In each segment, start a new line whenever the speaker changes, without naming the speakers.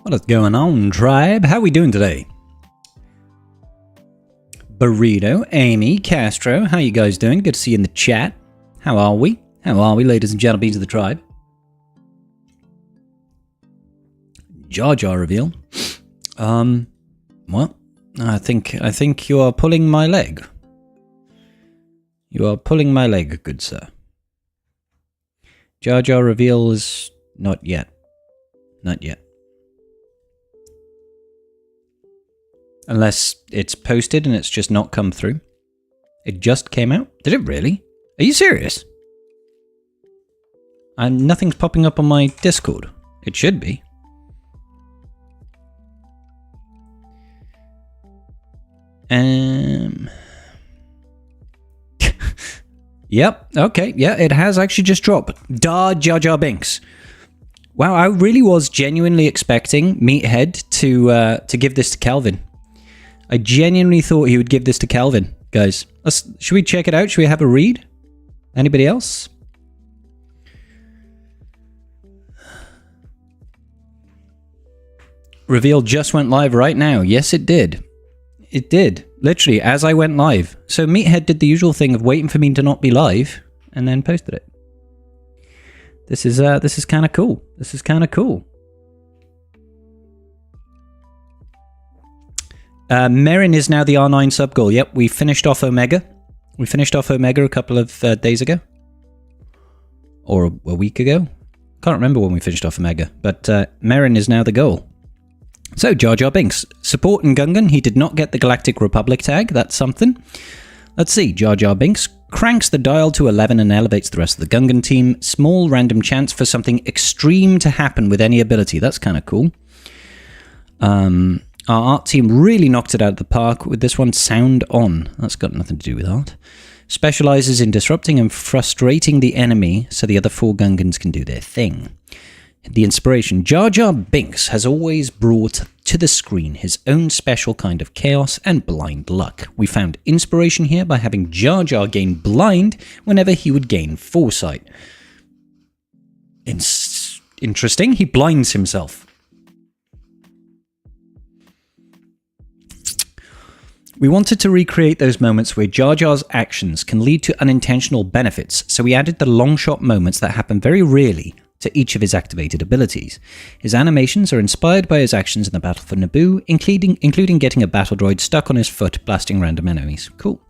What is going on, tribe? How we doing today? Burrito, Amy, Castro, how you guys doing? Good to see you in the chat. How are we? How are we, ladies and gentlemen of the tribe? Jar Jar reveal. Well, I think you are pulling my leg. You are pulling my leg, good sir. Jar Jar reveal is not yet. Not yet. Unless it's posted and it's just not come through. It just came out? Did it really? Are you serious? And nothing's popping up on my Discord. It should be. Yep, okay, yeah, it has actually just dropped. Jar Jar Binks. Wow, I really was genuinely expecting Meathead to give this to Calvin. I genuinely thought he would give this to Calvin, guys. Should we check it out? Should we have a read? Anybody else? Reveal just went live right now. Yes, it did. It did. Literally, as I went live. So Meathead did the usual thing of waiting for me to not be live and then posted it. This is kind of cool. This is kind of cool. Merrin is now the R9 sub goal. Yep, we finished off Omega. We finished off Omega a couple of days ago. Or a week ago. Can't remember when we finished off Omega. But Merrin is now the goal. So, Jar Jar Binks. Support in Gungan. He did not get the Galactic Republic tag. That's something. Let's see. Jar Jar Binks cranks the dial to 11 and elevates the rest of the Gungan team. Small random chance for something extreme to happen with any ability. That's kind of cool. Our art team really knocked it out of the park with this one. Sound on. That's got nothing to do with art. Specializes in disrupting and frustrating the enemy so the other 4 Gungans can do their thing. The inspiration. Jar Jar Binks has always brought to the screen his own special kind of chaos and blind luck. We found inspiration here by having Jar Jar gain blind whenever he would gain foresight. Interesting. He blinds himself. We wanted to recreate those moments where Jar Jar's actions can lead to unintentional benefits, so we added the long shot moments that happen very rarely to each of his activated abilities. His animations are inspired by his actions in the battle for Naboo, including getting a battle droid stuck on his foot blasting random enemies. Cool.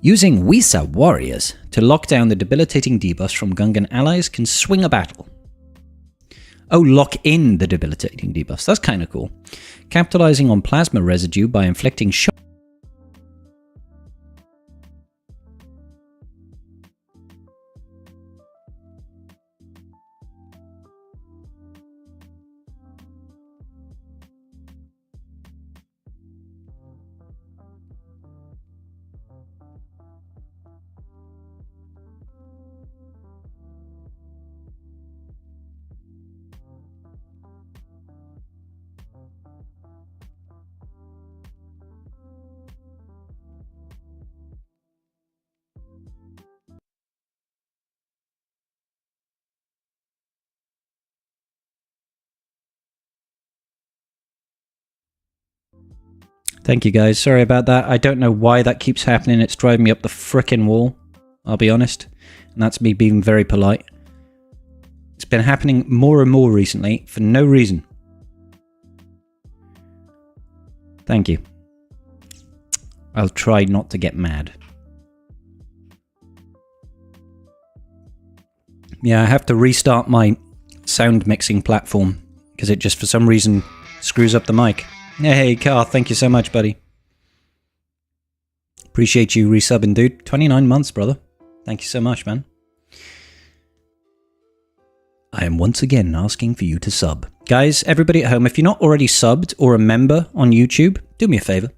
Using Wisa warriors to lock down the debilitating debuffs from Gungan allies can swing a battle. Oh, lock in the debilitating debuffs. That's kind of cool. Capitalizing on plasma residue by inflicting shock. Thank you guys, sorry about that. I don't know why that keeps happening. It's driving me up the frickin' wall, I'll be honest. And that's me being very polite. It's been happening more and more recently for no reason. Thank you. I'll try not to get mad. Yeah, I have to restart my sound mixing platform because it just for some reason screws up the mic. Hey, Carl, thank you so much, buddy. Appreciate you resubbing, dude. 29 months, brother. Thank you so much, man. I am once again asking for you to sub. Guys, everybody at home, if you're not already subbed or a member on YouTube, do me a favor.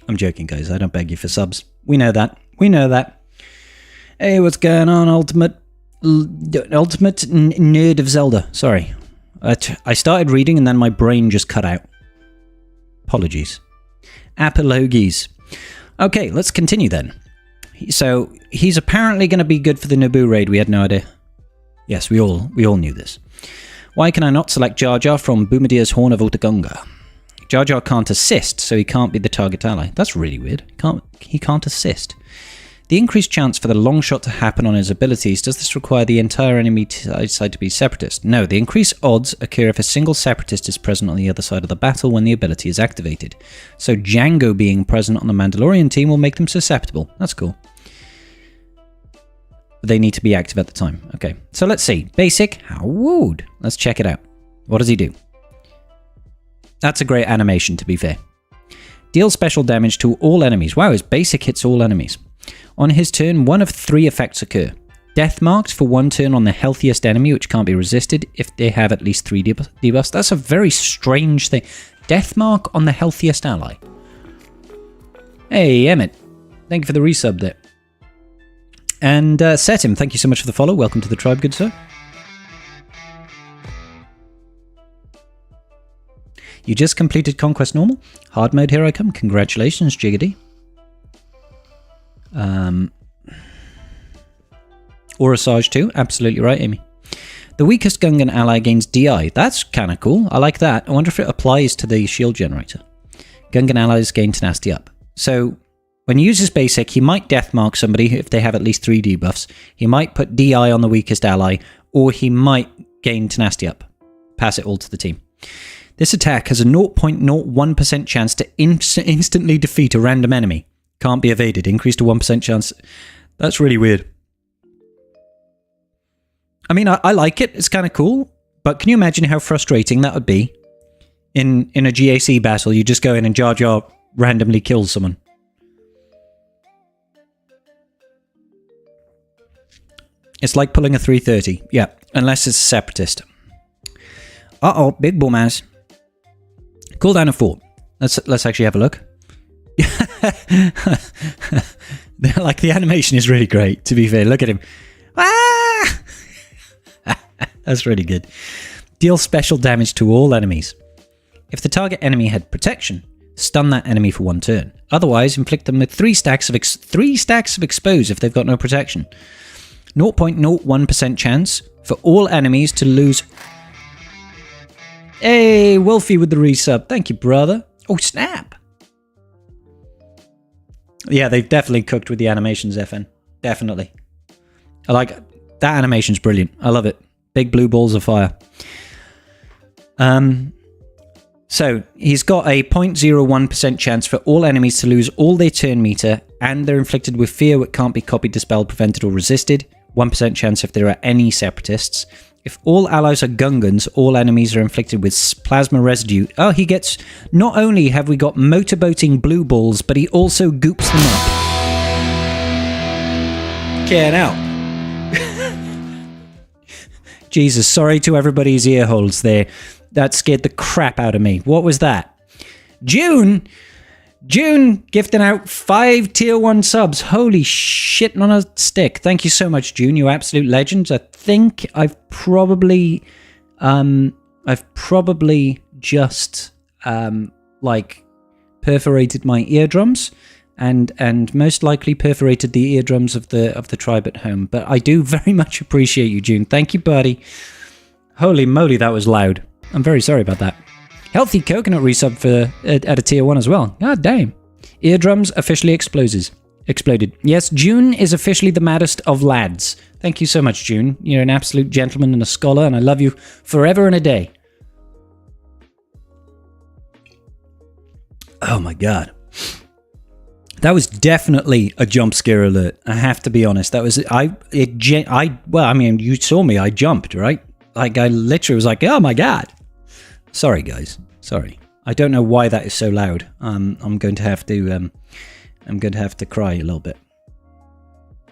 I'm joking, guys. I don't beg you for subs. We know that. We know that. Hey, what's going on, Ultimate Nerd of Zelda? Sorry. I started reading and then my brain just cut out. Apologies. Apologies. Okay, let's continue then. So, he's apparently going to be good for the Naboo raid. We had no idea. Yes, we all knew this. Why can I not select Jar Jar from Boomadia's Horn of Gungan? Jar Jar can't assist, so he can't be the target ally. That's really weird. He can't assist. The increased chance for the long shot to happen on his abilities, does this require the entire enemy side to be separatist? No, the increased odds occur if a single separatist is present on the other side of the battle when the ability is activated. So Django being present on the Mandalorian team will make them susceptible. That's cool. But they need to be active at the time. Okay, so let's see. Basic, how would? Let's check it out. What does he do? That's a great animation, to be fair. Deal special damage to all enemies. Wow, his basic hits all enemies. On his turn, one of 3 effects occur. Death marked for 1 turn on the healthiest enemy, which can't be resisted if they have at least 3 debuffs. That's a very strange thing. Death mark on the healthiest ally. Hey, Emmett. Thank you for the resub there. And Setim, thank you so much for the follow. Welcome to the tribe, good sir. You just completed Conquest Normal. Hard mode, here I come. Congratulations, Jiggity. Orasage too, absolutely right, Amy. The weakest Gungan ally gains DI. That's kind of cool. I like that. I wonder if it applies to the shield generator. Gungan allies gain tenacity up. So when he uses basic, he might death mark somebody if they have at least 3 debuffs. He might put DI on the weakest ally, or he gain tenacity up. Pass it all to the team. This attack has a 0.01% chance to instantly defeat a random enemy. Can't be evaded. Increased to 1% chance. That's really weird. I mean, I like it. It's kind of cool. But can you imagine how frustrating that would be? In a GAC battle, you just go in and Jar Jar randomly kills someone. It's like pulling a 330. Yeah, unless it's a separatist. Uh-oh, big bum ass. Cooldown of 4. Let's actually have a look. Like, the animation is really great, to be fair. Look at him. Ah! That's really good. Deal special damage to all enemies. If the target enemy had protection, stun that enemy for 1 turn. Otherwise, inflict them with 3 stacks of expose if they've got no protection. 0.01% chance for all enemies to lose. Hey, Wolfie with the resub. Thank you, brother. Oh, snap. Yeah, they've definitely cooked with the animations, FN. Definitely. I like it. That animation's brilliant. I love it. Big blue balls of fire. So, he's got a 0.01% chance for all enemies to lose all their turn meter, and they're inflicted with fear which can't be copied, dispelled, prevented, or resisted. 1% chance if there are any separatists. If all allies are Gungans, all enemies are inflicted with plasma residue. Oh, he gets... Not only have we got motorboating blue balls, but he also goops them up. Get out. Jesus, sorry to everybody's ear holes there. That scared the crap out of me. What was that? June gifting out 5 tier 1 subs. Holy shit on a stick. Thank you so much, June. You absolute legends. I think I've probably just like perforated my eardrums and most likely perforated the eardrums of the tribe at home. But I do very much appreciate you, June. Thank you, buddy. Holy moly, that was loud. I'm very sorry about that. Healthy coconut resub at a tier 1 as well. God damn. Eardrums officially exploded. Yes, June is officially the maddest of lads. Thank you so much, June. You're an absolute gentleman and a scholar, and I love you forever and a day. Oh my god. That was definitely a jump scare alert. I have to be honest. That was well, I mean, you saw me. I jumped, right? Like, I literally was like, oh my god. Sorry, guys. Sorry. I don't know why that is so loud. I'm going to have to cry a little bit.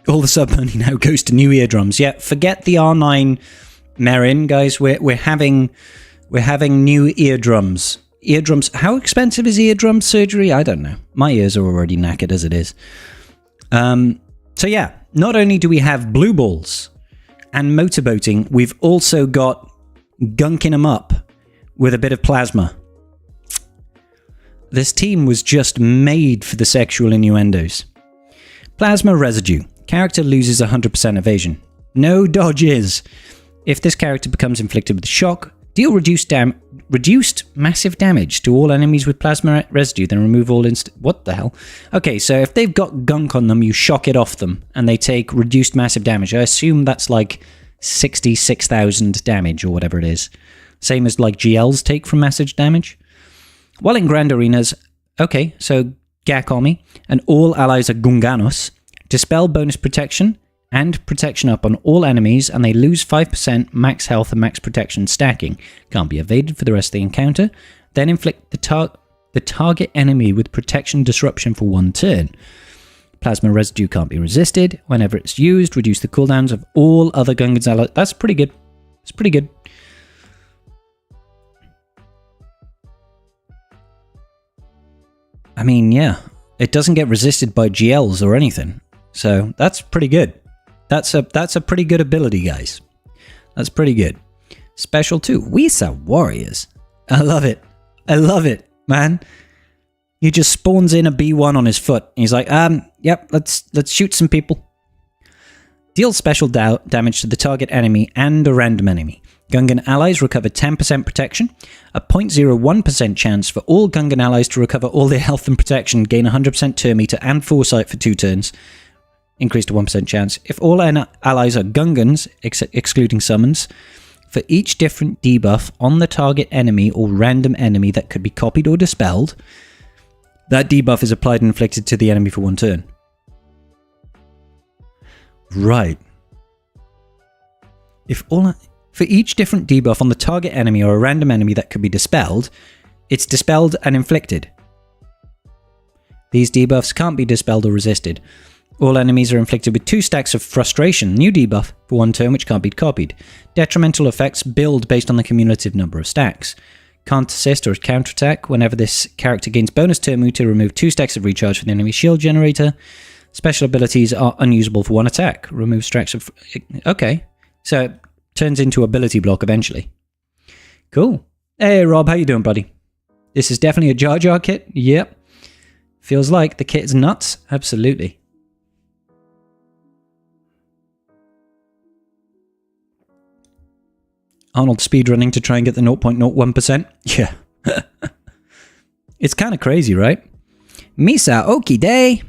All the sub money now goes to new eardrums. Yeah, forget the R9 Marin, guys. We're having new eardrums. Eardrums. How expensive is eardrum surgery? I don't know. My ears are already knackered as it is. So yeah, not only do we have blue balls and motorboating, we've also got gunking them up with a bit of plasma. This team was just made for the sexual innuendos. Plasma residue. Character loses 100% evasion. No dodges. If this character becomes inflicted with shock, Deal reduced massive damage to all enemies with plasma residue, then remove all what the hell? Okay, so if they've got gunk on them, you shock it off them, and they take reduced massive damage. I assume that's like 66,000 damage, or whatever it is. Same as like GLs take from massive damage. While in Grand Arenas, okay, so Gakomi, and all allies are Gunganos, dispel bonus protection, and protection up on all enemies, and they lose 5% max health and max protection stacking. Can't be evaded for the rest of the encounter. Then inflict the target enemy with protection disruption for 1 turn. Plasma residue can't be resisted. Whenever it's used, reduce the cooldowns of all other Gungan's allies. That's pretty good. It's pretty good. I mean, yeah. It doesn't get resisted by GLs or anything. So that's pretty good. That's a pretty good ability, guys. That's pretty good. Special 2. Wisa Warriors. I love it. I love it, man. He just spawns in a B1 on his foot. He's like, yep, let's shoot some people. Deal special damage to the target enemy and a random enemy. Gungan allies recover 10% protection. A 0.01% chance for all Gungan allies to recover all their health and protection. Gain 100% turn meter and foresight for 2 turns. Increased to 1% chance. If all allies are Gungans, excluding summons, for each different debuff on the target enemy or random enemy that could be copied or dispelled, that debuff is applied and inflicted to the enemy for 1 turn. Right. For each different debuff on the target enemy or a random enemy that could be dispelled, it's dispelled and inflicted. These debuffs can't be dispelled or resisted. All enemies are inflicted with 2 stacks of Frustration, new debuff, for 1 turn which can't be copied. Detrimental effects build based on the cumulative number of stacks. Can't assist or counterattack. Whenever this character gains bonus turn meter, remove 2 stacks of recharge for the enemy shield generator. Special abilities are unusable for 1 attack. Remove stacks of... Okay, so it turns into ability block eventually. Cool. Hey Rob, how you doing, buddy? This is definitely a Jar Jar kit. Yep. Feels like the kit is nuts. Absolutely. Arnold speedrunning to try and get the 0.01%. Yeah. It's kind of crazy, right? Misa Oki Day.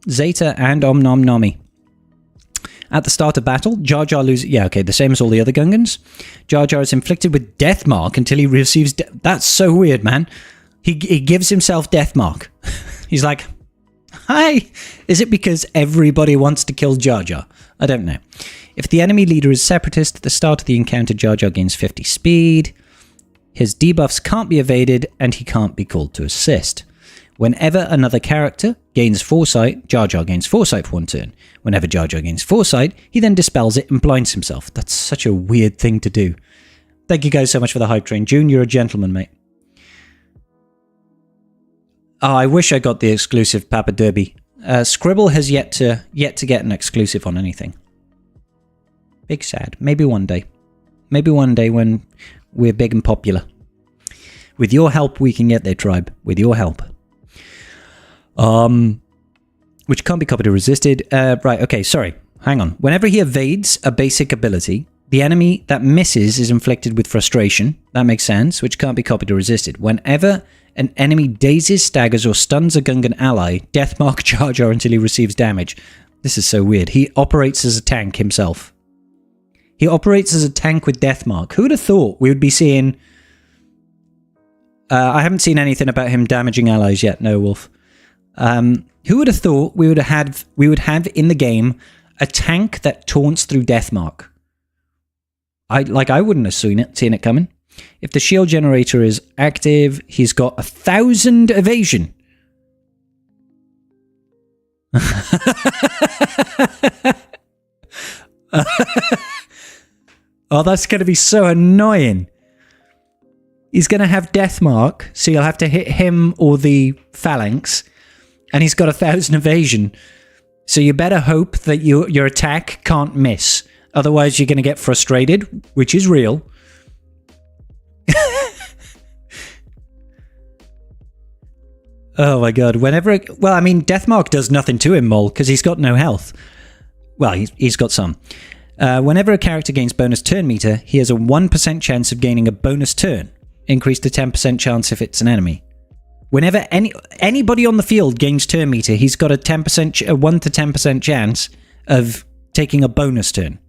Zeta and Omicron. At the start of battle, Jar Jar loses... Yeah, okay, the same as all the other Gungans. Jar Jar is inflicted with Death Mark until he receives... That's so weird, man. He gives himself Death Mark. He's like, hi! Is it because everybody wants to kill Jar Jar? I don't know. If the enemy leader is Separatist, at the start of the encounter, Jar Jar gains 50 speed. His debuffs can't be evaded, and he can't be called to assist. Whenever another character gains Foresight, Jar Jar gains Foresight for 1 turn. Whenever Jar Jar gains Foresight, he then dispels it and blinds himself. That's such a weird thing to do. Thank you guys so much for the hype train. June, you're a gentleman, mate. Oh, I wish I got the exclusive Papa Derby. Scribble has yet to get an exclusive on anything. Big sad. Maybe one day. Maybe one day when we're big and popular. With your help, we can get there, tribe. With your help. Which can't be copied or resisted. Right, okay, sorry. Hang on. Whenever he evades a basic ability, the enemy that misses is inflicted with frustration. That makes sense, which can't be copied or resisted. Whenever an enemy dazes, staggers, or stuns a Gungan ally, Deathmark Jar Jar until he receives damage. This is so weird. He operates as a tank himself. He operates as a tank with Deathmark. Who would have thought we would be seeing... I haven't seen anything about him damaging allies yet, no, Wolf. Who would have thought we would have in the game a tank that taunts through Deathmark? I wouldn't have seen it coming. If the shield generator is active, he's got 1,000 evasion. Oh, that's going to be so annoying. He's going to have Deathmark, so you'll have to hit him or the phalanx, and he's got 1,000 evasion. So you better hope that your attack can't miss. Otherwise, you're going to get frustrated, which is real. Oh my god. Well, I mean, Deathmark does nothing to him, Mole, because he's got no health. Well, he's got some. Whenever a character gains bonus turn meter, he has a 1% chance of gaining a bonus turn, increased to 10% chance if it's an enemy. Whenever anybody on the field gains turn meter, he's got a 1 to 10% chance of taking a bonus turn.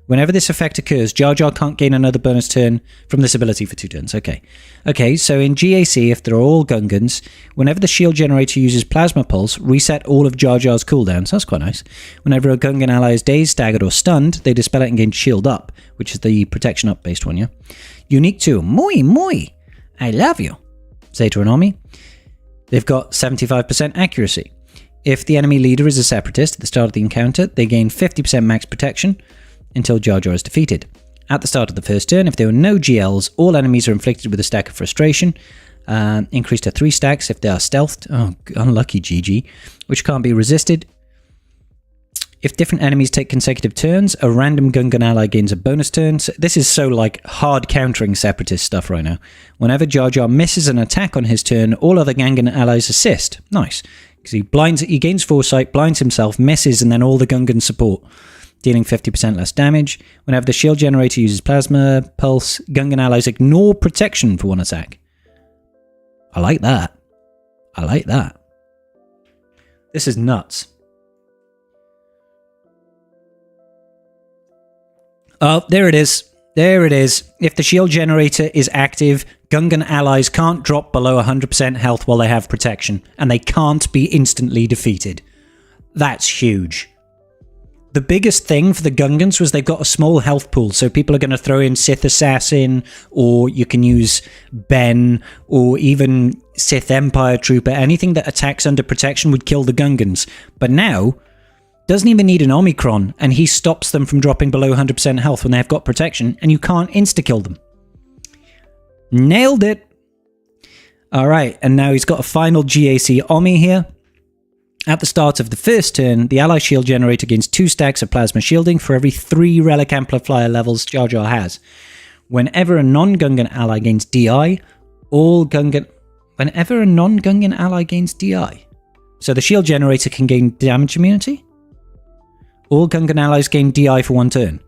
Whenever this effect occurs, Jar Jar can't gain another bonus turn from this ability for 2 turns. Okay, so in GAC, if they're all Gungans, whenever the shield generator uses Plasma Pulse, reset all of Jar Jar's cooldowns. That's quite nice. Whenever a Gungan ally is dazed, staggered, or stunned, they dispel it and gain Shield Up, which is the protection up based one, yeah? Unique to Moi Moi, I love you. Zeta and Omi. They've got 75% accuracy. If the enemy leader is a separatist at the start of the encounter, they gain 50% max protection until Jar Jar is defeated. At the start of the first turn, if there are no GLs, all enemies are inflicted with a stack of frustration, increased to 3 stacks if they are stealthed. Oh, unlucky GG, which can't be resisted. If different enemies take consecutive turns, a random Gungan ally gains a bonus turn. So this is so like hard countering separatist stuff right now. Whenever Jar Jar misses an attack on his turn, all other Gungan allies assist. Nice. Because he gains foresight, blinds himself, misses, and then all the Gungan support, dealing 50% less damage. Whenever the shield generator uses Plasma Pulse, Gungan allies ignore protection for 1 attack. I like that. I like that. This is nuts. Oh, there it is. There it is. If the shield generator is active, Gungan allies can't drop below 100% health while they have protection, and they can't be instantly defeated. That's huge. The biggest thing for the Gungans was they've got a small health pool, so people are going to throw in Sith Assassin, or you can use Ben, or even Sith Empire Trooper. Anything that attacks under protection would kill the Gungans. But now, doesn't even need an Omicron, and he stops them from dropping below 100% health when they have got protection, and you can't insta-kill them. Nailed it! Alright, and now he's got a final GAC Omi here. At the start of the first turn, the ally shield generator gains 2 stacks of plasma shielding for every 3 relic amplifier levels Jar Jar has. Whenever a non-Gungan ally gains DI, Whenever a non-Gungan ally gains DI. So the shield generator can gain damage immunity? All Gungan allies gain DI for 1 turn.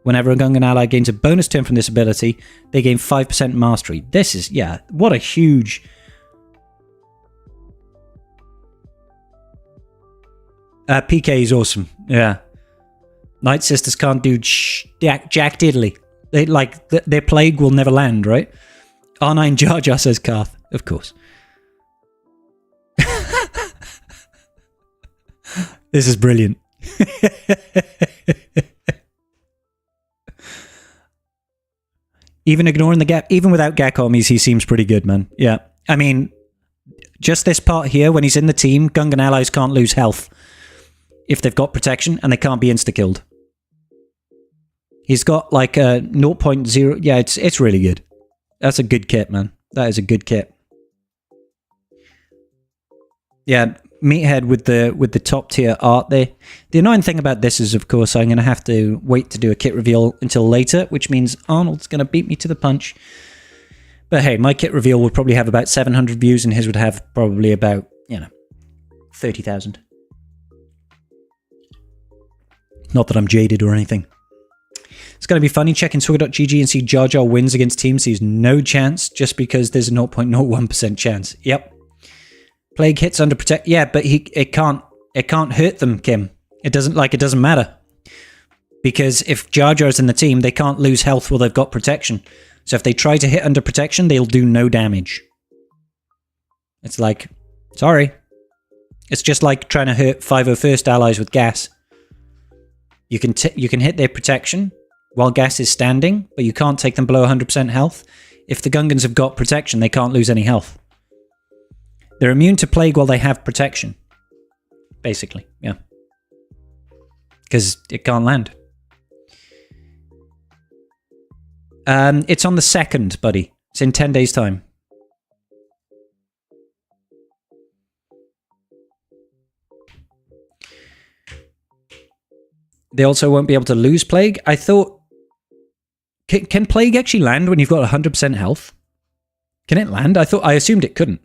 Whenever a Gungan ally gains a bonus turn from this ability, they gain 5% mastery. This is, yeah, what a huge... PK is awesome. Yeah. Night Sisters can't do jack diddly. They, like, their plague will never land, right? R9 Jar Jar, says Karth. Of course. This is brilliant. Even ignoring the gap, even without Gakomis, he seems pretty good, man. Yeah. I mean, just this part here, when he's in the team, Gungan allies can't lose health if they've got protection, and they can't be insta-killed. He's got like a 0.0... Yeah, it's really good. That's a good kit, man. That is a good kit. Yeah, Meathead with the top tier art there. The annoying thing about this is, of course, I'm going to have to wait to do a kit reveal until later, which means Arnold's going to beat me to the punch. But hey, my kit reveal would probably have about 700 views, and his would have probably about, 30,000. Not that I'm jaded or anything. It's going to be funny checking Swigger.gg and see Jar Jar wins against teams he's no chance just because there's a 0.01% chance. Yep. Plague hits under protect. Yeah, but it can't hurt them, Kim. It doesn't matter. Because if Jar Jar's in the team, they can't lose health while they've got protection. So if they try to hit under protection, they'll do no damage. It's like, sorry. It's just like trying to hurt 501st allies with gas. You can hit their protection while gas is standing, but you can't take them below 100% health. If the Gungans have got protection, they can't lose any health. They're immune to plague while they have protection. Basically, yeah. Because it can't land. It's on the 2nd, buddy. It's in 10 days' time. They also won't be able to lose plague. I thought... Can plague actually land when you've got 100% health? Can it land? I assumed it couldn't.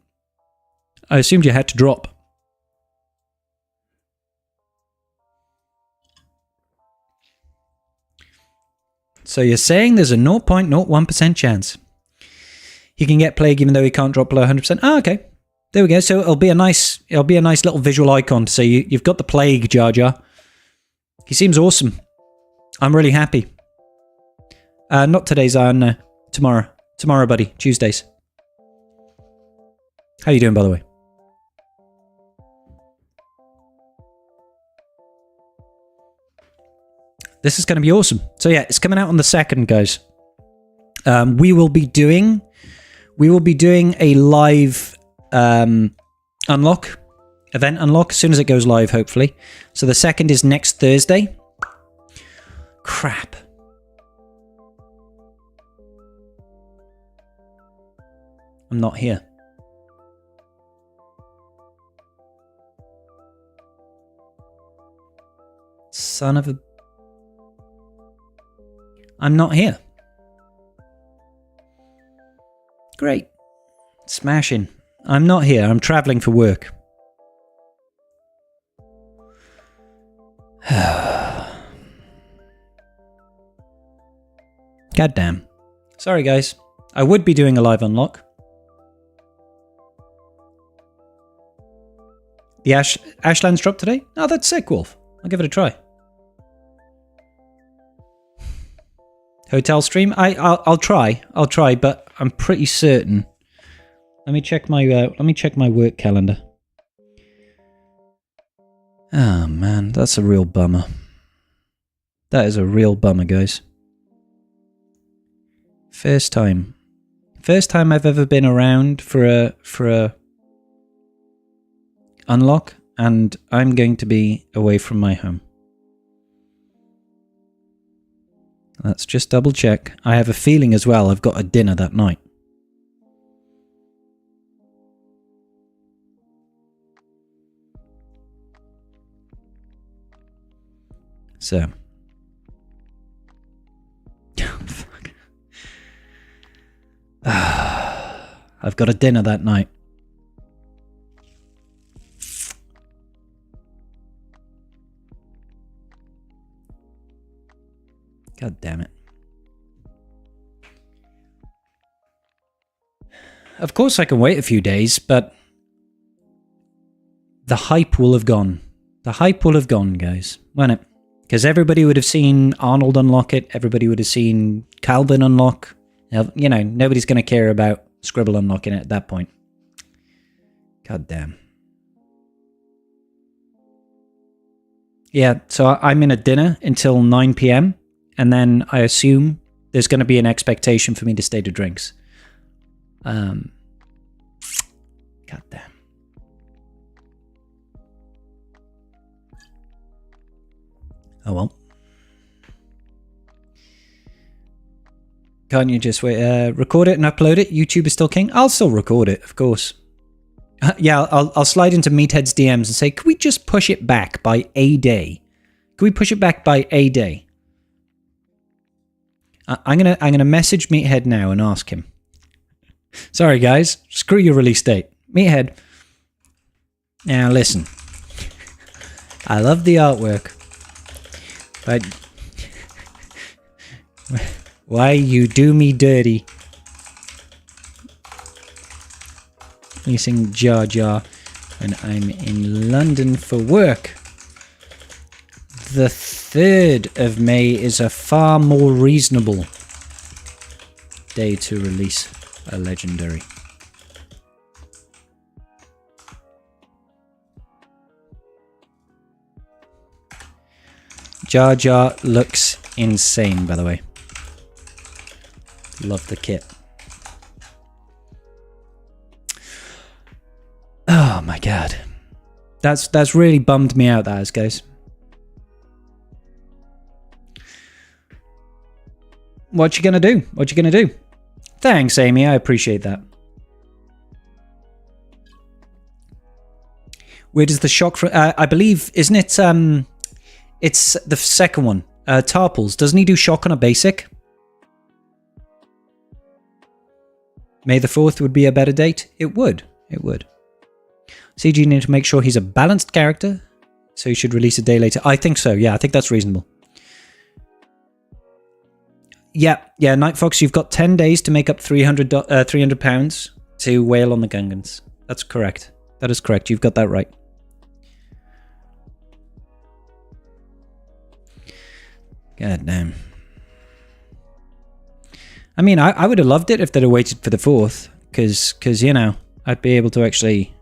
I assumed you had to drop. So you're saying there's a 0.01% chance he can get plague even though he can't drop below 100%. Oh, okay. There we go. So it'll be a nice little visual icon to say you've got the plague, Jar Jar. He seems awesome. I'm really happy. Not today, Zion. No. Tomorrow. Tomorrow, buddy. Tuesdays. How you doing, by the way? This is going to be awesome. So yeah, it's coming out on the 2nd, guys. We will be doing a live event unlock as soon as it goes live, hopefully. So the 2nd is next Thursday. Crap. I'm not here. Son of a... I'm not here. Great. Smashing. I'm not here. I'm traveling for work. God damn. Sorry, guys. I would be doing a live unlock. The Ashlands dropped today? Oh, that's sick, Wolf. I'll give it a try. Hotel stream? I'll try, but I'm pretty certain. Let me check my work calendar. Oh man, that's a real bummer. That is a real bummer, guys. First time I've ever been around for a unlock, and I'm going to be away from my home. Let's just double check. I have a feeling as well I've got a dinner that night. So. Fuck. I've got a dinner that night. God damn it. Of course I can wait a few days, but the hype will have gone. The hype will have gone, guys, won't it? Because everybody would have seen Arnold unlock it. Everybody would have seen Calvin unlock. You know, nobody's going to care about Scribble unlocking it at that point. God damn. Yeah, so I'm in a dinner until 9 p.m. And then I assume there's going to be an expectation for me to stay to drinks. God damn. Oh well. Can't you just wait? Record it and upload it? YouTube is still king? I'll still record it, of course. Yeah, I'll slide into Meathead's DMs and say, can we just push it back by a day? Can we push it back by a day? I'm gonna message Meathead now and ask him. Sorry guys, screw your release date. Meathead. Now listen. I love the artwork. But why you do me dirty? Releasing Jar Jar when I'm in London for work. The 3rd of May is a far more reasonable day to release a legendary. Jar Jar looks insane, by the way. Love the kit. Oh my god. That's really bummed me out, that is, guys. What you gonna do? What you gonna do? Thanks, Amy. I appreciate that. Where does the shock from... I believe, isn't it... it's the second one. Tarples. Doesn't he do shock on a basic? May the 4th would be a better date? It would. It would. CG need to make sure he's a balanced character, so he should release a day later. I think so. Yeah, I think that's reasonable. Yeah, Night Fox, you've got 10 days to make up £300 to wail on the Gungans. That's correct. That is correct. You've got that right. God damn. I mean, I would have loved it if they'd have waited for the 4th, because, you know, I'd be able to actually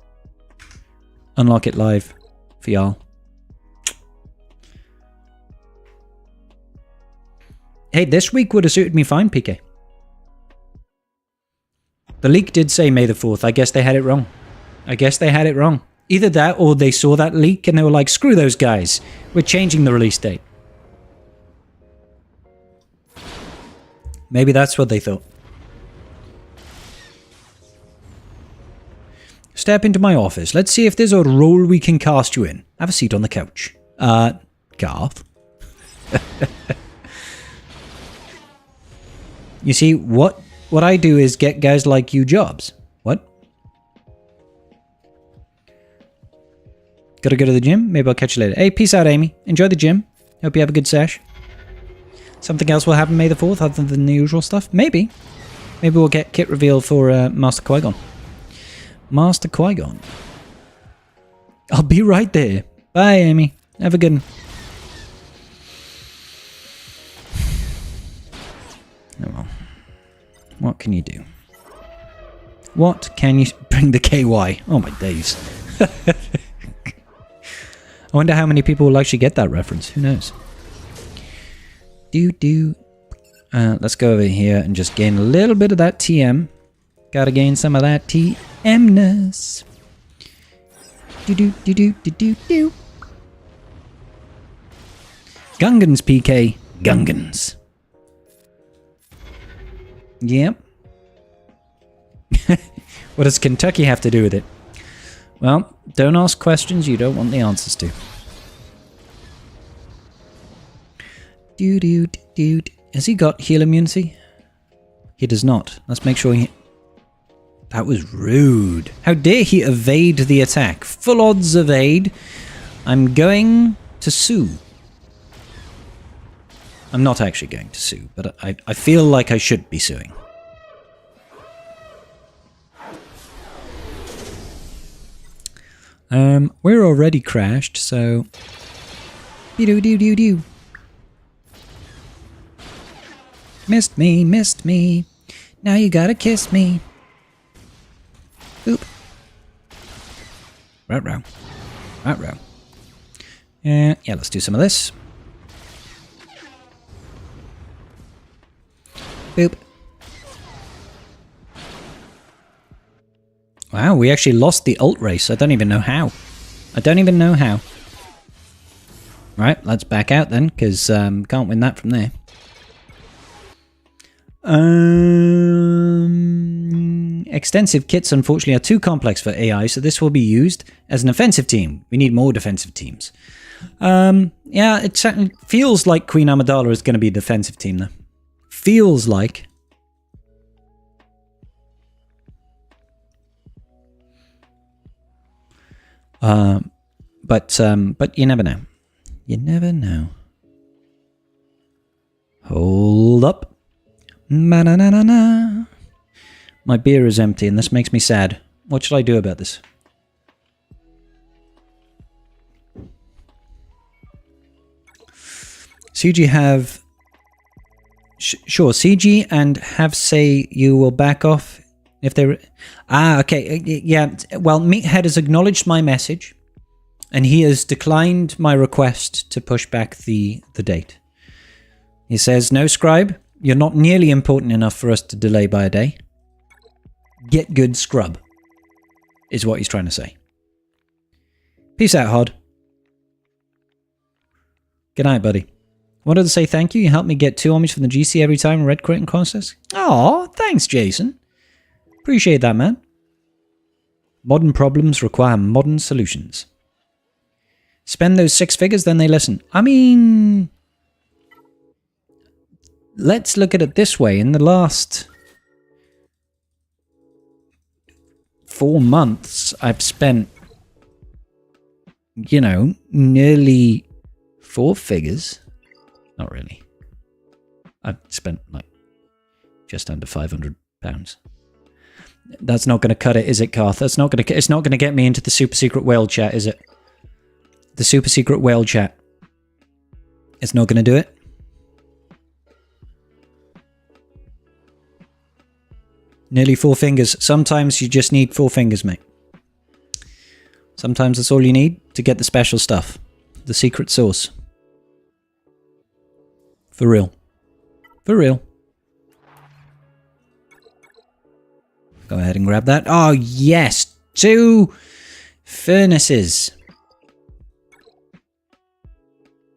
unlock it live for y'all. Hey, this week would have suited me fine, PK. The leak did say May the 4th. I guess they had it wrong. Either that or they saw that leak and they were like, screw those guys. We're changing the release date. Maybe that's what they thought. Step into my office. Let's see if there's a role we can cast you in. Have a seat on the couch. Garth. You see, what I do is get guys like you jobs. What? Gotta go to the gym? Maybe I'll catch you later. Hey, peace out, Amy. Enjoy the gym. Hope you have a good sesh. Something else will happen May the 4th other than the usual stuff? Maybe. Maybe we'll get kit reveal for Master Qui-Gon. Master Qui-Gon. I'll be right there. Bye, Amy. Have a good one. Oh well. What can you do? What can you... Bring the KY. Oh my days. I wonder how many people will actually get that reference. Who knows? Let's go over here and just gain a little bit of that TM. Gotta gain some of that TM-ness. Gungans, PK. Gungans. Yep. What does Kentucky have to do with it? Well, don't ask questions you don't want the answers to. Has he got heal immunity? He does not. Let's make sure he... That was rude. How dare he evade the attack? Full odds evade. I'm going to sue. I'm not actually going to sue, but I feel like I should be suing. We're already crashed, so... Doo-doo-doo-doo-doo. Missed me. Now you gotta kiss me. Boop. Row. Yeah, let's do some of this. Boop. Wow, we actually lost the ult race. I don't even know how. Right, let's back out then, because can't win that from there. Extensive kits, unfortunately, are too complex for AI, so this will be used as an offensive team. We need more defensive teams. Yeah, it certainly feels like Queen Amidala is going to be a defensive team, though. Feels like. But you never know. You never know. Hold up. Ma-na-na-na-na. My beer is empty and this makes me sad. What should I do about this? CG have... Sure, CG and have say you will back off if they... okay. Yeah, well, Meathead has acknowledged my message and he has declined my request to push back the date. He says, no, Scribe, you're not nearly important enough for us to delay by a day. Get good, scrub, is what he's trying to say. Peace out, Hod. Good night, buddy. Wanted to say thank you. You helped me get 2 homage from the GC every time in Red Crit contest. Aw, thanks, Jason. Appreciate that, man. Modern problems require modern solutions. Spend those 6 figures, then they listen. I mean... Let's look at it this way. In the last 4 months, I've spent, you know, nearly 4 figures. Not really. I've spent like just under £500. That's not going to cut it, is it, Karth? It's not going to get me into the super secret whale chat, is it? The super secret whale chat. It's not going to do it. Nearly 4 fingers. Sometimes you just need 4 fingers, mate. Sometimes that's all you need to get the special stuff. The secret sauce. For real. For real. Go ahead and grab that. Oh, yes. 2 furnaces.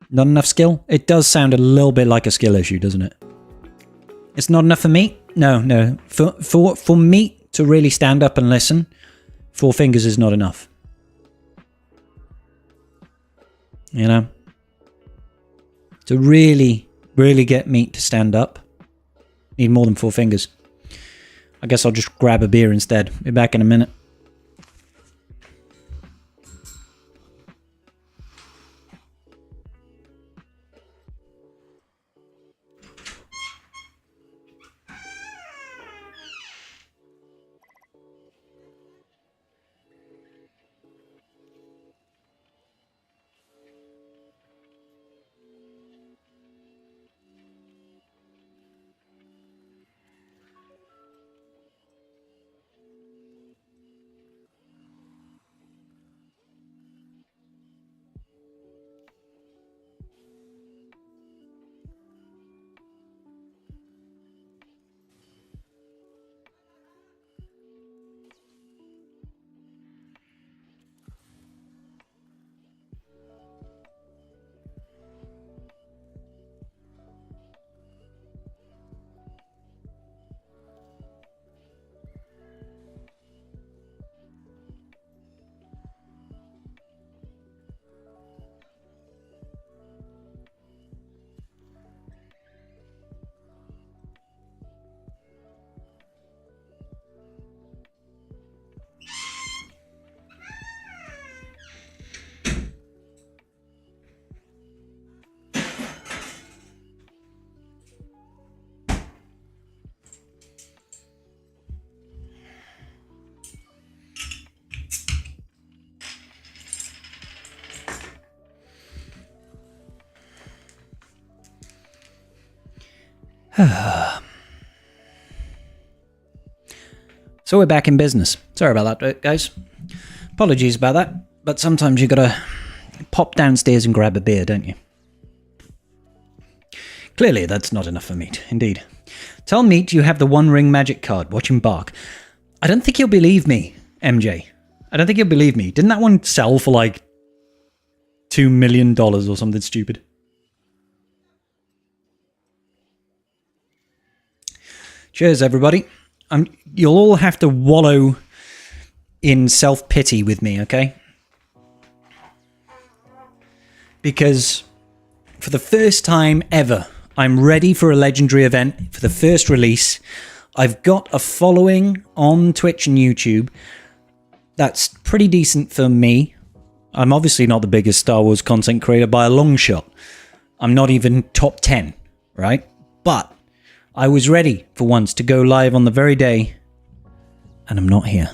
Not enough skill? It does sound a little bit like a skill issue, doesn't it? It's not enough for meat? No. For meat to really stand up and listen, 4 fingers is not enough. You know? To really get meat to stand up, need more than 4 fingers. I guess I'll just grab a beer instead. Be back in a minute. So we're back in business. Sorry about that, guys. Apologies about that, but sometimes you gotta pop downstairs and grab a beer, don't you? Clearly, that's not enough for meat, indeed. Tell Meat you have the One Ring magic card. Watch him bark. I don't think he'll believe me, MJ. I don't think he'll believe me. Didn't that one sell for like $2 million or something stupid? Cheers, everybody. You'll all have to wallow in self-pity with me, okay? Because for the first time ever, I'm ready for a legendary event for the first release. I've got a following on Twitch and YouTube that's pretty decent for me. I'm obviously not the biggest Star Wars content creator by a long shot. I'm not even top 10, right? But I was ready for once to go live on the very day, and I'm not here.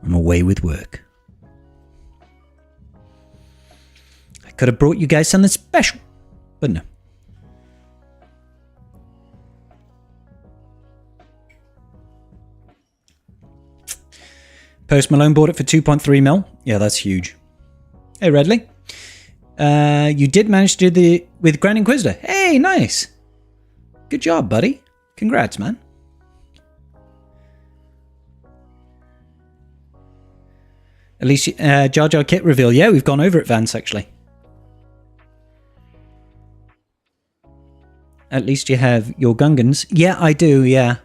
I'm away with work. I could have brought you guys something special, but no. Post Malone bought it for 2.3 mil. Yeah, that's huge. Hey, Redley. You did manage to do with Grand Inquisitor. Hey, nice. Good job, buddy. Congrats, man. At least Jar Jar kit reveal. Yeah, we've gone over it, Vance, actually. At least you have your Gungans. Yeah, I do. Yeah.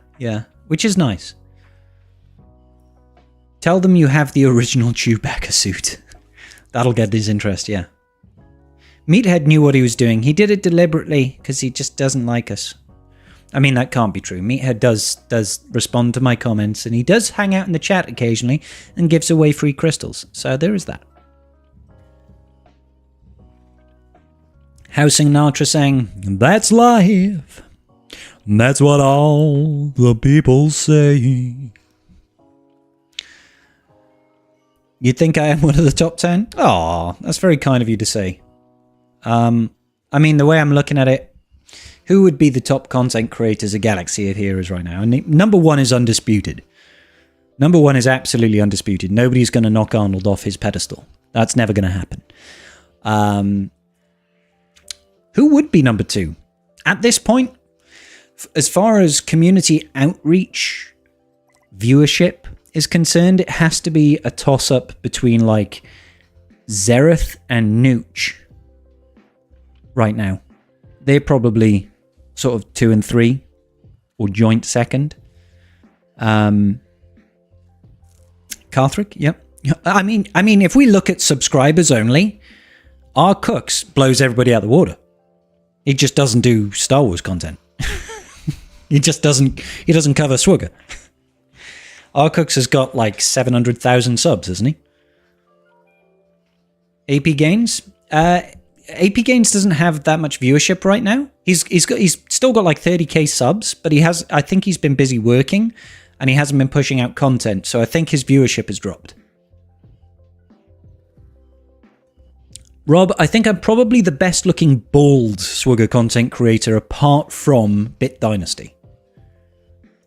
Which is nice. Tell them you have the original Chewbacca suit. That'll get his interest, yeah. Meathead knew what he was doing. He did it deliberately because he just doesn't like us. I mean, that can't be true. Meathead does respond to my comments, and he does hang out in the chat occasionally and gives away free crystals. So there is that. How Sinatra sang, "That's life. That's what all the people say." You think I am one of the top 10? Aw, that's very kind of you to say. I mean, the way I'm looking at it, who would be the top content creators of Galaxy of Heroes right now? And number one is undisputed. Number one is absolutely undisputed. Nobody's going to knock Arnold off his pedestal. That's never going to happen. Who would be number two? At this point, as far as community outreach, viewership is concerned, it has to be a toss-up between, like, Xerath and Nooch right now. They're probably sort of 2 and 3, or joint second. Carthrick, yep. I mean, if we look at subscribers only, our Cooks blows everybody out the water. He just doesn't do Star Wars content. He doesn't cover Swugger. Our Cooks has got like 700,000 subs, hasn't he? AP Gains? AP Gains doesn't have that much viewership right now. He's still got like 30k subs, but I think he's been busy working and he hasn't been pushing out content, so I think his viewership has dropped. Rob, I think I'm probably the best looking bald Swugger content creator apart from Bit Dynasty.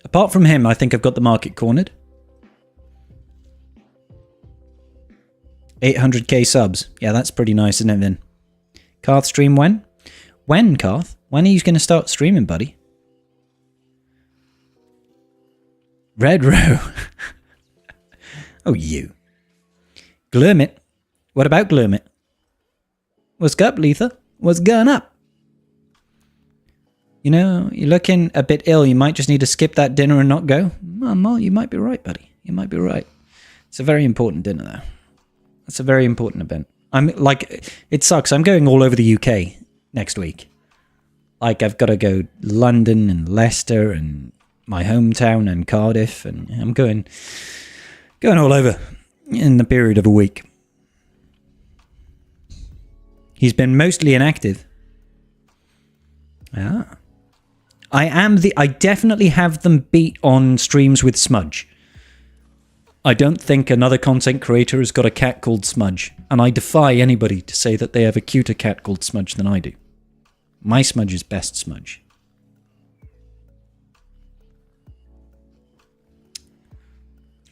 Apart from him, I think I've got the market cornered. 800k subs. Yeah, that's pretty nice, isn't it then? Karth, stream when? When, Karth? When are you going to start streaming, buddy? Red Row. Oh, you. Glurmit. What about Glurmit? What's up, Letha? What's going up? You know, you're looking a bit ill. You might just need to skip that dinner and not go. Well, you might be right, buddy. You might be right. It's a very important dinner, though. It's a very important event. I'm like, it sucks. I'm going all over the UK next week. Like, I've got to go London and Leicester and my hometown and Cardiff, and I'm going all over in the period of a week. He's been mostly inactive. Ah. I definitely have them beat on streams with Smudge. I don't think another content creator has got a cat called Smudge, and I defy anybody to say that they have a cuter cat called Smudge than I do. My Smudge is best Smudge.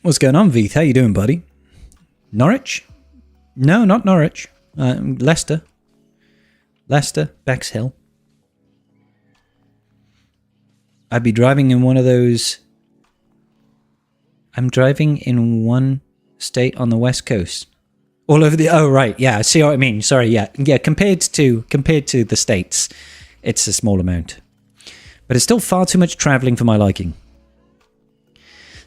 What's going on, Veeth? How you doing, buddy? Norwich? No, not Norwich. Leicester. Leicester, Bexhill. I'd be driving in one of those... I'm driving in one state on the West Coast. All over the... Oh, right. Yeah, I see what I mean. Sorry, yeah. Yeah, compared to the States, it's a small amount. But it's still far too much travelling for my liking.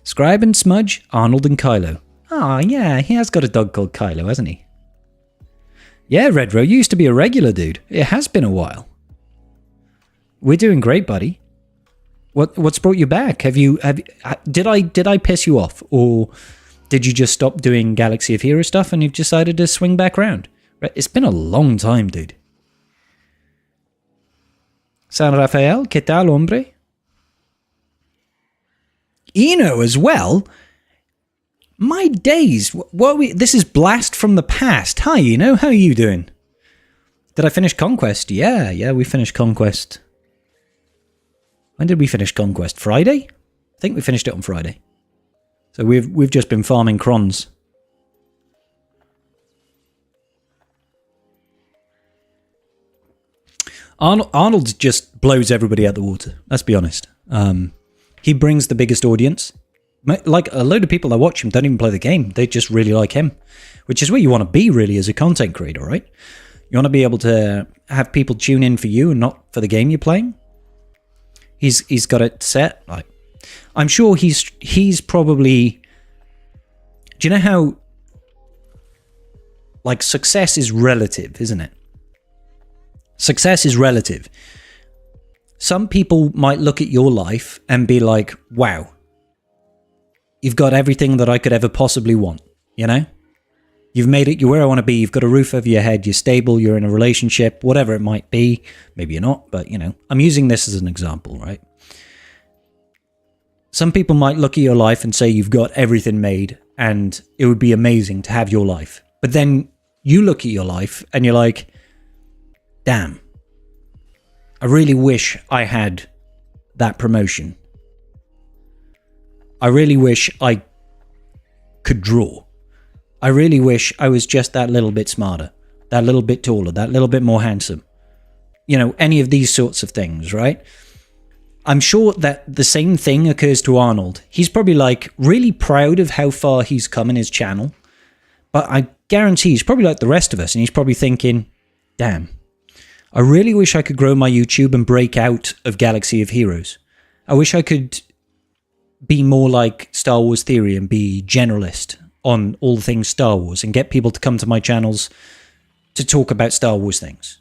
Scribe and Smudge, Arnold and Kylo. Oh, yeah, he has got a dog called Kylo, hasn't he? Yeah, Redro, you used to be a regular dude. It has been a while. We're doing great, buddy. What's brought you back? Did I piss you off, or did you just stop doing Galaxy of Heroes stuff and you've decided to swing back round? It's been a long time, dude. San Rafael, ¿qué tal, hombre? Eno as well? My days. This is blast from the past. Hi, Eno. How are you doing? Did I finish Conquest? Yeah, we finished Conquest. When did we finish Conquest? Friday? I think we finished it on Friday. So we've just been farming crons. Arnold just blows everybody out the water. Let's be honest. He brings the biggest audience. Like, a load of people that watch him don't even play the game. They just really like him. Which is where you want to be, really, as a content creator, right? You want to be able to have people tune in for you and not for the game you're playing. He's got it set. Like, I'm sure he's probably... Do you know how... Like, success is relative, isn't it? Success is relative. Some people might look at your life and be like, wow, you've got everything that I could ever possibly want, you know? You've made it, you're where I want to be, you've got a roof over your head, you're stable, you're in a relationship, whatever it might be. Maybe you're not, but I'm using this as an example, right? Some people might look at your life and say you've got everything made and it would be amazing to have your life. But then you look at your life and you're like, damn, I really wish I had that promotion. I really wish I could draw. I really wish I was just that little bit smarter, that little bit taller, that little bit more handsome. Any of these sorts of things, right? I'm sure that the same thing occurs to Arnold. He's probably like really proud of how far he's come in his channel. But I guarantee he's probably like the rest of us. And he's probably thinking, damn, I really wish I could grow my YouTube and break out of Galaxy of Heroes. I wish I could be more like Star Wars Theory and be generalist on all things Star Wars and get people to come to my channels to talk about Star Wars things.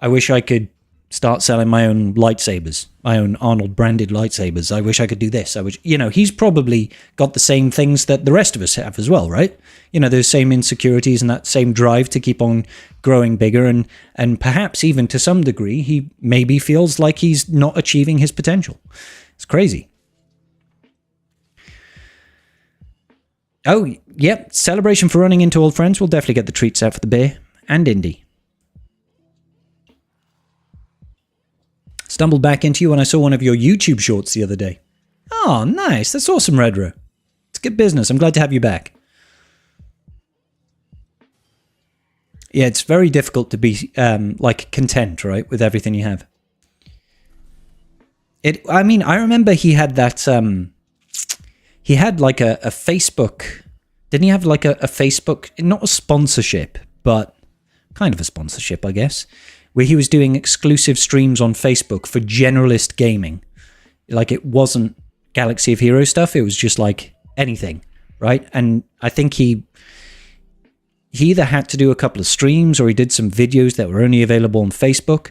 I wish I could start selling my own lightsabers, my own Arnold branded lightsabers. I wish I could do this. I wish, he's probably got the same things that the rest of us have as well, right? Those same insecurities and that same drive to keep on growing bigger, and perhaps even to some degree, he maybe feels like he's not achieving his potential. It's crazy. Oh, yep. Celebration for running into old friends. We'll definitely get the treats out for the beer and Indy. Stumbled back into you when I saw one of your YouTube shorts the other day. Oh, nice. That's awesome, Redro. It's good business. I'm glad to have you back. Yeah, it's very difficult to be content, right, with everything you have. I remember he had that. He had like a Facebook. Didn't he have like a Facebook? Not a sponsorship, but kind of a sponsorship, I guess, where he was doing exclusive streams on Facebook for generalist gaming. Like, it wasn't Galaxy of Heroes stuff, it was just like anything, right? And I think he either had to do a couple of streams or he did some videos that were only available on Facebook.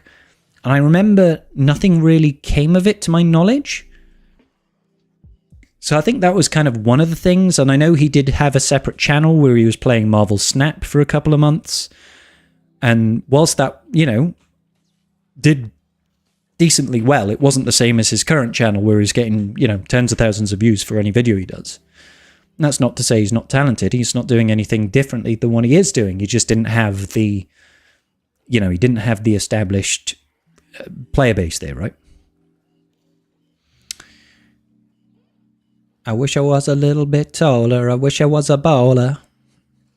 And I remember nothing really came of it to my knowledge. So I think that was kind of one of the things. And I know he did have a separate channel where he was playing Marvel Snap for a couple of months. And whilst that, did decently well, it wasn't the same as his current channel where he's getting, tens of thousands of views for any video he does. And that's not to say he's not talented. He's not doing anything differently than what he is doing. He just didn't have the, he didn't have the established player base there, right? I wish I was a little bit taller. I wish I was a baller.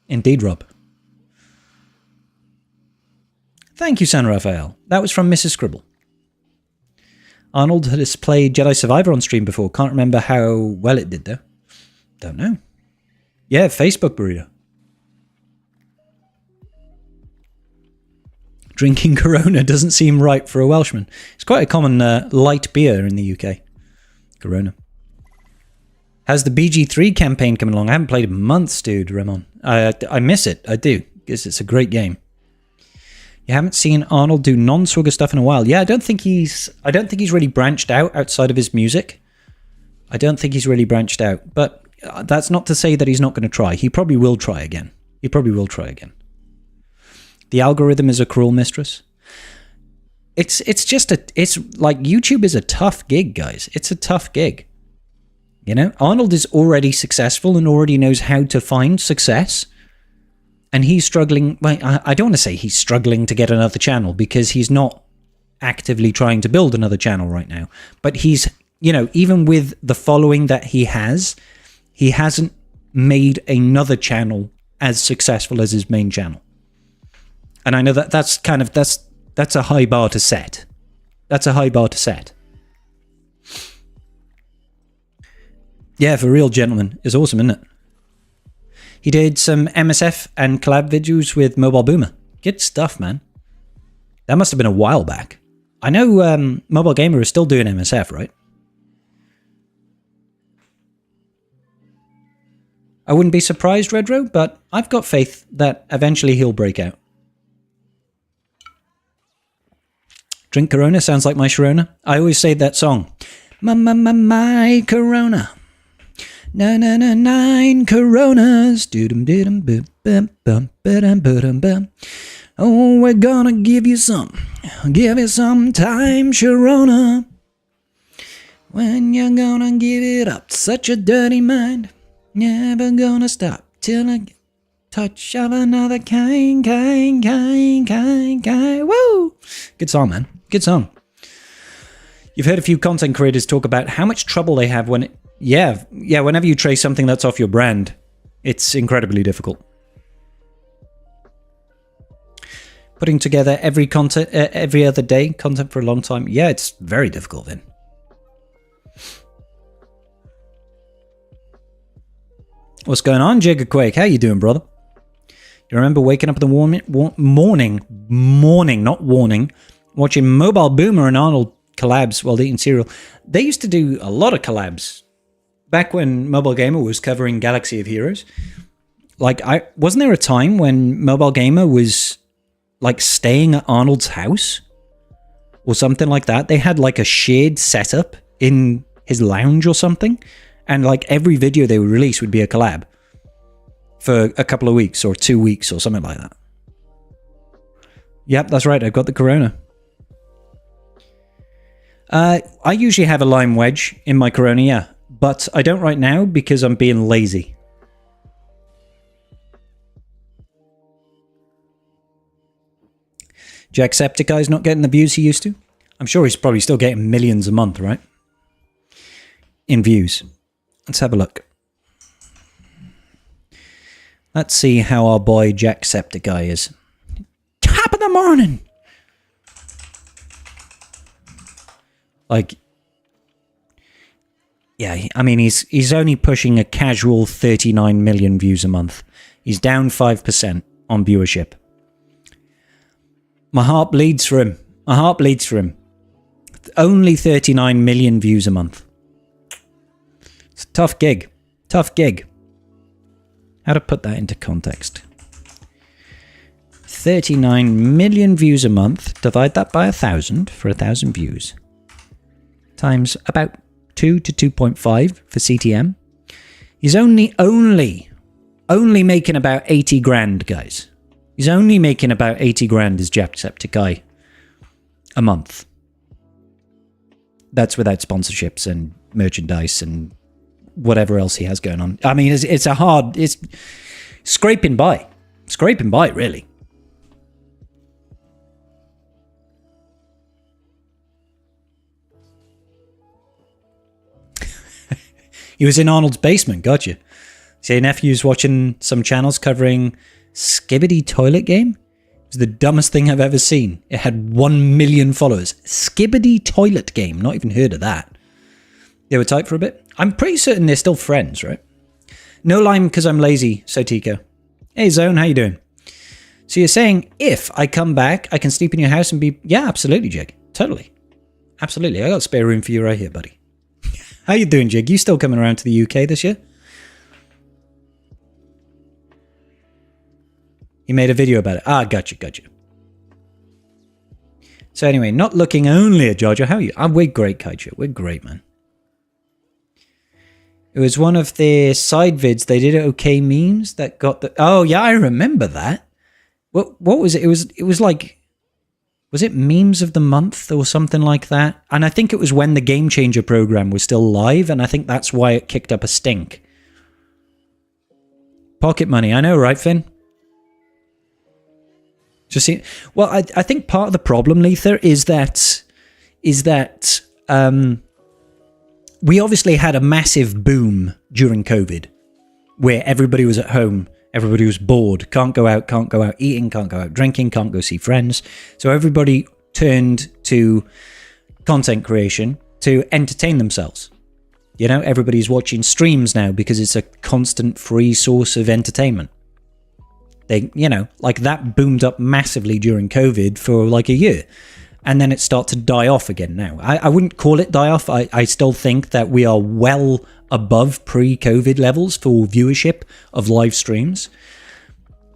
Indeed, Rob. Thank you, San Rafael. That was from Mrs. Scribble. Arnold has played Jedi Survivor on stream before. Can't remember how well it did, though. Don't know. Yeah, Facebook burrito. Drinking Corona doesn't seem right for a Welshman. It's quite a common light beer in the UK. Corona. How's the BG3 campaign coming along? I haven't played in months, dude, Ramon. I miss it. I do, because it's a great game. You haven't seen Arnold do non-swagger stuff in a while. Yeah, I don't think he's really branched out outside of his music. I don't think he's really branched out. But that's not to say that he's not going to try. He probably will try again. The algorithm is a cruel mistress. It's like YouTube is a tough gig, guys. It's a tough gig. Arnold is already successful and already knows how to find success. And he's struggling. Well, I don't want to say he's struggling to get another channel because he's not actively trying to build another channel right now. But he's, even with the following that he hasn't made another channel as successful as his main channel. And I know that that's a high bar to set. That's a high bar to set. Yeah, for real, gentlemen. It's awesome, isn't it? He did some MSF and collab videos with Mobile Boomer. Good stuff, man. That must have been a while back. I know Mobile Gamer is still doing MSF, right? I wouldn't be surprised, Redro, but I've got faith that eventually he'll break out. Drink Corona sounds like my Sharona. I always say that song. My Corona. Na na na 9 Coronas. Doodum doodum boop. Bum, bum, ba-dum, ba-dum, bum. Oh, we're gonna give you some time, Sharona. When you're gonna give it up, such a dirty mind. Never gonna stop till I get touch of another kind. Woo! Good song, man. Good song. You've heard a few content creators talk about how much trouble they have when, whenever you trace something that's off your brand, it's incredibly difficult. Putting together every other day content for a long time, yeah, it's very difficult then. What's going on, Jiggerquake? How you doing, brother? You remember waking up in the morning, not warning, watching Mobile Boomer and Arnold collabs while eating cereal. They used to do a lot of collabs back when Mobile Gamer was covering Galaxy of Heroes. Like, wasn't there a time when Mobile Gamer was like staying at Arnold's house or something like that? They had like a shared setup in his lounge or something, and like every video they would release would be a collab for a couple of weeks or 2 weeks or something like that. Yep, that's right. I've got the Corona. I usually have a lime wedge in my Corona, yeah, but I don't right now because I'm being lazy. Jacksepticeye's not getting the views he used to. I'm sure he's probably still getting millions a month, right? In views. Let's have a look. Let's see how our boy Jacksepticeye is. Top of the morning! Like, yeah, I mean, he's only pushing a casual 39 million views a month. He's down 5% on viewership. My heart bleeds for him. My heart bleeds for him. Only 39 million views a month. It's a tough gig. Tough gig. How to put that into context. 39 million views a month. Divide that by 1,000 for 1,000 views. Times about 2 to 2.5 for CTM. He's only making about 80 grand, guys. He's only making about 80 grand as Jacksepticeye a month. That's without sponsorships and merchandise and whatever else he has going on. I mean, it's scraping by. Scraping by, really. He was in Arnold's basement, gotcha. See, your nephew's watching some channels covering Skibidi Toilet Game. It was the dumbest thing I've ever seen. It had 1 million followers. Skibidi Toilet Game, not even heard of that. They were tight for a bit. I'm pretty certain they're still friends, right? No lime because I'm lazy, Sotico. Hey, Zone, how you doing? So you're saying if I come back, I can sleep in your house and be... Yeah, absolutely, Jig. Totally. Absolutely. I got spare room for you right here, buddy. How you doing, Jig? You still coming around to the UK this year? You made a video about it. Ah, gotcha. So anyway, not looking only at Jar Jar. How are you? We're great, Kaicho. We're great, man. It was one of their side vids. They did okay memes that got the... Oh, yeah, I remember that. What was it? It was like... Was it memes of the month or something like that? And I think it was when the Game Changer program was still live, and I think that's why it kicked up a stink. Pocket money. I know, right, Finn? Just see, well, I think part of the problem, Lether, is that we obviously had a massive boom during COVID, where everybody was at home, everybody was bored, can't go out eating, can't go out drinking, can't go see friends. So everybody turned to content creation to entertain themselves. You know, everybody's watching streams now because it's a constant free source of entertainment. They, you know, like that boomed up massively during COVID for like a year. And then it started to die off again now. I wouldn't call it die off. I still think that we are well above pre-COVID levels for viewership of live streams.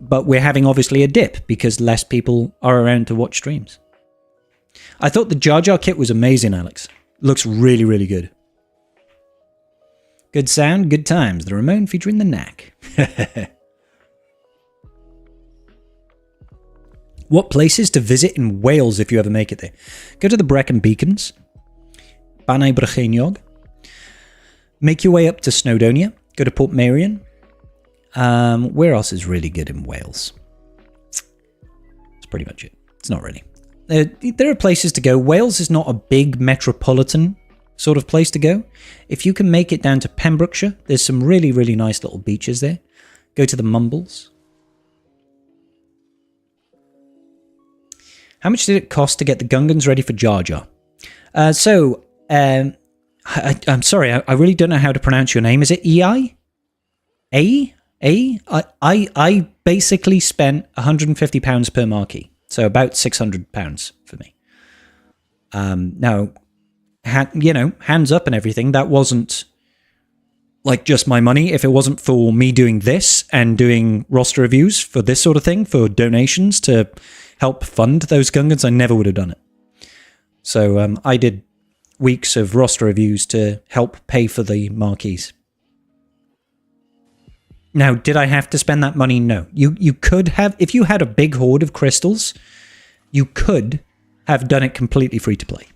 But we're having obviously a dip because less people are around to watch streams. I thought the Jar Jar kit was amazing, Alex. Looks really, really good. Good sound, good times. The Ramon featuring the Knack. What places to visit in Wales if you ever make it there? Go to the Brecon Beacons. Banai Brycheiniog. Make your way up to Snowdonia. Go to Port Merion. Where else is really good in Wales? That's pretty much it. It's not really. There are places to go. Wales is not a big metropolitan sort of place to go. If you can make it down to Pembrokeshire, there's some really, really nice little beaches there. Go to the Mumbles. How much did it cost to get the Gungans ready for Jar Jar? I'm sorry, I really don't know how to pronounce your name. Is it EI? I basically spent £150 per marquee, so about £600 for me. Now, hands up and everything, that wasn't like just my money. If it wasn't for me doing this and doing roster reviews for this sort of thing, for donations to help fund those Gungans, I never would have done it. So I did weeks of roster reviews to help pay for the marquees. Now, did I have to spend that money? No. You could have, if you had a big hoard of crystals, you could have done it completely free to play.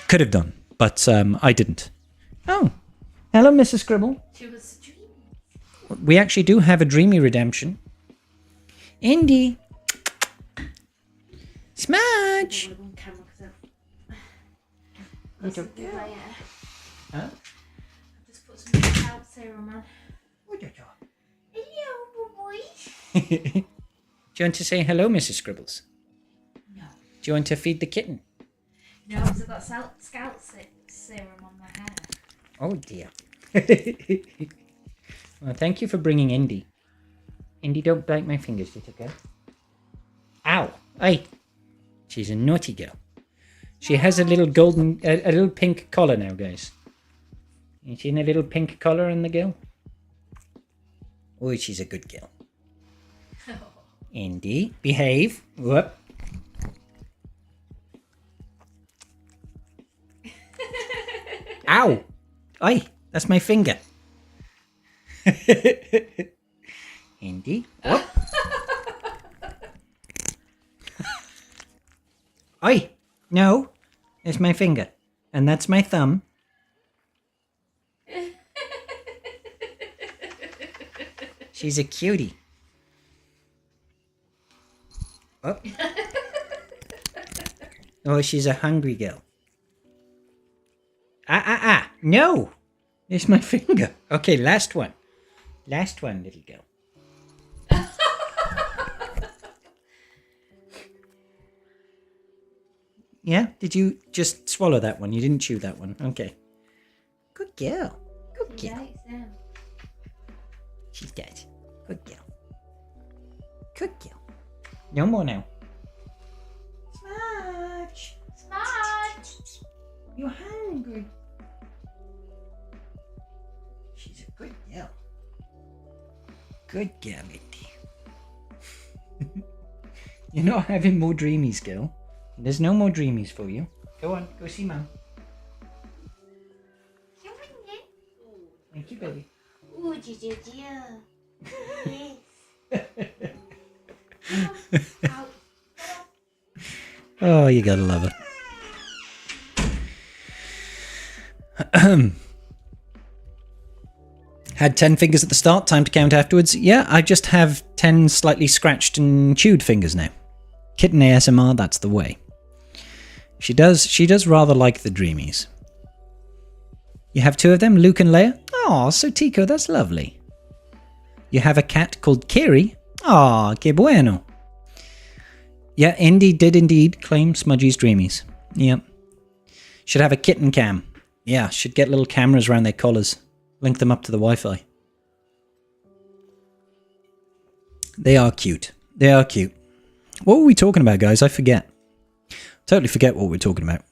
Could have done, but I didn't. Oh, hello, Mrs. Scribble.
She was a dream.
We actually do have a dreamy redemption. Indy. Smudge.
Huh? Just put some out serum on. Hello, boy.
Do you want to say hello, Mrs. Scribbles?
No.
Do you want to feed the kitten?
No, because I've got scalp serum on my hair.
Oh dear. Well, thank you for bringing Indy. Indy, don't bite my fingers, little girl. Ow! Aye. She's a naughty girl. She has a little golden, a little pink collar now, guys. You seen a little pink collar on the girl? Oh, she's a good girl. Indy, behave. Whoop. Ow! Aye, that's my finger. Indy, whoop. Aye, no, that's my finger. And that's my thumb. She's a cutie. Oh. Oh, she's a hungry girl. No! It's my finger. Okay, last one. Last one, little girl. Yeah? Did you just swallow that one? You didn't chew that one. Okay. Good girl. Good girl. She's dead. Good girl. Good girl. No more now. Smudge.
Smudge.
You're hungry. She's a good girl. Good girl, Indy. You're not having more dreamies, girl. There's no more dreamies for you. Go on, go see Mum. Thank you, baby.
Ooh, yes.
Oh, you gotta love it. Had 10 fingers at the start, time to count afterwards. Yeah, I just have 10 slightly scratched and chewed fingers now. Kitten ASMR, that's the way. She does rather like the dreamies. You have 2 of them, Luke and Leia? Oh, so Tico, that's lovely. You have a cat called Kiri? Ah, que bueno. Yeah, Indy did indeed claim Smudgy's dreamies. Yep. Should have a kitten cam. Yeah, should get little cameras around their collars. Link them up to the Wi-Fi. They are cute. They are cute. What were we talking about, guys? I forget. Totally forget what we're talking about.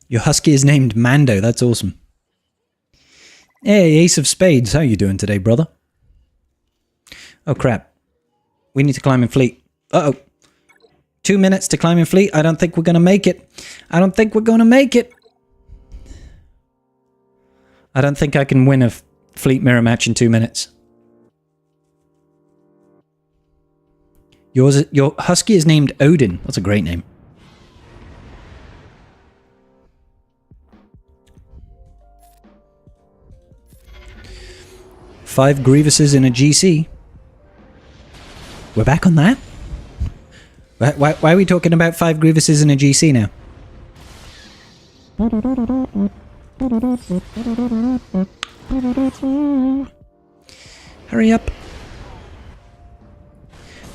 Your husky is named Mando. That's awesome. Hey, Ace of Spades. How you doing today, brother? Oh, crap. We need to climb in fleet. Uh-oh. 2 minutes to climb in fleet. I don't think we're going to make it. I don't think we're going to make it. I don't think I can win a fleet mirror match in 2 minutes. Your husky is named Odin. That's a great name. Five Grievuses in a GC. We're back on that? Why are we talking about 5 Grievuses in a GC now? Hurry up.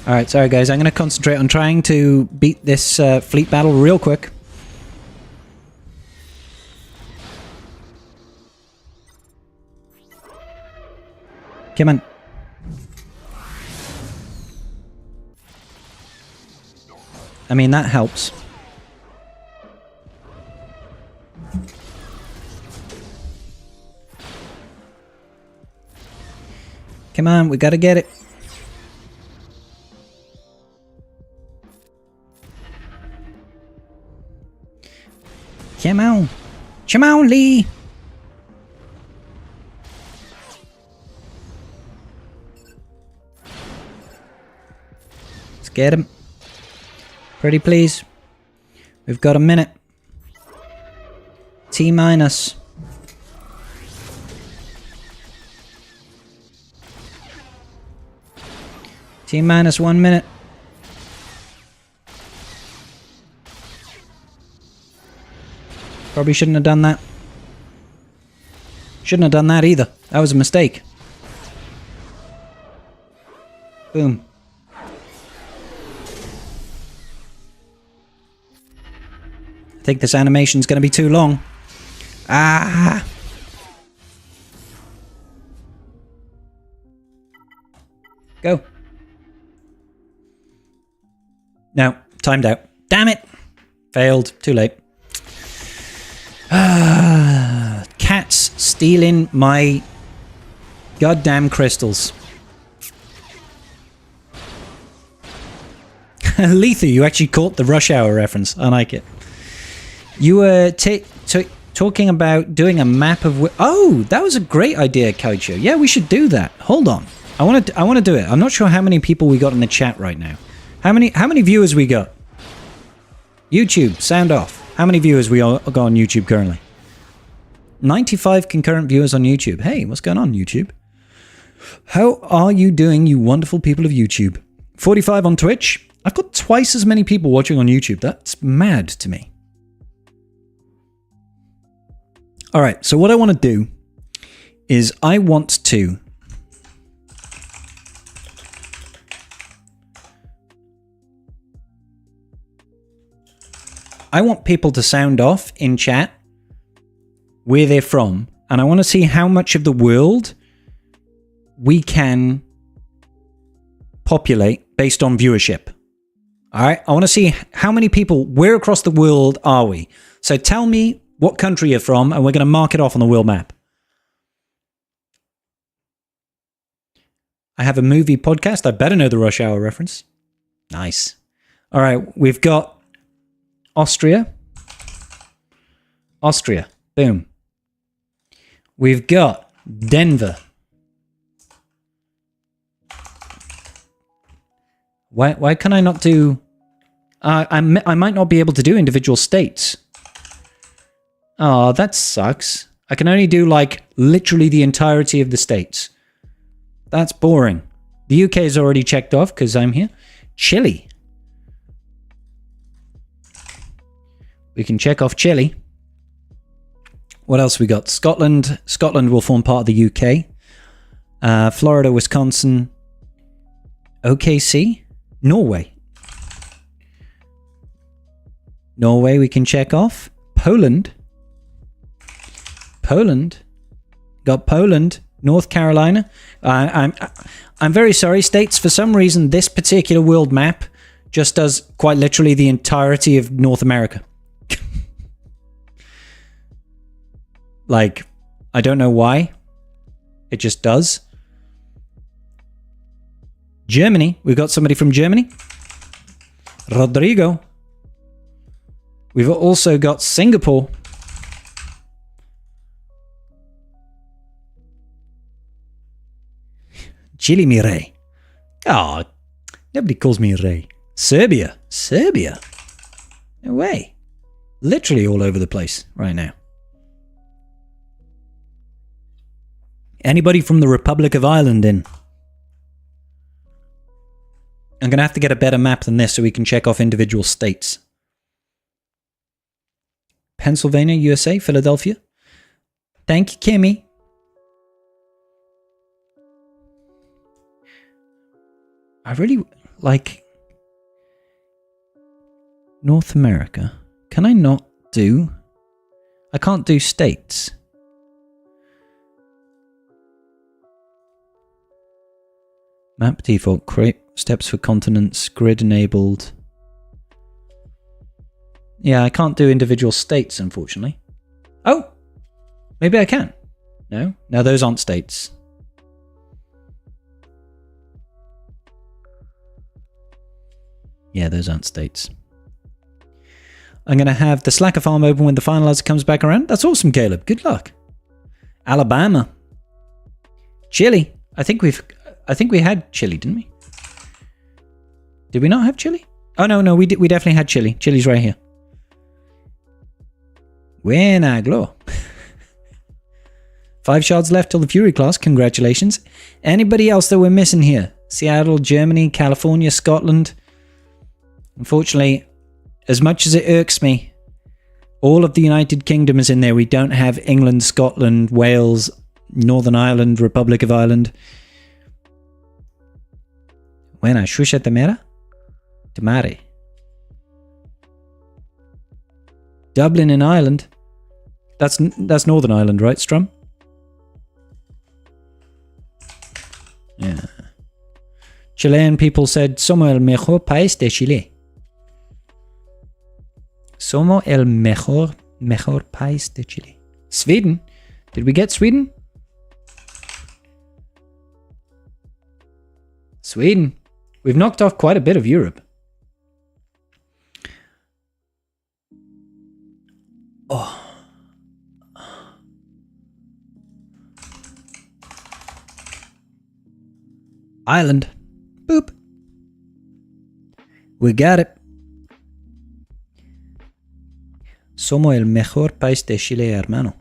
Alright, sorry guys, I'm going to concentrate on trying to beat this fleet battle real quick. Come on. I mean, that helps. Come on, we gotta get it. Come on. Come on, Lee. Let's get him. Pretty please. We've got a minute. T minus. T minus 1 minute. Probably shouldn't have done that. Shouldn't have done that either. That was a mistake. Boom. I think this animation's going to be too long. Ah! Go. No, timed out. Damn it! Failed. Too late. Cats stealing my goddamn crystals. Letha, you actually caught the Rush Hour reference. I like it. You were talking about doing a map of... Oh, that was a great idea, Kaicho. Yeah, we should do that. Hold on. I want to do it. I'm not sure how many people we got in the chat right now. How many viewers we got? YouTube, sound off. How many viewers we got on YouTube currently? 95 concurrent viewers on YouTube. Hey, what's going on, YouTube? How are you doing, you wonderful people of YouTube? 45 on Twitch. I've got twice as many people watching on YouTube. That's mad to me. All right, so what I want to do is I want people to sound off in chat where they're from, and I want to see how much of the world we can populate based on viewership. All right, I want to see how many people, where across the world are we? So tell me what country you're from, and we're going to mark it off on the world map. I have a movie podcast. I better know the Rush Hour reference. Nice. All right, we've got Austria. Austria. Boom. We've got Denver. Why can I not do... I might not be able to do individual states. Oh, that sucks. I can only do, like, literally the entirety of the states. That's boring. The UK is already checked off because I'm here. Chile. We can check off Chile. What else we got? Scotland. Scotland will form part of the UK. Florida, Wisconsin. OKC. Norway. Norway we can check off. Poland. Poland. Got Poland. North Carolina. I'm very sorry, states. For some reason, this particular world map just does quite literally the entirety of North America. Like, I don't know why. It just does. Germany. We've got somebody from Germany. Rodrigo. We've also got Singapore. Chile Mire. Oh, Nobody calls me Ray. Serbia. Serbia. No way. Literally all over the place right now. Anybody from the Republic of Ireland in? I'm going to have to get a better map than this so we can check off individual states. Pennsylvania, USA, Philadelphia. Thank you, Kimmy. I really like North America. Can I not do? I can't do states. Map default, create steps for continents, grid enabled. Yeah, I can't do individual states, unfortunately. Oh! Maybe I can. No? No, those aren't states. Yeah, those aren't states. I'm going to have the Slacker farm open when the finalizer comes back around. That's awesome, Caleb. Good luck. Alabama. Chile. I think we had Chile, didn't we? Did we not have Chile? Oh, no, we definitely had Chile. Chile's right here. Buena glow. 5 shards left till the Fury class. Congratulations. Anybody else that we're missing here? Seattle, Germany, California, Scotland. Unfortunately, as much as it irks me, all of the United Kingdom is in there. We don't have England, Scotland, Wales, Northern Ireland, Republic of Ireland. Buena, Shusha Tamera? Tamare. Dublin in Ireland. That's Northern Ireland, right, Strum? Yeah. Chilean people said, "Somos el mejor país de Chile." Somos el mejor país de Chile. Sweden? Did we get Sweden? Sweden. We've knocked off quite a bit of Europe. Oh. Ireland. Boop. We got it. Somos el mejor país de Chile, hermano.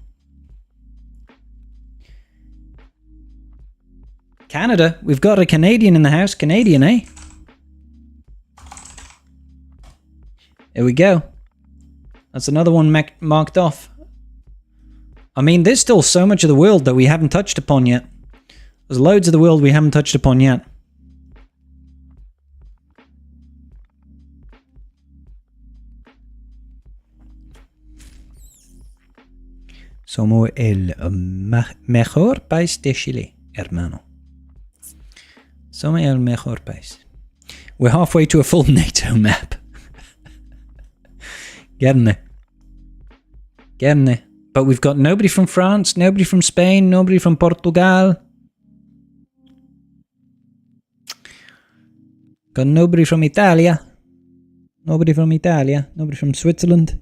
Canada. We've got a Canadian in the house. Canadian, eh? There we go. That's another one marked off. I mean, there's still so much of the world that we haven't touched upon yet. There's loads of the world we haven't touched upon yet. Somos el mejor país de Chile, hermano. Somos el mejor país. We're halfway to a full NATO map. Getting there. Getting there. But we've got nobody from France, nobody from Spain, nobody from Portugal. Got nobody from Italia. Nobody from Italia. Nobody from Switzerland.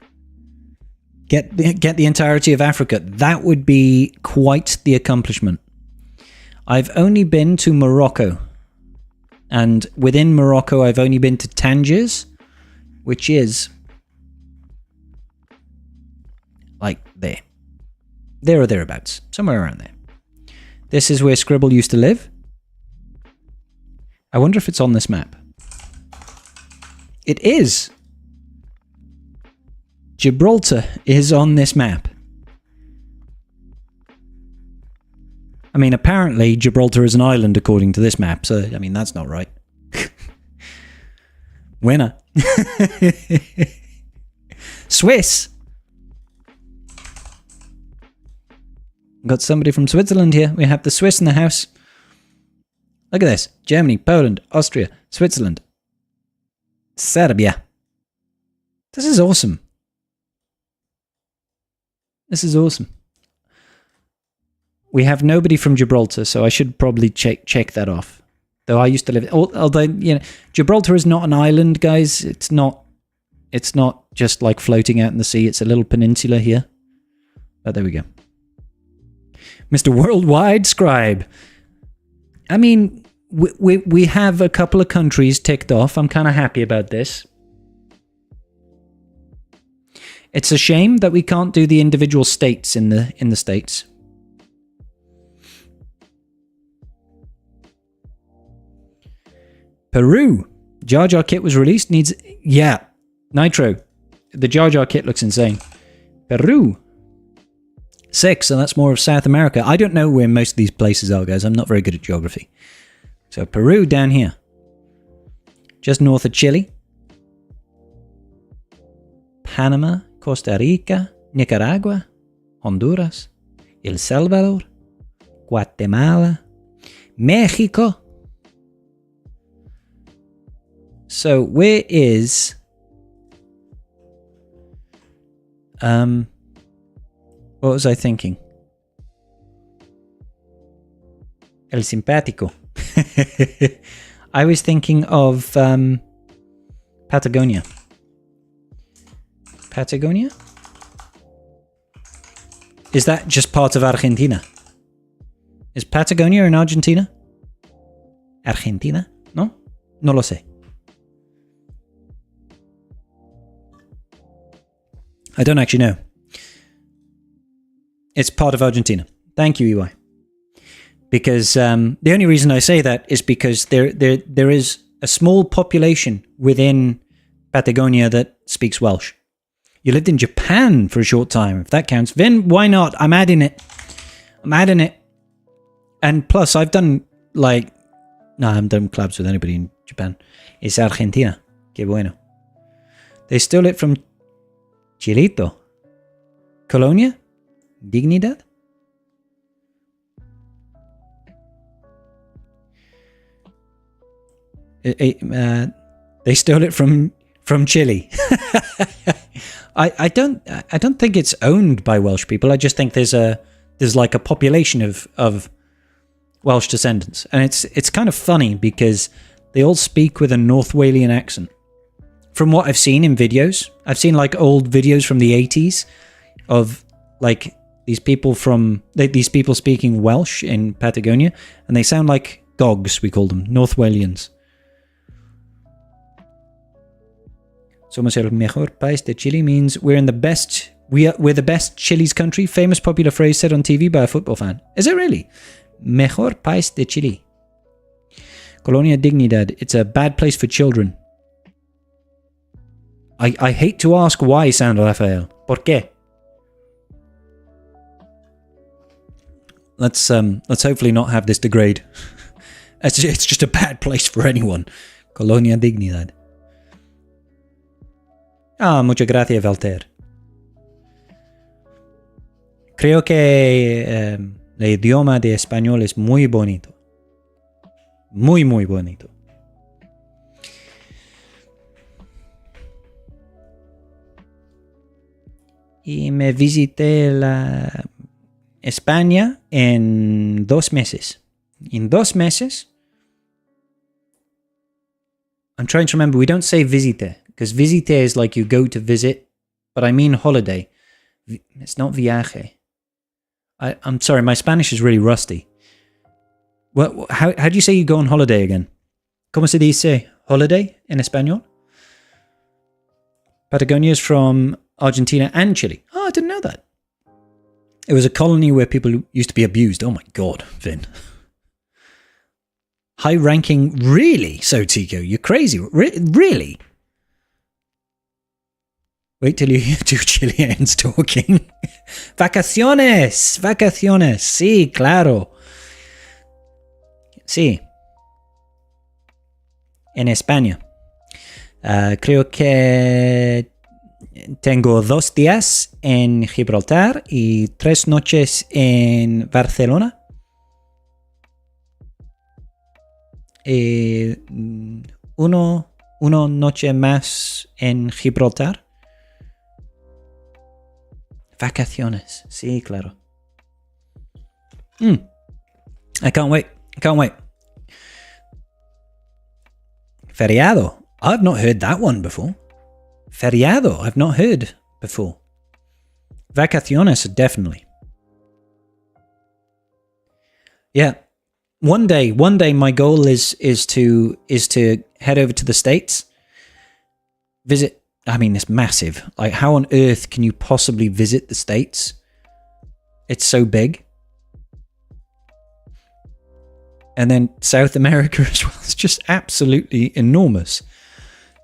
Get the entirety of Africa. That would be quite the accomplishment. I've only been to Morocco. And within Morocco, I've only been to Tangiers, which is like there. There or thereabouts. Somewhere around there. This is where Scribble used to live. I wonder if it's on this map. It is. Gibraltar is on this map. I mean, apparently Gibraltar is an island according to this map, so, I mean, that's not right. Winner. Swiss. Got somebody from Switzerland here. We have the Swiss in the house. Look at this. Germany, Poland, Austria, Switzerland, Serbia. This is awesome. This is awesome. We have nobody from Gibraltar, so I should probably check that off. Though I used to live... Although, you know, Gibraltar is not an island, guys. It's not just like floating out in the sea. It's a little peninsula here. But there we go. Mr. Worldwide Scribe. I mean, we have a couple of countries ticked off. I'm kind of happy about this. It's a shame that we can't do the individual states in the states. Peru. Jar Jar kit was released. Needs... Yeah. Nitro. The Jar Jar kit looks insane. Peru. 6, so that's more of South America. I don't know where most of these places are, guys. I'm not very good at geography. So Peru down here. Just north of Chile. Panama, Costa Rica, Nicaragua, Honduras, El Salvador, Guatemala, Mexico. So where is... what was I thinking? El Simpático. I was thinking of Patagonia. Patagonia? Is that just part of Argentina? Is Patagonia in Argentina? Argentina? No? No lo sé. I don't actually know. It's part of Argentina. Thank you, EY. Because the only reason I say that is because there is a small population within Patagonia that speaks Welsh. You lived in Japan for a short time, if that counts. Then why not? I'm adding it. And plus, I've done no, I haven't done collabs with anybody in Japan. It's Argentina. Que bueno. They stole it from Chilito. Colonia? Dignidad? They stole it from Chile. I don't think it's owned by Welsh people. I just think there's like a population of Welsh descendants, and it's kind of funny because they all speak with a North Walian accent. From what I've seen in videos, I've seen like old videos from the 80s of like these people speaking Welsh in Patagonia, and they sound like dogs, we call them, North Walians. Somos el mejor país de Chile means we're the best Chile's country. Famous popular phrase said on TV by a football fan. Is it really? Mejor país de Chile. Colonia Dignidad. It's a bad place for children. I hate to ask why, Sandra Rafael. ¿Por qué? Let's hopefully not have this degrade. It's just a bad place for anyone. Colonia Dignidad. Muchas gracias, Walter. Creo que el idioma de español es muy bonito. Muy, muy bonito. Y me visité la España en 2 meses. In 2 meses, I'm trying to remember, we don't say visite, because visite is like you go to visit, but I mean holiday. It's not viaje. I'm sorry, my Spanish is really rusty. How do you say you go on holiday again? ¿Cómo se dice holiday en español? Patagonia is from Argentina and Chile. Oh, I didn't know that. It was a colony where people used to be abused. Oh my God, Vin. High ranking, really? So, Tico, you're crazy. Really? Wait till you hear 2 Chileans talking. Vacaciones. Sí, claro. Sí. En España. Creo que tengo 2 días en Gibraltar y 3 noches en Barcelona. Una noche más en Gibraltar. Vacaciones. Sí, claro. I can't wait. Feriado. I've not heard that one before. Feriado. I've not heard before. Vacaciones, definitely. Yeah. one day, my goal is to head over to the States, visit. I mean, it's massive. Like, how on earth can you possibly visit the States? It's so big. And then South America as well. It's just absolutely enormous.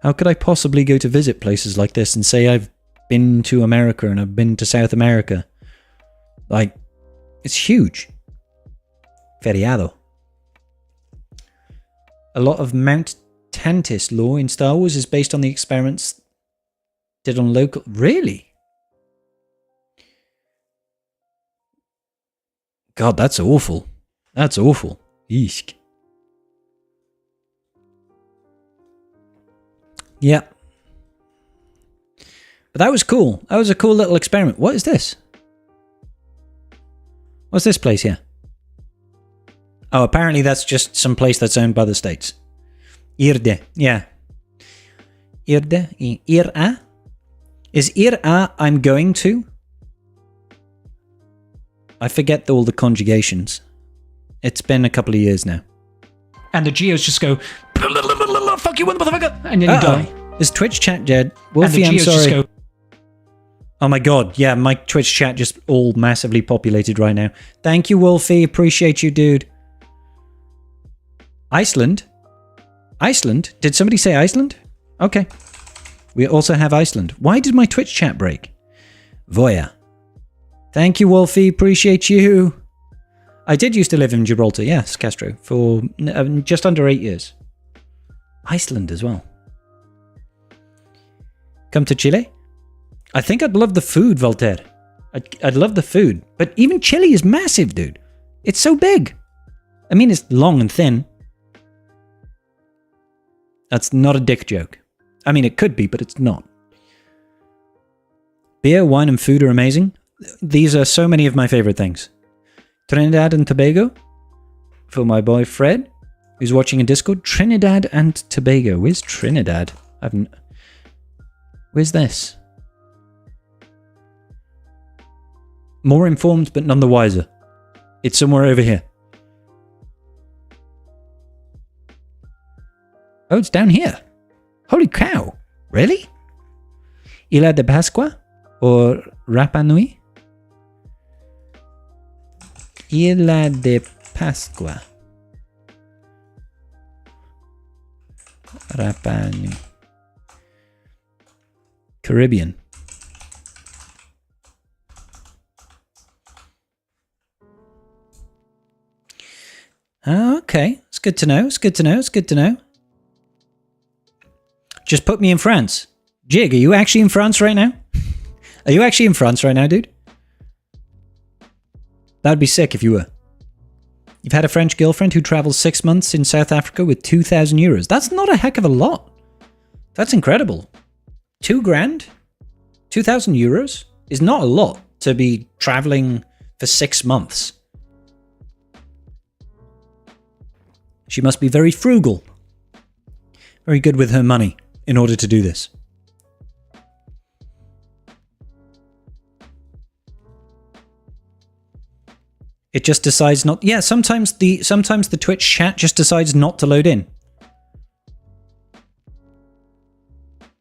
How could I possibly go to visit places like this and say I've been to America and I've been to South America? Like, it's huge. Feriado. A lot of Mount Tantis lore in Star Wars is based on the experiments did on local... Really? God, that's awful. That's awful. Eesh. Yeah. But that was cool. That was a cool little experiment. What is this? What's this place here? Oh, apparently that's just some place that's owned by the States. Irde. Yeah. Irde. Ira? Is Ira I'm going to? I forget all the conjugations. It's been a couple of years now.
And the Geos just go, fuck you, motherfucker, and then you die.
Is Twitch chat dead? Wolfie, I'm sorry. Just go, oh my god, yeah, my Twitch chat just all massively populated right now. Thank you, Wolfie. Appreciate you, dude. Iceland? Iceland? Did somebody say Iceland? Okay. We also have Iceland. Why did my Twitch chat break? Voya. Thank you, Wolfie. Appreciate you. I did used to live in Gibraltar, yes, Castro, for just under 8 years. Iceland as well. Come to Chile? I think I'd love the food, Voltaire. I'd love the food. But even Chile is massive, dude. It's so big. I mean, it's long and thin. That's not a dick joke. I mean, it could be, but it's not. Beer, wine, and food are amazing. These are so many of my favorite things. Trinidad and Tobago, for my boy Fred, who's watching in Discord. Trinidad and Tobago. Where's Trinidad? Where's this? More informed, but none the wiser. It's somewhere over here. Oh, it's down here. Holy cow. Really? Isla de Pascua? Or Rapa Nui? Isla de Pascua. Rapa Nui. Caribbean. Oh, okay. It's good to know. It's good to know. It's good to know. Just put me in France. Jig, are you actually in France right now? Are you actually in France right now, dude? That'd be sick if you were. You've had a French girlfriend who travels 6 months in South Africa with 2,000 euros. That's not a heck of a lot. That's incredible. 2 grand? 2,000 euros is not a lot to be traveling for 6 months. She must be very frugal. Very good with her money in order to do this. It just decides not... Yeah, sometimes the Twitch chat just decides not to load in.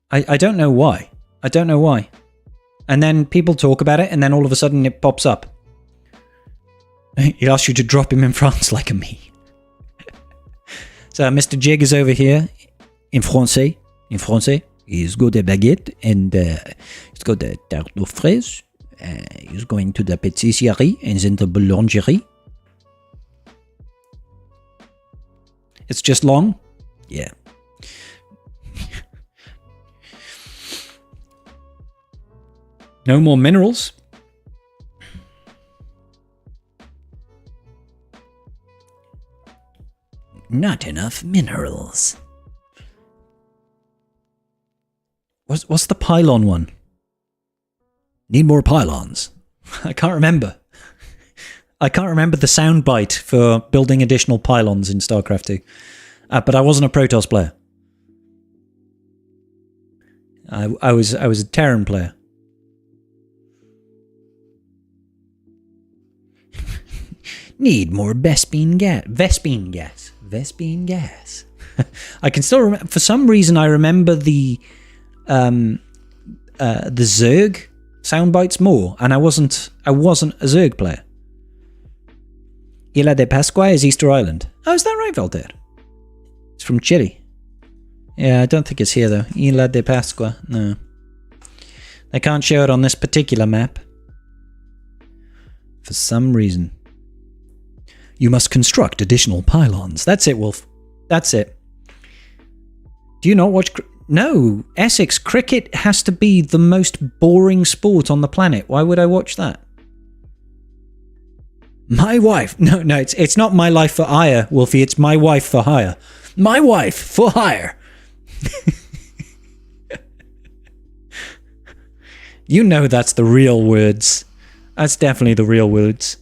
I don't know why. I don't know why. And then people talk about it, and then all of a sudden it pops up. He asks you to drop him in France like a me. So Mr. Jig is over here in Francais. In Francais, he's got a baguette and he's got a tarte aux fraises. He's going to the patisserie and then the boulangerie. It's just long? Yeah. No more minerals? Not enough minerals. What's the pylon one? Need more pylons. I can't remember. I can't remember the soundbite for building additional pylons in StarCraft 2. But I wasn't a Protoss player. I was a Terran player. Need more Vespine gas. Vespine gas. Vespine gas. I can still remember. For some reason, I remember the Zerg sound bites more, and I wasn't a Zerg player. Isla de Pascua is Easter Island. Oh, is that right, Valder? It's from Chile. Yeah, I don't think it's here though. Isla de Pascua. No. They can't show it on this particular map. For some reason. You must construct additional pylons. That's it, Wolf. That's it. Do you not watch... No, Essex, cricket has to be the most boring sport on the planet. Why would I watch that? My wife. No, it's not my life for hire, Wolfie. It's my wife for hire. My wife for hire. You know that's the real words. That's definitely the real words.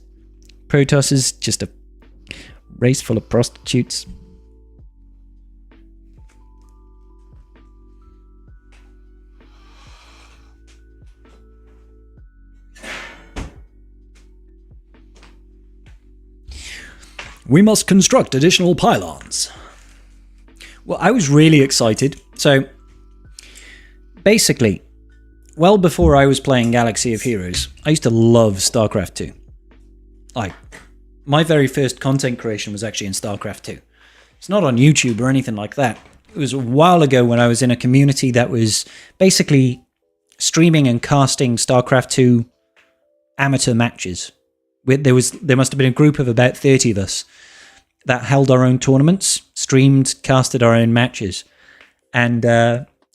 Protoss is just a race full of prostitutes. We must construct additional pylons. Well, I was really excited. So, basically, well before I was playing Galaxy of Heroes, I used to love StarCraft 2. Like, my very first content creation was actually in StarCraft 2. It's not on YouTube or anything like that. It was a while ago when I was in a community that was basically streaming and casting StarCraft 2 amateur matches. There must have been a group of about 30 of us that held our own tournaments, streamed, casted our own matches. And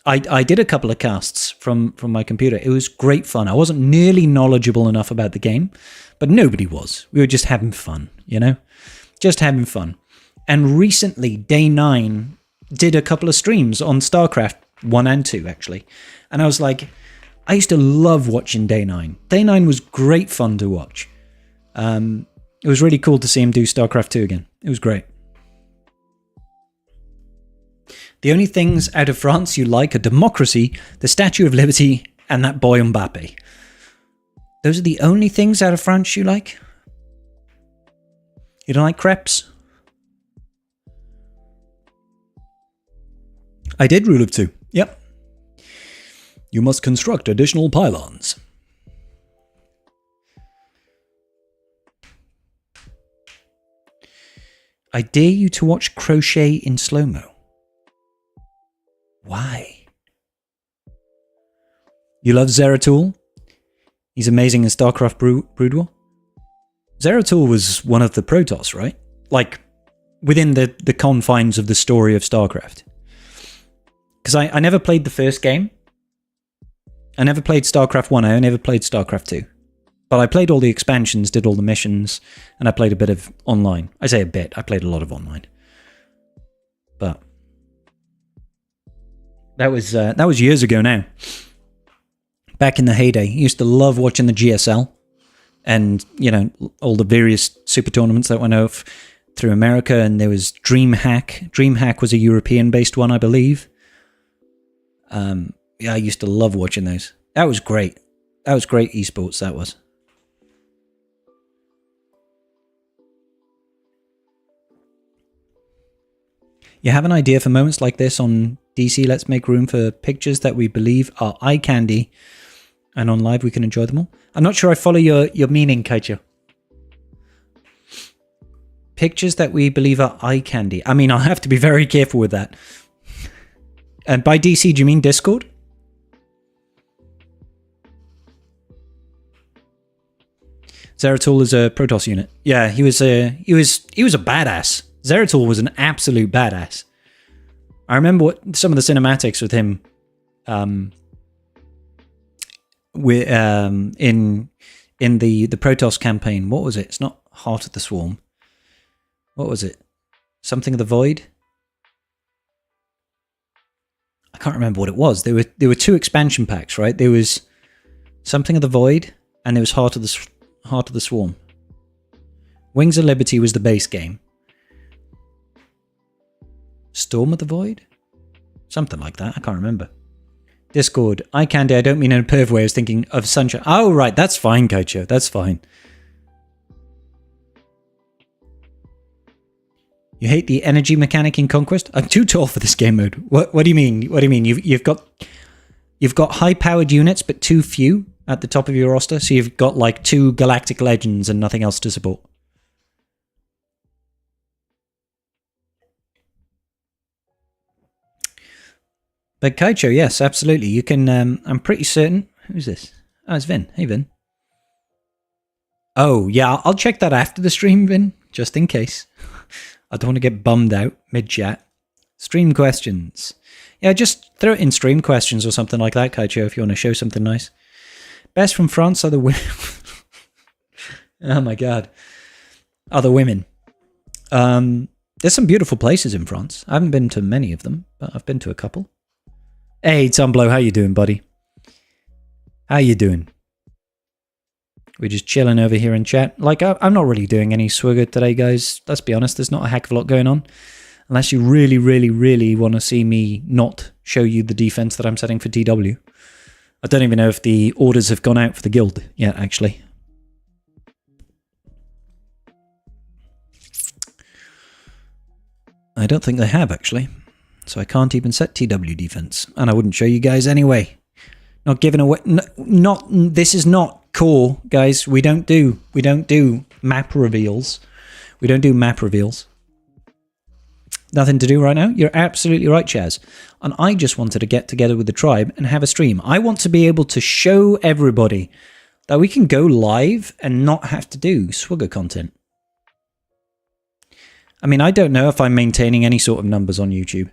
I did a couple of casts from my computer. It was great fun. I wasn't nearly knowledgeable enough about the game, but nobody was. We were just having fun, you know? Just having fun. And recently, Day 9 did a couple of streams on StarCraft 1 and 2, actually. And I was like, I used to love watching Day 9. Day 9 was great fun to watch. It was really cool to see him do StarCraft 2 again. It was great. The only things out of France you like are democracy, the Statue of Liberty, and that boy Mbappe. Those are the only things out of France you like? You don't like crepes? I did Rule of 2. Yep. You must construct additional pylons. I dare you to watch crochet in slow-mo. Why? You love Zeratul? He's amazing in StarCraft Brood War. Zeratul was one of the Protoss, right? Like, within the confines of the story of StarCraft. Because I never played the first game. I never played StarCraft 1, I never played StarCraft 2. But I played all the expansions, did all the missions, and I played a bit of online. I say a bit, I played a lot of online. But that was years ago now. Back in the heyday, I used to love watching the GSL and, you know, all the various super tournaments that went off through America, and there was DreamHack. DreamHack was a European-based one, I believe. Yeah, I used to love watching those. That was great. That was great esports, that was. You have an idea for moments like this on DC? Let's make room for pictures that we believe are eye candy, and on live we can enjoy them all. I'm not sure I follow your meaning, Kaito. Pictures that we believe are eye candy. I mean, I'll have to be very careful with that. And by DC, do you mean Discord? Zeratul is a Protoss unit. Yeah, he was a badass. Zeratul was an absolute badass. I remember some of the cinematics with him in the Protoss campaign. What was it? It's not Heart of the Swarm. What was it? Something of the Void? I can't remember what it was. There were two expansion packs, right? There was Something of the Void, and there was Heart of the Swarm. Wings of Liberty was the base game. Storm of the Void? Something like that. I can't remember. Discord. Eye candy. I don't mean in a perv way. I was thinking of Sunshine. Oh, right. That's fine, Kaicho. That's fine. You hate the energy mechanic in Conquest? I'm too tall for this game mode. What do you mean? What do you mean? You've got high-powered units, but too few at the top of your roster. So you've got like 2 Galactic Legends and nothing else to support. But Kaicho, yes, absolutely. You can. I'm pretty certain. Who's this? Oh, it's Vin. Hey, Vin. Oh, yeah, I'll check that after the stream, Vin, just in case. I don't want to get bummed out mid-chat. Stream questions. Yeah, just throw it in stream questions or something like that, Kaicho, if you want to show something nice. Best from France are the women. Oh, my God. Are the women. There's some beautiful places in France. I haven't been to many of them, but I've been to a couple. Hey, Tumblo, how you doing, buddy? How you doing? We're just chilling over here in chat. Like, I'm not really doing any swigger today, guys. Let's be honest, there's not a heck of a lot going on. Unless you really, really, really want to see me not show you the defense that I'm setting for TW. I don't even know if the orders have gone out for the guild yet, actually. I don't think they have, actually. So I can't even set TW defense. And I wouldn't show you guys anyway. Not giving away... This is not core, guys. We don't do map reveals. We don't do map reveals. Nothing to do right now? You're absolutely right, Chaz. And I just wanted to get together with the tribe and have a stream. I want to be able to show everybody that we can go live and not have to do swigger content. I mean, I don't know if I'm maintaining any sort of numbers on YouTube.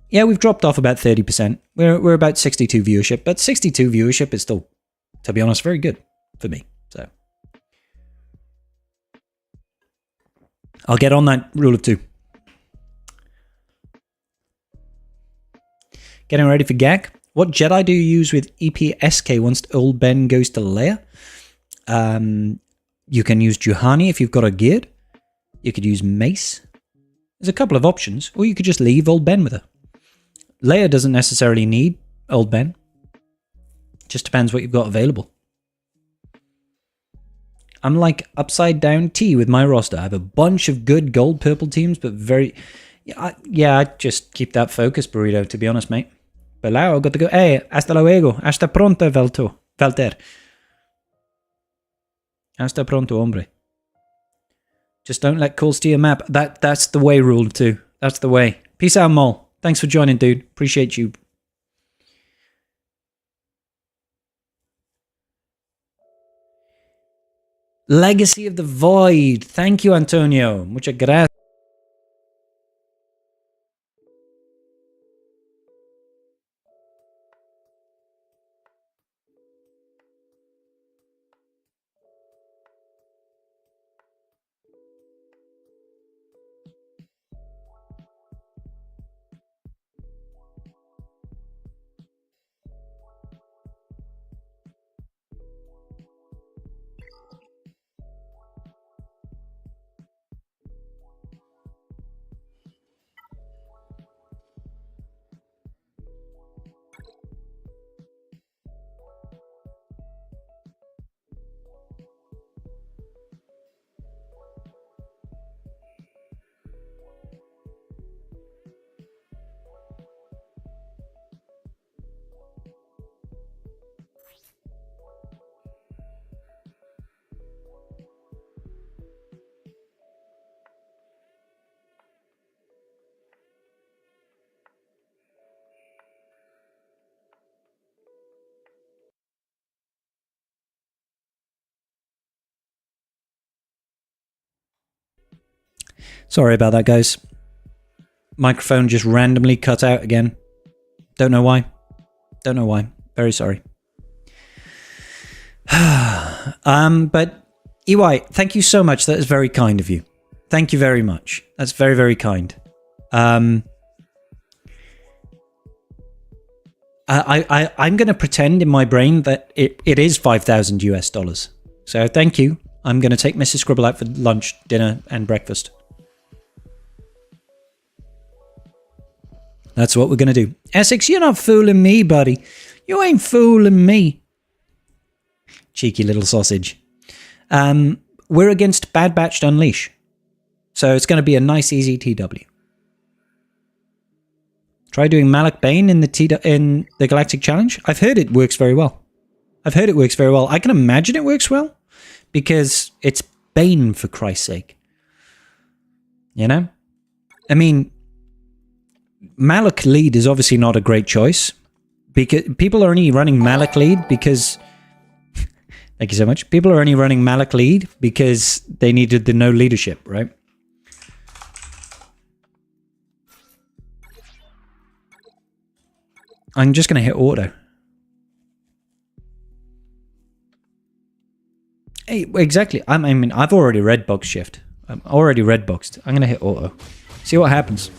Yeah, we've dropped off about 30%. We're about 62 viewership, but 62 viewership is still, to be honest, very good for me. So I'll get on that rule of 2. Getting ready for GAC. What Jedi do you use with EPSK once old Ben goes to Leia? You can use Juhani if you've got a geared. You could use Mace. There's a couple of options. Or you could just leave old Ben with her. Leia doesn't necessarily need old Ben. Just depends what you've got available. I'm like upside down T with my roster. I have a bunch of good gold purple teams, but very... Yeah, I just keep that focus, Burrito, to be honest, mate. Belao, got to go. Hey, hasta luego. Hasta pronto, Valter. Hasta pronto, hombre. Just don't let calls to your map. That's the way, rule 2. That's the way. Peace out, Mole. Thanks for joining, dude. Appreciate you. Legacy of the Void. Thank you, Antonio. Muchas gracias. Sorry about that, guys. Microphone just randomly cut out again. Don't know why. Don't know why. Very sorry. But EY, thank you so much. That is very kind of you. Thank you very much. That's very, very kind. I'm going to pretend in my brain that it is 5,000 US dollars. So thank you. I'm going to take Mrs. Scribble out for lunch, dinner, and breakfast. That's what we're going to do. Essex, you're not fooling me, buddy. You ain't fooling me. Cheeky little sausage. We're against Bad Batch Unleash. So it's going to be a nice, easy TW. Try doing Malik Bane in the Galactic Challenge. I've heard it works very well. I can imagine it works well because it's Bane, for Christ's sake. You know? I mean, Malik lead is obviously not a great choice because people are only running Malik lead because... Thank you so much. People are only running Malik lead because they needed the no leadership, right? I'm just going to hit auto. Hey, exactly. I mean, I've already red box shift. I'm already red boxed. I'm going to hit auto. See what happens.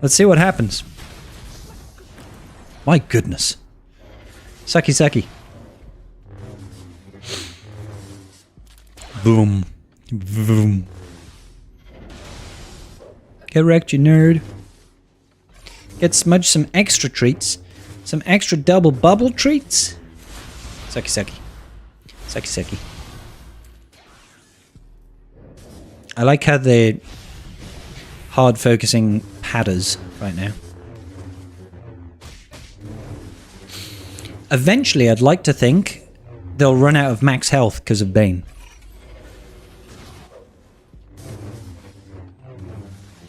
Let's see what happens. My goodness. Sucky, sucky. Boom. Boom. Get wrecked, you nerd. Get smudged some extra treats. Some extra double bubble treats. Sucky, sucky. Sucky, sucky. I like how they're hard focusing padders right now. Eventually, I'd like to think they'll run out of max health because of Bane.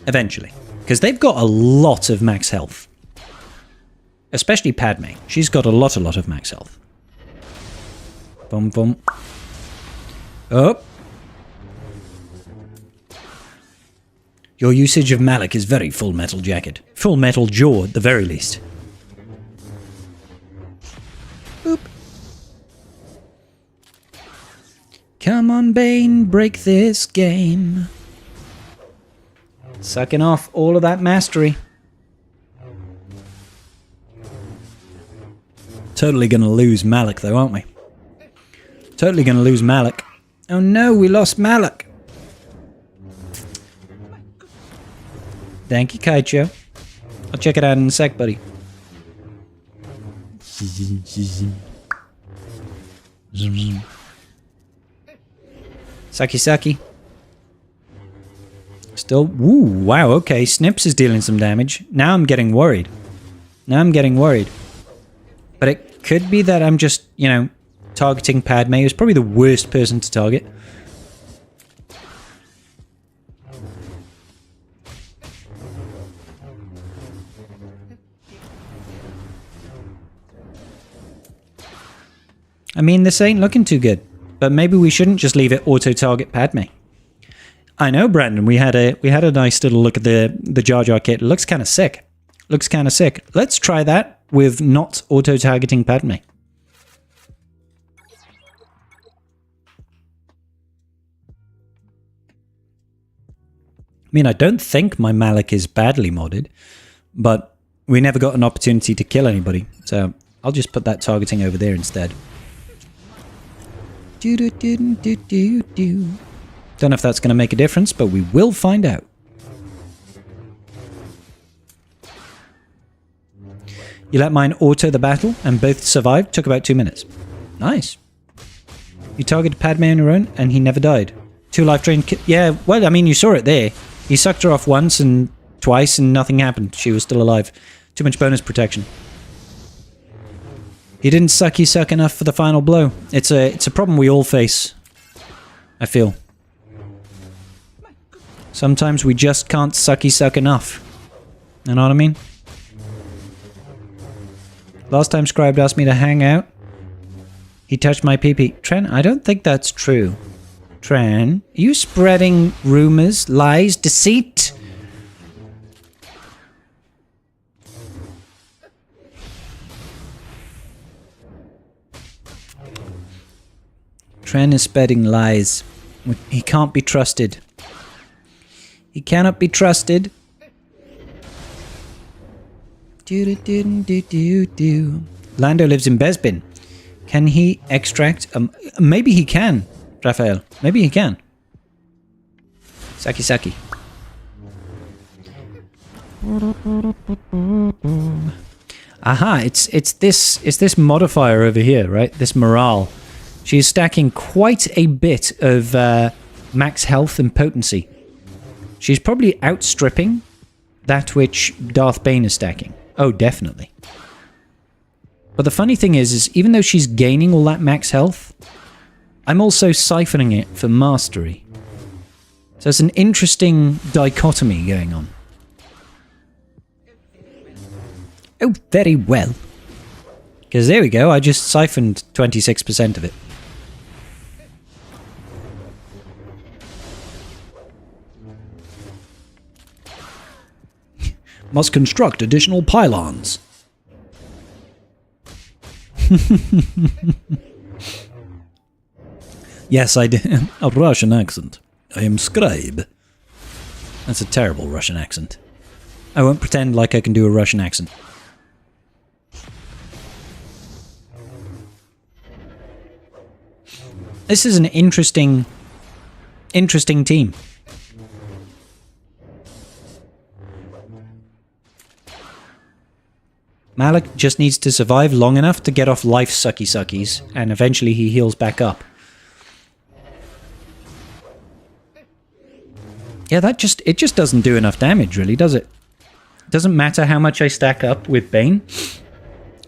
Eventually. Because they've got a lot of max health. Especially Padme. She's got a lot of max health. Boom, boom. Oh. Your usage of Malik is very Full Metal Jacket. Full Metal Jaw, at the very least. Boop. Come on, Bane, break this game. Sucking off all of that mastery. Totally gonna lose Malik, though, aren't we? Totally gonna lose Malik. Oh no, we lost Malik. Thank you, Kaicho. I'll check it out in a sec, buddy. Sucky, sucky. Still, ooh, wow, okay. Snips is dealing some damage. Now I'm getting worried. But it could be that I'm just, you know, targeting Padme. Who's probably the worst person to target. I mean, this ain't looking too good. But maybe we shouldn't just leave it auto-target Padme. I know, Brandon. We had a nice little look at the Jar Jar kit. It looks kind of sick. Let's try that with not auto-targeting Padme. I mean, I don't think my Malik is badly modded, but we never got an opportunity to kill anybody. So I'll just put that targeting over there instead. Don't know if that's going to make a difference, but we will find out. You let mine auto the battle, and both survived. Took about 2 minutes. Nice. You targeted Padme on your own, and he never died. 2 life drain... Yeah, well, I mean, you saw it there. He sucked her off once and twice, and nothing happened. She was still alive. Too much bonus protection. He didn't suck enough for the final blow. It's a problem we all face, I feel. Sometimes we just can't suck enough. You know what I mean? Last time Scribe asked me to hang out, he touched my pee-pee. Tren, I don't think that's true. Tren, are you spreading rumors, lies, deceit? Tren is spreading lies. He can't be trusted. He cannot be trusted. Lando lives in Bespin. Can he extract? Maybe he can, Raphael. Maybe he can. Saki saki. Aha! It's this modifier over here, right? This morale. She's stacking quite a bit of max health and potency. She's probably outstripping that which Darth Bane is stacking. Oh, definitely. But the funny thing is even though she's gaining all that max health, I'm also siphoning it for mastery. So it's an interesting dichotomy going on. Oh, very well. Because there we go, I just siphoned 26% of it. Must construct additional pylons. Yes, I did. A Russian accent. I am scribe. That's a terrible Russian accent. I won't pretend like I can do a Russian accent. This is an interesting team. Malik just needs to survive long enough to get off life sucky-suckies, and eventually he heals back up. Yeah, it just doesn't do enough damage, really, does it? It doesn't matter how much I stack up with Bane.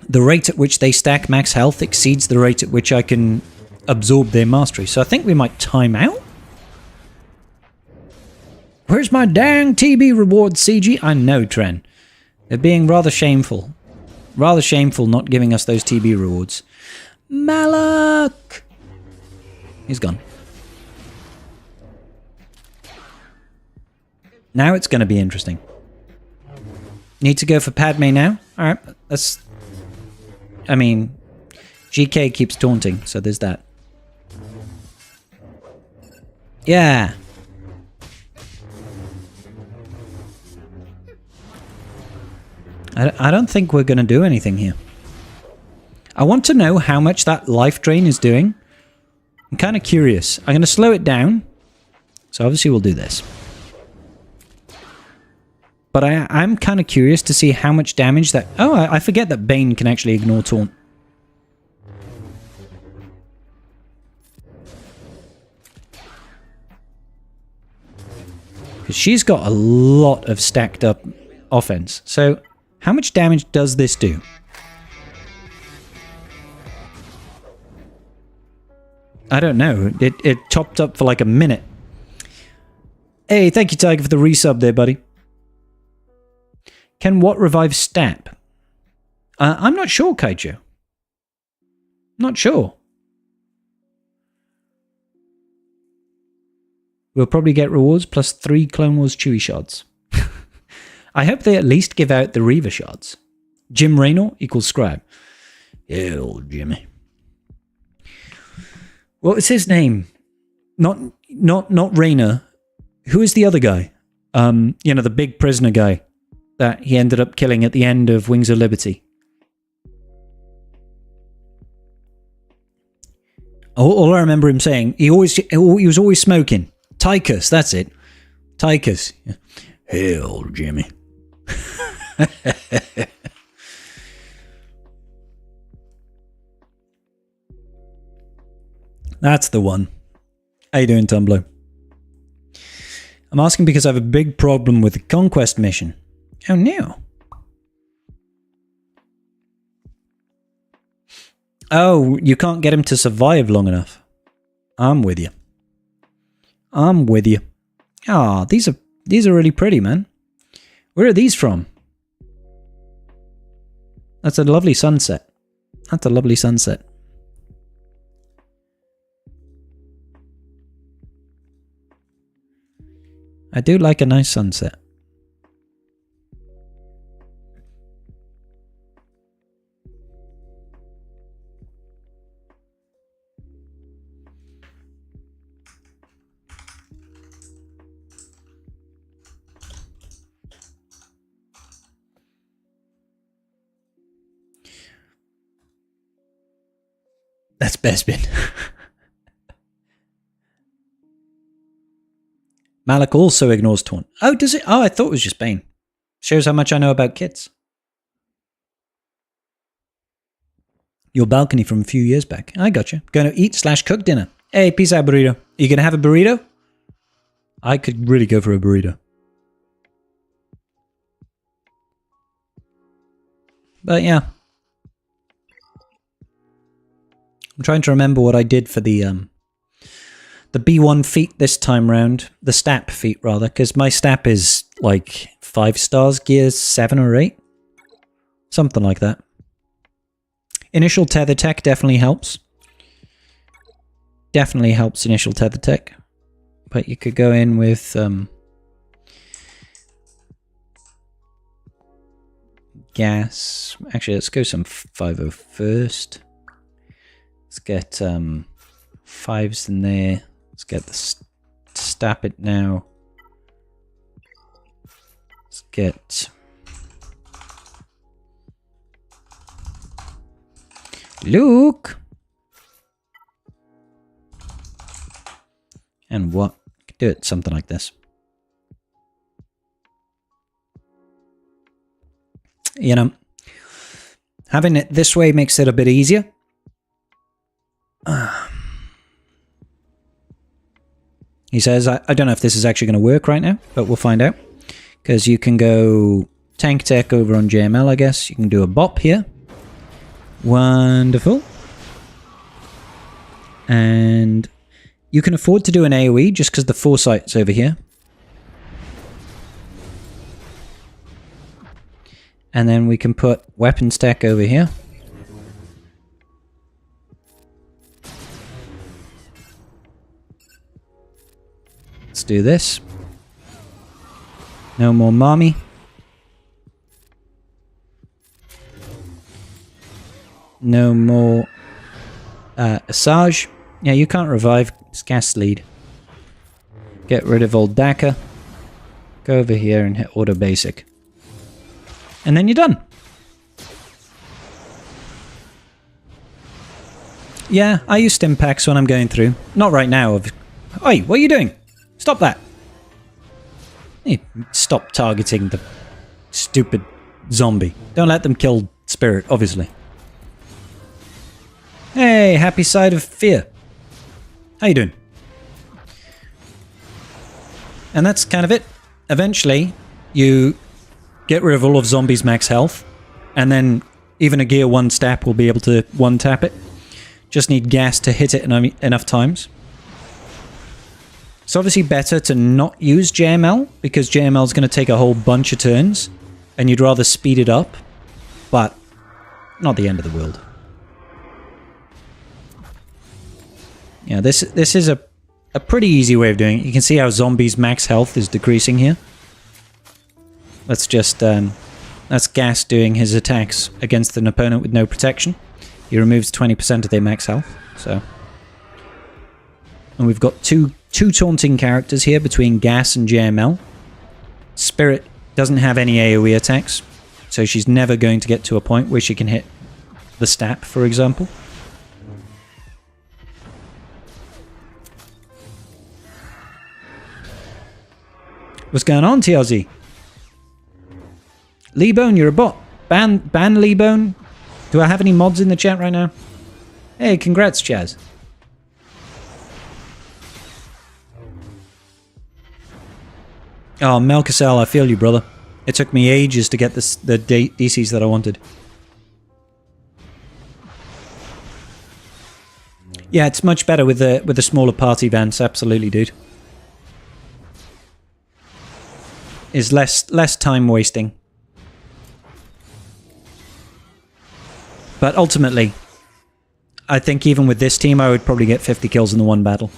The rate at which they stack max health exceeds the rate at which I can absorb their mastery. So I think we might time out. Where's my dang TB reward, CG? I know, Tren. They're being rather shameful. Rather shameful not giving us those TB rewards. Malak! He's gone. Now it's going to be interesting. Need to go for Padme now? Alright, that's... I mean, GK keeps taunting, so there's that. Yeah! I don't think we're going to do anything here. I want to know how much that life drain is doing. I'm kind of curious. I'm going to slow it down. So obviously we'll do this. But I'm kind of curious to see how much damage that... Oh, I forget that Bane can actually ignore taunt. Because she's got a lot of stacked up offense. So... how much damage does this do? I don't know. It chopped up for like a minute. Hey, thank you, Tiger, for the resub there, buddy. Can what revive Stap? I'm not sure, Kaijo. Not sure. We'll probably get rewards plus 3 Clone Wars Chewy shards. I hope they at least give out the Reaver shards. Jim Raynor equals scribe. Ew, Jimmy. What was his name? Not Raynor. Who is the other guy? You know, the big prisoner guy that he ended up killing at the end of Wings of Liberty. All I remember him saying, he was always smoking. Tychus, that's it. Tychus. Hell, Jimmy. That's the one. How you doing, Tumblr? I'm asking because I have a big problem with the conquest mission. Oh no. Oh, you can't get him to survive long enough. I'm with you. I'm with you. Ah, these are really pretty, man. Where are these from? That's a lovely sunset. That's a lovely sunset. I do like a nice sunset. That's Bespin. Malik also ignores taunt. Oh, does it? Oh, I thought it was just Bane. Shows how much I know about kids. Your balcony from a few years back. I got you. Going to eat/cook dinner. Hey, peace out, burrito. Are you going to have a burrito? I could really go for a burrito. But yeah. I'm trying to remember what I did for the B1 feat this time round. The stap feat, rather, because my stap is like 5 stars, gear 7 or 8. Something like that. Initial tether tech definitely helps. Definitely helps initial tether tech. But you could go in with gas. Actually, let's go some 5.0 first. Let's get 5s in there. Let's get the stap it now. Let's get Luke. And what? Do it something like this. You know, having it this way makes it a bit easier. He says, I don't know if this is actually going to work right now, but we'll find out. Because you can go tank tech over on JML, I guess. You can do a bop here. Wonderful. And you can afford to do an AoE just because the foresight's over here. And then we can put weapons tech over here. Let's do this. No more mommy. No more Asajj. Yeah, you can't revive. It's gas lead. Get rid of old Daka. Go over here and hit auto basic. And then you're done. Yeah, I use stim packs when I'm going through. Not right now. Oi, what are you doing? Stop that. Hey, stop targeting the stupid zombie. Don't let them kill Spirit, obviously. Hey, happy side of fear. How you doing? And that's kind of it. Eventually, you get rid of all of zombies' max health, and then even a gear 1 stap will be able to one-tap it. Just need gas to hit it enough times. It's obviously better to not use JML, because JML is going to take a whole bunch of turns, and you'd rather speed it up, but not the end of the world. Yeah, this is a pretty easy way of doing it. You can see how zombies' max health is decreasing here. Let's just, that's Gas doing his attacks against an opponent with no protection. He removes 20% of their max health, so. And we've got two taunting characters here between Gas and JML. Spirit doesn't have any AoE attacks, so she's never going to get to a point where she can hit the stap, for example. What's going on, TLZ? Leebone, you're a bot. Ban Leebone. Do I have any mods in the chat right now? Hey, congrats, Chaz. Oh, Melkasel, I feel you, brother. It took me ages to get the DCs that I wanted. Yeah, it's much better with the smaller party vans, absolutely, dude. Is less time wasting. But ultimately, I think even with this team, I would probably get 50 kills in the one battle.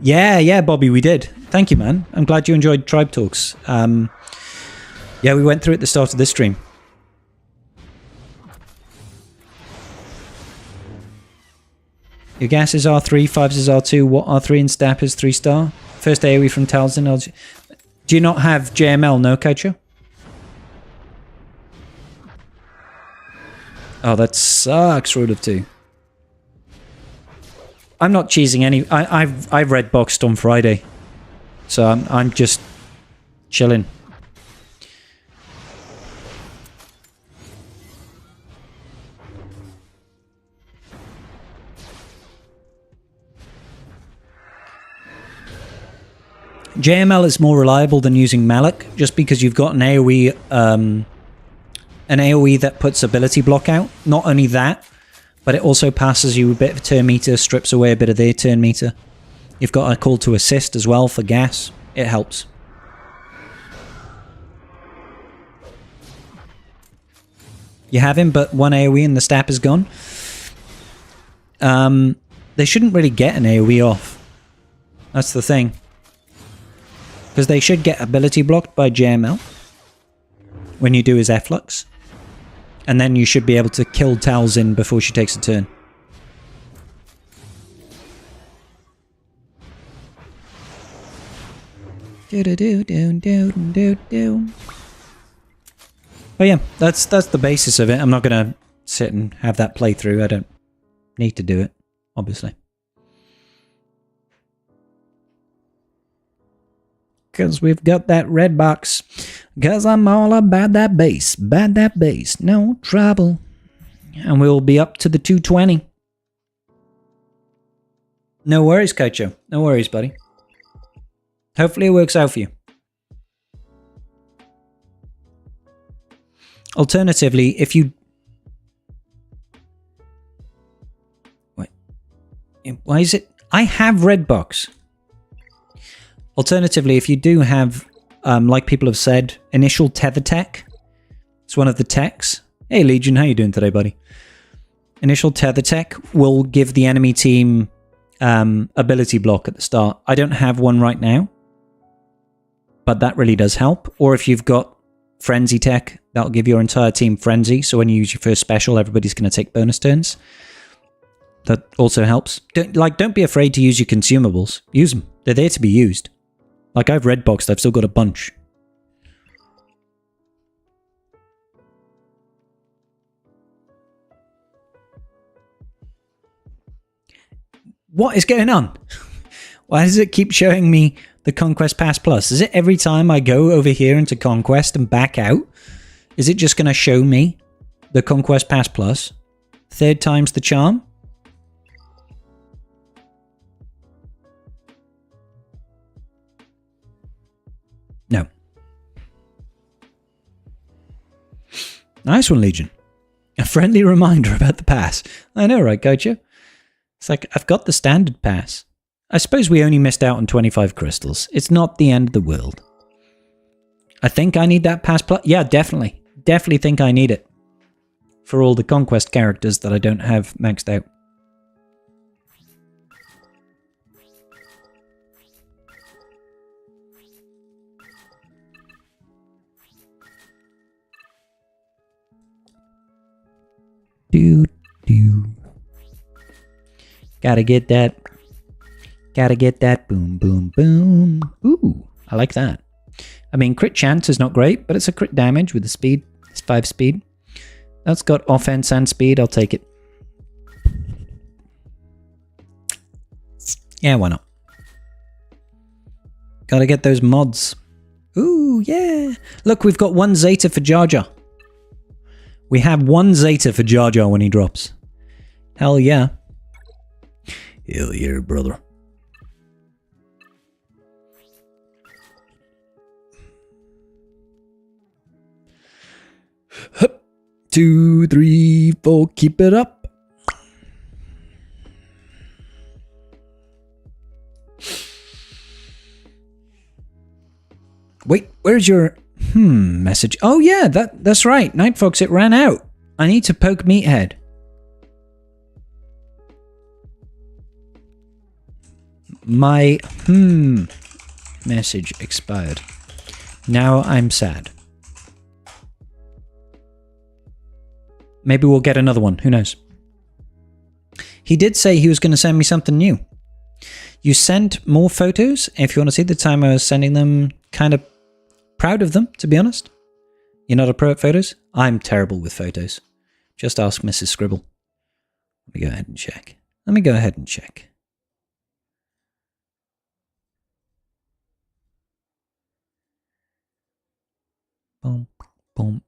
Yeah, Bobby, we did. Thank you, man. I'm glad you enjoyed Tribe Talks. Yeah, we went through at the start of this stream. Your gas is R3, 5s is R2, what R3 and Stap is 3-star? First AoE from Talzin. Do you not have JML, no, Kaicho? Oh, that sucks, Road of 2. I'm not cheesing any. I've red boxed on Friday, so I'm just chilling. JML is more reliable than using Malik, just because you've got an AoE that puts ability block out. Not only that, but it also passes you a bit of turn meter, strips away a bit of their turn meter. You've got a call to assist as well for gas. It helps. You have him, but one AoE and the stab is gone. They shouldn't really get an AoE off. That's the thing. Because they should get ability blocked by JML when you do his Efflux. And then you should be able to kill Talzin before she takes a turn. But yeah, that's the basis of it. I'm not going to sit and have that playthrough. I don't need to do it, obviously. Because we've got that red box. Because I'm all about that bass. Bad that bass. No trouble. And we'll be up to the 220. No worries, Kocho. No worries, buddy. Hopefully it works out for you. Alternatively, if you... Wait. Why is it... I have red box. Alternatively, if you do have, like people have said, initial tether tech. It's one of the techs. Hey Legion, how you doing today, buddy? Initial tether tech will give the enemy team ability block at the start. I don't have one right now, but that really does help. Or if you've got frenzy tech, that'll give your entire team frenzy. So when you use your first special, everybody's going to take bonus turns. That also helps. Don't be afraid to use your consumables. Use them. They're there to be used. Like, I've red boxed, I've still got a bunch. What is going on? Why does it keep showing me the Conquest Pass Plus? Is it every time I go over here into Conquest and back out? Is it just going to show me the Conquest Pass Plus? Third time's the charm? No. Nice one, Legion. A friendly reminder about the pass. I know, right, Kocha? It's like, I've got the standard pass. I suppose we only missed out on 25 crystals. It's not the end of the world. I think I need that pass plus. Yeah, definitely. Definitely think I need it. For all the conquest characters that I don't have maxed out. Do. Gotta get that. Gotta get that. Boom, boom, boom. Ooh, I like that. I mean, crit chance is not great, but it's a crit damage with the speed. It's 5 speed. That's got offense and speed. I'll take it. Yeah, why not? Gotta get those mods. Ooh, yeah. Look, we've got 1 Zeta for Jar Jar. We have 1 Zeta for Jar Jar when he drops. Hell yeah. Hell yeah, brother. Hup. 2, 3, 4, keep it up. Wait, where's your message? Oh yeah, that's right. Night Fox, it ran out. I need to poke Meathead. My message expired. Now I'm sad. Maybe we'll get another one. Who knows? He did say he was going to send me something new. You sent more photos. If you want to see the time I was sending them, kind of proud of them, to be honest. You're not a pro at photos? I'm terrible with photos. Just ask Mrs. Scribble. Let me go ahead and check. Boom, boom.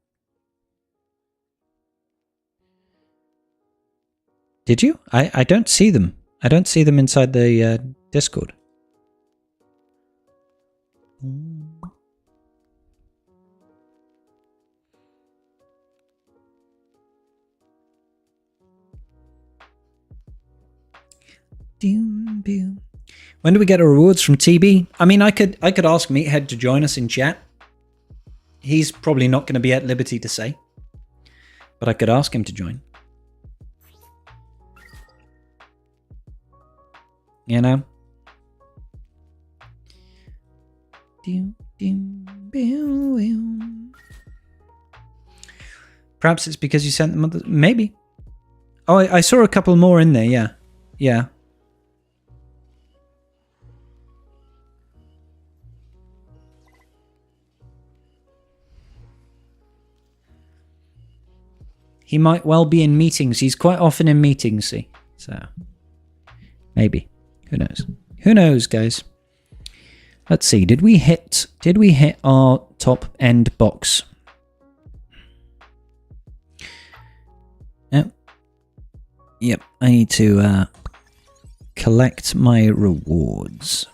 Did you? I don't see them. I don't see them inside the Discord. When do we get our rewards from TB? I mean, I could ask Meathead to join us in chat. He's probably not going to be at liberty to say, but I could ask him to join. You know? Perhaps it's because you sent them other... Maybe. Oh, I saw a couple more in there, yeah. Yeah. He might well be in meetings. He's quite often in meetings, see. So, maybe. Who knows? Who knows, guys? Let's see. Did we hit our top end box? Yep. Yep. I need to collect my rewards.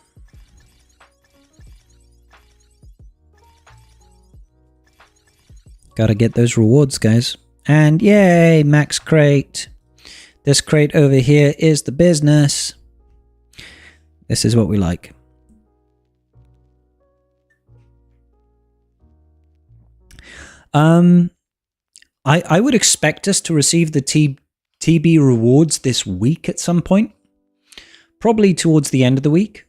Gotta get those rewards, guys. And yay, max crate. This crate over here is the business. This is what we like. I would expect us to receive the TB rewards this week at some point. Probably towards the end of the week.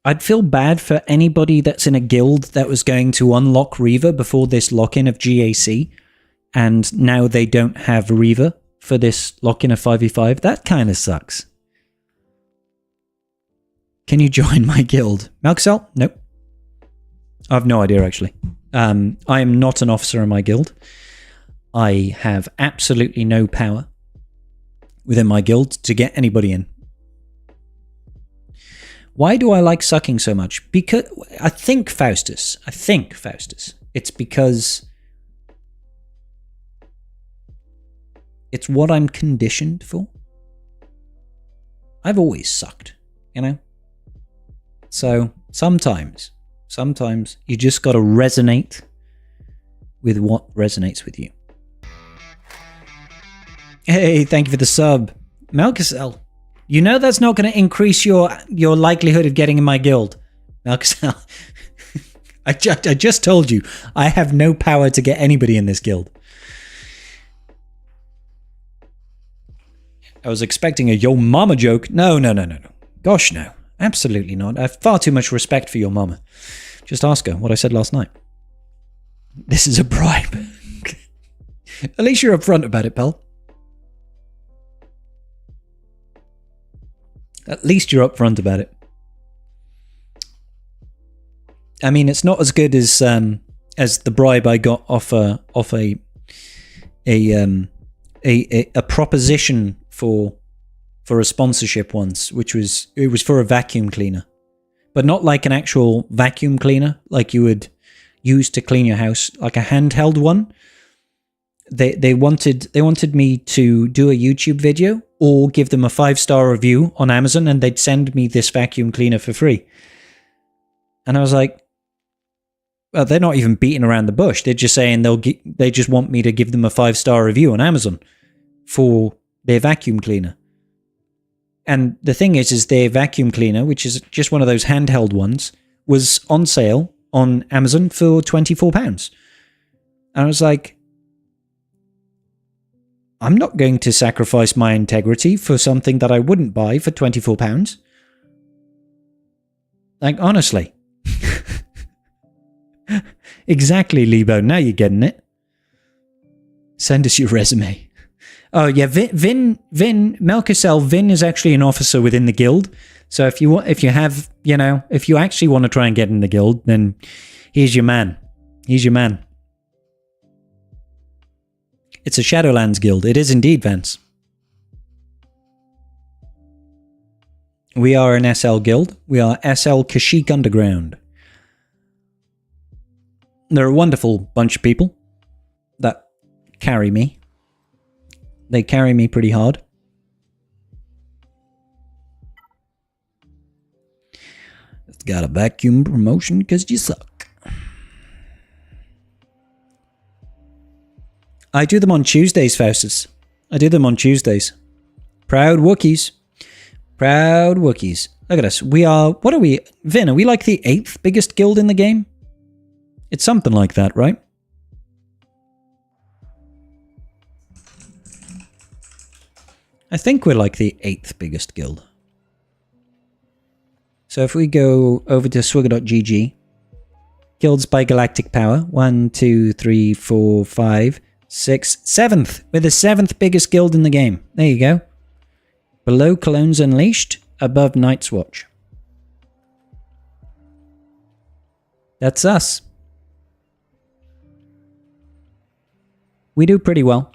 I'd feel bad for anybody that's in a guild that was going to unlock Reaver before this lock-in of GAC. And now they don't have Reaver for this lock-in of 5v5. That kind of sucks. Can you join my guild? Malcasel? Nope. I have no idea, actually. I am not an officer in my guild. I have absolutely no power within my guild to get anybody in. Why do I like sucking so much? Because I think Faustus. It's because it's what I'm conditioned for. I've always sucked, you know? So sometimes you just got to resonate with what resonates with you. Hey, thank you for the sub. Malcasel, you know that's not going to increase your likelihood of getting in my guild. Malcasel, I just told you, I have no power to get anybody in this guild. I was expecting a yo mama joke. No. Gosh, no. Absolutely not. I have far too much respect for your mama. Just ask her what I said last night. This is a bribe. At least you're upfront about it, pal. At least you're upfront about it. I mean, it's not as good as the bribe I got off a proposition for a sponsorship once, which was for a vacuum cleaner, but not like an actual vacuum cleaner like you would use to clean your house, like a handheld one. They wanted me to do a YouTube video or give them a 5-star review on Amazon, and they'd send me this vacuum cleaner for free. And I was like, well, they're not even beating around the bush. They're just saying they just want me to give them a 5-star review on Amazon for their vacuum cleaner. And the thing is their vacuum cleaner, which is just one of those handheld ones, was on sale on Amazon for £24. And I was like, I'm not going to sacrifice my integrity for something that I wouldn't buy for £24. Like, honestly. Exactly, Lebo. Now you're getting it. Send us your resume. Oh yeah, Vin Melkisel. Vin is actually an officer within the guild. So if you actually want to try and get in the guild, then he's your man. He's your man. It's a Shadowlands guild. It is indeed, Vance. We are an SL guild. We are SL Kashyyyk Underground. They're a wonderful bunch of people that carry me. They carry me pretty hard. It's got a vacuum promotion because you suck. I do them on Tuesdays, Faustus. I do them on Tuesdays. Proud Wookiees. Proud Wookiees. Look at us. We are... What are we? Vin, are we like the 8th biggest guild in the game? It's something like that, right? I think we're like the 8th biggest guild. So if we go over to swigger.gg, guilds by galactic power, 1, 2, 3, 4, 5, 6, 7th. We're the 7th biggest guild in the game. There you go. Below Colognes Unleashed, above Night's Watch. That's us. We do pretty well.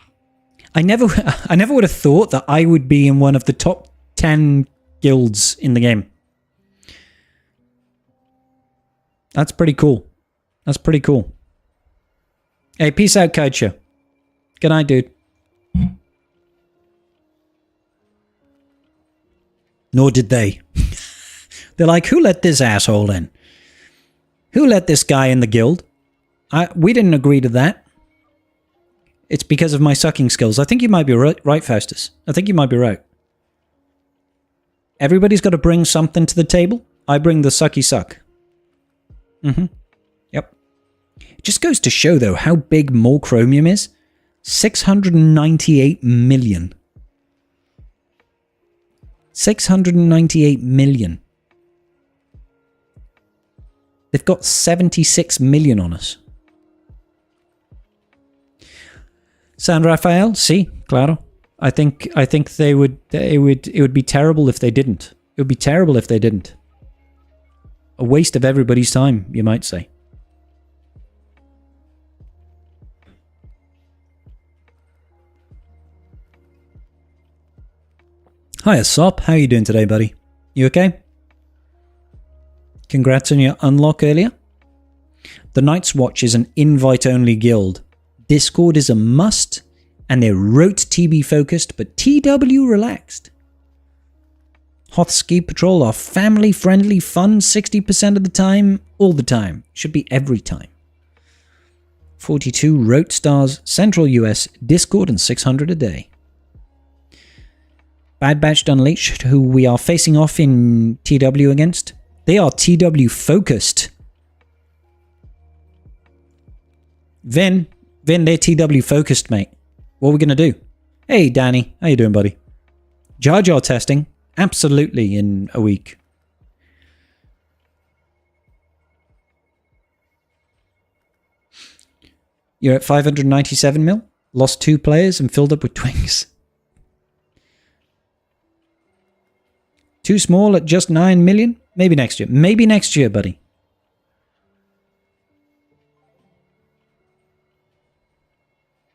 I never would have thought that I would be in one of the top 10 guilds in the game. That's pretty cool. That's pretty cool. Hey, peace out, Kaicho. Good night, dude. Nor did they. They're like, who let this asshole in? Who let this guy in the guild? We didn't agree to that. It's because of my sucking skills. I think you might be right, Faustus. I think you might be right. Everybody's got to bring something to the table. I bring the sucky suck. Yep. It just goes to show, though, how big more chromium is. 698 million. 698 million. They've got 76 million on us. San Rafael, sí, claro. I think it would be terrible if they didn't. It would be terrible if they didn't. A waste of everybody's time, you might say. Hiya, Sop. How you doing today, buddy? You okay? Congrats on your unlock earlier. The Night's Watch is an invite-only guild. Discord is a must, and they're rote TB focused, but TW relaxed. Hoth Ski Patrol are family-friendly, fun 60% of the time, all the time. Should be every time. 42 rote stars, Central US, Discord, and 600 a day. Bad Batch Unleashed, who we are facing off in TW against. They are TW focused. Vin, they're TW focused, mate. What are we going to do? Hey, Danny. How you doing, buddy? Jar Jar testing. Absolutely in a week. You're at 597 mil. Lost 2 players and filled up with twinks. Too small at just 9 million? Maybe next year. Maybe next year, buddy.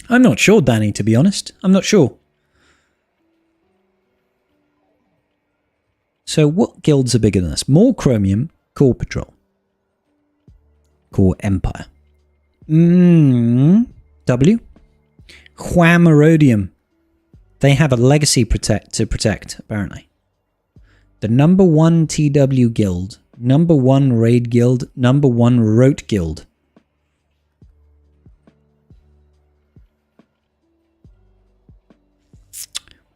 I'm not sure, Danny, to be honest. I'm not sure. So what guilds are bigger than us? More Chromium, Core Patrol. Core Empire. W. Whammerodium. They have a legacy to protect, apparently. The number 1 TW guild. Number 1 raid guild. Number 1 rote guild.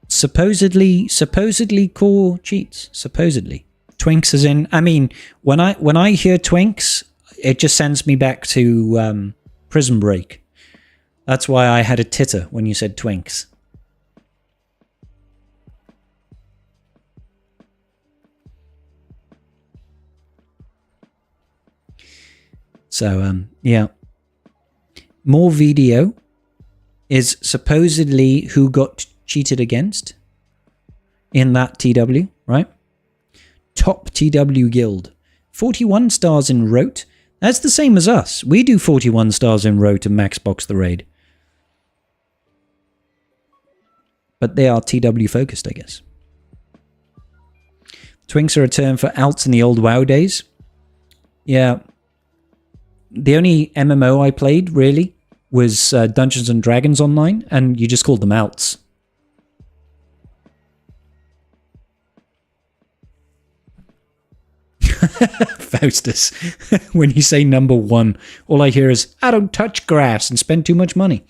Supposedly core cheats. Supposedly. Twinks as in, I mean, when I hear Twinks, it just sends me back to Prison Break. That's why I had a titter when you said Twinks. So, yeah. More video is supposedly who got cheated against in that TW, right? Top TW guild. 41 stars in rote. That's the same as us. We do 41 stars in rote and max box the raid. But they are TW focused, I guess. Twinks are a term for alts in the old WoW days. Yeah. The only MMO I played, really, was Dungeons and Dragons Online, and you just called them alts. Faustus. When you say number 1, all I hear is, I don't touch grass and spend too much money.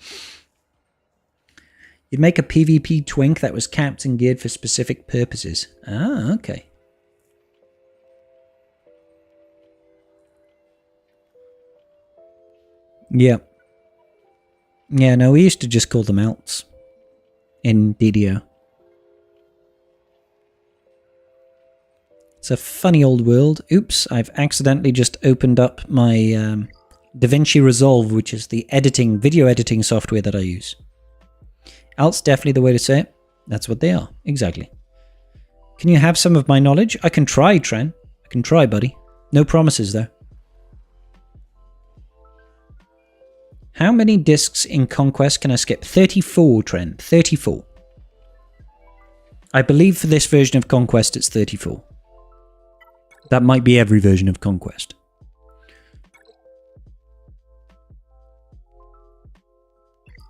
You'd make a PvP twink that was capped and geared for specific purposes. Ah, okay. Yeah. Yeah, no, we used to just call them alts in DDO. It's a funny old world. Oops, I've accidentally just opened up my DaVinci Resolve, which is the video editing software that I use. Alts definitely the way to say it. That's what they are, exactly. Can you have some of my knowledge? I can try, Tren. I can try, buddy. No promises, though. How many discs in Conquest can I skip? 34, Tren. 34. I believe for this version of Conquest it's 34. That might be every version of Conquest.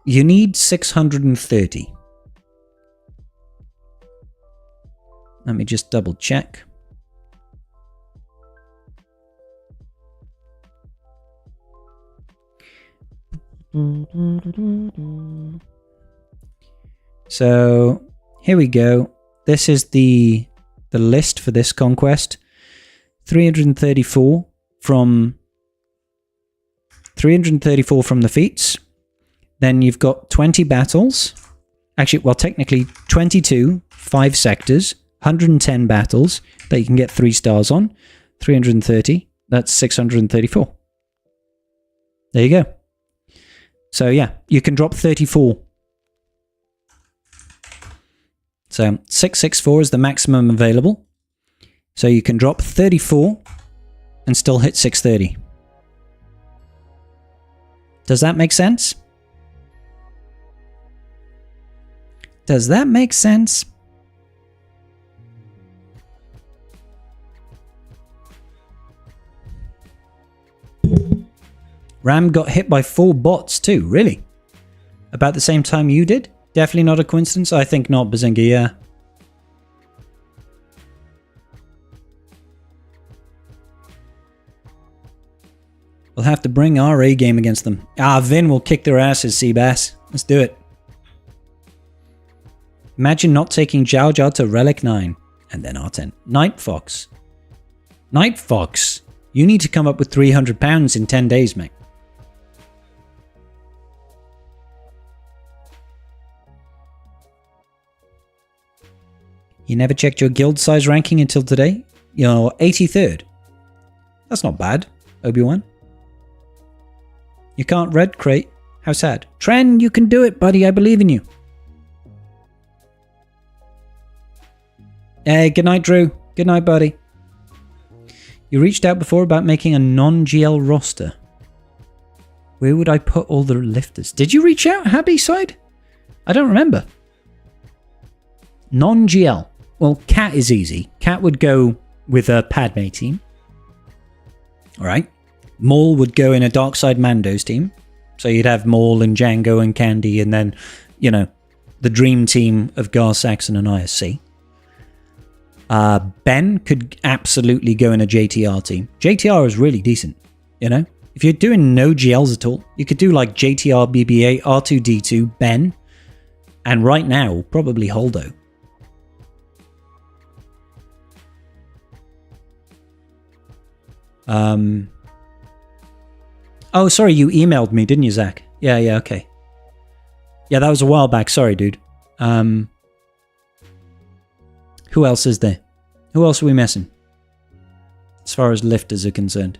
You need 630. Let me just double check. So here we go. This is the list for this conquest. 334 from the feats. Then you've got 20 battles. Actually, well, technically 22, 5 sectors, 110 battles that you can get 3 stars on. 330, that's 634. There you go. So yeah, you can drop 34. So 664 is the maximum available. So you can drop 34 and still hit 630. Does that make sense? Does that make sense? Ram got hit by 4 bots too, really? About the same time you did? Definitely not a coincidence? I think not, Bazinga, yeah. We'll have to bring our A game against them. Ah, Vin will kick their asses, Seabass. Let's do it. Imagine not taking Jar Jar to Relic 9 and then R10. Night Fox. Night Fox. You need to come up with £300 in 10 days, mate. You never checked your guild size ranking until today? You're 83rd. That's not bad, Obi-Wan. You can't red crate. How sad. Tren, you can do it, buddy. I believe in you. Hey, good night, Drew. Good night, buddy. You reached out before about making a non-GL roster. Where would I put all the lifters? Did you reach out, Happy Side? I don't remember. Non-GL. Well, Cat is easy. Cat would go with a Padme team. Alright. Maul would go in a Darkside Mando's team. So you'd have Maul and Django and Candy and then, you know, the dream team of Gar Saxon and ISC. Ben could absolutely go in a JTR team. JTR is really decent, you know? If you're doing no GLs at all, you could do like JTR, BB-8, R2-D2, Ben, and right now, probably Holdo. Oh, sorry, you emailed me, didn't you, Zach? Yeah, okay. Yeah, that was a while back. Sorry, dude. Who else is there? Who else are we missing? As far as lifters are concerned.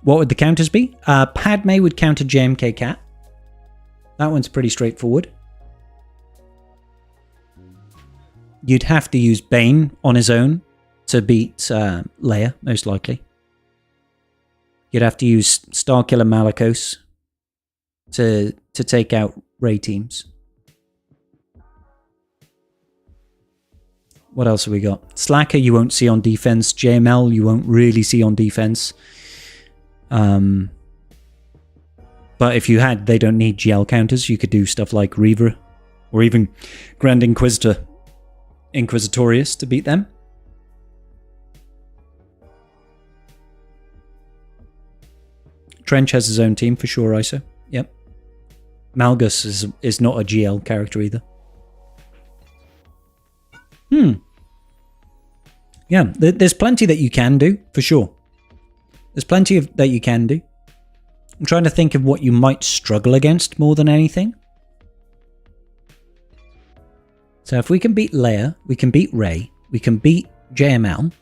What would the counters be? Padme would counter JMK Cat. That one's pretty straightforward. You'd have to use Bane on his own to beat Leia, most likely. You'd have to use Starkiller Malicos to take out Rey teams. What else have we got? Slacker you won't see on defense. JML you won't really see on defense. But if you had, they don't need GL counters. You could do stuff like Reaver or even Grand Inquisitor, Inquisitorius to beat them. Trench has his own team for sure, ISO. Yep. Malgus is not a GL character either. Yeah, there's plenty that you can do, for sure. There's plenty that you can do. I'm trying to think of what you might struggle against more than anything. So if we can beat Leia, we can beat Rey, we can beat JML.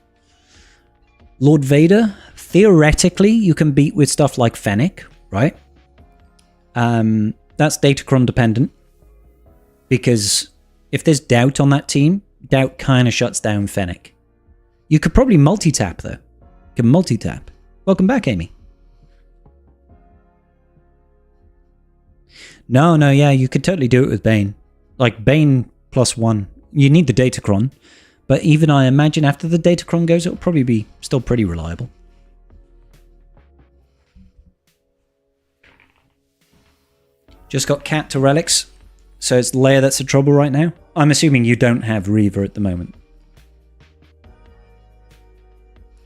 Lord Vader, theoretically, you can beat with stuff like Fennec, right? That's Datacron dependent. Because if there's doubt on that team, doubt kind of shuts down Fennec. You could probably multi-tap, though. You can multi-tap. Welcome back, Amy. No, yeah, you could totally do it with Bane. Like, Bane +1. You need the Datacron. But even I imagine after the Datacron goes, it'll probably be still pretty reliable. Just got Cat to Relics. So it's Leia that's in trouble right now. I'm assuming you don't have Reaver at the moment.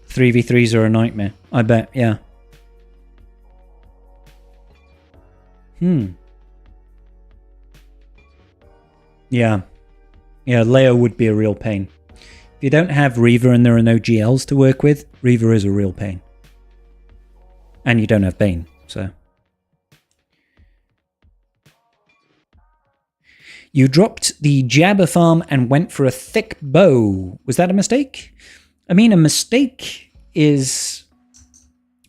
3v3s are a nightmare. I bet, yeah. Yeah. Yeah, Leia would be a real pain. If you don't have Reaver and there are no GLs to work with, Reaver is a real pain. And you don't have Bane, so... You dropped the Jabba farm and went for a thick bow. Was that a mistake? I mean, a mistake is...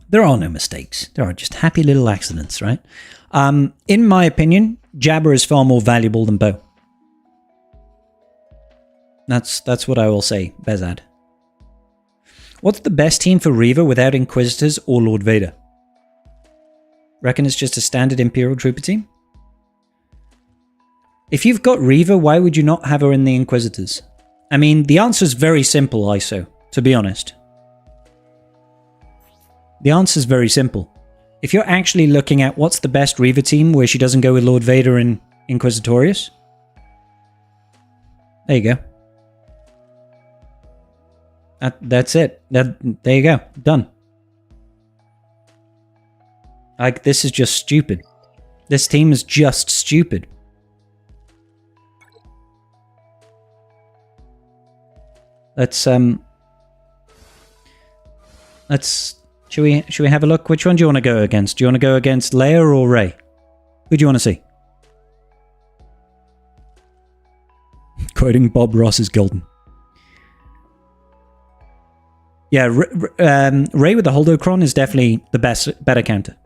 There are no mistakes. There are just happy little accidents, right? In my opinion, Jabba is far more valuable than Bo. That's what I will say, Bezad. What's the best team for Reaver without Inquisitors or Lord Vader? Reckon it's just a standard Imperial Trooper team? If you've got Reaver, why would you not have her in the Inquisitors? I mean, the answer's very simple, ISO, to be honest. The answer's very simple. If you're actually looking at what's the best Reaver team where she doesn't go with Lord Vader and Inquisitorius, there you go. That's it. There you go. Done. Like, this is just stupid. This team is just stupid. Should we have a look? Which one do you want to go against? Do you want to go against Leia or Rey? Who do you want to see? Quoting Bob Ross is golden. Yeah, Rey with the Holdocron is definitely the better counter.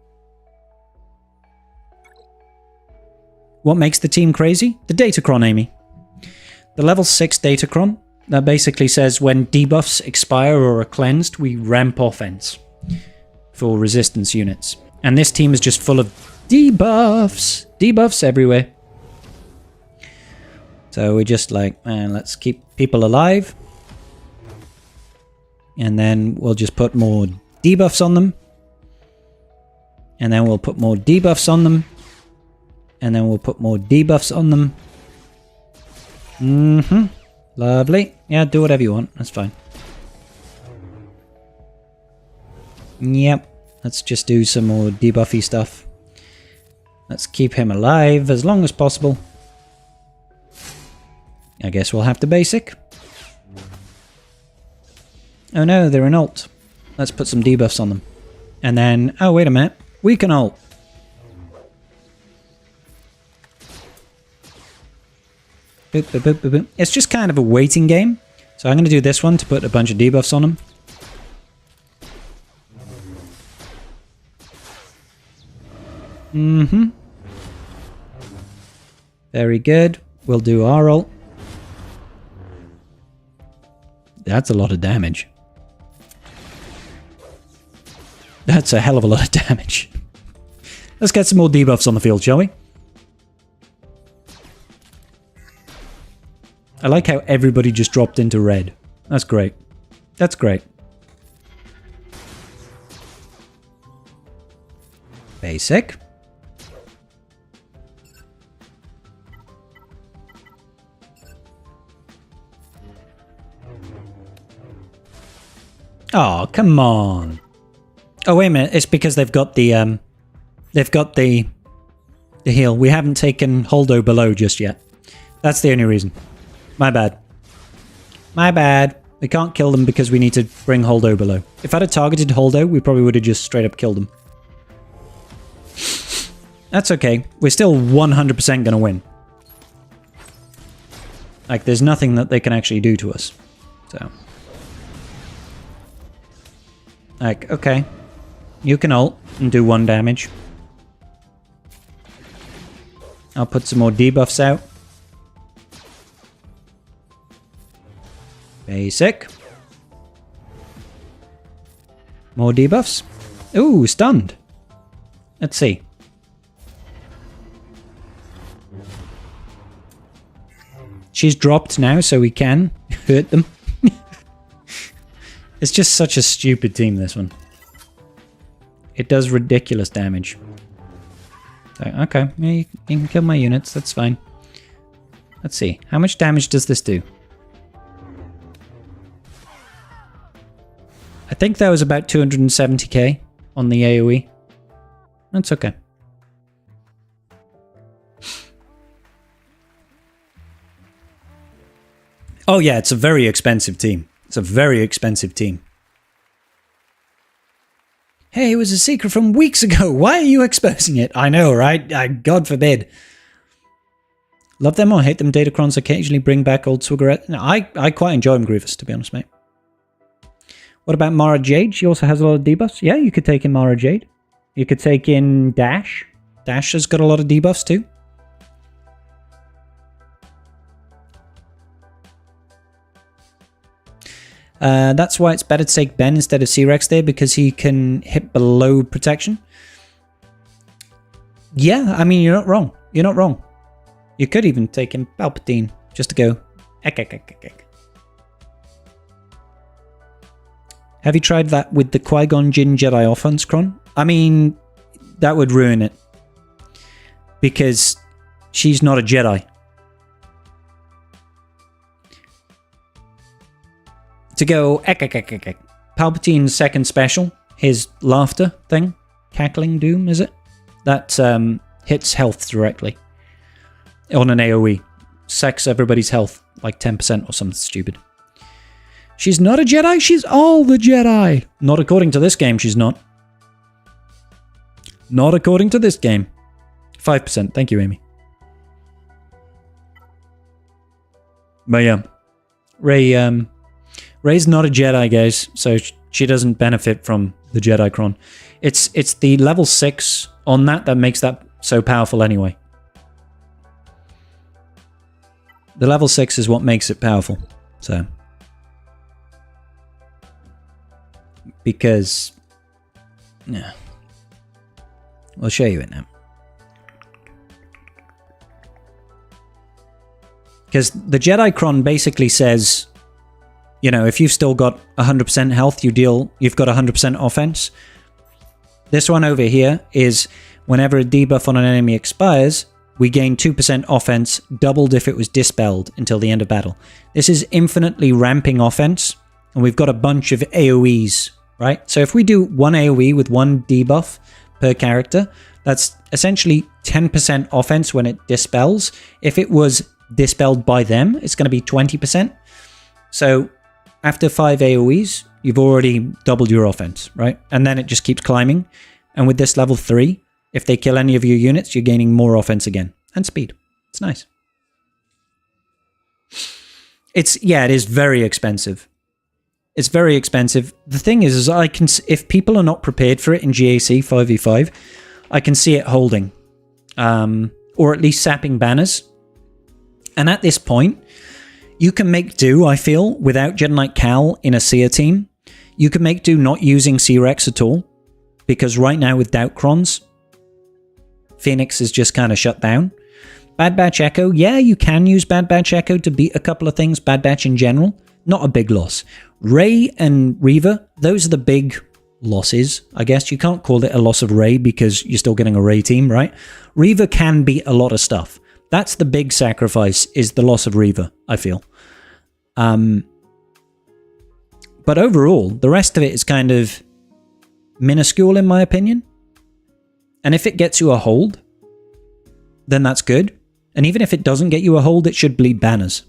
What makes the team crazy? The Datacron, Amy. The level 6 Datacron, that basically says when debuffs expire or are cleansed, we ramp offense for resistance units. And this team is just full of debuffs. Debuffs everywhere. So we're just like, man, let's keep people alive. And then we'll just put more debuffs on them. And then we'll put more debuffs on them. And then we'll put more debuffs on them. Lovely. Yeah, do whatever you want. That's fine. Yep. Let's just do some more debuffy stuff. Let's keep him alive as long as possible. I guess we'll have to basic. Oh no, they're an ult. Let's put some debuffs on them. And then, oh wait a minute, we can ult. Boop, boop, boop, boop, boop. It's just kind of a waiting game. So I'm going to do this one to put a bunch of debuffs on them. Very good. We'll do our ult. That's a lot of damage. That's a hell of a lot of damage. Let's get some more debuffs on the field, shall we? I like how everybody just dropped into red. That's great. That's great. Basic. Oh, come on. Oh, wait a minute. It's because they've got the heal. We haven't taken Holdo below just yet. That's the only reason. My bad. My bad. We can't kill them because we need to bring Holdo below. If I'd have targeted Holdo, we probably would have just straight up killed him. That's okay. We're still 100% going to win. Like, there's nothing that they can actually do to us. So. Like, okay. You can ult and do 1 damage. I'll put some more debuffs out. Basic. More debuffs. Ooh, stunned. Let's see. She's dropped now, so we can hurt them. It's just such a stupid team, this one. It does ridiculous damage. So, okay, yeah, you can kill my units, that's fine. Let's see, how much damage does this do? I think that was about 270k on the AoE. That's okay. Oh yeah, it's a very expensive team. It's a very expensive team. Hey, it was a secret from weeks ago. Why are you exposing it? I know, right? God forbid. Love them or hate them, Datacrons occasionally bring back old Swiggerette. No, I quite enjoy them, Grievous, to be honest, mate. What about Mara Jade? She also has a lot of debuffs. Yeah, you could take in Mara Jade. You could take in Dash. Dash has got a lot of debuffs too. That's why it's better to take Ben instead of C-Rex there, because he can hit below protection. Yeah, I mean, you're not wrong. You're not wrong. You could even take in Palpatine just to go. Ek, ek, ek, ek, ek. Have you tried that with the Qui-Gon Jinn Jedi offense, Kron? I mean, that would ruin it. Because she's not a Jedi. To go, ek, ek, ek, ek, ek. Palpatine's second special, his laughter thing, cackling doom, is it? That hits health directly on an AoE. Sacks everybody's health, like 10% or something stupid. She's not a Jedi, she's all the Jedi. Not according to this game, she's not. Not according to this game. 5%, thank you, Amy. But yeah, Rey's not a Jedi, guys, so she doesn't benefit from the Jedi Cron. It's the level 6 on that makes that so powerful anyway. The level 6 is what makes it powerful, so. Because, yeah. I'll show you it now. Because the Jedi Cron basically says, you know, if you've still got 100% health, you've got 100% offense. This one over here is whenever a debuff on an enemy expires, we gain 2% offense, doubled if it was dispelled until the end of battle. This is infinitely ramping offense, and we've got a bunch of AoEs, right? So if we do one AoE with one debuff per character, that's essentially 10% offense when it dispels. If it was dispelled by them, it's going to be 20%. So after 5 AoEs, you've already doubled your offense, right? And then it just keeps climbing. And with this level 3, if they kill any of your units, you're gaining more offense again. And speed. It's nice. It is very expensive. It's very expensive. The thing is I can, if people are not prepared for it in GAC 5v5, I can see it holding. Or at least sapping banners. And at this point, you can make do, I feel, without Jedi Knight Cal in a Seer team. You can make do not using C-Rex at all. Because right now with Doubtcrons, Phoenix is just kind of shut down. Bad Batch Echo, yeah, you can use Bad Batch Echo to beat a couple of things. Bad Batch in general, not a big loss. Rey and Reva, those are the big losses, I guess. You can't call it a loss of Rey because you're still getting a Rey team, right? Reva can beat a lot of stuff. That's the big sacrifice, is the loss of Reva, I feel. But overall, the rest of it is kind of minuscule in my opinion. And if it gets you a hold, then that's good. And even if it doesn't get you a hold, it should bleed banners.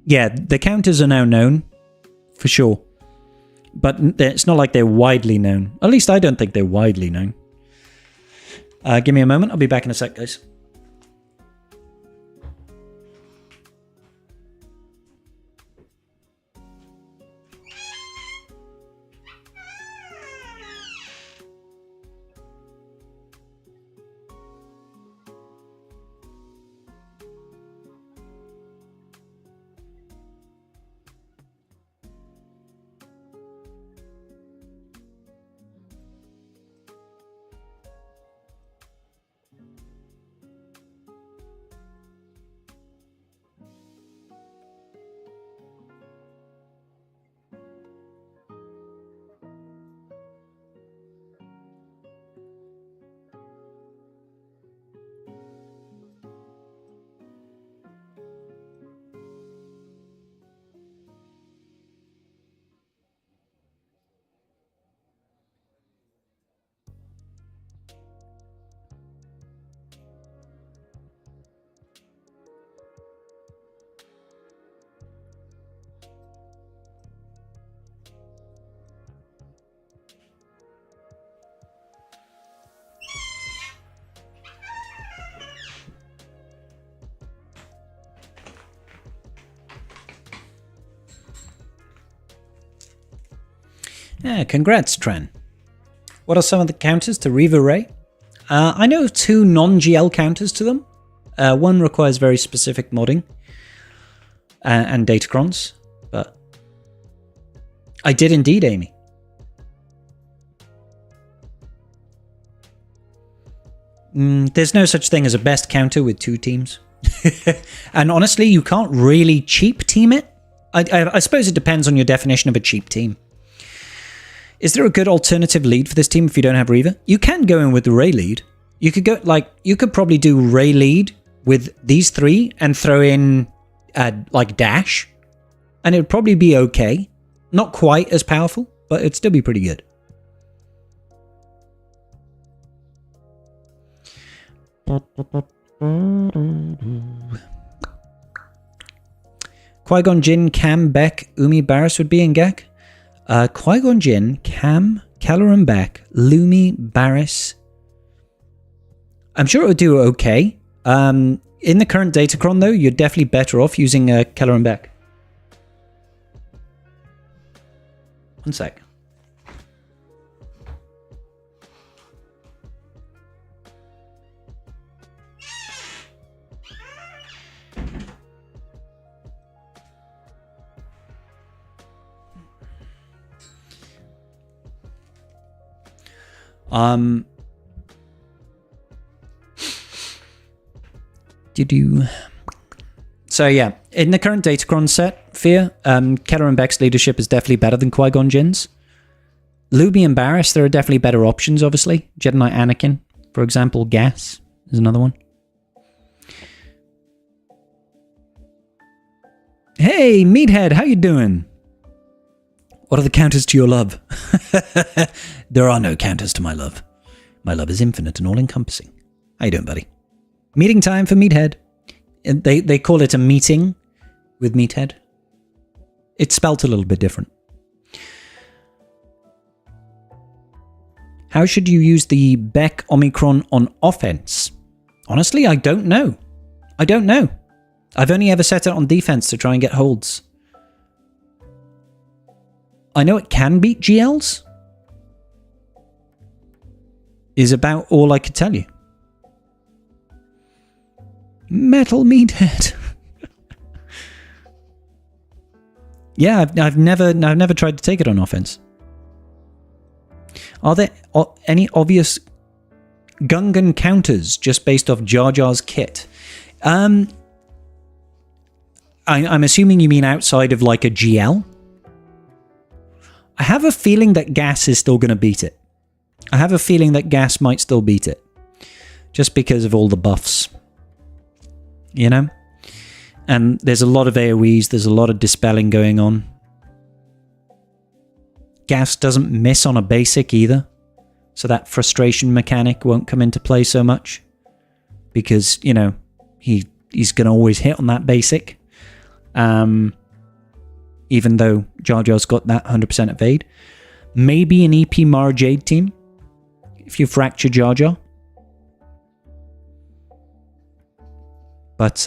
Yeah, the counters are now known, for sure. But it's not like they're widely known. At least I don't think they're widely known. Give me a moment. I'll be back in a sec, guys. Yeah, congrats, Tren. What are some of the counters to Reaver Ray? I know of 2 non-GL counters to them. One requires very specific modding and datacrons, but I did indeed, Amy. There's no such thing as a best counter with 2 teams. And honestly, you can't really cheap team it. I suppose it depends on your definition of a cheap team. Is there a good alternative lead for this team if you don't have Reaver? You can go in with the Ray lead. You could go you could probably do Ray lead with these 3 and throw in like Dash, and it would probably be okay. Not quite as powerful, but it'd still be pretty good. Qui-Gon Jinn, Cam, Beck, Umi, Barriss would be in GAC. Qui-Gon Jinn, Cam, Kelleran Beck, Lumi, Barriss. I'm sure it would do okay. In the current Datacron, though, you're definitely better off using Kelleran Beck. One sec. So yeah, in the current Datacron set, Fear, Kelleran Beck's leadership is definitely better than Qui-Gon Jinn's. Luby and Barriss, there are definitely better options, obviously. Jedi Knight Anakin, for example, Gas is another one. Hey, Meathead, how you doing? What are the counters to your love? There are no counters to my love. My love is infinite and all-encompassing. How you doing, buddy? Meeting time for Meathead. They call it a meeting with Meathead. It's spelt a little bit different. How should you use the Beck Omicron on offense? Honestly, I don't know. I don't know. I've only ever set it on defense to try and get holds. I know it can beat GLs. Is about all I could tell you. Metal Meathead. Yeah, I've never tried to take it on offense. Are there any obvious Gungan counters just based off Jar Jar's kit? I'm assuming you mean outside of like a GL. I have a feeling that Gas is still going to beat it. I have a feeling that Gas might still beat it. Just because of all the buffs. You know? And there's a lot of AoEs, there's a lot of dispelling going on. Gas doesn't miss on a basic either. So that frustration mechanic won't come into play so much. Because, you know, he's going to always hit on that basic. Even though Jar Jar's got that 100% evade. Maybe an EP Mara Jade team. If you fracture Jar Jar. But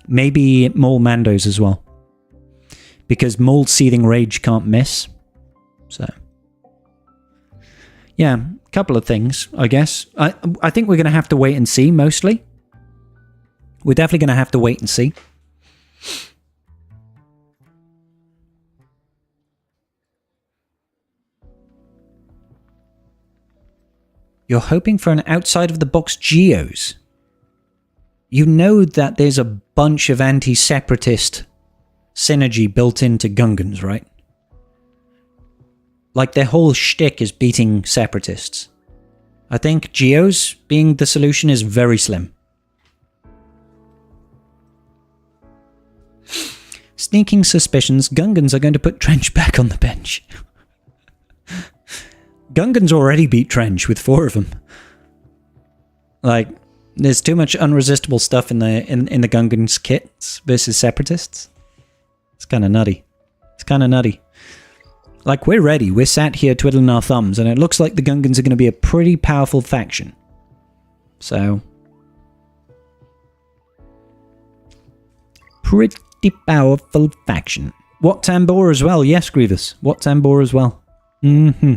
maybe Maul Mandos as well. Because Maul's Seething Rage can't miss. So, yeah, a couple of things, I guess. I think we're going to have to wait and see, mostly. We're definitely going to have to wait and see. You're hoping for an outside-of-the-box Geos. You know that there's a bunch of anti-separatist synergy built into Gungans, right? Like, their whole shtick is beating separatists. I think Geos being the solution is very slim. Sneaking suspicions, Gungans are going to put Trench back on the bench. Gungans already beat Trench with 4 of them. Like, there's too much unresistible stuff in the Gungans kits versus separatists. It's kind of nutty. It's kind of nutty. Like, we're ready. We're sat here twiddling our thumbs, and it looks like the Gungans are going to be a pretty powerful faction. So, pretty powerful faction. Wat Tambor as well. Yes, Grievous. Wat Tambor as well. Mm-hmm.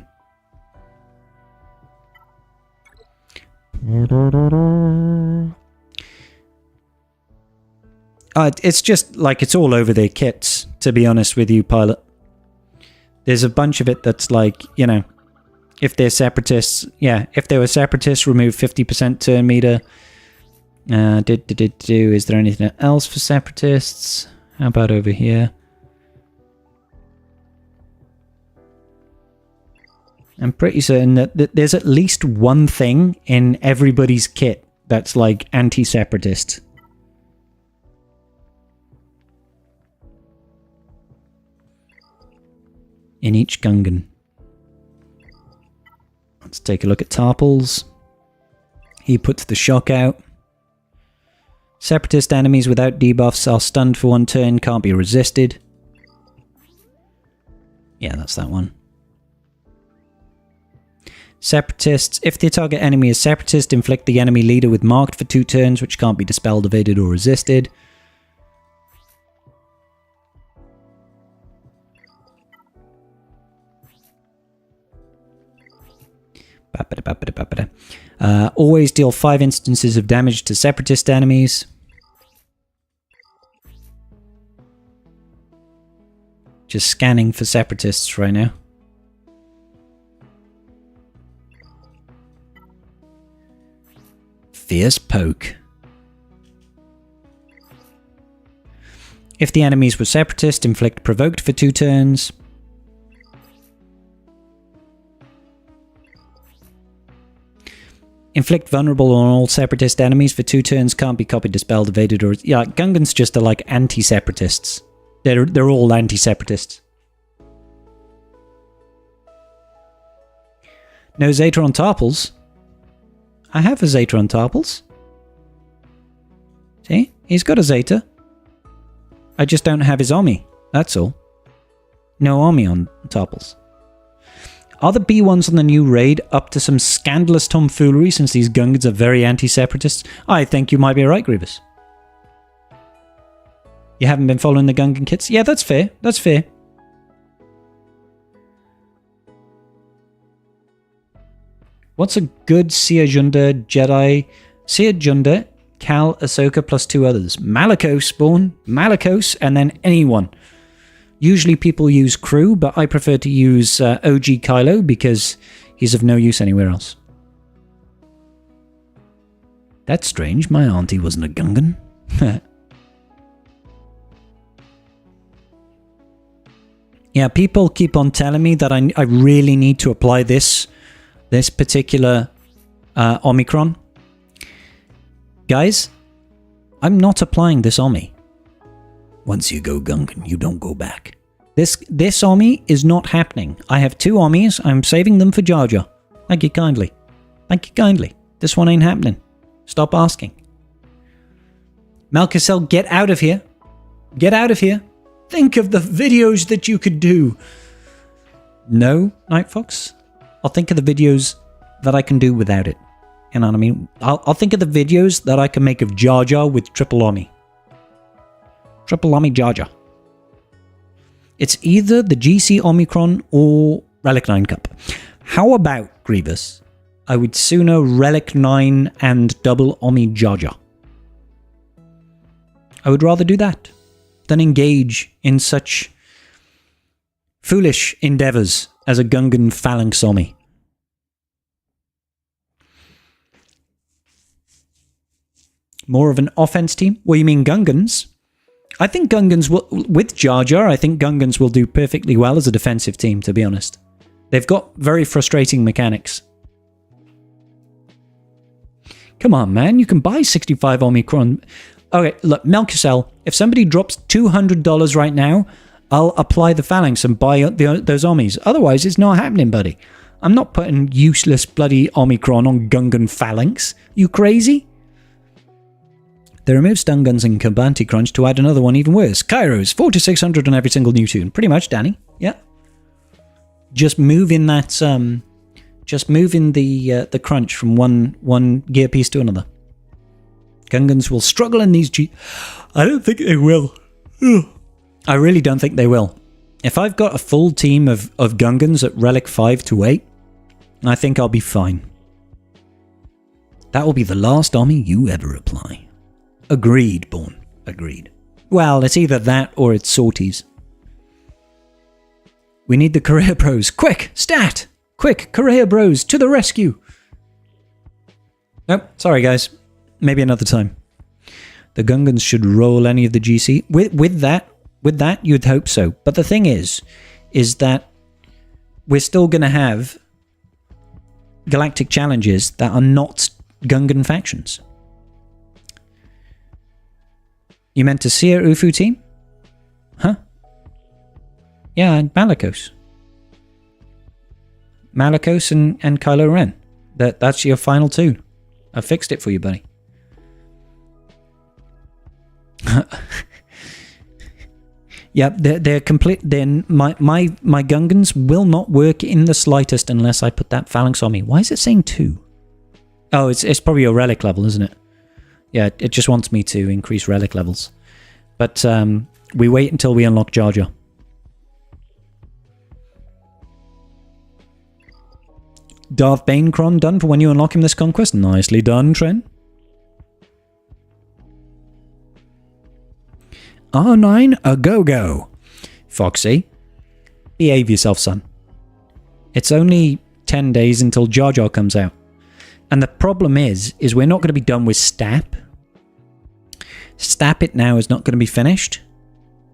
It's just like it's all over their kits, to be honest with you, Pilot. There's a bunch of it that's like, you know, if they're separatists, yeah, if they were separatists, remove 50% turn meter. Is there anything else for separatists? How about over here? I'm pretty certain that there's at least one thing in everybody's kit that's like anti-separatist. In each Gungan. Let's take a look at Tarpals. He puts the shock out. Separatist enemies without debuffs are stunned for 1 turn, can't be resisted. Yeah, that's that one. Separatists. If the target enemy is separatist, inflict the enemy leader with marked for 2 turns, which can't be dispelled, evaded, or resisted. Always deal 5 instances of damage to separatist enemies. Just scanning for separatists right now. Fierce Poke. If the enemies were separatist, inflict provoked for 2 turns. Inflict vulnerable on all separatist enemies for 2 turns, can't be copied, dispelled, evaded, or... Yeah, Gungans just are like anti-separatists. They're all anti-separatists. No Zeta on Tarpals. I have a Zeta on Tarpals. See? He's got a Zeta. I just don't have his Omi. That's all. No Omi on Tarpals. Are the B1s on the new raid up to some scandalous tomfoolery since these Gungans are very anti-separatists? I think you might be right, Grievous. You haven't been following the Gungan kits? Yeah, that's fair. That's fair. What's a good Seer Junda Jedi? Seer Junda, Cal, Ahsoka plus 2 others. Malicos spawn, Malicos, and then anyone. Usually people use Crew, but I prefer to use OG Kylo because he's of no use anywhere else. That's strange, my auntie wasn't a Gungan. Yeah, people keep on telling me that I really need to apply this particular Omicron. Guys, I'm not applying this Omi. Once you go Gungan, you don't go back. This Omni is not happening. I have 2 Omnis. I'm saving them for Jar Jar. Thank you kindly. Thank you kindly. This one ain't happening. Stop asking. Malcasel, get out of here. Get out of here. Think of the videos that you could do. No, Night Fox. I'll think of the videos that I can do without it. You know what I mean? I'll think of the videos that I can make of Jar Jar with Triple Omni. Triple Omni Jar Jar. It's either the GC Omicron or Relic 9 Cup. How about, Grievous? I would sooner Relic 9 and double Omni Jar Jar. I would rather do that than engage in such foolish endeavors as a Gungan Phalanx Omni. More of an offense team? What do you mean, Gungans? I think Gungans will, with Jar Jar, I think Gungans will do perfectly well as a defensive team, to be honest. They've got very frustrating mechanics. Come on, man, you can buy 65 Omicron. Okay, look, Melkicel, if somebody drops $200 right now, I'll apply the Phalanx and buy those Omnis. Otherwise, it's not happening, buddy. I'm not putting useless bloody Omicron on Gungan Phalanx. You crazy? They removed stun guns in Kabanti Crunch to add another one even worse. Kairos, 4 to 600 on every single new tune. Pretty much, Danny. Yeah. Just moving that, just moving the crunch from one gear piece to another. Gungans will struggle in these I don't think they will. I really don't think they will. If I've got a full team of Gungans at Relic 5 to 8, I think I'll be fine. That will be the last army you ever apply. Agreed, Born. Agreed. Well, it's either that or it's sorties. We need the career bros. Quick! Stat! Quick! Career bros! To the rescue! Nope. Sorry, guys. Maybe another time. The Gungans should roll any of the GC. With that, you'd hope so. But the thing is that we're still going to have Galactic challenges that are not Gungan factions. You meant to see a Ufu team? Huh? Yeah, and Malakos. Malakos and Kylo Ren. That's your final 2. I fixed it for you, buddy. Yeah, they're complete. Then my Gungans will not work in the slightest unless I put that Phalanx on me. Why is it saying 2? Oh, it's probably a relic level, isn't it? Yeah, it just wants me to increase relic levels. But we wait until we unlock Jar Jar. Darth Banecron done for when you unlock him this conquest. Nicely done, Tren. R9 a go-go. Foxy, behave yourself, son. It's only 10 days until Jar Jar comes out. And the problem is we're not going to be done with Stap. Stap It Now is not going to be finished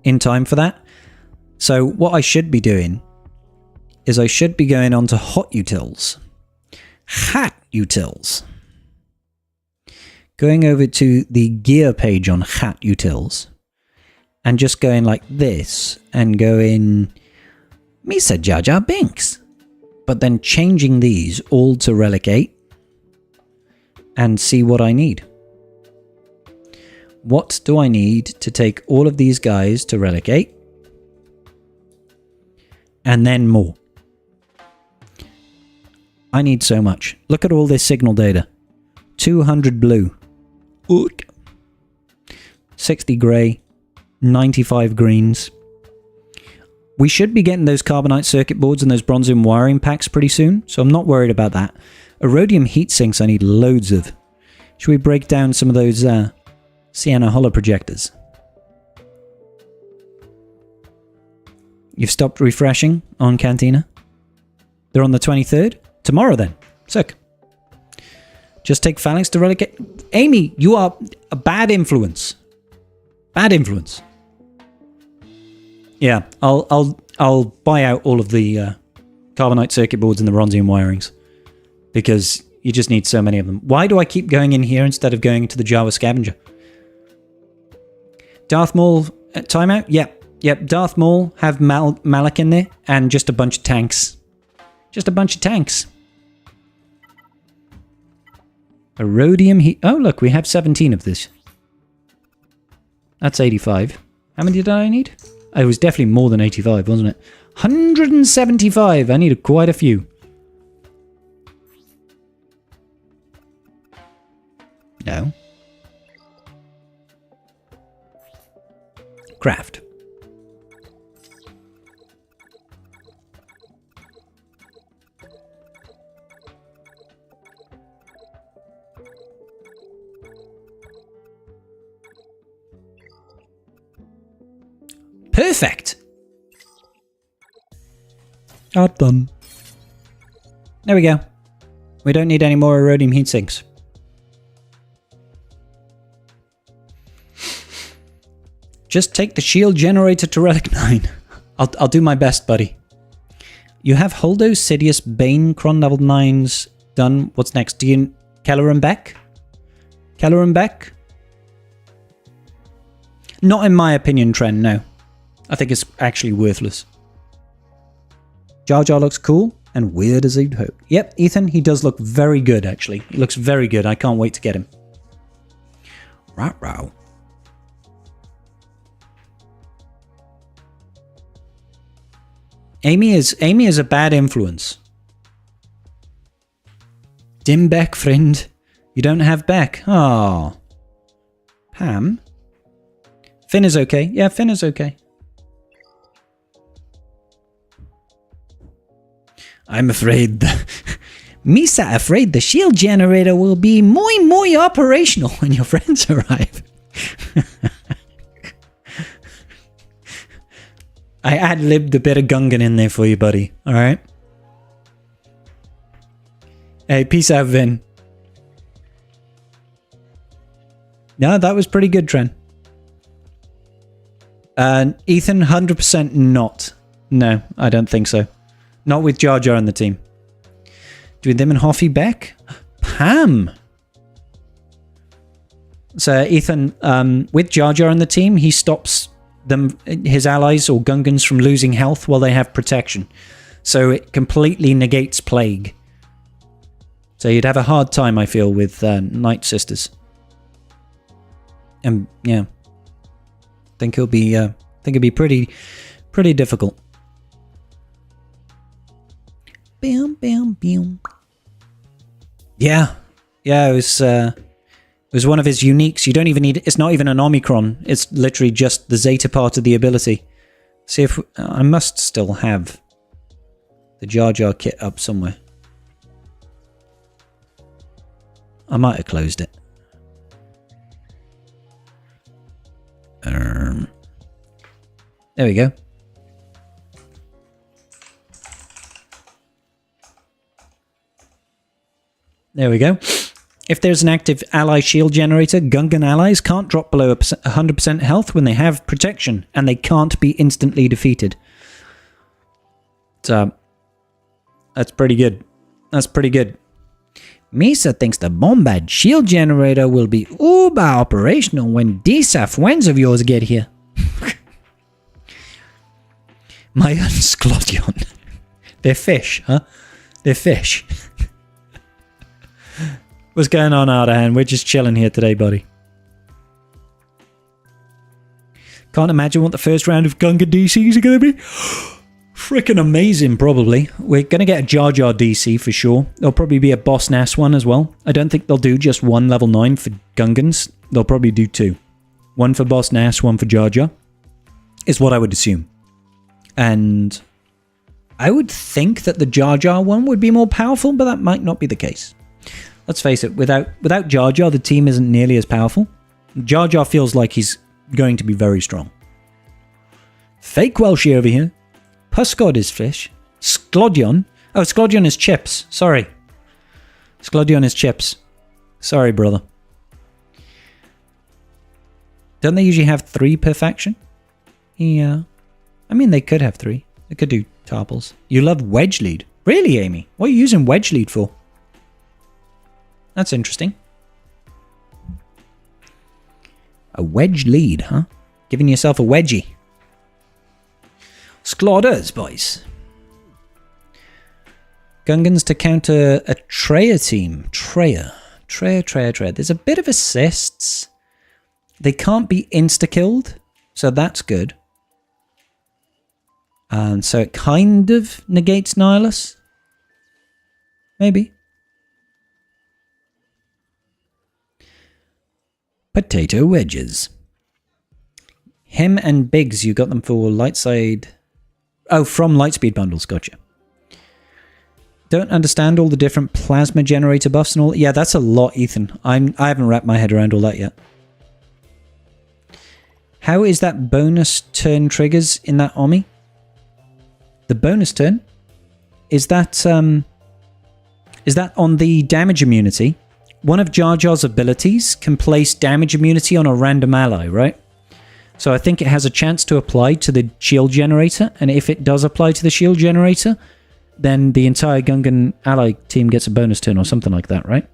in time for that. So what I should be doing is I should be going on to Hot Utils. Hat Utils. Going over to the gear page on Hat Utils. And just going like this. And going Misa Jar Binks. But then changing these all to Relic 8. And see what I need. What do I need to take all of these guys to Relic 8? And then more. I need so much. Look at all this signal data. 200 blue. 60 grey. 95 greens. We should be getting those carbonite circuit boards and those bronzium wiring packs pretty soon, so I'm not worried about that. Erodium heat sinks I need loads of. Should we break down some of those Sienna holo projectors? You've stopped refreshing on Cantina? They're on the 23rd? Tomorrow then. Sick. Just take Phalanx to Relic. Amy, you are a bad influence. Bad influence. Yeah, I'll buy out all of the carbonite circuit boards and the bronzium wirings. Because you just need so many of them. Why do I keep going in here instead of going to the Java scavenger? Darth Maul timeout? Yeah. Yep, Darth Maul, have Malak in there, and just a bunch of tanks. Just a bunch of tanks. A rhodium heat. Oh, look, we have 17 of this. That's 85. How many did I need? Oh, it was definitely more than 85, wasn't it? 175. I needed quite a few. No. Craft. Perfect. Done. There we go. We don't need any more rhodium heat sinks. Just take the shield generator to Relic 9. I'll do my best, buddy. You have Holdo, Sidious, Bane, Cron level 9s done. What's next? Do you... Kelleran Beck? Kelleran Beck? Not in my opinion, Tren, no. I think it's actually worthless. Jar Jar looks cool and weird as you'd hope. Yep, Ethan, he does look very good, actually. He looks very good. I can't wait to get him. Row. Amy is a bad influence. Dim Beck, friend. You don't have Beck. Oh. Pam? Finn is okay. Yeah, Finn is okay. I'm afraid... Misa afraid the shield generator will be muy operational when your friends arrive. I ad-libbed a bit of Gungan in there for you, buddy. Alright? Hey, peace out, Vin. No, that was pretty good, Tren. Ethan, 100% not. No, I don't think so. Not with Jar Jar on the team. Doing them and Hoffy Beck? Pam! So, Ethan, with Jar Jar on the team, he stops them, his allies or Gungans from losing health while they have protection. So it completely negates plague. So you'd have a hard time, I feel, with Night Sisters. And yeah, think it'll be pretty difficult. Bam, bam, bam. Yeah, it was one of his uniques. You don't even need... It's not even an Omicron. It's literally just the Zeta part of the ability. See if... I must still have the Jar Jar kit up somewhere. I might have closed it. There we go. There we go. If there's an active ally shield generator, Gungan allies can't drop below 100% health when they have protection, and they can't be instantly defeated. So, that's pretty good. That's pretty good. Misa thinks the Bombad shield generator will be uber operational when Disa friends of yours get here. My Unsclodion. They're fish, huh? They're fish. What's going on, Ardahan? We're just chilling here today, buddy. Can't imagine what the first round of Gungan DCs are going to be. Freaking amazing, probably. We're going to get a Jar Jar DC for sure. There'll probably be a Boss Nass one as well. I don't think they'll do just one level 9 for Gungans. They'll probably do 2. One for Boss Nass, one for Jar Jar. Is what I would assume. And I would think that the Jar Jar one would be more powerful, but that might not be the case. Let's face it, without Jar Jar, the team isn't nearly as powerful. Jar Jar feels like he's going to be very strong. Fake Welshie over here. Puscod is fish. Sclodion. Oh, Sclodion is chips. Sorry. Sclodion is chips. Sorry, brother. Don't they usually have 3 per faction? Yeah. I mean, they could have 3. They could do Tarples. You love Wedge Lead. Really, Amy? What are you using Wedge Lead for? That's interesting. A wedge lead, huh? Giving yourself a wedgie. Sklauders, boys. Gungans to counter a Treya team. Treya. There's a bit of assists. They can't be insta-killed, so that's good. And so it kind of negates Nihilus. Maybe. Potato wedges. Him and Biggs, you got them for light side. Oh, from Lightspeed bundles, gotcha. Don't understand all the different plasma generator buffs and all. Yeah, that's a lot, Ethan. I haven't wrapped my head around all that yet. How is that bonus turn triggers in that Omi? The bonus turn? Is that on the damage immunity? One of Jar Jar's abilities can place damage immunity on a random ally, right? So I think it has a chance to apply to the shield generator, and if it does apply to the shield generator, then the entire Gungan ally team gets a bonus turn or something like that, right?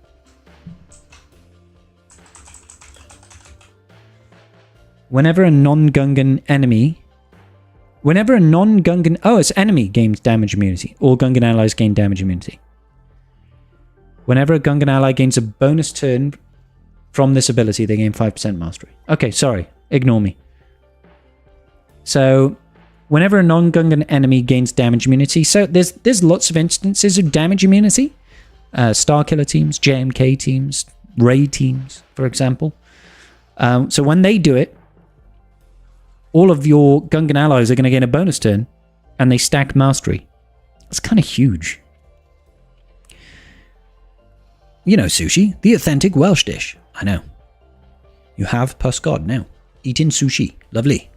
Whenever a non-Gungan enemy... Whenever a non-Gungan... Oh, it's enemy gains damage immunity. All Gungan allies gain damage immunity. Whenever a Gungan ally gains a bonus turn from this ability, they gain 5% mastery. Okay, sorry. Ignore me. So, whenever a non-Gungan enemy gains damage immunity... So, there's lots of instances of damage immunity. Starkiller teams, JMK teams, Raid teams, for example. So, when they do it, all of your Gungan allies are going to gain a bonus turn, and they stack mastery. It's kind of huge. You know sushi, the authentic Welsh dish. I know. You have plus God now. Eating sushi. Lovely.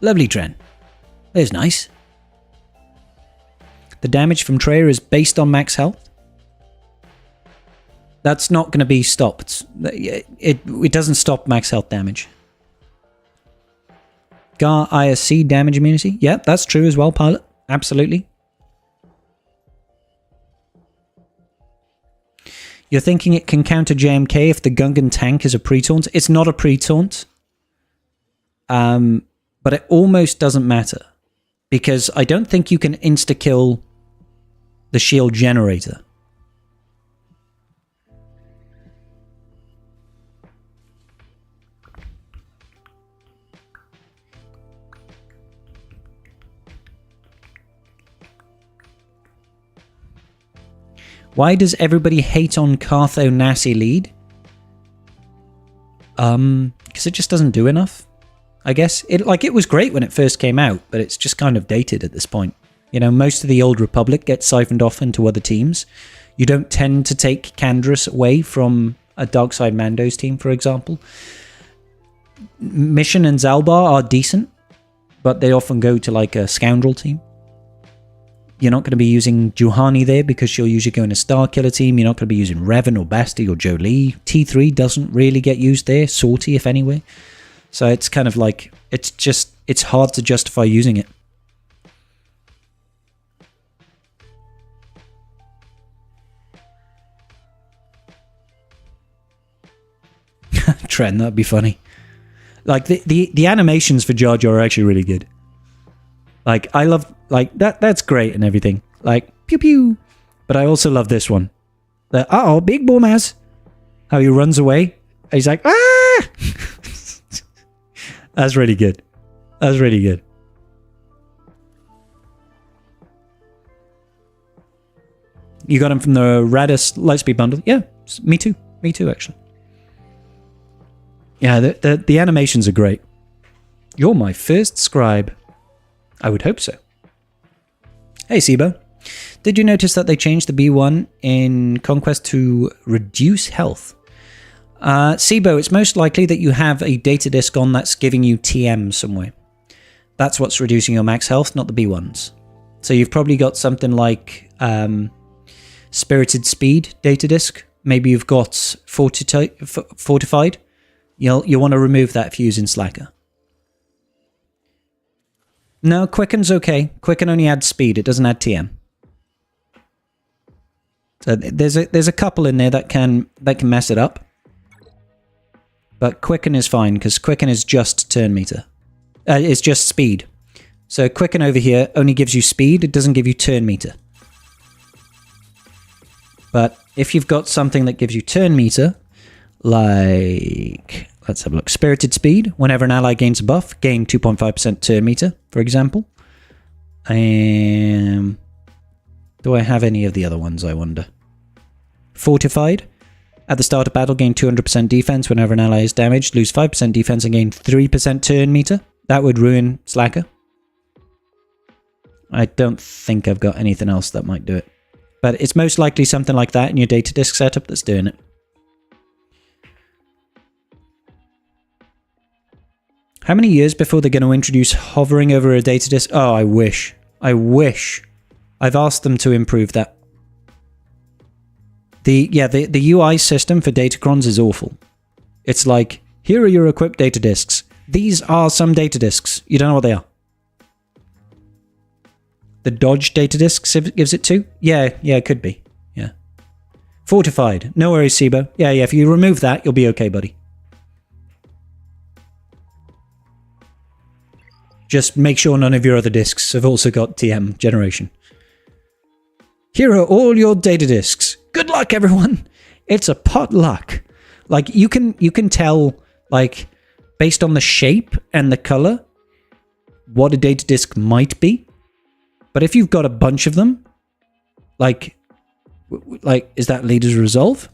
Lovely, Tren. There's nice. The damage from Treya is based on max health. That's not going to be stopped. It doesn't stop max health damage. Gar ISC damage immunity. Yeah, that's true as well, Pilot. Absolutely. You're thinking it can counter JMK if the Gungan tank is a pre-taunt. It's not a pre-taunt. But it almost doesn't matter. Because I don't think you can insta-kill the shield generator. Why does everybody hate on Cartho Nasi lead? Because it just doesn't do enough, I guess. It was great when it first came out, but it's just kind of dated at this point. You know, most of the Old Republic gets siphoned off into other teams. You don't tend to take Kandris away from a Darkside Mando's team, for example. Mission and Zalbar are decent, but they often go to like a Scoundrel team. You're not going to be using Juhani there because you'll usually go in a Starkiller team. You're not going to be using Revan or Basti or Jolie. T3 doesn't really get used there. Sortie, if anyway. So it's kind of like, it's hard to justify using it. Trent, that'd be funny. Like, the animations for Jar Jar are actually really good. Like, I love, like, that's great and everything. Like, pew pew. But I also love this one. The, uh-oh, big boom ass. How he runs away. He's like, ah! That's really good. That's really good. You got him from the Radis Lightspeed bundle? Yeah, me too. Me too, actually. Yeah, the animations are great. You're my first scribe. I would hope so. Hey, Sibo. Did you notice that they changed the B1 in Conquest to reduce health? Sibo, it's most likely that you have a data disk on that's giving you TM somewhere. That's what's reducing your max health, not the B1s. So you've probably got something like Spirited Speed data disk. Maybe you've got Fortified. You'll want to remove that if you're using Slacker. No, Quicken's okay. Quicken only adds speed. It doesn't add TM. So there's a couple in there that can mess it up. But Quicken is fine because Quicken is just turn meter. It's just speed. So quicken over here only gives you speed. It doesn't give you turn meter. But if you've got something that gives you turn meter, like, let's have a look. Spirited speed. Whenever an ally gains a buff, gain 2.5% turn meter, for example. Do I have any of the other ones, I wonder? Fortified. At the start of battle, gain 200% defense. Whenever an ally is damaged, lose 5% defense and gain 3% turn meter. That would ruin Slacker. I don't think I've got anything else that might do it. But it's most likely something like that in your data disk setup that's doing it. How many years before they're going to introduce hovering over a data disk? Oh, I wish. I wish. I've asked them to improve that. The UI system for Datacrons is awful. It's like, here are your equipped data disks. These are some data disks. You don't know what they are. The Dodge data disk gives it 2? Yeah, it could be. Yeah. Fortified. No worries, Sibo. Yeah, if you remove that, you'll be okay, buddy. Just make sure none of your other disks have also got TM generation. Here are all your data disks. Good luck, everyone. It's a potluck. Like, you can tell, like, based on the shape and the color, what a data disk might be. But if you've got a bunch of them, like, is that Leader's Resolve?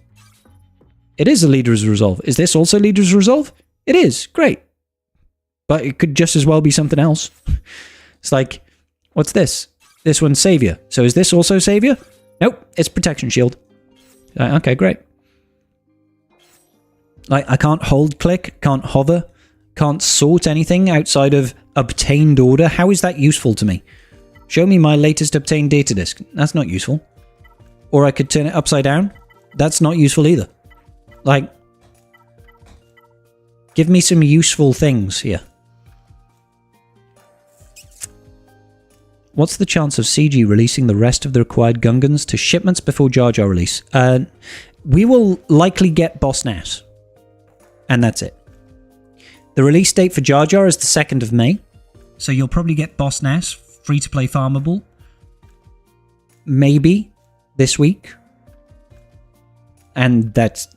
It is a Leader's Resolve. Is this also Leader's Resolve? It is. Great. But it could just as well be something else. It's like, what's this? This one's Savior. So is this also Savior? Nope. It's Protection Shield. Okay, great. Like, I can't hold click, can't hover, can't sort anything outside of obtained order. How is that useful to me? Show me my latest obtained data disk. That's not useful. Or I could turn it upside down. That's not useful either. Like, give me some useful things here. What's the chance of CG releasing the rest of the required Gungans to shipments before Jar Jar release? We will likely get Boss Nass. And that's it. The release date for Jar Jar is the 2nd of May. So you'll probably get Boss Nass free-to-play farmable. Maybe this week. And that's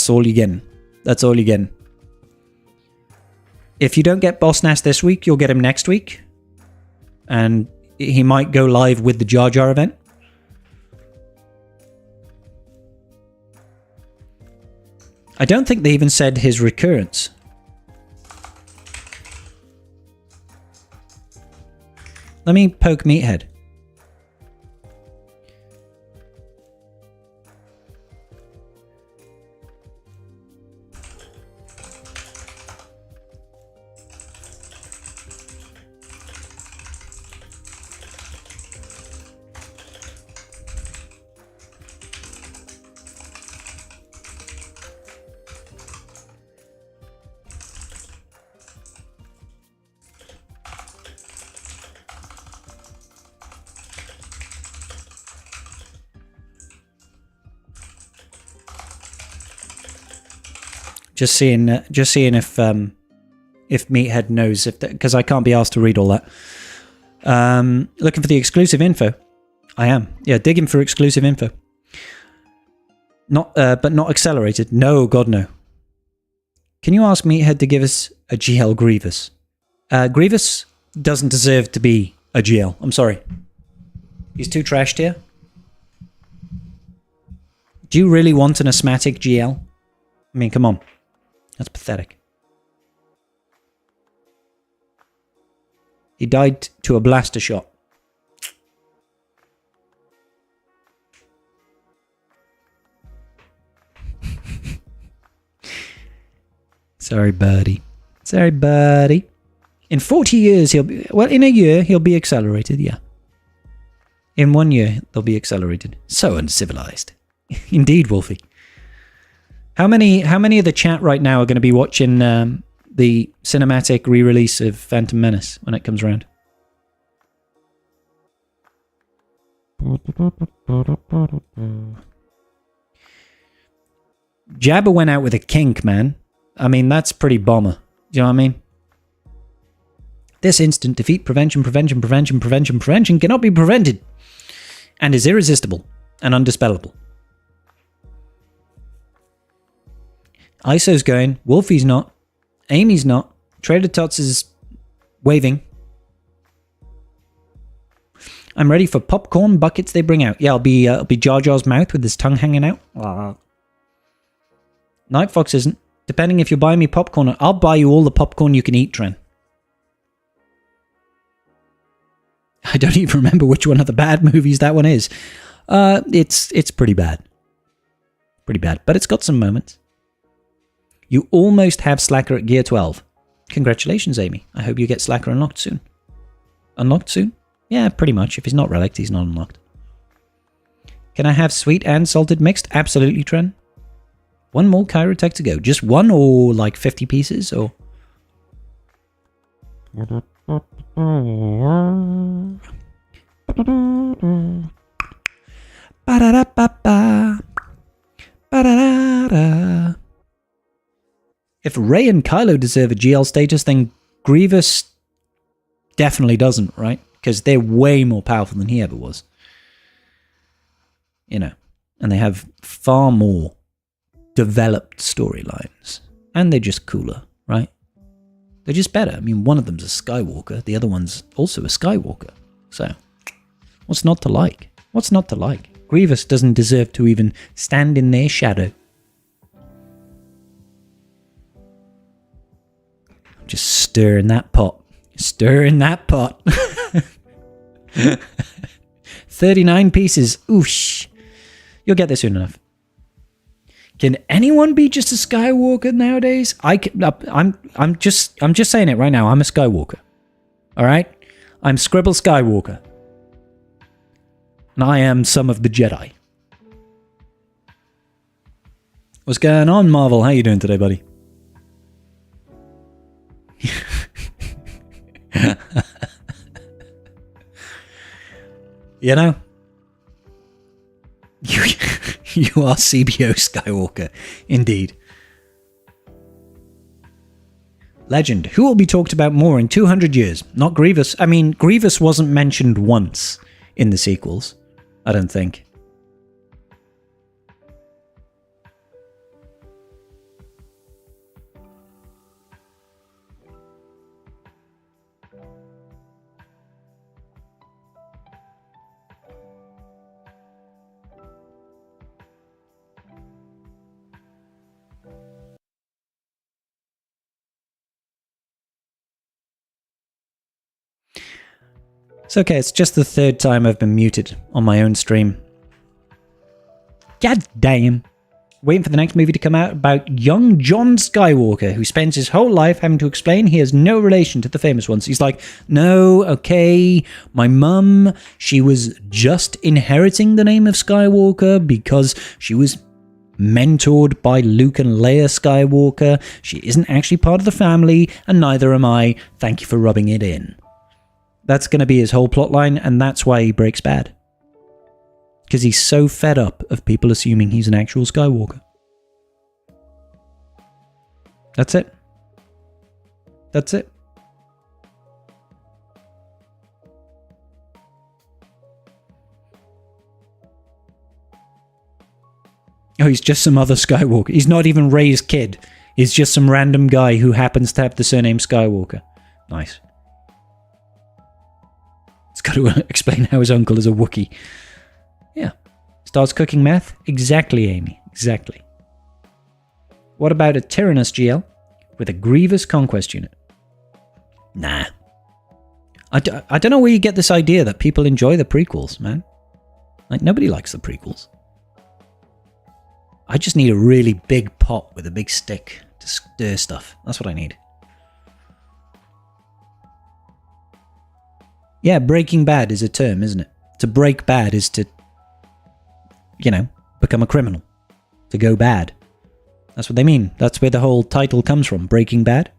all you're getting. That's all you're getting. If you don't get Boss Nass this week, you'll get him next week. And he might go live with the Jar Jar event. I don't think they even said his recurrence. Let me poke Meathead. Just seeing if Meathead knows, because I can't be asked to read all that. Looking for the exclusive info. I am. Yeah, digging for exclusive info. But not accelerated. No, God no. Can you ask Meathead to give us a GL Grievous? Grievous doesn't deserve to be a GL. I'm sorry. He's too trashed here. Do you really want an asthmatic GL? I mean, come on. That's pathetic. He died to a blaster shot. Sorry, buddy. Sorry, buddy. In 40 years, he'll be... Well, in a year, he'll be accelerated, yeah. In 1 year, they'll be accelerated. So uncivilized. Indeed, Wolfie. How many of the chat right now are going to be watching the cinematic re-release of Phantom Menace when it comes around? Jabba went out with a kink, man. I mean, that's pretty bomber. Do you know what I mean? This instant defeat prevention cannot be prevented and is irresistible and undispellable. ISO's going, Wolfie's not, Amy's not, Trader Tots is waving. I'm ready for popcorn buckets they bring out. Yeah, I'll be Jar Jar's mouth with his tongue hanging out. Night Fox isn't. Depending if you buy me popcorn, I'll buy you all the popcorn you can eat, Tren. I don't even remember which one of the bad movies that one is. It's pretty bad. Pretty bad, but it's got some moments. You almost have Slacker at Gear 12. Congratulations, Amy. I hope you get Slacker unlocked soon. Unlocked soon? Yeah, pretty much. If he's not relicked, he's not unlocked. Can I have sweet and salted mixed? Absolutely, Tren. One more Chirotech to go. Just one or like 50 pieces or... Ba-da-da-ba-ba. Ba-da-da-da. If Rey and Kylo deserve a GL status, then Grievous definitely doesn't, right? Because they're way more powerful than he ever was. You know, and they have far more developed storylines. And they're just cooler, right? They're just better. I mean, one of them's a Skywalker. The other one's also a Skywalker. So, what's not to like? What's not to like? Grievous doesn't deserve to even stand in their shadow. Just stirring that pot. Stirring that pot. 39 pieces. Oosh. You'll get there soon enough. Can anyone be just a Skywalker nowadays? I'm just saying it right now. I'm a Skywalker. All right? I'm Scribble Skywalker. And I am some of the Jedi. What's going on, Marvel? How you doing today, buddy? You know, you are CBO Skywalker, indeed. Legend. Who will be talked about more in 200 years? Not Grievous. I mean, Grievous wasn't mentioned once in the sequels, I don't think. It's okay, it's just the third time I've been muted on my own stream. God damn. Waiting for the next movie to come out about young John Skywalker, who spends his whole life having to explain he has no relation to the famous ones. He's like, no, okay, my mum, she was just inheriting the name of Skywalker because she was mentored by Luke and Leia Skywalker. She isn't actually part of the family, and neither am I. Thank you for rubbing it in. That's going to be his whole plotline, and that's why he breaks bad. Because he's so fed up of people assuming he's an actual Skywalker. That's it. That's it. Oh, he's just some other Skywalker. He's not even Rey's kid. He's just some random guy who happens to have the surname Skywalker. Nice. It's got to explain how his uncle is a Wookiee. Yeah. Starts cooking meth? Exactly, Amy. Exactly. What about a Tyrannus GL with a Grievous Conquest unit? Nah. I don't know where you get this idea that people enjoy the prequels, man. Like, nobody likes the prequels. I just need a really big pot with a big stick to stir stuff. That's what I need. Yeah, breaking bad is a term, isn't it? To break bad is to, you know, become a criminal. To go bad. That's what they mean. That's where the whole title comes from. Breaking Bad.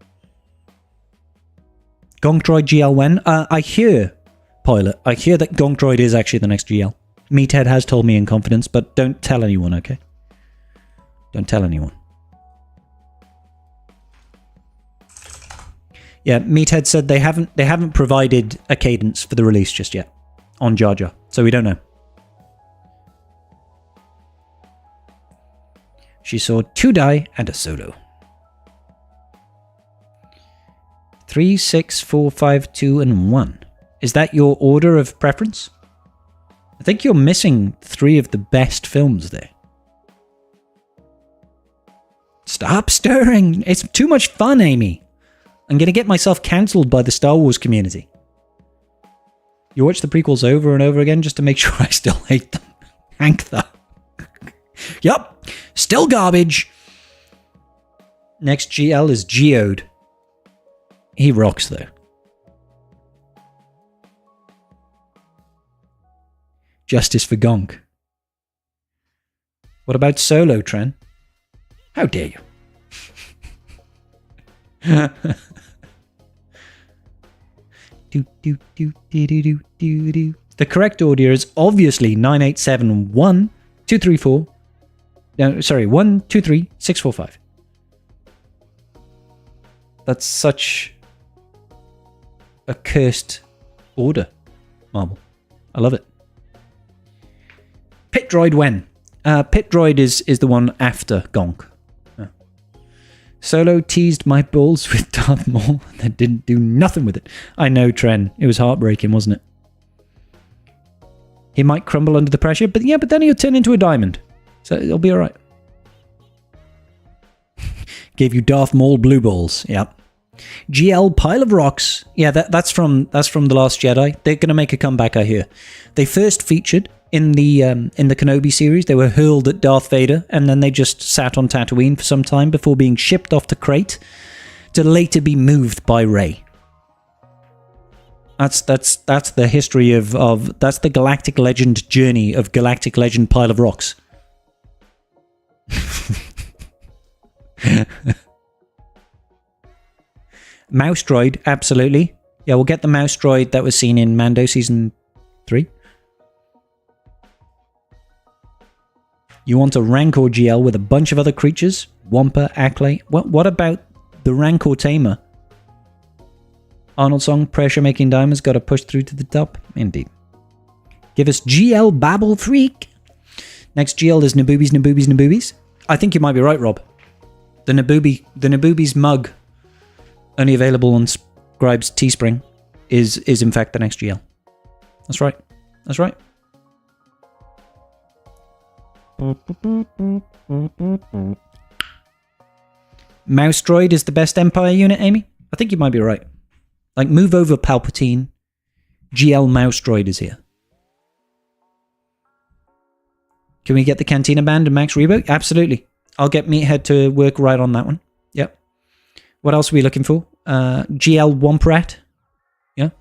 Gonk GL when? I hear, Pilot, I hear that Gonk is actually the next GL. Meathead has told me in confidence, but don't tell anyone, okay? Don't tell anyone. Yeah, Meathead said they haven't provided a cadence for the release just yet on Jar Jar, so we don't know. She saw 2 die and a solo. 3, 6, 4, 5, 2, and 1. Is that your order of preference? I think you're missing 3 of the best films there. Stop stirring! It's too much fun, Amy. I'm going to get myself cancelled by the Star Wars community. You watch the prequels over and over again just to make sure I still hate them. Hank that. Yup. Still garbage. Next GL is Geode. He rocks though. Justice for Gonk. What about Solo, Tren? How dare you? The correct order is obviously 987 234. No, sorry, 1 2 3 6 4 5. That's such a cursed order, Marble. I love it. Pit Droid when? Pit Droid is the one after Gonk. Yeah. Solo teased my balls with Darth Maul and they didn't do nothing with it. I know, Tren. It was heartbreaking, wasn't it? He might crumble under the pressure, but then he'll turn into a diamond. So it'll be alright. Gave you Darth Maul blue balls. Yep. GL Pile of Rocks. Yeah, that's from The Last Jedi. They're going to make a comeback, I hear. They first featured in the Kenobi series. They were hurled at Darth Vader, and then they just sat on Tatooine for some time before being shipped off to Crate to later be moved by Rey. That's the history of that's the Galactic Legend journey of Galactic Legend Pile of Rocks. Mouse droid, absolutely. Yeah, we'll get the mouse droid that was seen in Mando season 3. You want a Rancor GL with a bunch of other creatures? Wampa, Acklay. What about the Rancor Tamer? Arnold song, Pressure Making Diamonds, gotta push through to the top. Indeed. Give us GL Babble Freak. Next GL is Naboobies. I think you might be right, Rob. The Naboobies mug, only available on Scribe's Teespring, is in fact the next GL. That's right. That's right. Mouse Droid is the best Empire unit, Amy? I think you might be right. Like, move over Palpatine. GL Mouse Droid is here. Can we get the Cantina Band and Max Reboot? Absolutely. I'll get Meathead to work right on that one. Yep. What else are we looking for? GL Womp-Rat. Yeah.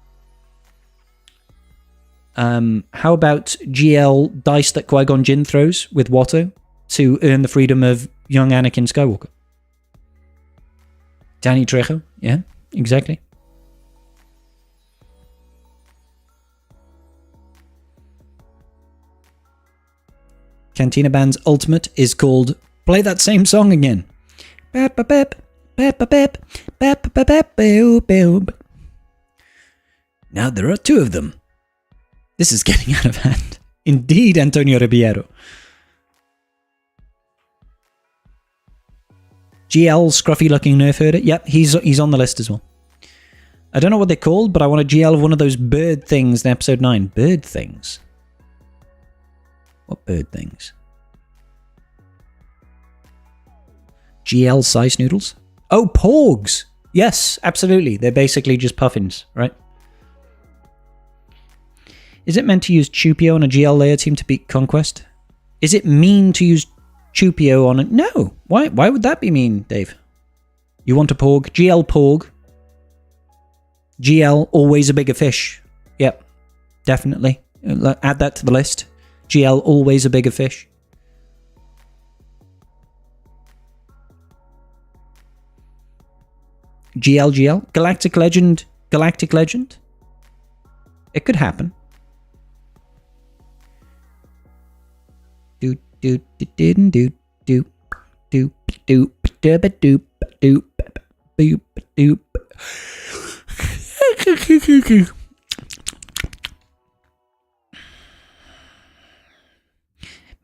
How about GL Dice that Qui-Gon Jinn throws with Watto to earn the freedom of young Anakin Skywalker? Danny Trejo. Yeah, exactly. Cantina Band's ultimate is called Play That Same Song Again. Now there are 2 of them. This is getting out of hand. Indeed, Antonio Ribeiro. GL scruffy looking nerf herder. Yep, he's on the list as well. I don't know what they're called, but I want a GL of one of those bird things in episode 9. Bird things? What bird things? GL size noodles? Oh, porgs! Yes, absolutely. They're basically just puffins, right? Is it meant to use Chupio on a GL layer team to beat Conquest? Is it mean to use Chupio on a... No! Why would that be mean, Dave? You want a porg? GL porg. GL, always a bigger fish. Yep, definitely. Add that to the list. GL, always a bigger fish. GL. Galactic Legend. It could happen.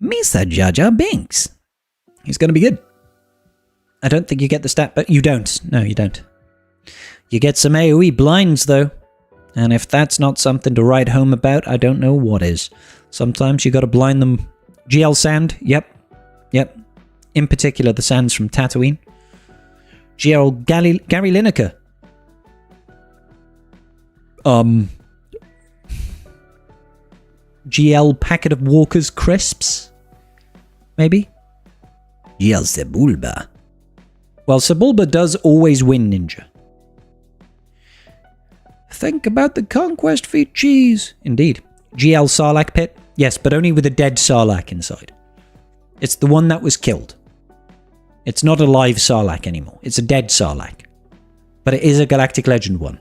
Mr. Jar Binks. He's going to be good. I don't think you get the stat, but you don't. No, you don't. You get some AoE blinds, though. And if that's not something to write home about, I don't know what is. Sometimes you got to blind them. GL Sand, yep. In particular, the sands from Tatooine. GL Gary Lineker. GL Packet of Walker's Crisps. Maybe? GL Sebulba. Well, Sebulba does always win, Ninja. Think about the Conquest Feet cheese. Indeed. GL Sarlacc Pit. Yes, but only with a dead Sarlacc inside. It's the one that was killed. It's not a live Sarlacc anymore. It's a dead Sarlacc. But it is a Galactic Legend one.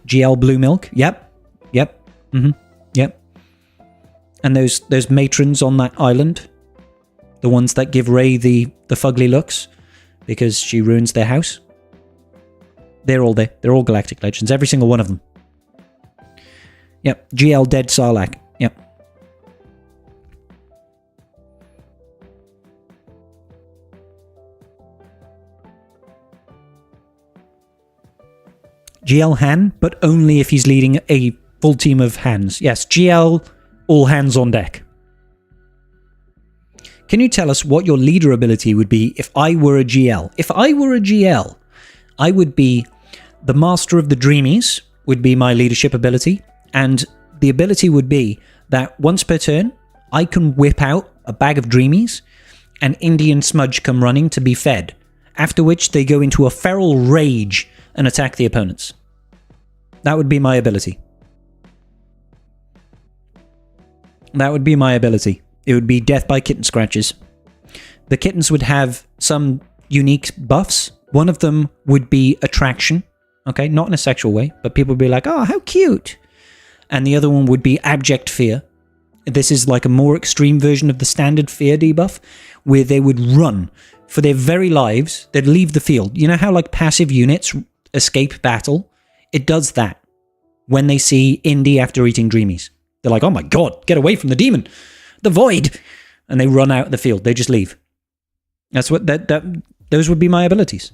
GL Blue Milk. Yep. Yep. And those matrons on that island. The ones that give Rey the fugly looks. Because she ruins their house. They're all there. They're all Galactic Legends. Every single one of them. Yep. GL Dead Sarlacc. Yep. GL Han, but only if he's leading a full team of Hans. Yes, GL all hands on deck. Can you tell us what your leader ability would be if I were a GL? If I were a GL, I would be the Master of the Dreamies, would be my leadership ability. And the ability would be that once per turn, I can whip out a bag of Dreamies and Indy and Smudge come running to be fed. After which they go into a feral rage and attack the opponents. That would be my ability. That would be my ability. It would be death by kitten scratches. The kittens would have some unique buffs. One of them would be attraction. Okay, not in a sexual way, but people would be like, oh, how cute. And the other one would be abject fear. This is like a more extreme version of the standard fear debuff, where they would run for their very lives. They'd leave the field. You know how like passive units escape battle? It does that when they see Indy after eating Dreamies. They're like, oh my god, get away from the demon, the void, and they run out of the field. They just leave. That's what those would be my abilities.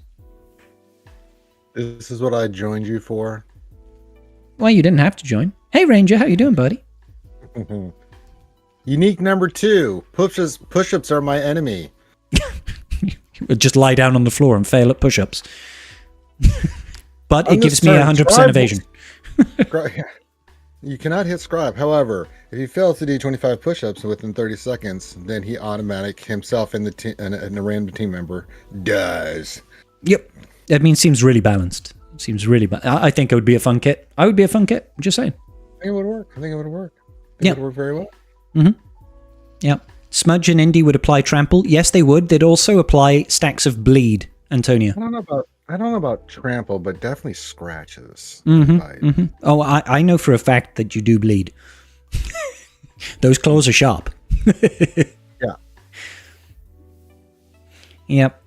This is what I joined you for.
Well, you didn't have to join. Hey Ranger, how you doing, buddy?
Unique number 2. Push-ups are my enemy.
Just lie down on the floor and fail at push-ups. But it gives me 100% evasion.
You cannot hit scribe. However, if he fails to do 25 push-ups within 30 seconds, then he automatic himself and a random team member dies.
Yep. That means seems really balanced. Seems really I think it would be a fun kit. I would be a fun kit. I'm just saying.
I think it would work. It would work very well.
Mm-hmm. Yeah. Smudge and Indy would apply trample. Yes, they would. They'd also apply stacks of bleed, Antonia.
I don't know about trample, but definitely scratches.
Oh, I know for a fact that you do bleed. Those claws are sharp.
Yeah.
Yep.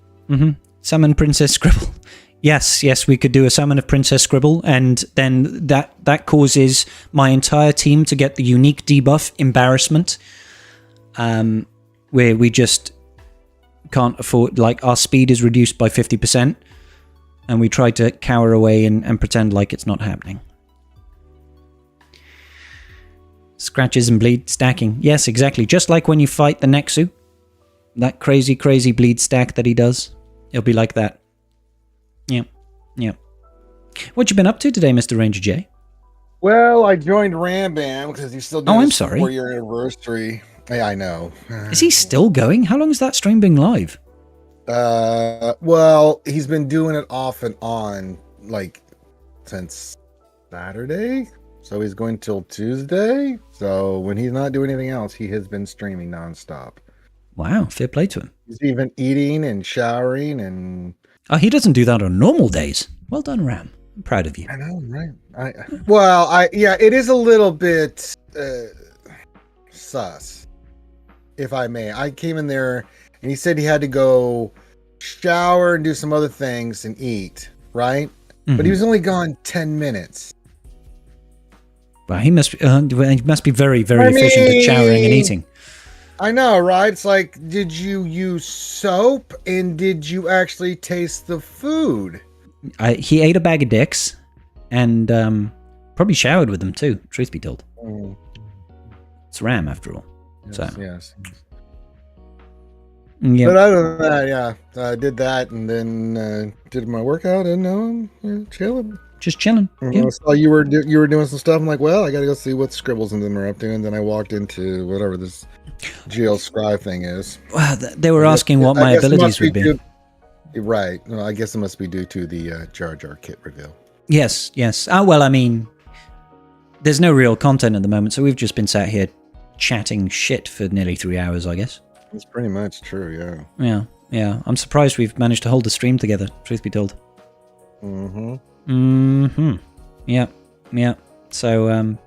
Summon Princess Scribble. Yes, we could do a summon of Princess Scribble, and then that causes my entire team to get the unique debuff, Embarrassment, where we just can't afford, like, our speed is reduced by 50%, and we try to cower away and pretend like it's not happening. Scratches and bleed stacking. Yes, exactly. Just like when you fight the Nexu, that crazy bleed stack that he does, it'll be like that. Yep. What you been up to today, Mr. Ranger J?
Well, I joined Rambam because he's still doing
I'm
his
sorry.
4-year anniversary. Yeah, I know.
Is he still going? How long has that stream been live?
Well, he's been doing it off and on, like, since Saturday. So he's going till Tuesday. So when he's not doing anything else, he has been streaming nonstop.
Wow, fair play to him.
He's even eating and showering and...
Oh, he doesn't do that on normal days. Well done, Ram. I'm proud of you.
I know, right? Yeah, it is a little bit sus, if I may. I came in there and he said he had to go shower and do some other things and eat, right? but he was only gone 10 minutes.
Well, he must be very, very efficient at showering and eating.
I know, right? It's like, did you use soap and did you actually taste the food?
He ate a bag of dicks and probably showered with them too, truth be told. It's Ram after all.
Yes.
Yeah.
But other than that, yeah, I did that and then did my workout and now I'm chilling.
Just chilling. Yeah.
I saw you were doing some stuff. I'm like, well, I got to go see what Scribbles and them are up to. And then I walked into whatever this GL Scribe thing is.
Well, they were asking what my abilities would be.
Right. No, I guess it must be due to the Jar Jar kit reveal.
Yes. Well, I mean, there's no real content at the moment, so we've just been sat here chatting shit for nearly 3 hours, I guess.
It's pretty much true, yeah.
Yeah. I'm surprised we've managed to hold the stream together, truth be told. Yeah. So,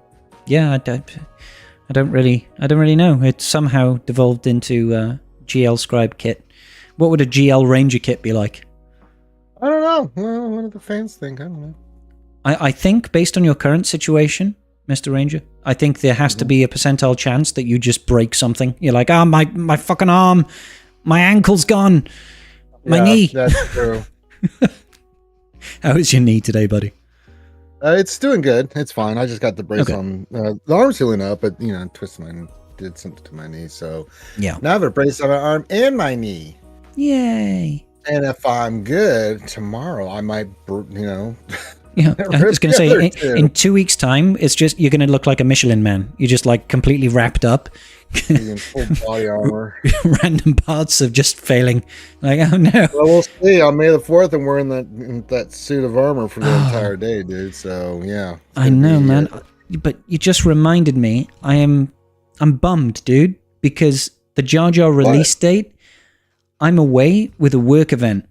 yeah, I don't really know. It somehow devolved into GL Scribe kit. What would a GL Ranger kit be like?
I don't know. Well, what do the fans think? I don't know.
I think, based on your current situation, Mr. Ranger, I think there has to be a percentile chance that you just break something. You're like, my fucking arm, my ankle's gone, my knee.
That's true.
How is your knee today, buddy?
It's doing good. It's fine. I just got the brace on. The arm's healing up, but did something to my knee. So
yeah,
now I have a brace on my arm and my knee.
Yay!
And if I'm good tomorrow, I might,
Yeah, I was going to say, in 2 weeks' time, it's just, you're going to look like a Michelin man. You're just like completely wrapped up.
In full body armor.
Random parts of just failing. Like, oh no.
Well, we'll see. On May the 4th, I'm wearing that suit of armor for the entire day, dude. So, yeah.
I know, man. But you just reminded me, I'm bummed, dude, because the Jar Jar release date, I'm away with a work event.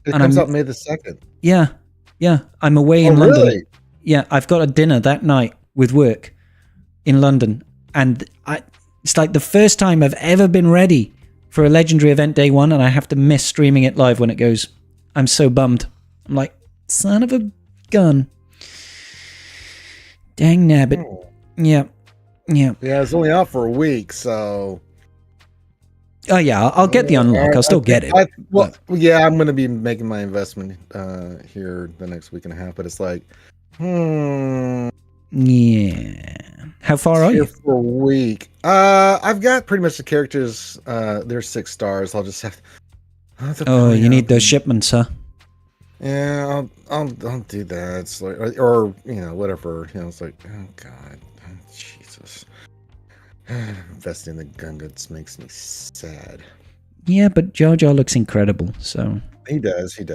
It comes out May the 2nd.
Yeah, I'm away in London.
Really?
Yeah, I've got a dinner that night with work in London. And it's like the first time I've ever been ready for a Legendary event day one, and I have to miss streaming it live when it goes. I'm so bummed. I'm like, son of a gun. Dang nabbit. Yeah.
Yeah, it's only out for a week, so...
Oh yeah, I'll get the unlock. I'll still get it.
Yeah, I'm going to be making my investment here the next week and a half, but it's like,
yeah. How far are you?
For a week. I've got pretty much the characters. There's 6 stars. I'll just have.
Oh, you need those shipments, huh?
Yeah, I'll do that. It's like, or whatever. It's like, oh god, Jesus. Investing in the Gungans makes me sad.
Yeah, but Jar Jar looks incredible. So
he does. He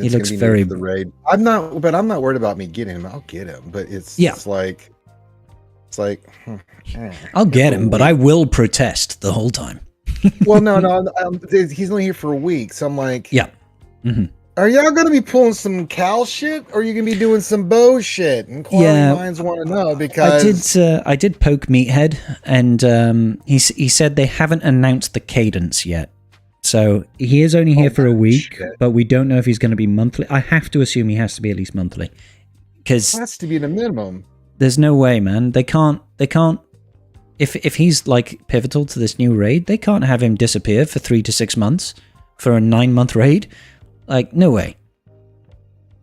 looks very
the raid. I'm not worried about me getting him. I'll get him, but it's like
I'll get him, but I will protest the whole time.
Well, no, he's only here for a week, so I'm like,
yeah. Mm-hmm.
Are y'all gonna be pulling some Cal shit, or are you gonna be doing some Bo shit? And Inquiring minds want to know because
I did poke Meathead, and he said they haven't announced the cadence yet. So he is only here for a week, but we don't know if he's going to be monthly. I have to assume he has to be at least monthly, because
it has to be the minimum.
There's no way, man. They can't. If he's like pivotal to this new raid, they can't have him disappear for 3 to 6 months for a 9-month raid. Like, no way.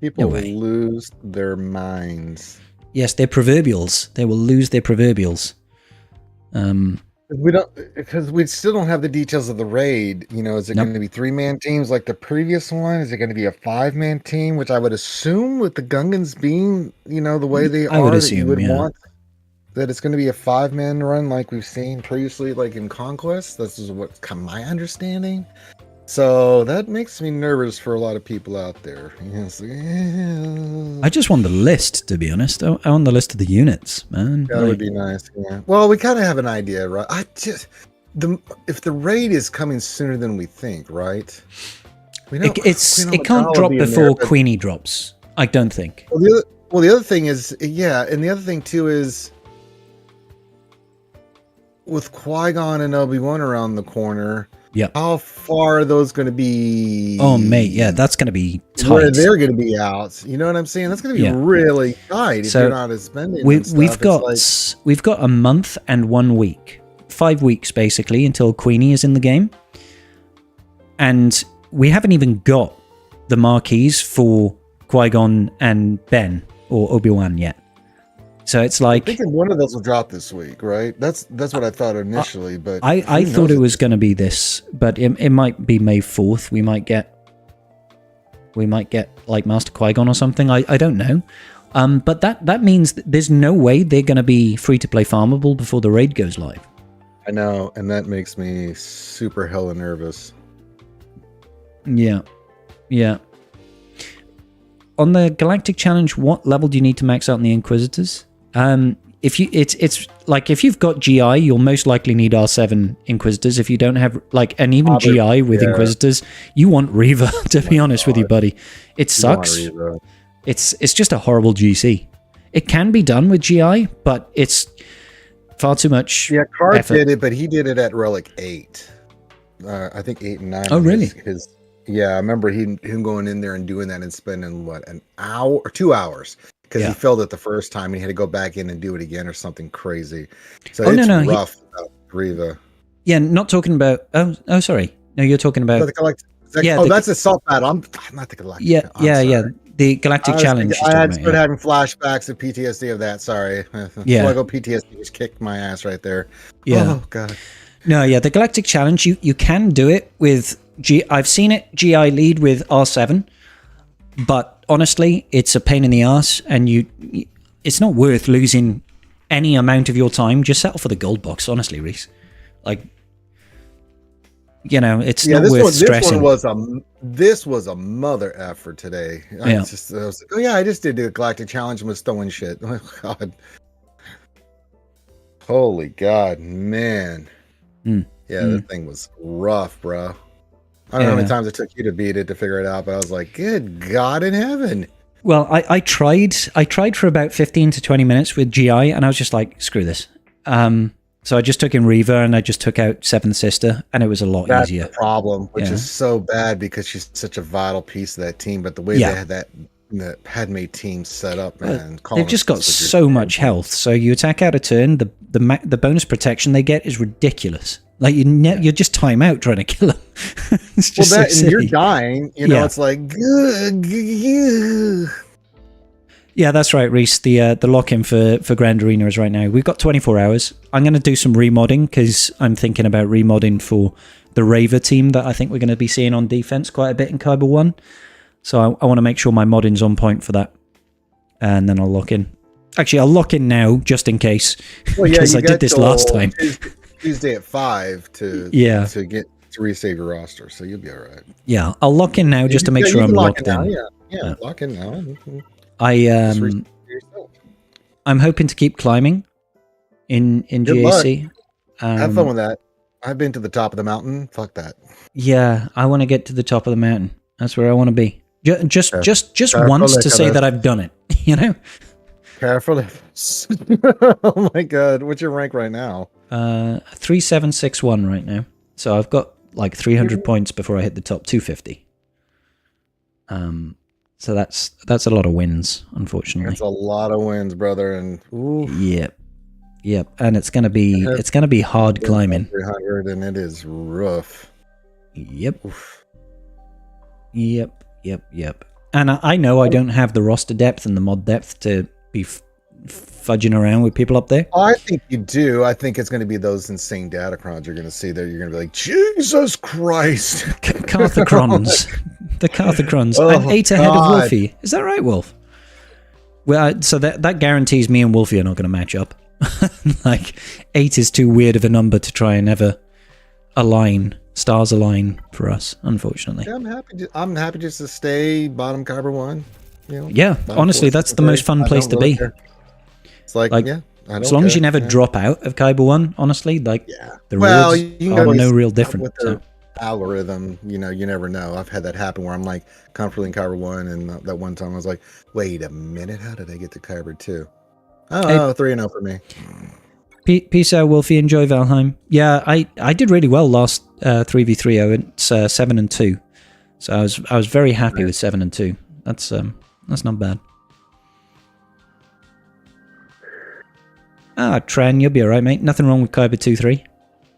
People will lose their minds.
Yes, their proverbials. They will lose their proverbials.
We don't, because we still don't have the details of the raid. Is it going to be 3-man teams like the previous one? Is it going to be a 5-man team? Which I would assume, with the Gungans being, the way they are, that you would want that it's going to be a 5-man run like we've seen previously, like in Conquest. This is what my understanding. So that makes me nervous for a lot of people out there.
I just want the list, to be honest. I want the list of the units, man.
That would be nice. Yeah. Well, we kind of have an idea, right? If the raid is coming sooner than we think, right?
It can't drop before Queenie drops. I don't think.
Well, the other thing is, and the other thing too is, with Qui-Gon and Obi-Wan around the corner,
Yeah.
How far are those going to be?
Oh, mate, yeah, that's going to be tight.
Where they're going to be out. You know what I'm saying? That's going to be really tight if you're not spending.
We've got a month and 1 week, 5 weeks basically until Queenie is in the game, and we haven't even got the marquees for Qui-Gon and Ben or Obi-Wan yet. So it's like,
I'm thinking one of those will drop this week, right? That's what I thought initially, but
I thought it was going to be this, but it might be May 4th. We might get like Master Qui-Gon or something. I don't know. But that means that there's no way they're going to be free to play farmable before the raid goes live.
I know, and that makes me super hella nervous.
Yeah. On the Galactic Challenge, what level do you need to max out on the Inquisitors? If you've got GI, you'll most likely need R7 Inquisitors. If you don't have and even GI with Inquisitors, you want Reaver. To be honest with you, buddy, it sucks. It's just a horrible GC. It can be done with GI, but it's far too much. Yeah, Card did it,
but he did it at Relic 8. I think 8 and 9.
Oh, really?
Yeah, I remember him going in there and doing that and spending an hour or 2 hours because he failed it the first time and he had to go back in and do it again or something crazy. So it's rough about Riva.
Yeah, not talking about. Oh, sorry. No, you're talking about.
That's a salt battle. I'm not the Galactic.
Yeah. The Galactic Challenge.
I had started having flashbacks of PTSD of that. Sorry.
Yeah.
Fuego PTSD just kicked my ass right there.
Yeah.
Oh god.
No, yeah, the Galactic Challenge. You can do it with I've seen it GI lead with R7, but honestly, it's a pain in the ass, and it's not worth losing any amount of your time. Just settle for the gold box, honestly, Reese. It's not worth stressing.
This was a mother effort today. I was like, I just did the Galactic Challenge and was throwing shit. Oh god. Holy god, man. That thing was rough, bro. I don't know how many times it took you to beat it to figure it out, but I was like, good God in heaven.
Well, I tried for about 15 to 20 minutes with GI, and I was just like, screw this. So I just took in Reva, and I just took out Seventh Sister, and it was a lot easier.
That's the problem, which is so bad because she's such a vital piece of that team, but the way they had that Padme team set up, man.
They've just got so much health, so you attack out a turn, the bonus protection they get is ridiculous. Like you just time out trying to kill them. It's just
and you're dying. It's like.
Yeah, that's right, Reese. The lock-in for Grand Arena is right now. We've got 24 hours. I'm going to do some remodding because I'm thinking about remodding for the Raver team that I think we're going to be seeing on defense quite a bit in Kyber 1. So I want to make sure my modding's on point for that, and then I'll lock in. Actually, I'll lock in now just in case because I did this last time.
Tuesday at 5 to resave your roster, so you'll be all right.
Yeah, I'll lock in now just to make sure I'm locked in.
Lock in now.
I'm hoping to keep climbing in GAC.
Have fun with that. I've been to the top of the mountain. Fuck that.
Yeah, I want to get to the top of the mountain. That's where I want to be. Just once to say that I've done it.
Careful. Oh my god, what's your rank right now?
3761 right now. So I've got like 300 points before I hit the top 250. So that's a lot of wins, unfortunately.
It's a lot of wins, brother, and
yep. And it's gonna be hard climbing.
300, and it is rough.
Yep. Oof. Yep. And I know I don't have the roster depth and the mod depth to be fudging around with people up there.
I think you do. I think it's going to be those insane datacrons you're going to see there. You're going to be like, Jesus Christ.
Carthacrons. The Carthacrons. I'm 8 ahead of Wolfie. Is that right, Wolf? Well, so that guarantees me and Wolfie are not going to match up. 8 is too weird of a number to try and ever stars align for us, unfortunately.
Yeah, I'm happy just to stay bottom Kyber 1.
Yeah, honestly, that's the most fun place to be.
It's like
as long as you never drop out of Kyber 1, honestly, the rewards are no real different.
Algorithm, you never know. I've had that happen where I'm like comfortably in Kyber 1, and that one time I was like, wait a minute, how did I get to Kyber 2? Oh, 3-0 for me.
Peace out, Wolfie. Enjoy Valheim. Yeah, I did really well last 3v3. It's 7-2. So I was very happy with 7-2. That's not bad. Tren, you'll be all right, mate. Nothing wrong with Kyber 2-3.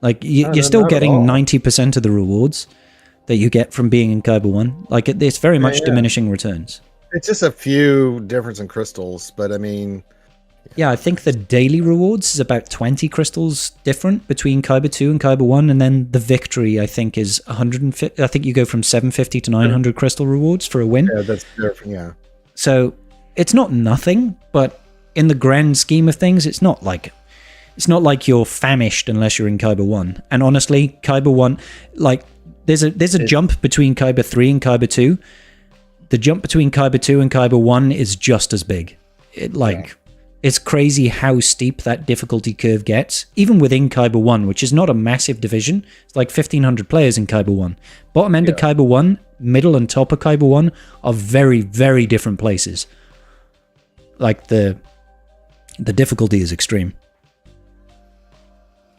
Like you're still getting 90% of the rewards that you get from being in Kyber 1. Like it's very much diminishing returns.
It's just a few difference in crystals, but I mean.
Yeah, I think the daily rewards is about 20 crystals different between Kyber 2 and Kyber 1, and then the victory, I think, is 150. I think you go from 750 to 900 crystal rewards for a win.
Yeah, that's different, yeah.
So it's not nothing, but in the grand scheme of things, it's not like you're famished unless you're in Kyber 1. And honestly, Kyber 1, like, there's a jump between Kyber 3 and Kyber 2. The jump between Kyber 2 and Kyber 1 is just as big. It's crazy how steep that difficulty curve gets, even within Kyber 1, which is not a massive division. It's like 1,500 players in Kyber 1. Bottom end of Kyber 1, middle and top of Kyber 1 are very, very different places. Like, the difficulty is extreme.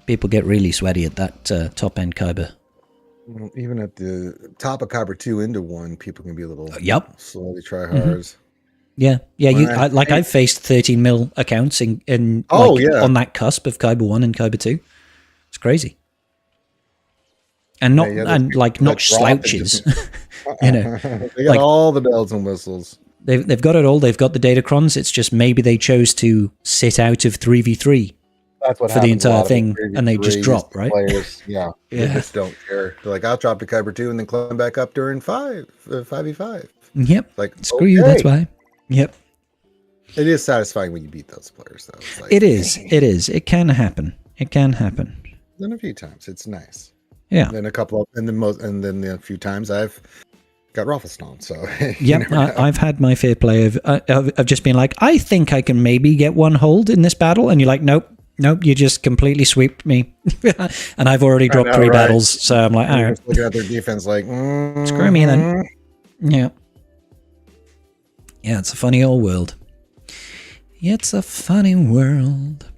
People get really sweaty at that top end Kyber.
Well, even at the top of Kyber 2 into 1, people can be a little slowly try hards.
Mm-hmm. Yeah. I've faced 13 mil accounts on that cusp of Kyber 1 and Kyber 2. It's crazy. And not slouches. You know.
They got all the bells and whistles.
They've got it all. They've got the datacrons. It's just maybe they chose to sit out of 3v3 for the entire thing, and they just drop, right?
Players, they just don't care. They're like, I'll drop to Kyber 2 and then climb back up during 5v5.
Yep.
Like,
screw you, that's why. Yep.
It is satisfying when you beat those players, though. It's like,
it is. It can happen.
Then a few times, it's nice.
Yeah.
And then a few times I've got raffle stomped. So
I've had my fair play of just being like, I think I can maybe get one hold in this battle, and you're like, nope, you just completely swept me, and I've already dropped 3 battles. So I'm like, all right.
Looking at their defense, like,
screw me then. Yeah. Yeah, it's a funny old world. It's a funny world.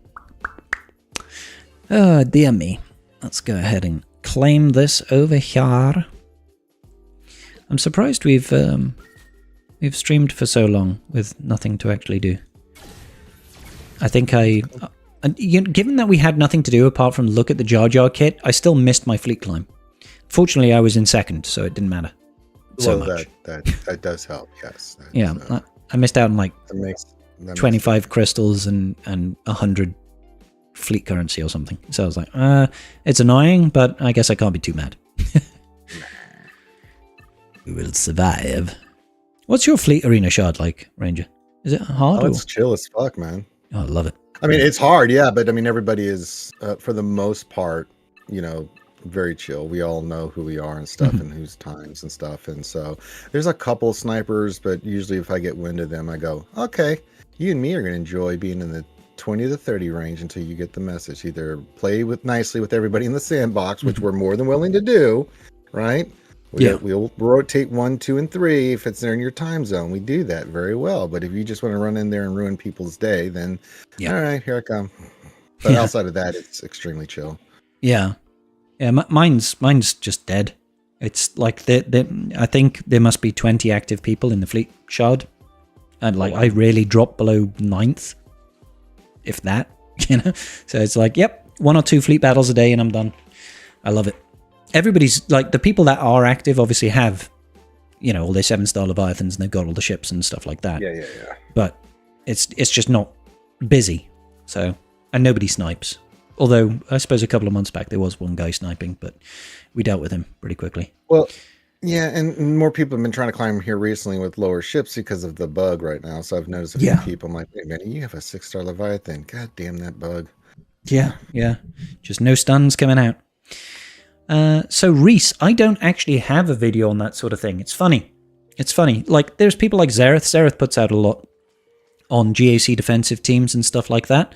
Oh, dear me. Let's go ahead and claim this over here. I'm surprised we've streamed for so long with nothing to actually do. I think given that we had nothing to do apart from look at the Jar Jar kit, I still missed my fleet climb. Fortunately, I was in second, so it didn't matter.
That does help, yes.
I missed out on like
that
25 crystals and 100 fleet currency or something. So I was like, it's annoying, but I guess I can't be too mad. We will survive. What's your fleet arena shard like, Ranger? Is it hard?
It's chill as fuck, man.
Oh, I love it.
I mean, it's hard, yeah, but I mean, everybody is, for the most part, very chill. We all know who we are and stuff, and whose times and stuff. And so there's a couple snipers, but usually if I get wind of them, I go, okay, you and me are going to enjoy being in the 20 to 30 range until you get the message. Either play nicely with everybody in the sandbox, which we're more than willing to do, right? We'll rotate 1, 2, and 3 if it's there in your time zone. We do that very well. But if you just want to run in there and ruin people's day, then all right, here I come. But outside of that, it's extremely chill.
Yeah. Yeah, mine's just dead. It's like I think there must be 20 active people in the fleet shard, and I rarely drop below 9th, if that. So it's like, yep, 1 or 2 fleet battles a day, and I'm done. I love it. Everybody's like, the people that are active obviously have, all their 7-star Leviathans, and they've got all the ships and stuff like that.
Yeah.
But it's just not busy. So, and nobody snipes. Although, I suppose a couple of months back, there was one guy sniping, but we dealt with him pretty quickly.
Well, yeah, and more people have been trying to climb here recently with lower ships because of the bug right now. So I've noticed a few people, I'm like, wait a minute, you have a 6-star Leviathan. God damn that bug.
Yeah. Just no stuns coming out. So, Reese, I don't actually have a video on that sort of thing. It's funny. Like, there's people like Zereth. Zereth puts out a lot on GAC defensive teams and stuff like that.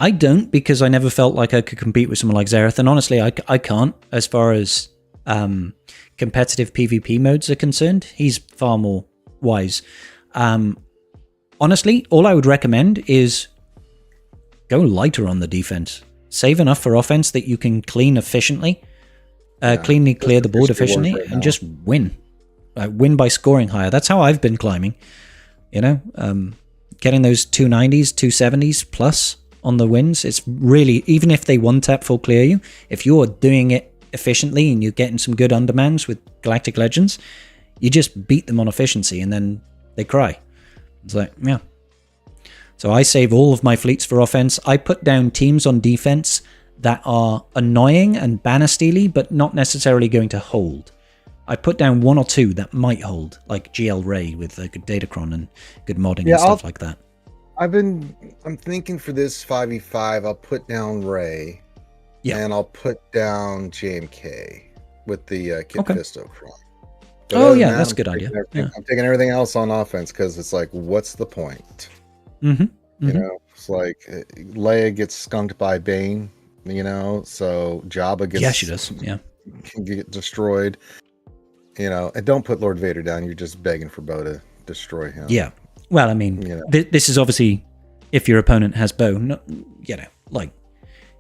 I don't, because I never felt like I could compete with someone like Zereth, and honestly, I can't as far as competitive PvP modes are concerned. He's far more wise. Honestly, all I would recommend is go lighter on the defense. Save enough for offense that you can clean efficiently, cleanly clear the board efficiently, and just win. Win by scoring higher. That's how I've been climbing. You know, getting those 290s, 270s plus on the wins. It's really, even if they one-tap full clear you, if you're doing it efficiently and you're getting some good undermans with Galactic Legends, you just beat them on efficiency and then they cry. It's like, yeah. So I save all of my fleets for offense. I put down teams on defense that are annoying and banner steely, but not necessarily going to hold. I put down 1 or 2 that might hold, like GL Ray with a good Datacron and good modding and stuff like that.
I'm thinking for this 5v5, I'll put down Ray, and I'll put down JMK with the Kit Fisto Cron.
That's a good idea.
I'm taking everything else on offense because it's like, what's the point? You know, it's like Leia gets skunked by Bane, you know, so Jabba gets
she does.
Can get destroyed. You know, and don't put Lord Vader down. You're just begging for Bo to destroy him.
Yeah. Well, I mean, this is obviously if your opponent has Bo. No, you know, like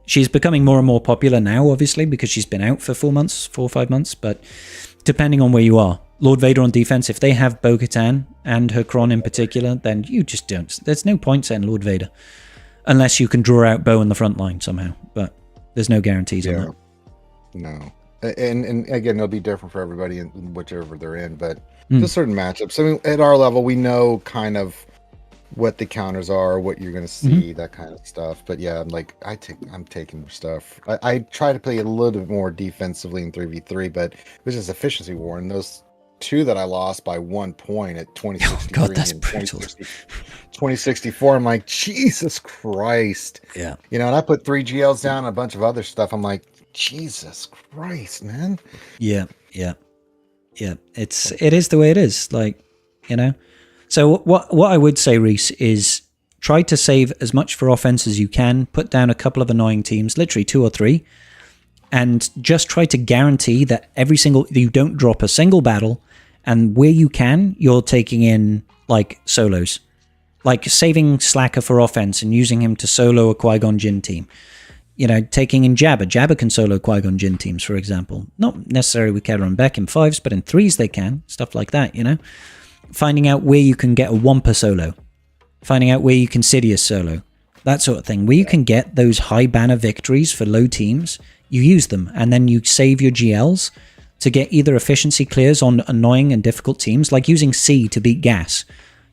she's becoming more and more popular now, obviously, because she's been out for 4 or 5 months. But depending on where you are, Lord Vader on defense, if they have Bo-Katan and her Cron in particular, then you just don't. There's no point setting Lord Vader unless you can draw out Bo in the front line somehow. But there's no guarantees on that.
No. And again, it'll be different for everybody in whichever they're in, but just certain matchups. I mean, at our level, we know kind of what the counters are, what you're going to see, that kind of stuff. But yeah, I'm taking stuff. I try to play a little bit more defensively in 3v3, but it was just efficiency war. And those 2 that I lost by 1 point at 2063
God, that's
and
brutal.
2064, I'm like, Jesus Christ.
Yeah.
You know, and I put 3 GLs down and a bunch of other stuff. I'm like, Jesus Christ, man.
Yeah. It is the way it is, like, you know. So what I would say, Reese, is try to save as much for offense as you can. Put down a couple of annoying teams, literally 2 or 3, and just try to guarantee that you don't drop a single battle, and where you can, you're taking in like solos, like saving Slacker for offense and using him to solo a Qui-Gon Jinn team. You know, taking in Jabba. Jabba can solo Qui-Gon Jinn teams, for example. Not necessarily with Keller and Beck in 5s, but in 3s they can. Stuff like that, you know. Finding out where you can get a Wampa solo. Finding out where you can Sidious solo. That sort of thing. Where you can get those high banner victories for low teams, you use them. And then you save your GLs to get either efficiency clears on annoying and difficult teams, like using C to beat Gas.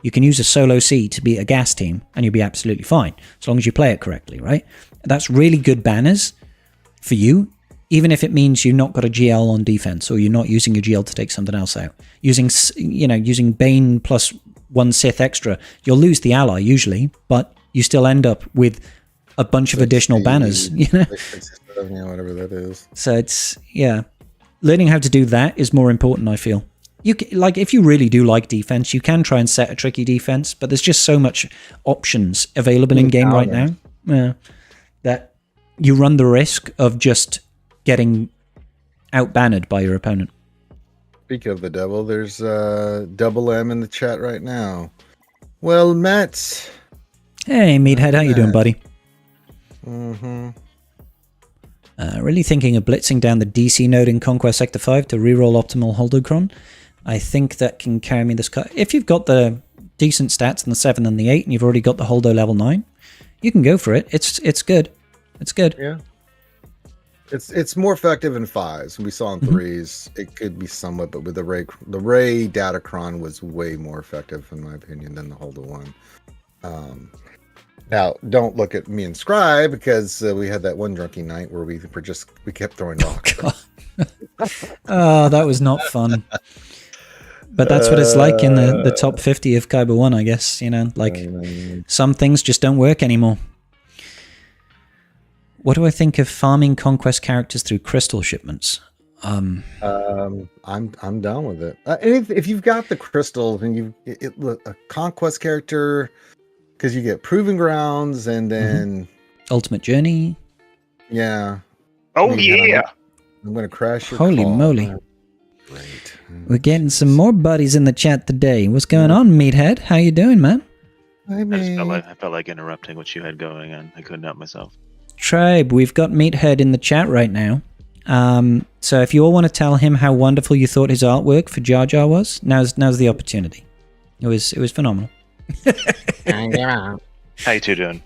You can use a solo C to beat a Gas team, and you'll be absolutely fine, as long as you play it correctly, right? That's really good banners for you, even if it means you've not got a GL on defense, or you're not using your GL to take something else out. Using Bane plus 1 Sith extra, you'll lose the ally usually, but you still end up with a bunch of additional banners, you know?
Whatever that is.
So it's, learning how to do that is more important, I feel. If you really do like defense, you can try and set a tricky defense, but there's just so much options available in game right now. Yeah. That you run the risk of just getting out-banned by your opponent.
Speaking of the devil, there's Double M in the chat right now. Well, Matt.
Hey, Meathead, how you doing, buddy? Really thinking of blitzing down the DC node in Conquest Sector 5 to reroll optimal Holdocron. I think that can carry me this cut. If you've got the decent stats in the 7 and the 8, and you've already got the Holdo level 9, you can go for it. It's good. It's good.
Yeah. It's more effective in 5s. We saw in 3s. It could be somewhat, but with the Ray Datacron was way more effective, in my opinion, than the Holdo one. Now, don't look at me and Scribe, because we had that one drunky night where we kept throwing rocks.
Oh, that was not fun. But that's what it's like in the top 50 of Kaiba 1, I guess. You know, like some things just don't work anymore. What do I think of farming conquest characters through crystal shipments?
I'm down with it. If you've got the crystals and a conquest character, because you get proving grounds and then
Ultimate Journey.
Yeah.
Oh yeah.
I'm gonna crash your
Holy
call.
moly.
Great.
We're getting some more buddies in the chat today. What's going on, Meathead? How you doing, man?
I felt like interrupting what you had going on. I couldn't help myself.
Tribe, we've got Meathead in the chat right now. So if you all want to tell him how wonderful you thought his artwork for Jar Jar was, now's the opportunity. It was phenomenal.
How you two doing?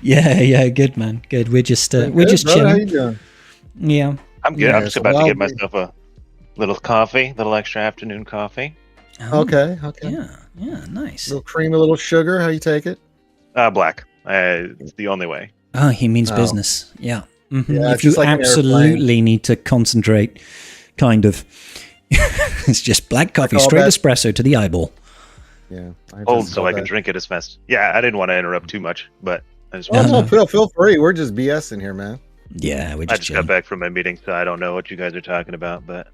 Yeah, good man, good. We're just chilling.
How you doing?
Yeah,
I'm good.
Yeah,
I'm just
so
about to
while
get myself a little extra afternoon coffee.
Okay.
Yeah, nice.
A little cream, a little sugar. How you take it?
Black. It's the only way.
Oh, he means business. Yeah. Mm-hmm.
Yeah,
If
it's
you
just like an
absolutely need to concentrate, kind of, it's just black coffee,
all
straight
that.
espresso to the eyeball.
Yeah.
Old, so I can drink it as fast. Yeah, I didn't want to interrupt too much, but I just
Oh no, feel free. We're just BSing here, man.
Yeah, we're
I
just
just
chilling.
got back from my meeting, so I don't know what you gu's are talking about. But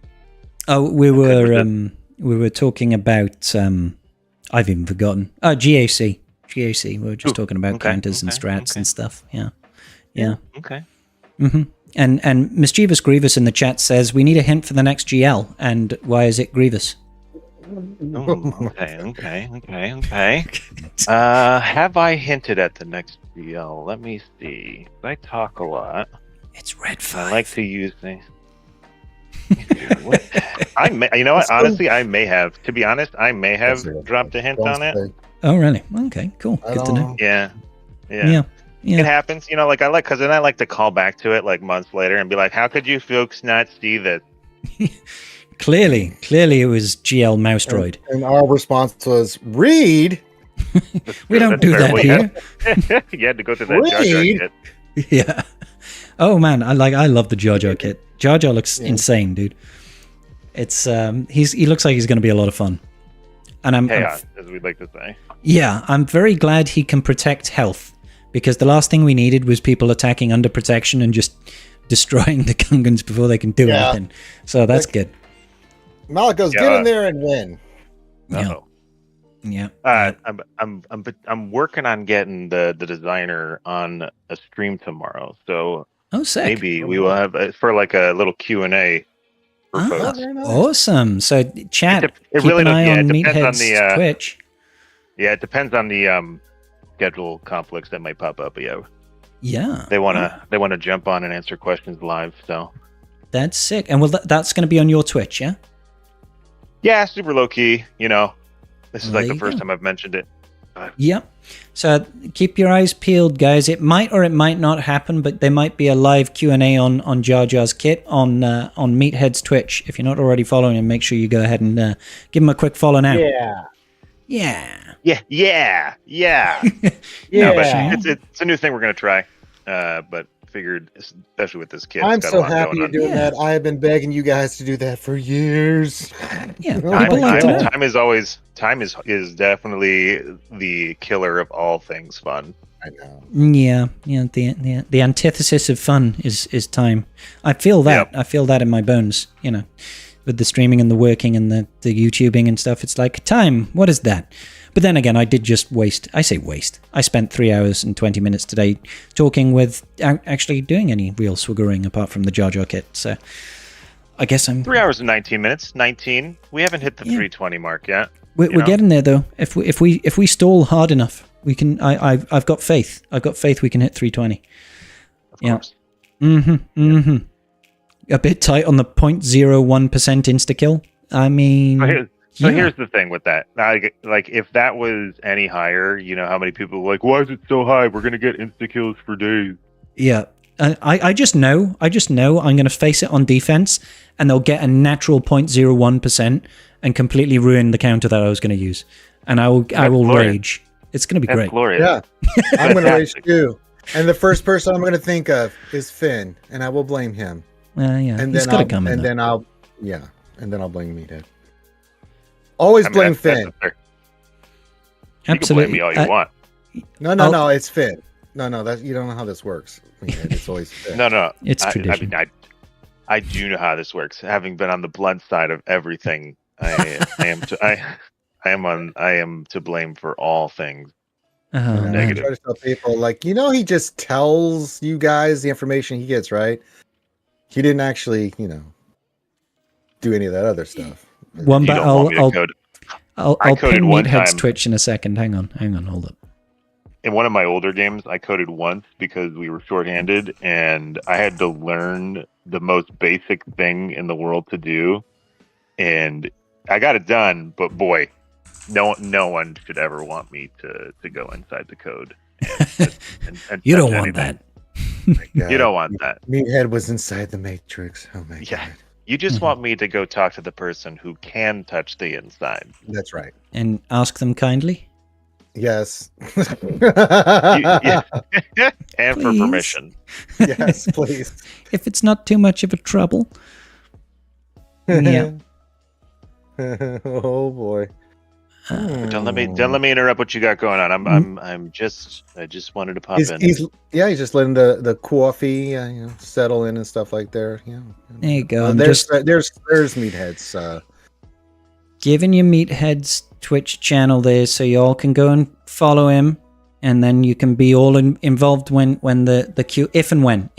Oh, we were talking about I've even forgotten. Oh, GAC. We were just talking about counters and strats and stuff. Yeah.
Okay.
Mm-hmm. And Mischievous Grievous in the chat says we need a hint for the next GL. And why is it Grievous?
Okay. Have I hinted at the next GL? Let me see. I talk a lot.
It's Red 5.
I like to use things. You know what? Honestly, I may have. To be honest, I may have dropped a hint on it.
Oh, really? Okay, cool. Good to know.
Yeah.
Yeah.
It happens, because then I like to call back to it like months later and be like, "How could you folks not see that?"
Clearly, it was GL Mouse Droid.
And our response was read.
We don't do that here.
You had to go through that Jar Jar kit.
Yeah. Oh man, I love the Jar Jar kit. Jar Jar looks insane, dude. It's he looks like he's going to be a lot of fun. And
chaos, as we'd like to say.
Yeah, I'm very glad he can protect health, because the last thing we needed was people attacking under protection and just destroying the Gungans before they can do anything. So that's good.
Malikos, get in there and win.
Uh-oh.
Yeah.
I'm working on getting the designer on a stream tomorrow. So
sick.
Maybe we will have for like a little Q&A for folks.
Very nice.
Awesome. So chat,
It
keep
really
an eye
does-
on
it depends
Meathead's
on the,
Twitch.
Yeah, it depends on the schedule conflicts that might pop up. But
Yeah.
they wanna jump on and answer questions live. So
That's sick. And that's going to be on your Twitch, yeah?
yeah, super low key. This is like
There
the
you
first
go.
time I've mentioned it.
Yep. So keep your eyes peeled, guys. It might or it might not happen, but there might be a live Q&A on Jar Jar's kit on Meathead's Twitch. If you're not already following him, make sure you go ahead and give him a quick follow now.
Yeah.
Yeah. No, but it's a new thing we're gonna try. But figured, especially with this kid,
I'm
it's got a
so
lot
happy
going
you're
on.
doing that. I have been begging you guys to do that for years.
Yeah.
Oh,
People like to know.
Time is definitely the killer of all things fun.
I know.
Yeah. The antithesis of fun is time. I feel that.
Yep.
I feel that in my bones. With the streaming and the working and the YouTubing and stuff, it's like time. What is that? But then again, I did just waste. I spent 3 hours and 20 minutes today talking with actually doing any real swiggering apart from the Jar Jar kit. So I guess I'm
3 hours and 19 minutes. 19. We haven't hit the 320 mark yet.
We're getting there though. If we stall hard enough, we can. I've got faith. I've got faith we can hit 320.
Of course.
A bit tight on the 0.01% insta kill. I mean,
Here's the thing with that. Like if that was any higher, how many people were like, why is it so high? We're gonna get insta kills for days.
Yeah. I just know I'm going to face it on defense, and they'll get a natural 0.01% and completely ruin the counter that I was going to use, and I will
glorious.
rage. It's going to be
That's
great.
glorious.
Yeah. I'm going to rage too. And the first person I'm going to think of is Finn, and I will blame him.
Yeah.
And
He's
then
got to
I'll,
come in.
and
though.
then I'll blame Meathead. Always blame Finn.
You can
Absolutely.
blame me all you want.
No, it's Finn. No, that you don't know how this works. Meathead. It's always Finn.
Oh,
No.
It's tradition.
I do know how this works. Having been on the blunt side of everything, I am to blame for all things.
Oh, man.
Negative.
I try to tell people, he just tells you guys the information he gets, right? He didn't actually, do any of that other stuff.
One,
You
but
don't want me to
I'll
code.
I'll
I coded
ping
one
Meathead's
time.
Twitch in a second. Hang on, hold up.
in one of my older games, I coded once because we were shorthanded, and I had to learn the most basic thing in the world to do, and I got it done. But boy, no one should ever want me to go inside the code. And
You don't
touch
want
anything.
that.
You don't want that.
Meathead was inside the Matrix. Oh my
Yeah.
god.
You just want me to go talk to the person who can touch the inside.
That's right.
And ask them kindly.
Yes.
Yeah. And for
Please.
permission.
Yes, please.
If it's not too much of a trouble. Yeah.
Oh boy.
Don't let me interrupt what you got going on. I just wanted to pop in.
He's just letting the coffee settle in and stuff like there. Yeah.
There you go. I'm
There's
just
Meathead's.
giving you Meathead's Twitch channel there so you all can go and follow him. And then you can be all involved when the queue, if and when.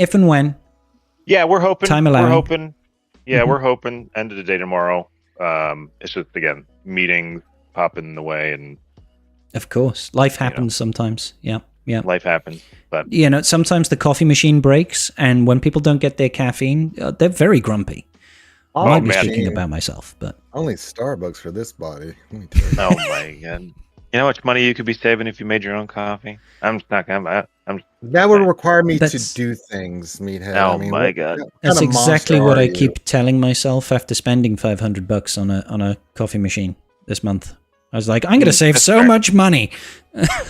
Yeah, we're hoping.
Time allowing.
We're hoping. Yeah, we're hoping end of the day tomorrow. It's just again meetings popping in the way, and
Of course. Life happens sometimes. Yeah.
life happens. But
Sometimes the coffee machine breaks, and when people don't get their caffeine, they're very grumpy. I might be
man.
speaking about myself, but
Only Starbucks for this body. Let me tell you.
oh my god, you know how much money you could be saving if you made your own coffee? I'm just not gonna.
That would require me
That's-
to do things, Meathead.
Oh my God.
that's
kind of
exactly
monster
what
are
I
you?
keep telling myself after spending $500 on a coffee machine this month. I was like, I'm going to save
That's
so
fair.
much money.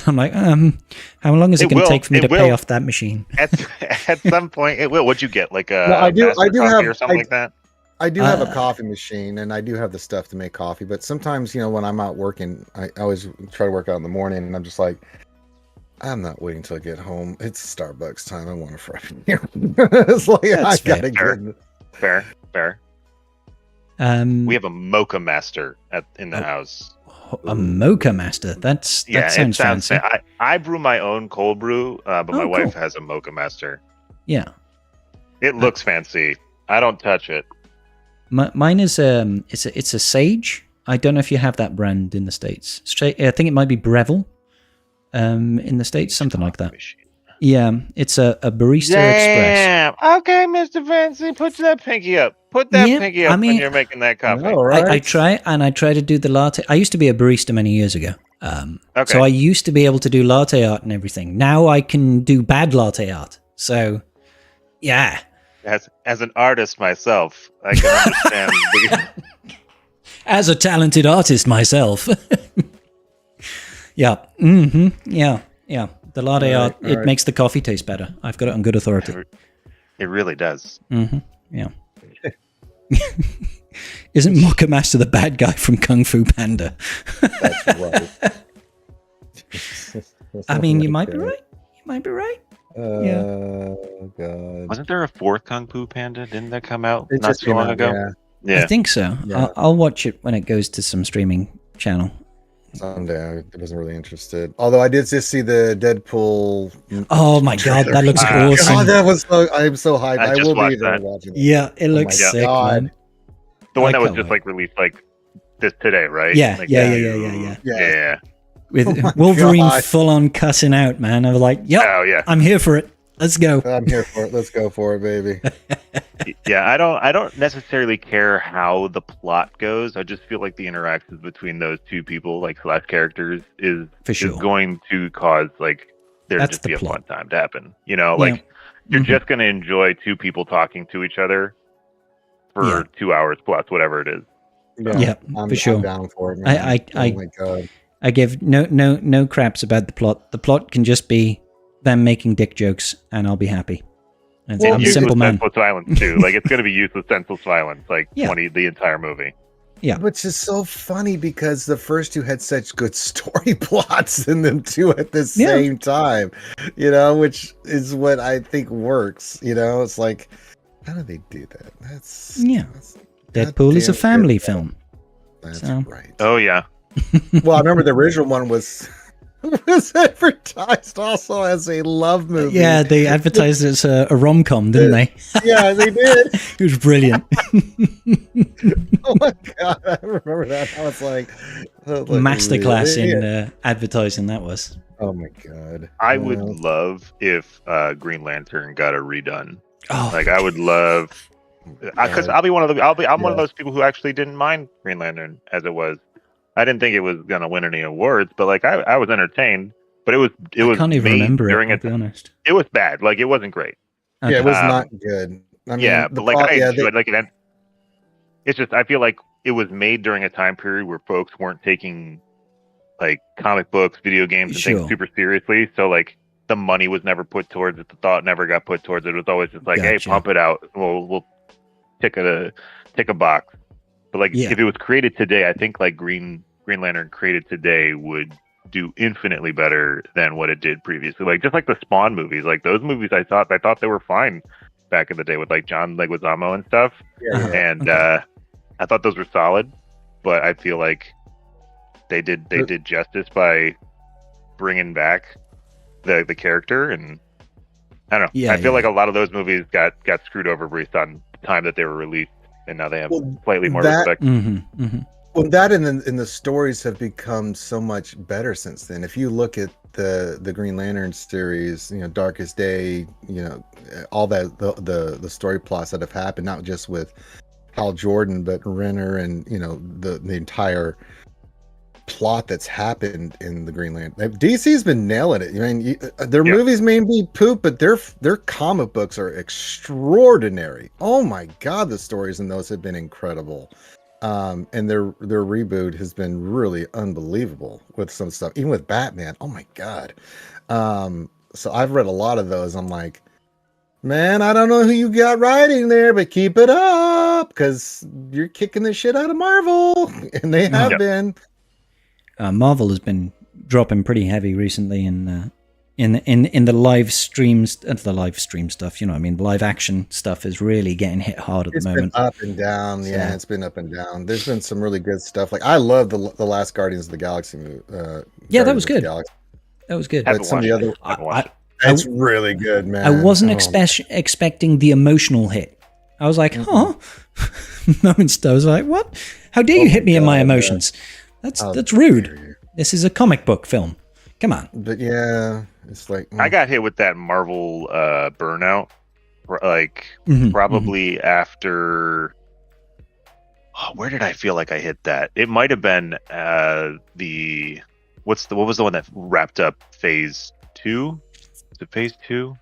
I'm like, how long is it
It
going to
will.
take for me
It
to pay
will.
off that machine?
At some point it will. What'd you get? Like a
No, I do
master coffee
have-
or something like that?
I do have a coffee machine, and I do have the stuff to make coffee. But sometimes, when I'm out working, I always try to work out in the morning, and I'm just like, I'm not waiting till I get home. It's Starbucks time. I want a frappuccino. It's like
That's
I gotta
fair.
get.
Fair. We have a mocha master in the house.
a mocha master. That sounds fancy.
I brew my own cold brew, but my
Oh,
wife
cool.
has a mocha master.
Yeah.
It looks fancy. I don't touch it.
Mine is it's a Sage. I don't know if you have that brand in the States. I think it might be Breville. In the States, something like that. Yeah, it's a barista express.
Damn. Okay, Mr. Fancy, put that pinky up. Put that pinky up when you're making that coffee.
All right.
I try to do the latte. I used to be a barista many years ago.
Okay.
So I used to be able to do latte art and everything. Now I can do bad latte art. So, yeah.
As an artist myself, I can understand.
As a talented artist myself. Yeah. Yeah. The latte art, it makes the coffee taste better. I've got it on good authority.
It really does.
Yeah. Isn't Mocha Master the bad guy from Kung Fu Panda?
That's right.
I mean, you might be right.
Oh god.
Wasn't there a fourth Kung Fu Panda? Didn't that come out
It
not
just
so
came
long
out,
ago?
yeah.
Yeah.
I think so.
Yeah.
I'll watch it when it goes to some streaming channel.
Someday I wasn't really interested. Although I did just see the Deadpool.
Oh my god, that looks awesome.
God, that was I'm so hyped.
I
I
just
will be
watched
there
that.
watching it.
Yeah, it looks
my
sick,
God.
man.
The one
I
that was
can't
just
wait.
released this today, right?
Yeah,
Yeah.
Yeah.
With
my
Wolverine
God.
full on cussing out, man. I was like, yep,
Oh yeah.
I'm here for it. Let's go.
I'm here for it. Let's go for it, baby.
Yeah, I don't necessarily care how the plot goes. I just feel like the interactions between those two people, like slash characters, is
sure.
going to cause there to
That's
just
the
be a
plot.
fun time to happen. You're just gonna enjoy two people talking to each other for
Yeah.
2 hours plus, whatever it is.
Yeah,
I'm,
for sure.
I'm down for it, man.
I
oh my god.
I give no craps about the plot. The plot can just be them making dick jokes, and I'll be happy. And I'm a
Useless,
simple man.
senseless violence too. It's gonna be useless, senseless violence.
Yeah.
The entire movie.
Yeah.
Which is so funny because the first two had such good story plots in them too at the same time, which is what I think works. It's like, how do they do that? That's
Deadpool is a
goddamn
family
good.
film.
That's
So-
right.
Oh yeah.
Well, I remember the original one was advertised also as a love movie.
Yeah, they advertised it as a rom-com, didn't they?
Yeah, they did.
It was brilliant.
Oh my god, I remember that. I was like
Masterclass
really?
in advertising that was.
Oh my god.
I would love if Green Lantern got a redone.
Oh,
Like I would love, because
God.
I'll be one of the I'm one of
Yeah.
those people who actually didn't mind Green Lantern as it was. I didn't think it was gonna win any awards, but like I was entertained. But it
I
was
can't even
made
remember it.
during
I'll be honest.
it was bad. Like it wasn't great.
Yeah, it
Okay.
was not good. I mean,
Yeah, but like I
yeah,
enjoyed like it. It's just I feel like it was made during a time period where folks weren't taking like comic books, video games, and
Sure.
things super seriously. So like the money was never put towards it. The thought never got put towards it. It was always just like, hey,
Gotcha.
pump it out. We'll tick a box. But like
Yeah.
if it was created today, I think like Green Lantern created today would do infinitely better than what it did previously. Like just like the Spawn movies, like those movies, I thought they were fine back in the day with like John Leguizamo and stuff.
yeah, yeah.
And
Okay.
I thought those were solid, but I feel like they did justice by bringing back the character, and I don't know.
Yeah,
I feel
yeah.
like a lot of those movies got screwed over based on the time that they were released, and now they have slightly more
that-
respect.
Mm-hmm, mm-hmm.
Well, that and the stories have become so much better since then. If you look at the Green Lantern series, you know, Darkest Day, you know, all that the story plots that have happened, not just with Hal Jordan, but Renner, and you know the entire plot that's happened in the Green Lantern. DC's been nailing it. I mean, their movies may be poop, but their comic books are extraordinary. Oh my god, the stories in those have been incredible. And their reboot has been really unbelievable with some stuff, even with Batman. Oh my god. So I've read a lot of those. I'm like, man, I don't know who you got writing there, but keep it up, because you're kicking the shit out of Marvel, and they have been.
Marvel has been dropping pretty heavy recently in the live streams, the live stream stuff. You know, what I mean, live action stuff is really getting hit hard at the moment.
Been up and down. Yeah, it's been up and down. There's been some really good stuff. Like I love the last Guardians of the Galaxy movie.
Yeah, that was good. That was good.
But some of the other, it's really good, man.
I wasn't expecting the emotional hit. I was like, huh? Moments. I was like, what? How dare you hit me in my emotions? That's rude. This is a comic book film. Come on.
But yeah, it's like
I got hit with that Marvel burnout, like probably after. Oh, where did I feel like I hit that? It might have been what was the one that wrapped up Phase 2? Is it Phase 2?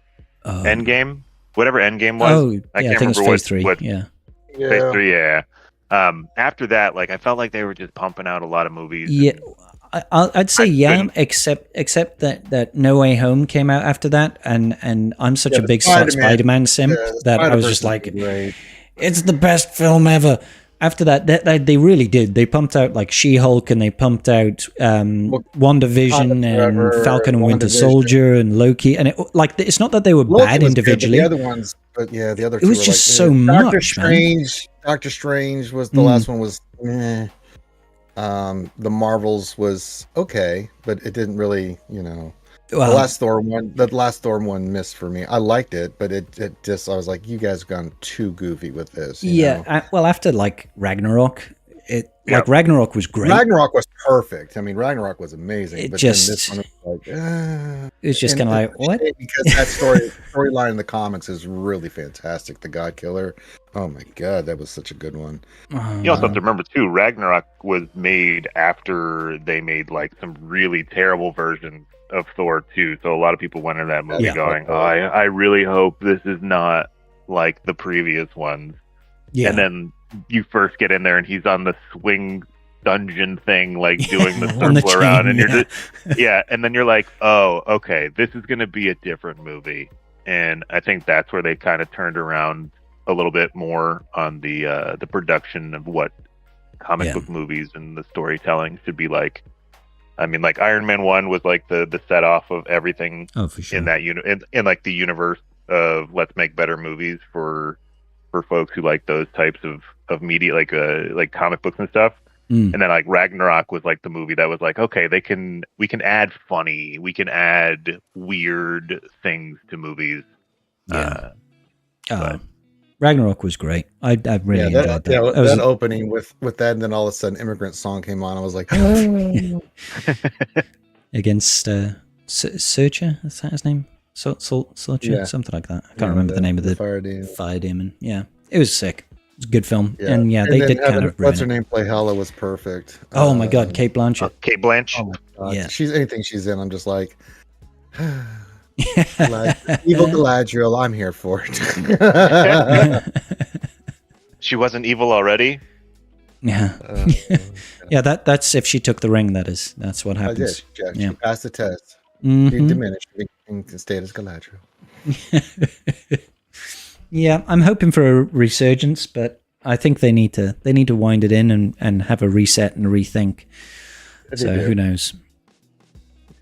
Endgame? Whatever Endgame was.
Oh,
I
yeah,
can't
I think it's
remember
Phase 3.
what
Yeah.
Phase 3, yeah. After that, like I felt like they were just pumping out a lot of movies.
Yeah, I'd say except that No Way Home came out after that, and I'm such a big Spider-Man simp that I was just like, it's the best film ever. After that, they really did. They pumped out like She-Hulk, and they pumped out WandaVision and Falcon and Winter Soldier and Loki, and it's not that they were bad individually.
Good, the other ones, but yeah, the other
it was just so much.
Doctor Strange was the last one. Was the Marvels was okay, but it didn't really, you know. Well, the last Thor one missed for me. I liked it, but it just, I was like, you guys have gone too goofy with this.
Well, after like Ragnarok, Ragnarok was great.
Ragnarok was perfect. I mean, Ragnarok was amazing.
It
but
just,
then this one was like,
it's just kind of like, what?
Because that storyline in the comics is really fantastic. The God Killer. Oh my God, that was such a good one.
You also have to remember too, Ragnarok was made after they made like some really terrible versions of Thor 2. So a lot of people went into that movie going, oh, I really hope this is not like the previous ones. Yeah. And then you first get in there and he's on the swing dungeon thing, like doing the circle around, and you're just and then you're like, oh, okay, this is going to be a different movie. And I think that's where they kind of turned around a little bit more on the production of what comic book movies and the storytelling should be like. I mean, like Iron Man 1 was like the set off of everything in that in like the universe of let's make better movies for folks who like those types of media, like comic books and stuff. And then like Ragnarok was like the movie that was like, okay, we can add funny, we can add weird things to movies.
Ragnarok was great. I really enjoyed that.
Yeah, that opening with that, and then all of a sudden, Immigrant Song came on. I was like, oh.
Against Searcher, is that his name? Searcher,
Yeah.
something like that. I can't remember the name of the
fire demon.
Yeah, it was sick. It was a good film,
Yeah.
and they
then
did kind
having
of.
what's her
ruin it.
name play Hela was perfect.
Oh my God, Kate Blanchett.
Kate Blanche.
Oh my God.
Yeah.
She's anything she's in. I'm just like, evil Galadriel. I'm here for it.
She wasn't evil already.
Yeah, yeah. That's if she took the ring. That's what
I did.
happens.
She passed the test.
Mhm.
She diminished and stayed as Galadriel.
Yeah, I'm hoping for a resurgence, but I think they need to wind it in and have a reset and a rethink. So who knows?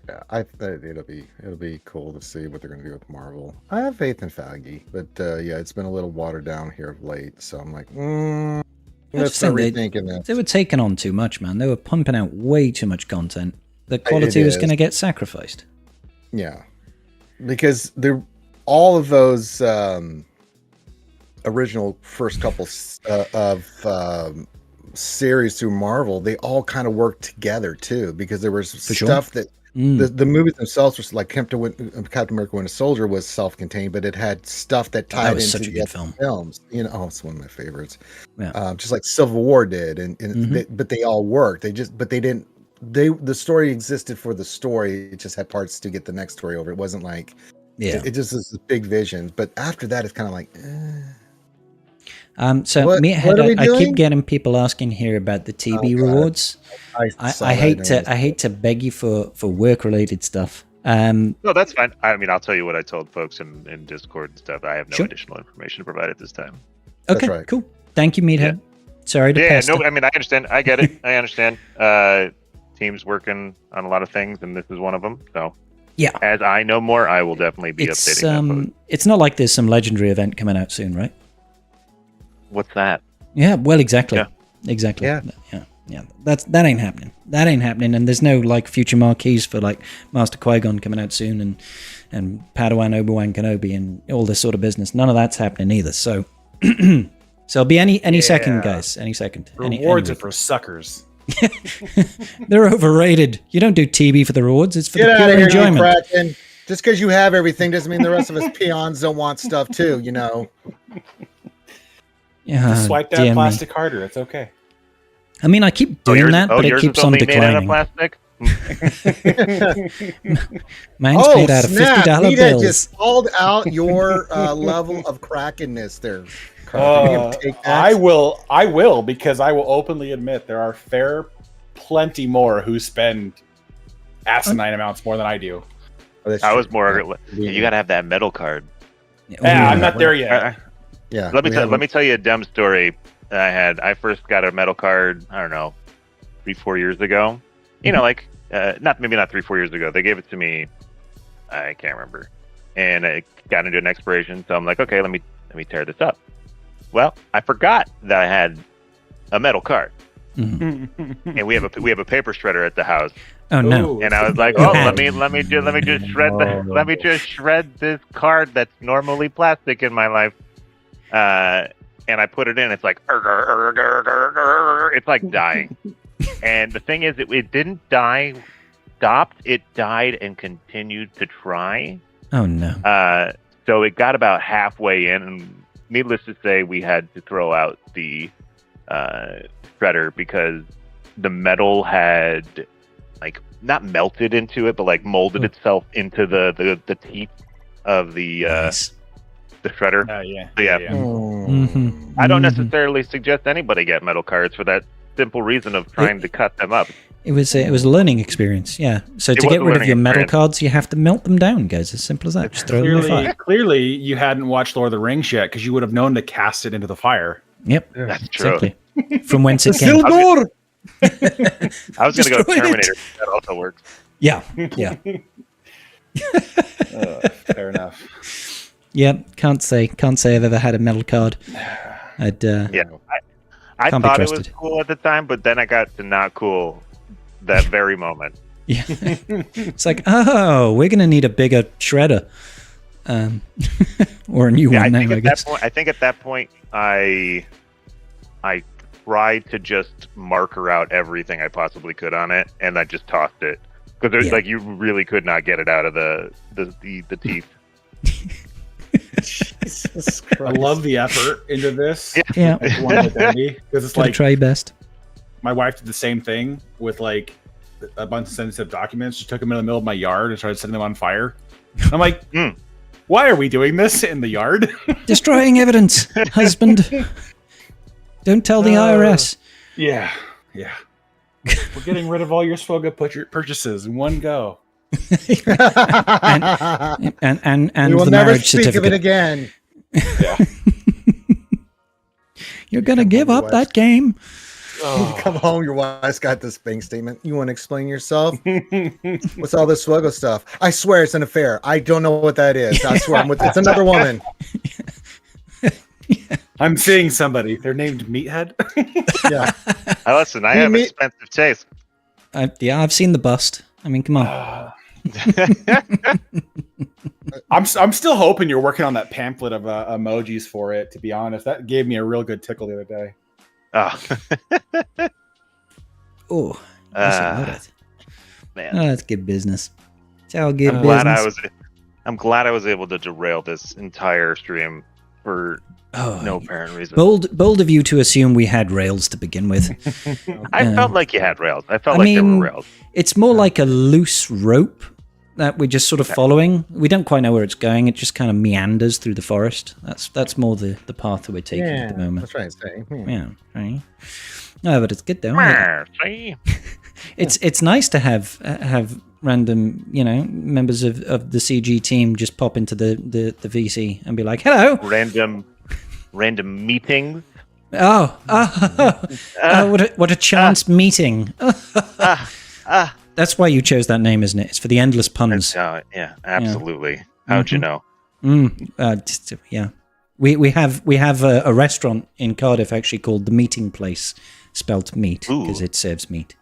Yeah, I think it'll be cool to see what they're going to do with Marvel. I have faith in Feige, but yeah, it's been a little watered down here of late. So I'm like, let's start rethinking that.
They were taking on too much, man. They were pumping out way too much content. The quality was going to get sacrificed.
Yeah, because all of those original first couple of series through Marvel, they all kind of worked together too, because there was stuff that the movies themselves were like Captain America: Winter Soldier was self-contained, but it had stuff that tied into
such a
the
good film.
films. It's one of my favorites.
Yeah.
Just like Civil War did, but they all worked. They didn't. The story existed for the story. It just had parts to get the next story over. It wasn't like it just was this big vision. But after that, it's kind of like.
Meathead, I keep getting people asking here about the TB rewards. I hate to beg you for work related stuff.
No, that's fine. I mean, I'll tell you what I told folks in Discord and stuff. I have no additional information to provide at this time.
Okay,
that's right.
Cool. Thank you, Meathead. Sorry to pester.
No, I mean, I understand. I get it. I understand. Team's working on a lot of things, and this is one of them. So,
yeah,
as I know more, I will definitely be updating that.
It's not like there's some legendary event coming out soon, right?
What's that?
Yeah, well, exactly.
Yeah.
Exactly. Yeah. That ain't happening. That ain't happening. And there's no like future marquees for like Master Qui-Gon coming out soon and Padawan Obi-Wan Kenobi and all this sort of business. None of that's happening either. So, so it'll be any second, guys. Any second.
Rewards are for suckers.
They're overrated. You don't do TB for the rewards. It's for
Get
the
out
pure
of here,
enjoyment.
Kraken. Just because you have everything doesn't mean the rest of us peons don't want stuff too.
Yeah,
Just swipe that plastic harder. It's okay.
I mean, I keep doing that, but it keeps on declining.
Plastic?
Mine's made out of $50 bills.
Just called out your level of Krakenness there.
I will, because I will openly admit there are plenty more who spend asinine amounts more than I do.
I was more. You got to have that metal card.
Yeah, I'm not there yet.
Yeah.
Let me tell you a dumb story that I had. I first got a metal card, I don't know, 3-4 years ago. Like not 3-4 years ago. They gave it to me. I can't remember. And it got into an expiration, so I'm like, okay, let me tear this up. Well, I forgot that I had a metal card. And we have a paper shredder at the house.
Oh no!
And I was like, oh, let me just shred this card that's normally plastic in my life. And I put it in. It's like it's like dying. And the thing is, it didn't die. Stopped. It died and continued to try.
Oh no!
So it got about halfway in, and needless to say, we had to throw out the shredder because the metal had like not melted into it, but like molded itself into the teeth of the shredder.
Mm-hmm.
I don't necessarily suggest anybody get metal cards for that simple reason of trying to cut them up.
It was a learning experience, yeah. So to get rid of your metal cards, you have to melt them down, guys. As simple as that. Just throw them in the fire.
Clearly, you hadn't watched Lord of the Rings yet, because you would have known to cast it into the fire.
Yep,
that's true.
Exactly. From whence it came.
I was going to go Terminator. That also works.
Yeah.
Fair enough.
Yeah, can't say I've ever had a metal card. I
thought it was cool at the time, but then I got to not cool that very moment.
Yeah, it's like, oh, we're gonna need a bigger shredder, or a new one now. I guess.
I think at that point, I tried to just marker out everything I possibly could on it, and I just tossed it. Because like you really could not get it out of the teeth.
Jesus
I
Christ.
love the effort into this.
Yeah.
Like one with Andy, because it's
Gotta
like
try your best.
my wife did the same thing with like a bunch of sensitive documents. She took them in the middle of my yard and started setting them on fire. I'm like, why are we doing this in the yard?
Destroying evidence, husband. Don't tell the IRS.
Yeah. We're getting rid of all your Swoga purchases in one go.
and
we will
the
never
marriage
speak
certificate.
of it again.
Yeah.
You're gonna give up that game.
You come home, your wife's got this bank statement. You want to explain yourself? What's all this Swuggo stuff? I swear it's an affair. I don't know what that is. I swear it's another woman.
I'm seeing somebody. They're named Meathead.
Yeah.
Listen, I have expensive taste.
I've seen the bust. I mean, come on.
I'm still hoping you're working on that pamphlet of emojis for it. To be honest, that gave me a real good tickle the other day.
Oh, that's
man,
that's good business. It's all good
I'm glad I was able to derail this entire stream for no apparent reason.
Bold of you to assume we had rails to begin with.
I felt like you had rails. I felt like there were rails.
It's more like a loose rope that we're just sort of following. We don't quite know where it's going. It just kind of meanders through the forest. That's more the path that we're taking at the moment.
That's right.
Yeah, right. No, but it's good though.
See?
It's nice to have random, members of the CG team just pop into the VC and be like, "Hello."
Random meetings.
What a chance meeting. That's why you chose that name, isn't it? It's for the endless puns.
Yeah, absolutely. Yeah. How'd you know?
Yeah. We have a restaurant in Cardiff actually called The Meeting Place, spelt meat, because it serves meat.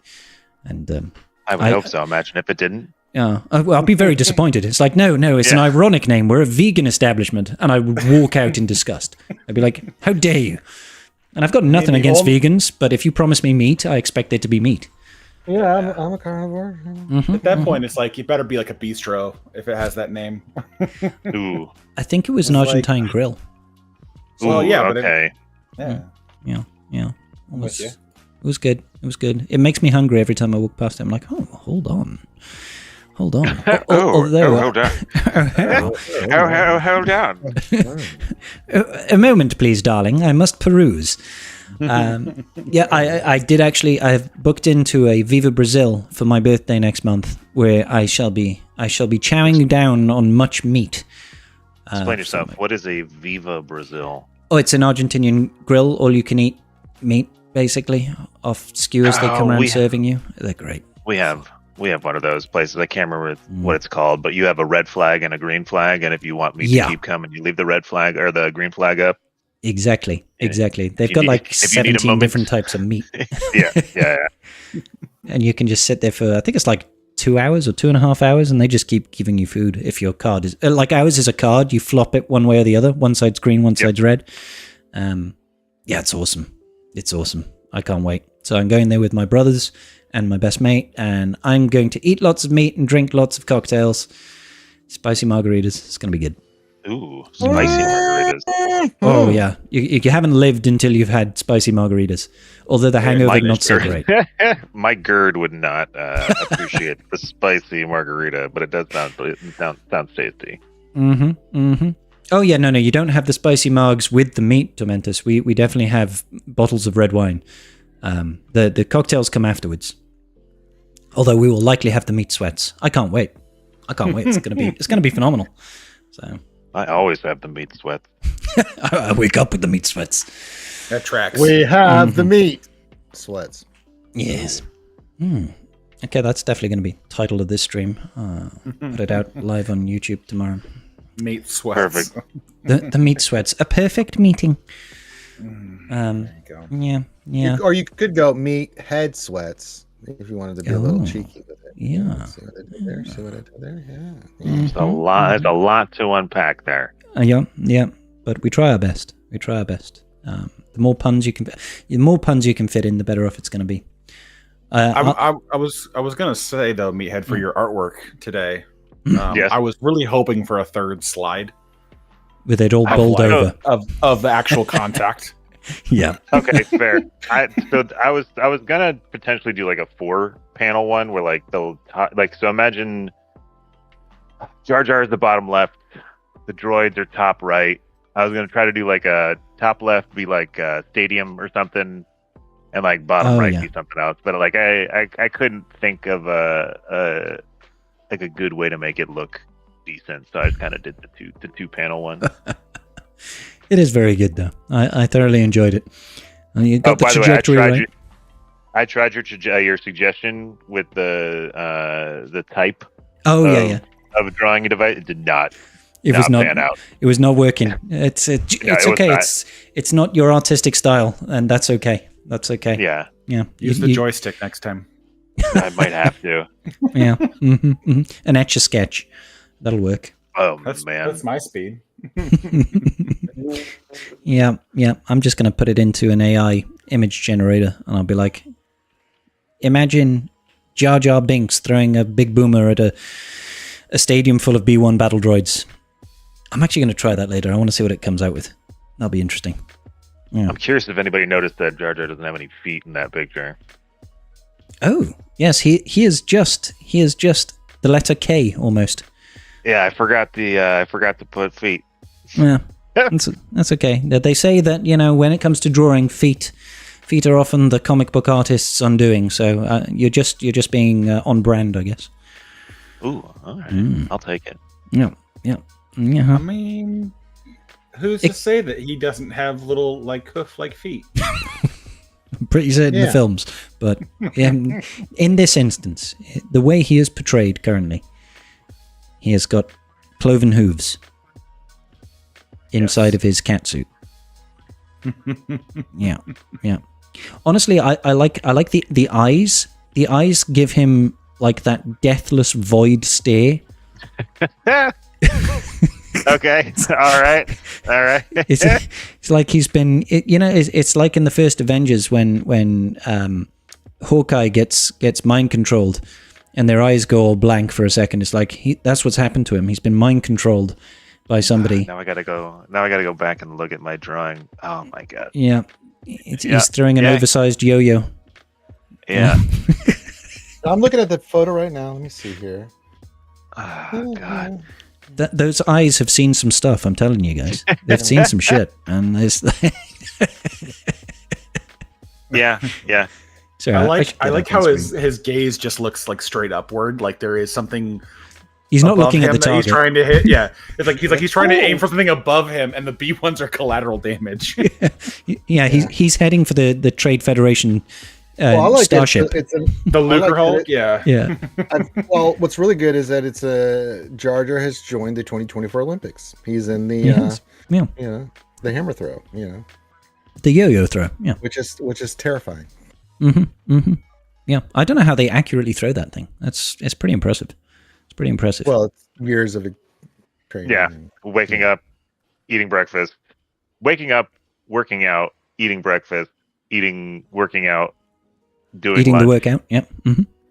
And
I would hope so. Imagine if it didn't.
Yeah, I'll be very disappointed. It's like, no, it's an ironic name. We're a vegan establishment. And I would walk out in disgust. I'd be like, how dare you? And I've got nothing against vegans, but if you promise me meat, I expect there to be meat.
Yeah, I'm a carnivore.
At that point, it's like, you better be like a bistro if it has that name.
Ooh.
I think it was an Argentine grill.
Well, yeah,
okay.
Yeah. It was good. It makes me hungry every time I walk past it. I'm like, oh, hold on.
Hold on. Hold on.
A moment, please, darling. I must peruse. I did actually. I've booked into a Viva Brazil for my birthday next month, where I shall be chowing down on much meat.
Explain yourself. What is a Viva Brazil?
Oh, it's an Argentinian grill, all you can eat meat, basically, off skewers. They come around serving you. They're great.
We have one of those places. I can't remember what it's called, but you have a red flag and a green flag, and if you want meat to keep coming, you leave the red flag or the green flag up.
Exactly. They've got like 17 different types of meat.
Yeah.
And you can just sit there for, I think it's like 2 hours or 2.5 hours, and they just keep giving you food. If your card is like ours is a card, you flop it one way or the other. One side's green, one side's red. It's awesome. It's awesome. I can't wait. So I'm going there with my brothers and my best mate, and I'm going to eat lots of meat and drink lots of cocktails. Spicy margaritas. It's going to be good.
Ooh, spicy margaritas.
Oh, yeah. You haven't lived until you've had spicy margaritas. Although the hangover, not so great.
My GERD would not appreciate the spicy margarita, but it does sounds tasty.
Mm-hmm. Oh, yeah, no, you don't have the spicy margs with the meat, Tormentus. We definitely have bottles of red wine. The cocktails come afterwards. Although we will likely have the meat sweats. I can't wait. It's gonna be phenomenal. So
I always have the meat sweats.
I wake up with the meat sweats.
That tracks.
We have the meat sweats.
Yes. Okay, that's definitely going to be title of this stream. Put it out live on YouTube tomorrow.
Meat sweats.
Perfect.
The meat sweats. A perfect meeting.
There you go.
Yeah.
Or you could go meat head sweats if you wanted to be a little cheeky with it.
Yeah.
See what I did there? Yeah.
There's a lot to unpack there.
Yeah. But we try our best. The more puns you can fit in, the better off it's going to be.
I was gonna say though, Meathead, for your artwork today,
Yes.
I was really hoping for a third slide
with it all bowled over.
of the actual contact.
Yeah.
Okay, fair. I was gonna potentially do like a 4-panel one where like so imagine Jar Jar is the bottom left, the droids are top right. I was gonna try to do like a top left be like a stadium or something, and like bottom right be something else. But like I couldn't think of a good way to make it look decent, so I just kind of did the 2-panel one.
It is very good though. I thoroughly enjoyed it. You got the trajectory right.
I tried your suggestion with the type.
Oh
of drawing a device. It did not.
It was not
pan out.
It was not working. It's okay. It's not your artistic style, and that's okay. That's okay.
Yeah.
Yeah.
Use the joystick next time.
I might have to.
Yeah. An etch a sketch. That'll work.
Oh
man, that's my speed.
Yeah. I'm just going to put it into an AI image generator, and I'll be like, imagine Jar Jar Binks throwing a big boomer at a stadium full of B1 battle droids. I'm actually going to try that later. I want to see what it comes out with. That'll be interesting. Yeah.
I'm curious if anybody noticed that Jar Jar doesn't have any feet in that picture.
Oh, yes, he is just the letter K almost.
Yeah, I forgot to put feet.
Yeah, that's okay. They say that when it comes to drawing, feet are often the comic book artist's undoing. So you're just being on brand, I guess.
Ooh, all right, I'll take it.
Yeah.
I mean, who's to say that he doesn't have little like hoof-like feet?
I'm pretty certain the films, but in this instance, the way he is portrayed currently, he has got cloven hooves inside of his catsuit. Yeah. Honestly, I like the eyes. The eyes give him like that deathless void stare.
Okay. All right.
It's like he's been. It's like in the first Avengers when Hawkeye gets mind controlled, and their eyes go all blank for a second. It's like that's what's happened to him. He's been mind controlled by somebody.
Now I gotta go back and look at my drawing. Oh my god.
Yeah. He's throwing an oversized yo-yo.
Yeah.
I'm looking at the photo right now. Let me see here.
Oh god.
Those eyes have seen some stuff. I'm telling you guys, they've seen some shit, and there's.
Yeah.
Sorry,
I like how his gaze just looks like straight upward. Like there is something.
He's not looking at the target.
He's trying to hit. Yeah, it's like he's trying to aim for something above him, and the B1s are collateral damage.
Yeah, he's heading for the Trade Federation. I like starship.
The Lucre Hulk. Yeah.
Well, what's really good is that it's Jar Jar has joined the 2024 Olympics. He's in the the hammer throw.
The yo-yo throw. Yeah,
which is terrifying.
Yeah, I don't know how they accurately throw that thing. It's pretty impressive. It's pretty impressive.
Well, it's years of training.
Yeah, waking up, eating breakfast, waking up, working out, eating breakfast, working out. Eating lunch,
the workout, yep.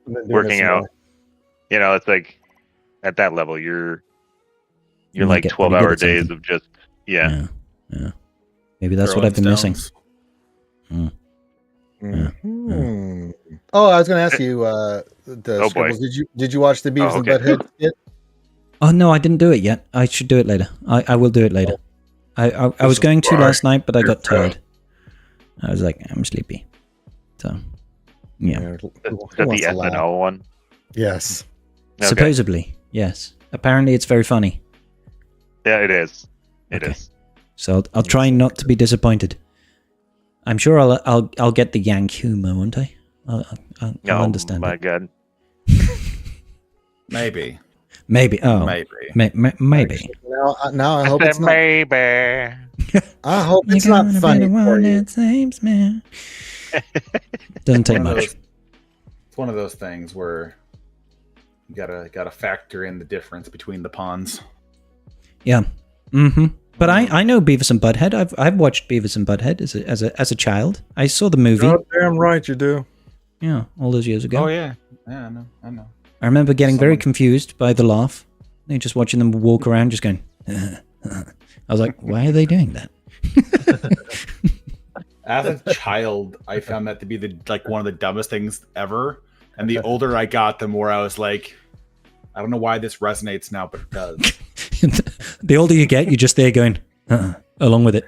Working out. It's like at that level, you're like 12-hour days of just
yeah. Maybe that's what I've been missing.
Oh, I was going to ask you, did you watch the Beavis and Butthead yet?
Oh no, I didn't do it yet. I should do it later. I will do it later. I was going to last night, but I got tired. I was like, I'm sleepy. So. Yeah.
Is that the SNL one?
Yes.
Okay.
Supposedly, yes. Apparently, it's very funny.
Yeah, it is. It is.
So I'll try not to be disappointed. I'm sure I'll get the Yank humor, won't I? I'll understand.
My God.
Maybe.
Oh, maybe.
Now I hope it's not.
Maybe.
I hope it's not funny for you.
Doesn't take much.
It's one of those things where you gotta factor in the difference between the pawns.
Yeah. But I know Beavis and Butthead. I've watched Beavis and Butthead as a child. I saw the movie.
Oh, damn right you do.
Yeah, all those years ago.
Oh yeah, yeah, I know.
I remember getting very confused by the laugh. And just watching them walk around, just going. I was like, why are they doing that?
As a child, I found that to be one of the dumbest things ever. And the older I got, the more I was like, I don't know why this resonates now, but it does.
The older you get, you're just there going, along with it.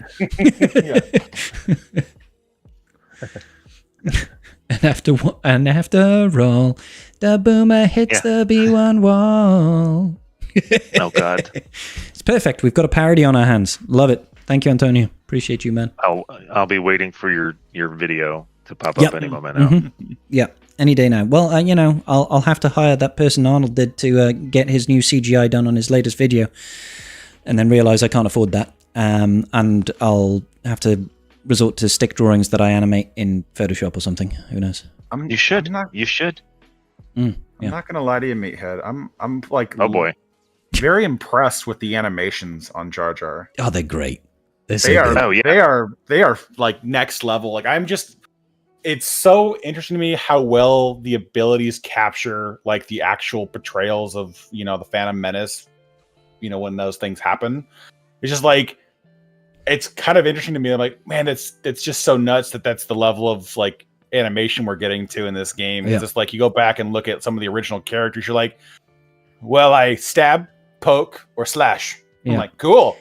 And after all, the boomer hits the B1 wall.
Oh God,
it's perfect. We've got a parody on our hands. Love it. Thank you, Antonio. Appreciate you, man.
I'll be waiting for your video to pop up any moment now.
Mm-hmm. Yeah, any day now. Well, I'll have to hire that person Arnold did to get his new CGI done on his latest video, and then realize I can't afford that. And I'll have to resort to stick drawings that I animate in Photoshop or something. Who knows?
You should. You should.
I'm not gonna lie to you, Meathead. I'm like,
oh boy,
very impressed with the animations on Jar Jar.
Oh, they're great.
They are like next level. Like it's so interesting to me how well the abilities capture like the actual portrayals of, the Phantom Menace, when those things happen. It's just like, it's kind of interesting to me. I'm like, man, it's just so nuts that's the level of like animation we're getting to in this game. It's just like, you go back and look at some of the original characters, you're like, well, I stab, poke, or slash. I'm like, cool.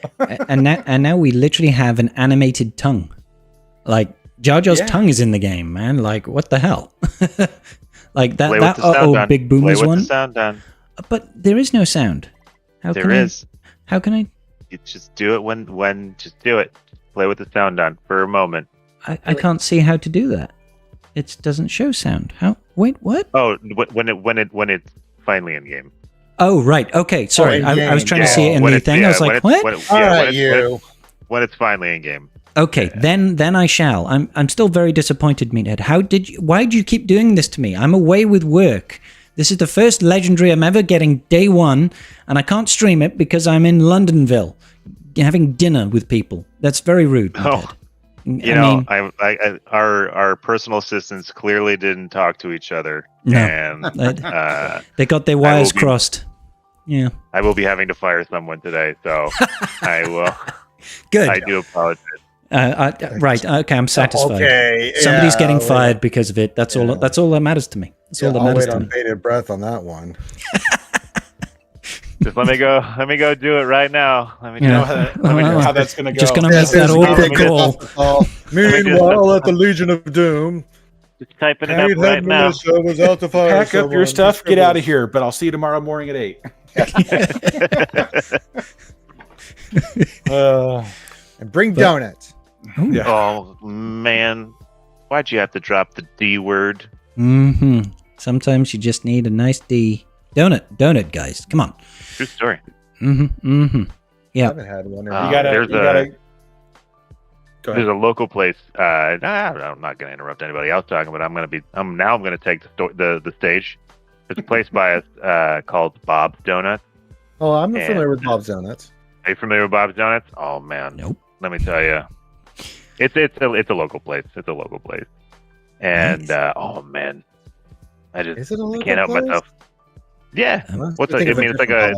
and now we literally have an animated tongue. Like Jar Jar's tongue is in the game, man. Like, what the hell? Like that Big Boomers one.
The sound down.
But there is no sound. How can I?
You just do it when just do it. Play with the sound on for a moment.
I can't see how to do that. It doesn't show sound. How? Wait, what?
Oh, when it's finally in game.
Oh, right. Okay, sorry. I was trying to see it in the thing. I was like, what?
When it's finally in game.
Okay, then I shall. I'm still very disappointed, Meathead. Why did you keep doing this to me? I'm away with work. This is the first legendary I'm ever getting day one, and I can't stream it because I'm in Londonville having dinner with people. That's very rude, Meathead.
Our personal assistants clearly didn't talk to each other.
No.
And
they got their wires crossed. Yeah.
I will be having to fire someone today, so I will.
Good.
I do apologize.
Right. Okay. I'm satisfied.
Okay.
Somebody's getting fired because of it. That's all that matters to me. That's all that matters to me.
I'll wait on bated breath on that one.
Just let me go do it right now. Let me
know how that's going to go.
Just going to make that awkward call.
Meanwhile, at the Legion of Doom,
just typing it up right now.
Was out to fire
Pack up your stuff, get out of here, but I'll see you tomorrow morning at 8.
And bring donuts.
Yeah. Oh, man. Why'd you have to drop the D word?
Mm-hmm. Sometimes you just need a nice D. Donut, guys. Come on.
True story.
Mm-hmm. Mm-hmm. Yeah.
I haven't had one.
There's a local place. I'm not going to interrupt anybody else talking, but I'm going to take the stage. There's a place by us called Bob's Donuts.
Oh, I'm familiar with Bob's Donuts.
Are you familiar with Bob's Donuts? Oh man,
nope.
Let me tell you, it's a local place. It's a local place, and
nice.
Oh man, I
can't
help myself. Yeah, it's like a.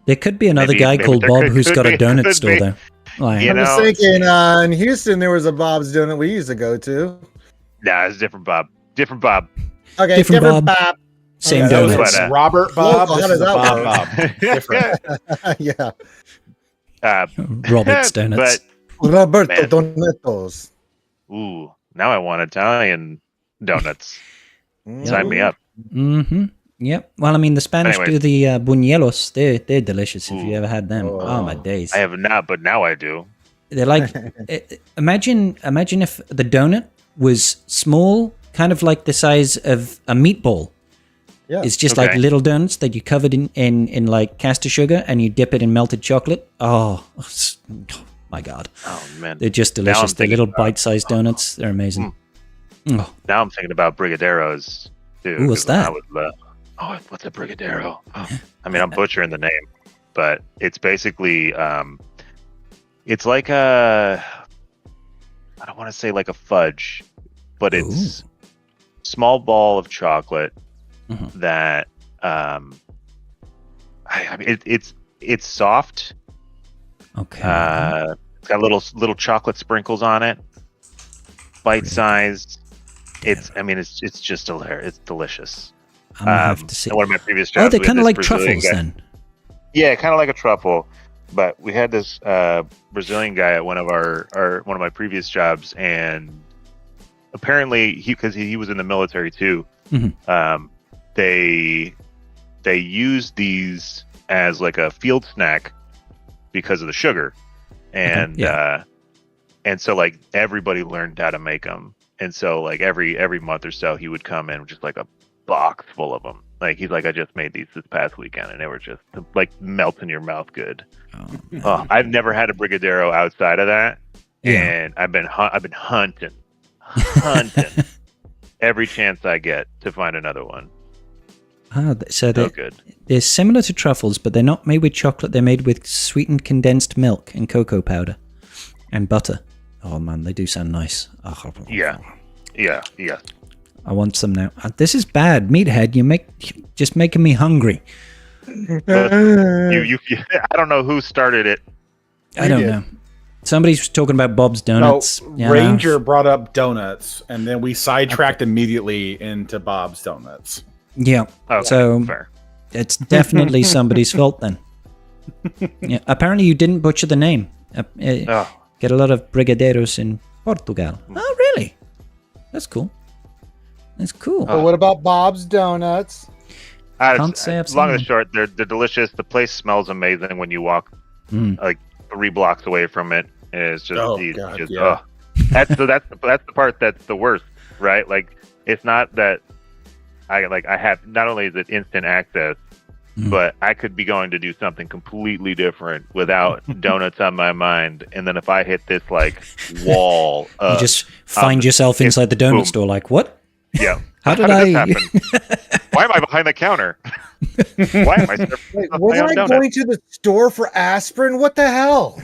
There could be another guy called Bob who's got a donut store there.
I was thinking in Houston there was a Bob's Donut we used to go to.
Nah, it's a different Bob. Different Bob.
Okay, different Bob.
Same donuts.
Robert Bob.
How does that
Bob. Different.
Yeah.
Robert's Donuts.
Roberto Donetos.
Ooh, now I want Italian donuts. Sign me up.
Mm-hmm. Yep. Well, I mean, the Spanish do the buñuelos. They're delicious. If you ever had them, oh my days.
I have not, but now I do.
They're like, imagine if the donut was small, kind of like the size of a meatball.
Yeah.
It's just like little donuts that you covered in like caster sugar and you dip it in melted chocolate. Oh my God.
Oh man.
They're just delicious. They're little bite-sized donuts. They're amazing.
Oh. Now I'm thinking about Brigadeiros too.
Ooh, what's that?
What's a Brigadeiro? Oh. I mean, I'm butchering the name, but it's basically it's like I don't want to say like a fudge, but it's small ball of chocolate
Mhm.
that I mean it's soft.
Okay.
It's got little chocolate sprinkles on it, bite sized. It's just hilarious. It's delicious.
I'm gonna have to see.
One of my previous
Oh,
jobs.
they're
we had
kind of
this
like
Brazilian
truffles
guy.
then.
Yeah, kind of like a truffle. But we had this Brazilian guy at one of my previous jobs, and apparently because he was in the military too.
Mhm.
They used these as like a field snack because of the sugar, and and so like everybody learned how to make them, and so like every month or so he would come in with just like a box full of them. Like he's like, I just made these this past weekend, and they were just like melt in your mouth good.
Oh,
I've never had a brigadeiro outside of that,
Yeah.
and I've been hunting every chance I get to find another one.
So
So good.
they're similar to truffles, but they're not made with chocolate. They're made with sweetened condensed milk and cocoa powder and butter. Oh man, they do sound nice.
Yeah.
I want some now. This is bad, meathead. Just making me hungry.
You I don't know who started it.
I don't
did.
know. Somebody's talking about Bob's Donuts.
No,
Yeah.
Ranger brought up donuts, and then we sidetracked immediately into Bob's Donuts.
Yeah.
Okay,
So
fair.
it's definitely somebody's fault then. Yeah. Apparently you didn't butcher the name.
Oh,
Get a lot of brigadeiros in Portugal. Oh, really? That's cool. That's cool.
But what about Bob's Donuts?
Can't say I've
long
seen
and
them.
short, they're delicious. The place smells amazing when you walk
Mm.
like 3 blocks away from it. It's just,
Oh,
you
God,
just
yeah.
that's the part that's the worst, right? Like it's not that I have, not only is it instant access,
Mm.
but I could be going to do something completely different without donuts on my mind, and then if I hit this like wall,
You just find yourself
it's
inside the donut
boom.
store like, what?
yeah.
How did
this
I...
happen? Why am I behind the counter? Why am I serving
Wait,
my
wasn't
own
I
donut?
going to the store for aspirin? What the hell?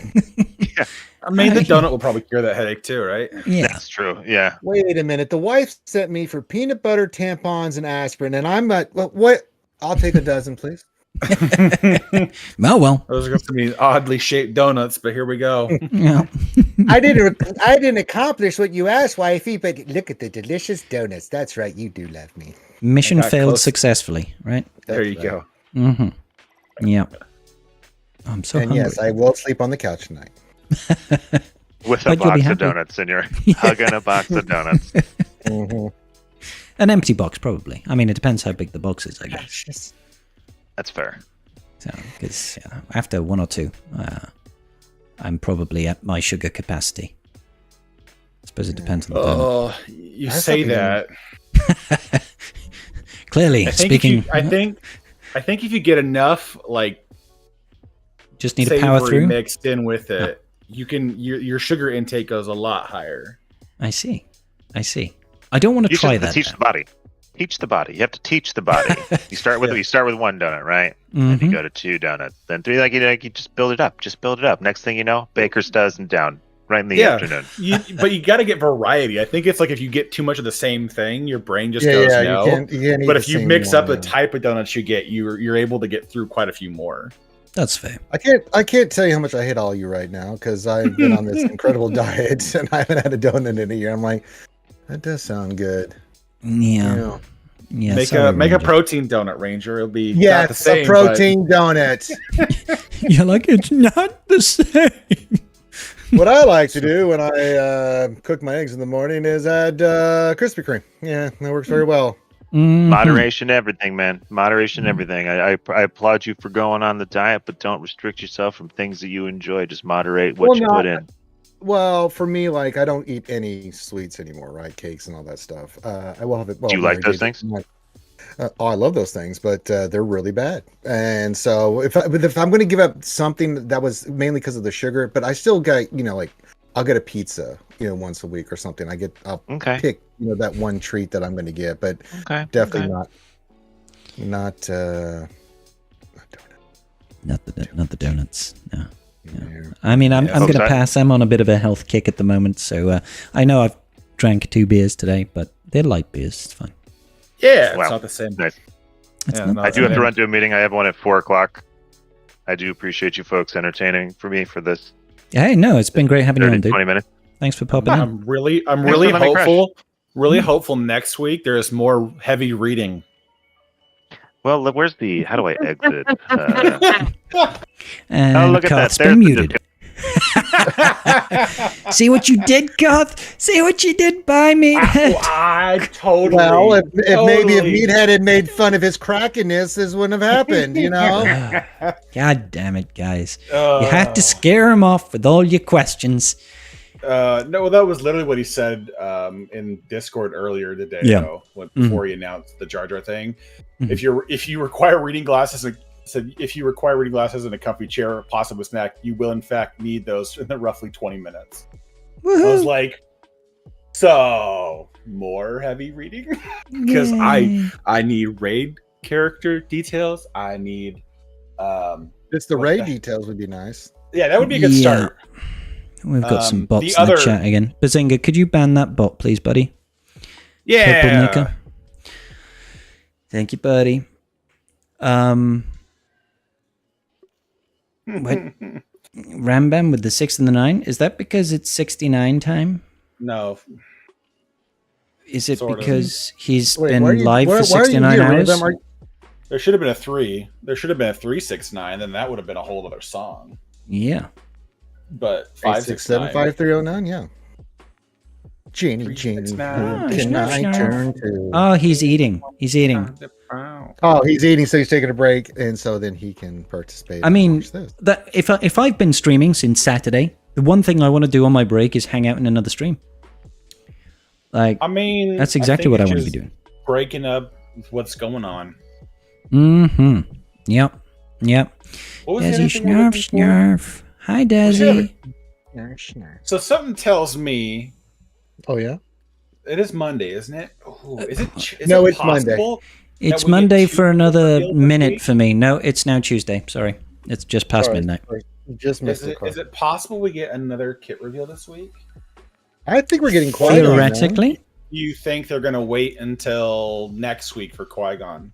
I mean, the donut will probably cure that headache too, right?
Yeah.
That's true. Yeah.
Wait a minute. The wife sent me for peanut butter, tampons, and aspirin, and I'm like, what? I'll take a dozen, please.
Well.
Those are going to be oddly shaped donuts, but here we go.
Yeah.
I didn't accomplish what you asked, wifey, but look at the delicious donuts. That's right. You do love me.
Mission
I got
failed
close.
successfully, right?
There you
That's right.
go.
Mm-hmm. Yeah. I'm so
And
hungry.
yes, I will sleep on the couch tonight.
With
But
a
you'll be
box
happy.
of donuts, and you're hugging a box of donuts.
Mhm.
An empty box, probably. I mean, it depends how big the box is, I guess.
That's fair.
So, because after one or two, I'm probably at my sugar capacity. I suppose it depends on the donut.
Oh, you
That's
say
something-
that.
Clearly,
I think
speaking,
I think if you get enough like
just need to power
savory
through.
mixed in with it, you can your sugar intake goes a lot higher.
I see. I don't want to
You
try
just have
that.
to teach the body. Teach the body. You have to teach the body. You start with one donut, right? Then you
Mhm.
go to 2 donuts, then 3. Like you just build it up. Just build it up. Next thing you know, baker's dozen down right in the afternoon.
But you got to get variety. I think it's like if you get too much of the same thing, your brain just
Yeah,
goes
yeah.
no.
You can't eat
But
the
if you
same
mix up
one,
the
yeah.
type of donuts you get, you're able to get through quite a few more.
That's fair.
I can't tell you how much I hate all you right now because I've been on this incredible diet and I haven't had a donut in a year. I'm like, that does sound good.
Yeah. Yeah.
make
sorry,
a
Ranger.
protein donut, Ranger. It'll be
Yeah,
not the
it's
same,
a protein donut.
You're like, it's not the same.
What I like to do when I cook my eggs in the morning is add Krispy Kreme. Yeah, that works very well.
Mhm.
Moderation, everything, man. Moderation, everything. I applaud you for going on the diet, but don't restrict yourself from things that you enjoy. Just moderate what
Well,
you
no,
put in.
Well, for me, like I don't eat any sweets anymore, right? Cakes and all that stuff. I will have it. Well,
Do you
when
like
I
those
gave it-
things?
Oh, I love those things, but they're really bad. And so if I'm going to give up something that was mainly because of the sugar, but I still got, like I'll get a pizza, once a week or something. I'll
Okay.
pick, that one treat that I'm going to get, but
Okay.
definitely
okay.
not
Not the donuts. No.
Yeah.
I mean, I'm
Yeah.
going to
Okay.
pass. I'm on a bit of a health kick at the moment, so I know I've drank 2 beers today, but They're light beers. It's fine.
Yeah,
Wow.
it's not the same.
Nice.
It's
Yeah,
not
no,
I
bad.
do have to run to a meeting. I have one at 4:00. I do appreciate you folks entertaining for me for this
Hey, no, it's been great having you
30,
on, dude.
20 minutes.
Thanks for popping in.
I'm really
Let me
hopeful. Really hopeful next week there's more heavy reading.
Well, where's the? How do I exit?
And
look at that.
Garth's
There's
been
the
muted. See what you did, Garth? See what you did by me?
I totally.
Well, if maybe if
totally.
Meathead had made fun of his crackiness, this wouldn't have happened, you know?
God damn it, guys. You had to scare him off with all your questions.
No, that was literally what he said in Discord earlier today.
Yeah.
Though, before he announced the Jar Jar thing.
Mhm.
If you require reading glasses, if you require reading glasses and a comfy chair, or possibly a snack, you will in fact need those in the roughly 20 minutes. I was
Woohoo.
like, so more heavy reading because I need raid character details. I need
Just the
What
raid
the-
details would be nice.
yeah, that would be a good
Yeah.
start.
We've got some
The
bots in the
other-
chat again. Bazinga, could you ban that bot, please, buddy? Purple
Yeah.
Nika. Thank you, buddy. What? Rambam with the 6 and the 9? Is that because it's 69 time?
No.
Is it
Sort of.
because he's
Wait,
been
why are you-
live
why-
for
why are you
69
here,
hours?
Random?
There should have been a 3. There should have been a 369, then that would have been a whole other song.
Yeah.
But
567
569.
5309, yeah. Jenny,
369.
who can I
Snarf, snarf.
turn to?
Oh, he's eating. He's eating.
Oh, he's eating, so he's taking a break, and so then he can participate.
I
and
mean,
watch this.
that if I've been streaming since Saturday, the one thing I want to do on my break is hang out in another stream. Like,
I mean,
that's exactly
think
what I
it's
want to be
just
doing.
Breaking up what's going on.
Mm-hmm. Yep. Yep.
What was the
Desi
other thing we're
snarf
looking for?
snarf. Hi,
What's the other-
Desi.
So something tells me
Oh, yeah?
it is Monday, isn't it? Ooh, is it? Is
No,
it
it's Monday.
possible
It's
that we get
Monday
two
for another
reveals this
minute
week?
for me. No, it's now Tuesday. Sorry. It's just past
Sorry,
midnight.
sorry. You just missed the
Is it possible we get another kit reveal this week?
I think we're getting quiet. on that.
Theoretically,
Do you think they're going to wait until next week for Qui-Gon?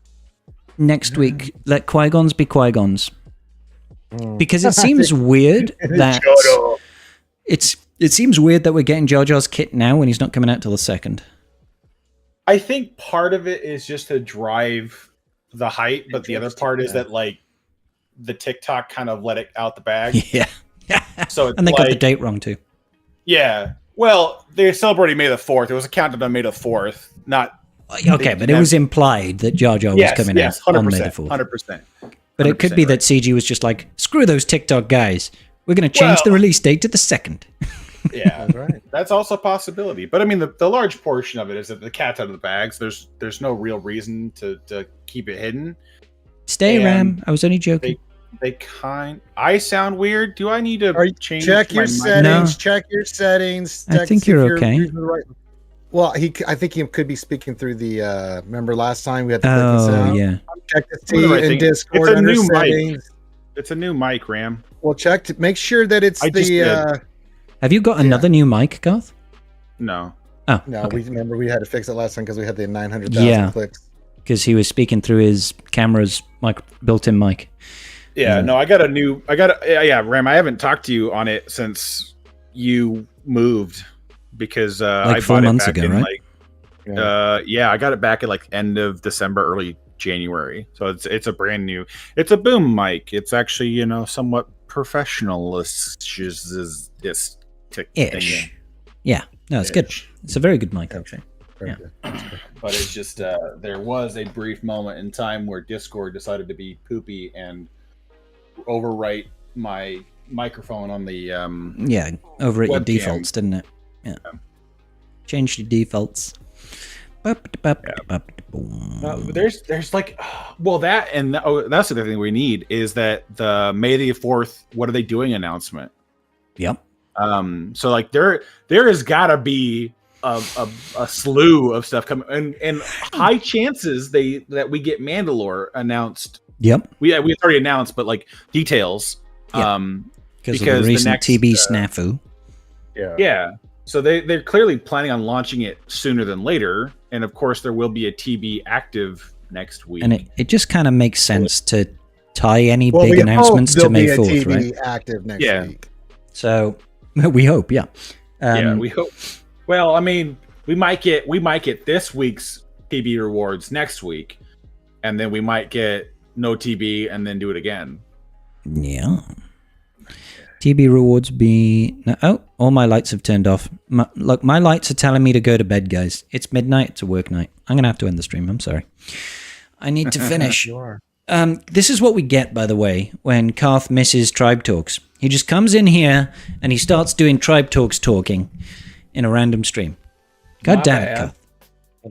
next week, let Qui-Gons be Qui-Gons.
Mm.
Because it seems weird that it seems weird that we're getting Jar Jar's kit now when he's not coming out till the 2nd.
I think part of it is just to drive the hype, but the other part is that like the TikTok kind of let it out the bag.
Yeah.
So it's
And they got the
like-
date wrong too.
Yeah. Well, they're celebrating May the 4th. It was a countdown on May the 4th, not
Okay, but it was implied that Jar Jar was coming out
100%,
on May the 4th.
100%.
But it could be that CG was just like, screw those TikTok guys. We're going to change the
Well-
release date to the 2nd.
Yeah,
That's right.
that's also a possibility. But I mean, the large portion of it is that the cat's out of the bags. There's no real reason to keep it hidden.
Stay,
And
Ram. I was only joking.
I sound weird. Do I need to change?
Check
my
your
mic?
settings.
No.
Check your settings.
I
check
think
to see
you're
if
okay.
using the right- Well, I think he could be speaking through the. Remember last time we had the clicking
Oh,
sound?
yeah.
Check to
What do I
see in
think?
Discord
It's a
under
new mic.
settings.
It's a new mic, Ram.
Well, check to make sure that it's
I just did.
Have you got another new mic, Garth?
No.
Oh,
No,
okay.
we remember we had to fix it last time because we had the 900,000
Yeah.
clicks.
Because he was speaking through his camera's built-in mic.
Yeah,
Yeah.
no, yeah, Ram, I haven't talked to you on it since you moved because I
4
bought
months
it back
ago,
in
right?
I got it back at like end of December, early January. So it's a brand new. It's a boom mic. It's actually, somewhat professional-ish.
Ish. Yeah. No, it's good. It's a very good mic, actually.
Very
Yeah.
good.
But it's just there was a brief moment in time where Discord decided to be poopy and overwrite my microphone on the
Yeah, over at your
Webcam.
defaults, didn't it? Yeah. Changed your defaults.
there's like that's the other thing we need is that the May the 4th what are they doing announcement.
Yep.
So like there has got to be a slew of stuff coming and high chances that we get Mandalore announced.
Yep.
We already announced, but like details.
Yeah. Because of
Because
the
the
recent
next,
TB snafu.
Yeah.
Yeah, So they're clearly planning on launching it sooner than later, and of course there will be a TB active next week.
And it just kind of makes sense to tie any big announcements to May 4th, right?
Active next week.
So we hope, yeah.
We hope. Well, I mean, we might get this week's TB rewards next week, and then we might get no TB and then do it again.
Yeah. TB rewards be... No, oh, all my lights have turned off. Look, my lights are telling me to go to bed, guys. It's midnight. It's a work night. I'm going to have to end the stream. I'm sorry. I need to finish. This is what we get, by the way, when Karth misses Tribe Talks. He just comes in here and he starts doing Tribe Talks talking in a random stream. God damn it,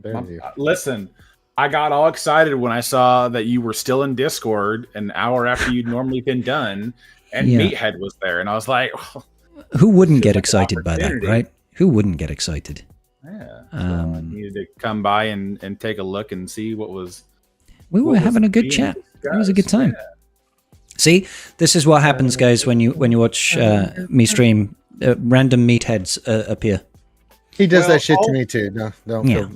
Karth.
Listen, I got all excited when I saw that you were still in Discord an hour after you'd normally been done, and Meathead was there, and I was like...
Who wouldn't get excited by that, right? Who wouldn't get excited?
Yeah. So I needed to come by and take a look and see what was...
We were having a good chat. It was a good time. Yeah. See, this is what happens, guys, when you watch me stream. Random meatheads appear.
He does that shit to me too. No, don't. Yeah.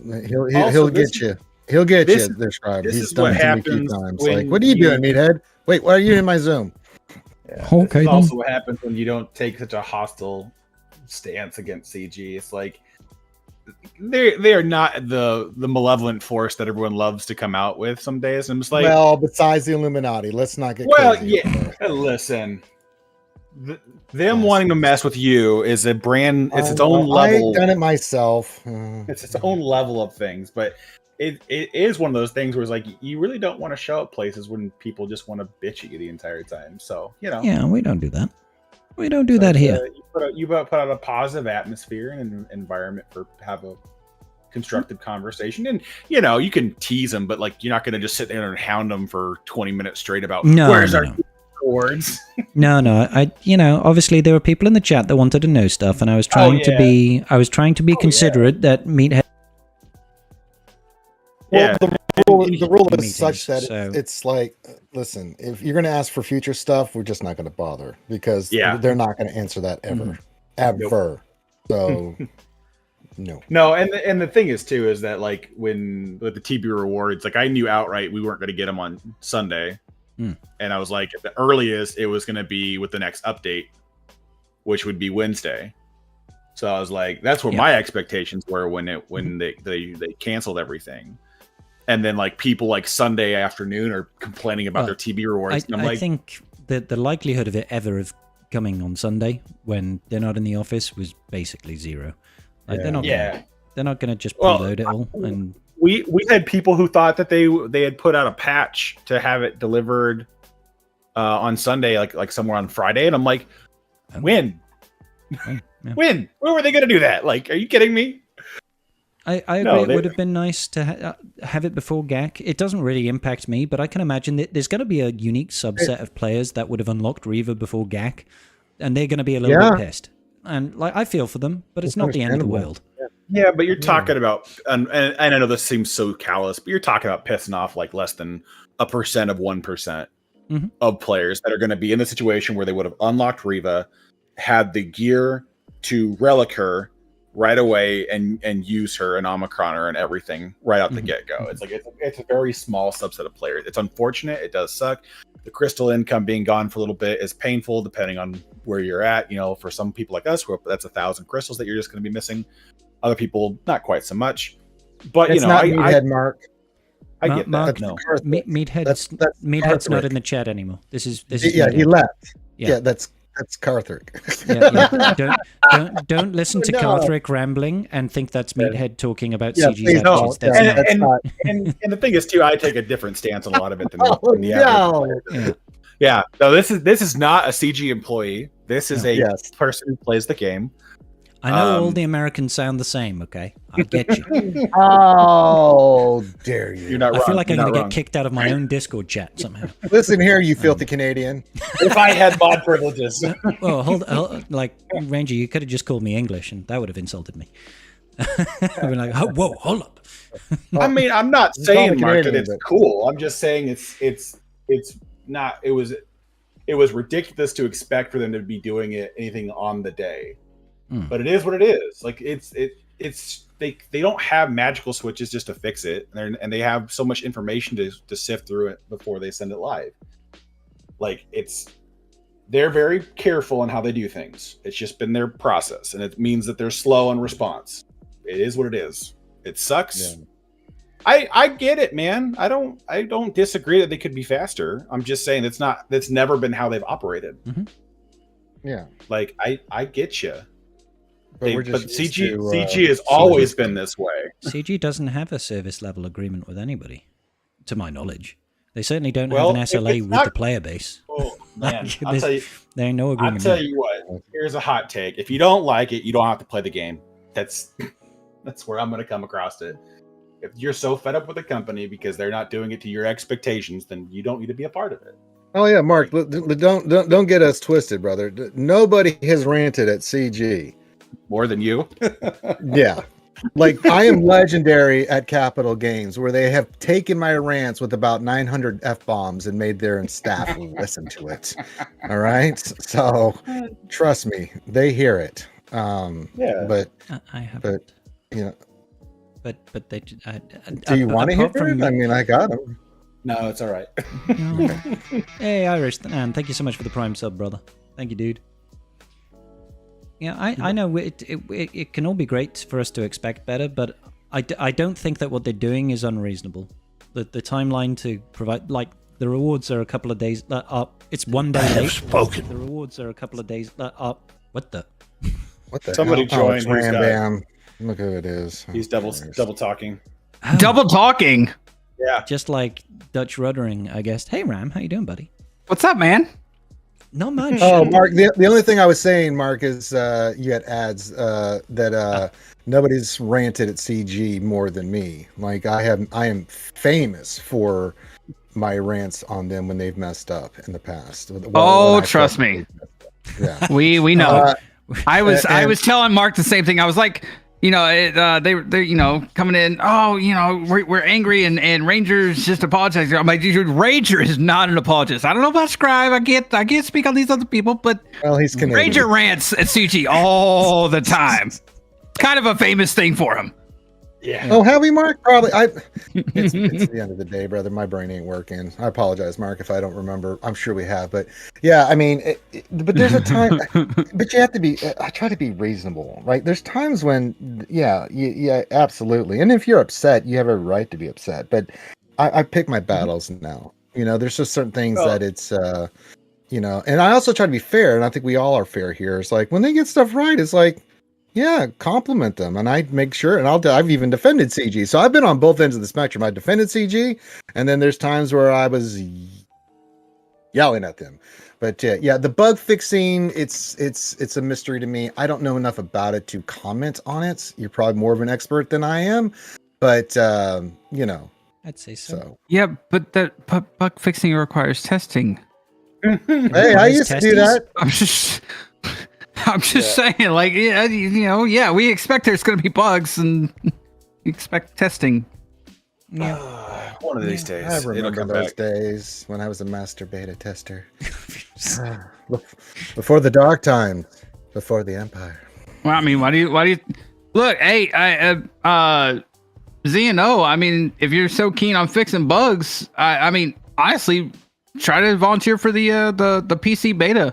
He'll get you. He'll get you. Their Scribe. He's done it to me a few times. Like, what are you doing, meathead? Wait, why are you in my Zoom?
Yeah, okay. This is also what happens when you don't take such a hostile stance against CG. It's like they are not the malevolent force that everyone loves to come out with some days. I'm just like,
well, besides the Illuminati, let's not get
crazy. Listen, them wanting to mess with you is a brand. It's its own level.
I've done it myself.
It's its own level of things, but it is one of those things where it's like you really don't want to show up places when people just want to bitch at you the entire time. So
yeah, we don't do that. We don't do that here.
You put out a positive atmosphere and an environment for have a constructive conversation, and you can tease them, but like you're not going to just sit there and hound them for 20 minutes straight about where's our rewards.
No. I obviously there were people in the chat that wanted to know stuff, and I was trying to be considerate that Meathead.
Well, the rule is such that it's like, listen, if you're going to ask for future stuff, we're just not going to bother because they're not going to answer that ever. Ever. So,
no. And the thing is, too, is that like with the TB rewards, like I knew outright we weren't going to get them on Sunday. And I was like, at the earliest, it was going to be with the next update, which would be Wednesday. So I was like, that's what my expectations were when they canceled everything. And then like people like Sunday afternoon are complaining about their TB rewards.
I think that the likelihood of it ever of coming on Sunday when they're not in the office was basically zero. Like they're not going to just preload it all. And
we had people who thought that they had put out a patch to have it delivered on Sunday, like somewhere on Friday, and I'm like, when? When? Where were they going to do that? Like, are you kidding me?
I agree. It would have been nice to have it before GAC. It doesn't really impact me, but I can imagine that there's going to be a unique subset of players that would have unlocked Reaver before GAC, and they're going to be a little bit pissed. And like I feel for them, but it's not the end of the world.
Yeah, but you're talking about, and I know this seems so callous, but you're talking about pissing off like less than 1% of 1% of players that are going to be in the situation where they would have unlocked Reva, had the gear to relic her right away and use her and Omicron her and everything right out the get-go. It's like it's a very small subset of players. It's unfortunate. It does suck. The crystal income being gone for a little bit is painful depending on where you're at. For some people like us, that's 1,000 crystals that you're just going to be missing. Other people, not quite so much. But
it's not Meathead, Mark.
I get
Mark,
that. No,
Meathead's not in the chat anymore. This is
he left. Yeah, that's Karthric.
Don't listen to Karthric rambling and think that's Meathead talking about CG's
actions. And the thing is too, I take a different stance on a lot of it than the average player. Yeah. So this is not a CG employee. This is a person who plays the game.
I know all the Americans sound the same, okay? I get you.
Oh, dare you.
You're not wrong.
I feel like I'm going to get kicked out of my own Discord chat somehow.
Listen here, you filthy Canadian.
If I had mod privileges.
Well, hold, like, Ranger, you could have just called me English, and that would have insulted me. I've been like, oh, whoa, hold up.
I mean, I'm not saying, Mark, that it's cool. I'm just saying it's not, it was ridiculous to expect for them to be doing anything on the day. But it is what it is. Like it's they don't have magical switches just to fix it, and they have so much information to sift through it before they send it live. Like they're very careful on how they do things. It's just been their process, and it means that they're slow in response. It is what it is. It sucks. Yeah. I get it, man. I don't disagree that they could be faster. I'm just saying that's never been how they've operated.
Mm-hmm.
Yeah.
Like I get you.
But
CG has always been this way.
CG doesn't have a service level agreement with anybody, to my knowledge. They certainly don't have an SLA with the player base.
Oh man, I'll tell you,
there ain't no agreement.
I'll tell you what. Here's a hot take. If you don't like it, you don't have to play the game. That's where I'm going to come across it. If you're so fed up with the company because they're not doing it to your expectations, then you don't need to be a part of it.
Oh yeah, Mark, don't get us twisted, brother. Nobody has ranted at CG
more than you.
Yeah. Like I am legendary at Capital Games, where they have taken my rants with about 900 F-bombs and made their staff listen to it. All right. So trust me, they hear it.
Yeah.
But
I have.
But you know.
But they.
Do you want to hear it? I mean, I got them.
No, it's all right.
No. Hey, Irish man, thank you so much for the Prime sub, brother. Thank you, dude. Yeah, I know it can all be great for us to expect better, but I don't think that what they're doing is unreasonable. The timeline to provide, like, the rewards are a couple of days up. It's 1 day late.
Spoken.
The rewards are a couple of days up. What the?
Somebody joined.
Ram Bam. Look who it is.
He's double talking.
Oh,
Double talking.
Yeah.
Just like Dutch ruddering, I guess. Hey, Ram, how you doing, buddy?
What's up, man?
Not much.
Oh, Mark, the only thing I was saying, Mark, is you had ads that nobody's ranted at CG more than me. Like I am famous for my rants on them when they've messed up in the past.
Trust me.
Yeah.
We know. I was telling Mark the same thing. I was like, they're coming in. Oh, we're angry and Rangers just apologizing. I'm like, dude, Ranger is not an apologist. I don't know about Scribe. I can't speak on these other people, but
he's Canadian.
Ranger rants at CG all the time. Kind of a famous thing for him.
Yeah.
Oh, have we, Mark? Probably. It's the end of the day, brother. My brain ain't working. I apologize, Mark, if I don't remember. I'm sure we have, but yeah, I mean, but there's a time. But you have to be. I try to be reasonable, right? There's times when, yeah, absolutely. And if you're upset, you have a right to be upset. But I pick my battles now. There's just certain things that it's, and I also try to be fair, and I think we all are fair here. It's like when they get stuff right, it's like, yeah, compliment them, and I make sure, and I've even defended CG. So I've been on both ends of the spectrum. I defended CG, and then there's times where I was yelling at them. But yeah, the bug fixing, it's a mystery to me. I don't know enough about it to comment on it. You're probably more of an expert than I am, but
I'd say so.
Yeah, but that bug fixing requires testing.
Hey, I used to do that.
I'm just saying, like, we expect there's going to be bugs and we expect testing.
Yeah.
One of these days.
I remember those
back.
days when I was a master beta tester. Before the dark times, before the Empire.
Well, I mean, why do you look? Hey, Z and O. I mean, if you're so keen on fixing bugs, I mean, honestly, try to volunteer for the PC beta.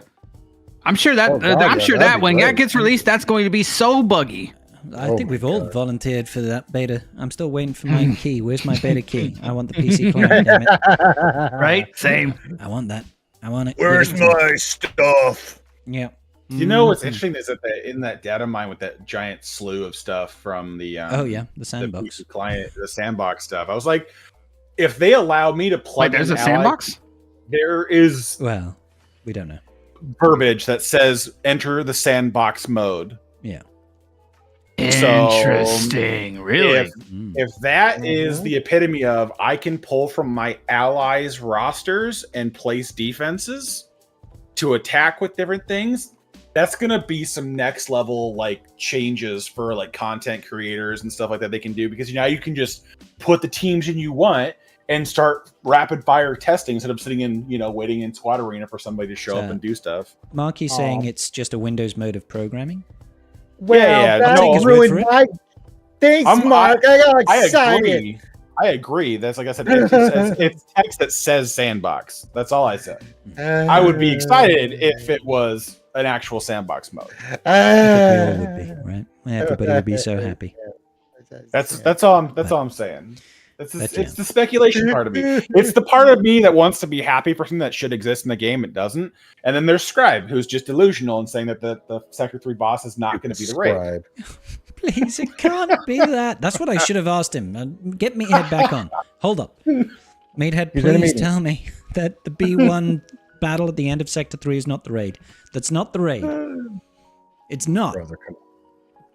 I'm sure that that when that gets released, that's going to be so buggy.
I think we've all volunteered for that beta. I'm still waiting for my key. Where's my beta key? I want the PC client, damn it.
Right? Same.
I want that. I want it.
Where's my stuff?
Yeah.
You know what's interesting is that in that data mine with that giant slew of stuff from the
the sandbox
the client, the sandbox stuff. I was like, if they allow me to plug,
there's a sandbox.
There is.
Well, we don't know.
Verbiage that says enter the sandbox mode.
Yeah.
Interesting. Really?
If that is the epitome of I can pull from my allies' rosters and place defenses to attack with different things, that's gonna be some next level like changes for like content creators and stuff like that they can do, because now you can just put the teams in you want and start rapid fire testing instead of sitting in, waiting in Squad Arena for somebody to show up and do stuff.
Marky's saying it's just a Windows mode of programming.
Well,
Yeah,
that
no,
ruined my. Thanks, Mark. I got excited.
I agree. That's like I said. It's text that says sandbox. That's all I said. I would be excited if it was an actual sandbox mode.
I think we all would be, right? Everybody would be so happy.
That's all I'm saying. It's the speculation part of me. It's the part of me that wants to be happy for something that should exist in the game. It doesn't. And then there's Scribe, who's just delusional and saying that the Sector 3 boss is not going to be the raid.
Please, it can't be that. That's what I should have asked him. Get Meathead back on. Hold up. Meathead, please tell me that the B1 battle at the end of Sector 3 is not the raid. That's not the raid. It's not.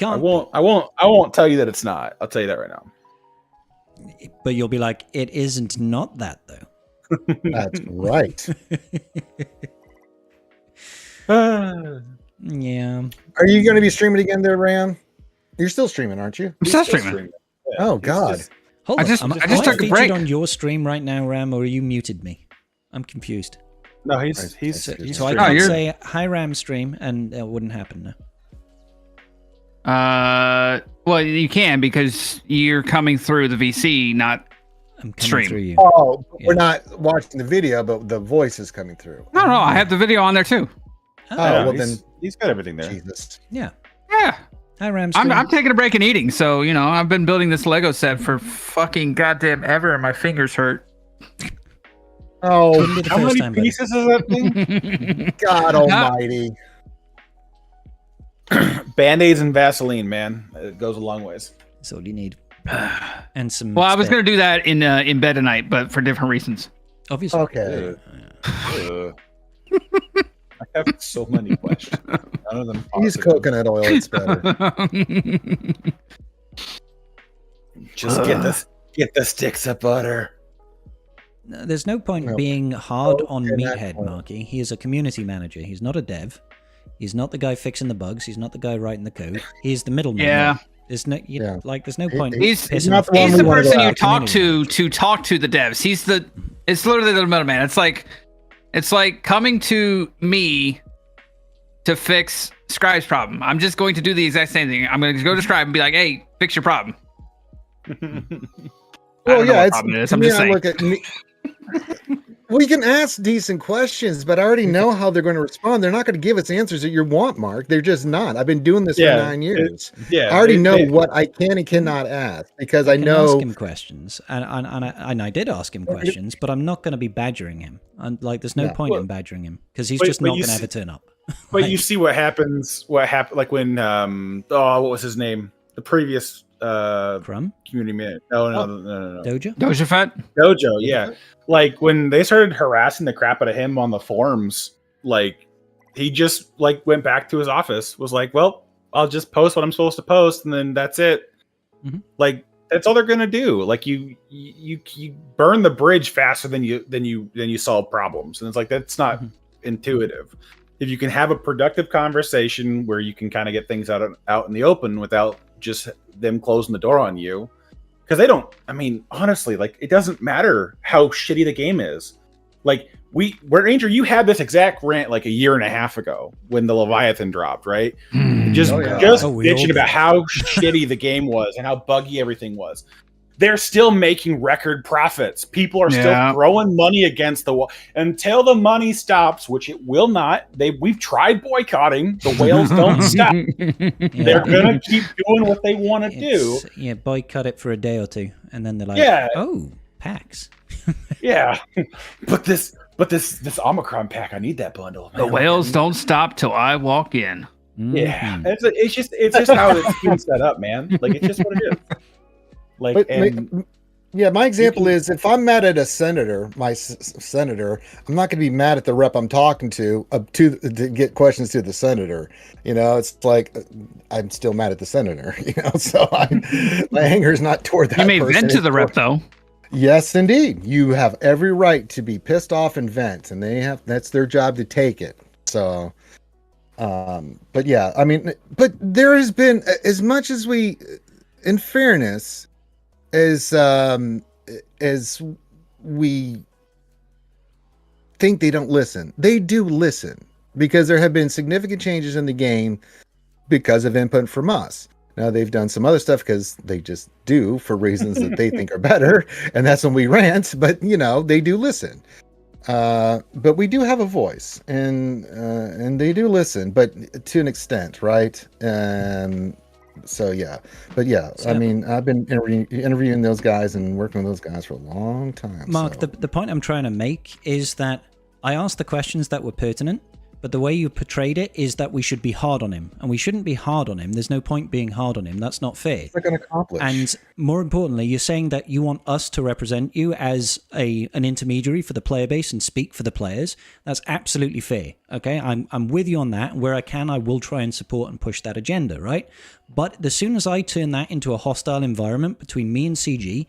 I won't tell you that it's not. I'll tell you that right now.
But you'll be like, it isn't not that, though.
That's right.
Yeah.
Are you going to be streaming again there, Ram? You're still streaming, aren't you?
I'm still streaming.
Yeah.
Oh, God.
Hold on.
I just
am
took a break.
on your stream right now, Ram, or are you muted me? I'm confused.
No, he's
So I can't say hi, Ram stream, and it wouldn't happen now.
Well, you can because you're coming through the VC, not
I'm coming
stream.
through you.
Oh, we're not watching the video, but the voice is coming through.
No, I have the video on there too.
Oh, well
then he's got everything there.
Jesus.
Yeah.
Yeah.
Hi, Ram stream.
I'm taking a break and eating, so I've been building this Lego set for fucking goddamn ever, and my fingers hurt.
Oh,
how many pieces is that thing?
God Almighty!
Band-Aids and Vaseline, man, it goes a long ways.
That's all you need. And some.
Well, I was gonna do that in bed tonight, but for different reasons.
Obviously.
Okay.
I have so many questions. None of them.
Use coconut oil; it's better.
Just get the sticks of butter.
There's no point being hard on Meathead, Marky. He is a community manager. He's not a dev. He's not the guy fixing the bugs. He's not the guy writing the code. He's the middleman.
Yeah.
There's no, there's no point.
He's
not
the person you talk to talk to the devs. It's literally the middleman. It's like coming to me to fix Scribe's problem. I'm just going to do the exact same thing. I'm going to go to Scribe and be like, hey, fix your problem.
Well, yeah, it's.
I'm just saying.
Look at me. Well, you can ask decent questions, but I already know how they're going to respond. They're not going to give us answers that you want, Mark. They're just not. I've been doing this for 9 years. I already know what I can and cannot ask because I know.
Ask him questions, and I did ask him questions, but I'm not going to be badgering him. There's no point in badgering him because he's just not going to ever turn up.
But you see what happens. What happened? Like when what was his name? The previous
Crumb
community man. No.
Doja
Fett.
Dojo, yeah. Like when they started harassing the crap out of him on the forums, like he just like went back to his office, was like, well, I'll just post what I'm supposed to post, and then that's it.
Mm-hmm.
Like that's all they're gonna do. Like you burn the bridge faster than you solve problems, and it's like that's not intuitive. If you can have a productive conversation where you can kind of get things out in the open without just them closing the door on you. Because they don't, I mean, honestly, like, it doesn't matter how shitty the game is. Like, Ranger, you had this exact rant like a year and a half ago when the Leviathan dropped, right? Just bitching about how shitty the game was and how buggy everything was. They're still making record profits. People are still throwing money against the wall until the money stops, which it will not. We've tried boycotting. The whales don't stop. They're gonna keep doing what they want to do.
Yeah, boycott it for a day or two, and then they're like, "Oh, packs."
Yeah, but this Omicron pack, I need that bundle.
The whales don't stop till I walk in.
Yeah, it's just how it's been set up, man. Like it's just what it is. Like,
my example is if I'm mad at a senator, senator, I'm not going to be mad at the rep I'm talking to get questions to the senator. It's like I'm still mad at the senator. So my anger is not toward that.
You may
person.
vent to the rep though.
Yes, indeed. You have every right to be pissed off and vent, and that's their job to take it. So, but yeah, I mean, but there has been as much as we, in fairness. As we think they don't listen, they do listen because there have been significant changes in the game because of input from us. Now they've done some other stuff because they just do for reasons that they think are better, and that's when we rant. But they do listen. But we do have a voice, and they do listen, but to an extent, right? So yeah, but yeah, I mean, I've been interviewing those guys and working with those guys for a long time.
Mark,
so.
the point I'm trying to make is that I asked the questions that were pertinent, but the way you portrayed it is that we should be hard on him, and we shouldn't be hard on him. There's no point being hard on him. That's not fair.
What's that going to accomplish?
And more importantly, you're saying that you want us to represent you as an intermediary for the player base and speak for the players. That's absolutely fair. Okay, I'm with you on that. Where I can, I will try and support and push that agenda, right? But as soon as I turn that into a hostile environment between me and CG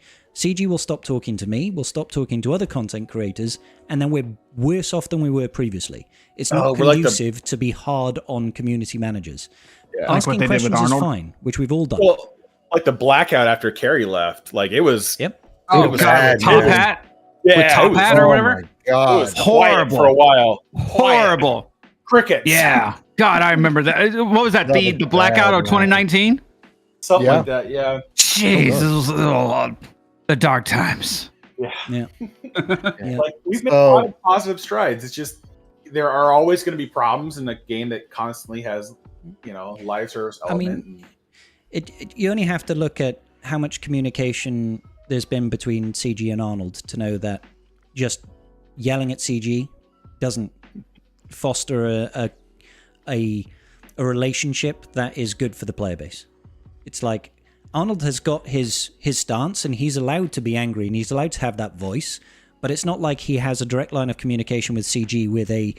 will stop talking to me, we'll stop talking to other content creators, and then we're worse off than we were previously. It's not conducive to be hard on community managers.
Yeah.
Asking
like
questions is fine, which we've all done.
Well, like the blackout after Carrie left, like it was.
Yep.
Oh,
it was
God. Top hat?
Yeah,
With top
it was,
hat or whatever?
My God.
It was
Horrible.
quiet for a while.
Horrible.
Crickets.
Yeah. God, I remember that. What was that?
That
The
was
blackout
bad,
of 2019?
Something
Yeah.
like that. Yeah.
Jeez, this was the dark times.
Yeah. Yeah.
Like we've made a lot of positive strides. It's just there are always going to be problems in a game that constantly has, live service element.
I mean, you only have to look at how much communication there's been between CG and Arnold to know that just yelling at CG doesn't foster a relationship that is good for the player base. It's like Arnold has got his stance, and he's allowed to be angry, and he's allowed to have that voice, but it's not like he has a direct line of communication with CG with a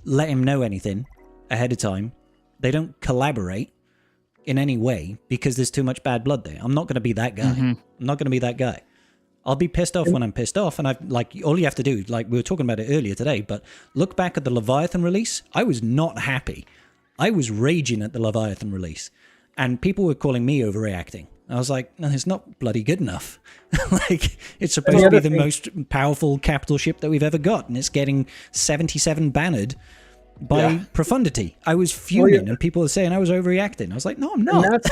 let him know anything ahead of time. They don't collaborate in any way because there's too much bad blood there. I'm not going to be that guy. I'm not going to be that guy. I'll be pissed off when I'm pissed off, and all you have to do, like we were talking about it earlier today, but look back at the Leviathan release. I was not happy. I was raging at the Leviathan release, and people were calling me overreacting. I was like, no, it's not bloody good enough. Like, it's supposed to be the most powerful capital ship that we've ever got, and it's getting 77 bannered by Profundity. I was fuming, and people were saying I was overreacting. I was like, no, I'm not.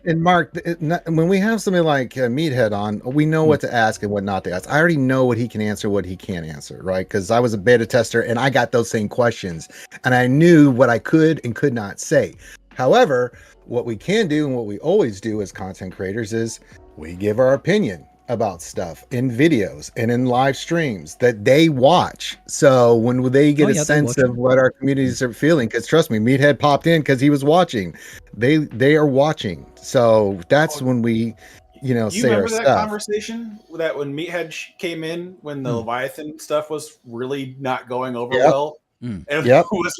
And Mark, when we have somebody like Meathead on, we know what to ask and what not to ask. I already know what he can answer, what he can't answer, right? Because I was a beta tester, and I got those same questions, and I knew what I could and could not say. However, what we can do and what we always do as content creators is we give our opinion about stuff in videos and in live streams that they watch. So when they get a sense of what our communities are feeling, because trust me, Meathead popped in because he was watching. They are watching. So that's when we, say our stuff. You remember that
conversation that when Meathead came in, when the Leviathan stuff was really not going over well? And it was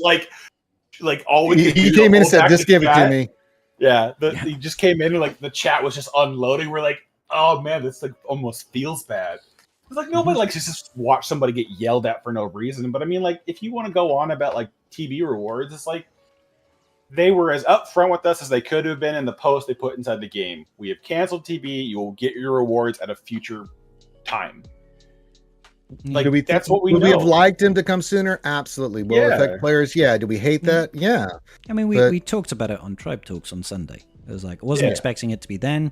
like all
he came in and said, just give it to me.
Yeah, he just came in and like the chat was just unloading. We're like, oh man, this like almost feels bad. It's like nobody likes to just watch somebody get yelled at for no reason. But I mean, like if you want to go on about like TV rewards, it's like they were as upfront with us as they could have been in the post they put inside the game. We have canceled TV. You will get your rewards at a future time. Like that's what we know.
Would we have liked him to come sooner? Absolutely. Will it affect players? Yeah. Do we hate that? Yeah.
I mean, we talked about it on Tribe Talks on Sunday. It was like I wasn't expecting it to be then.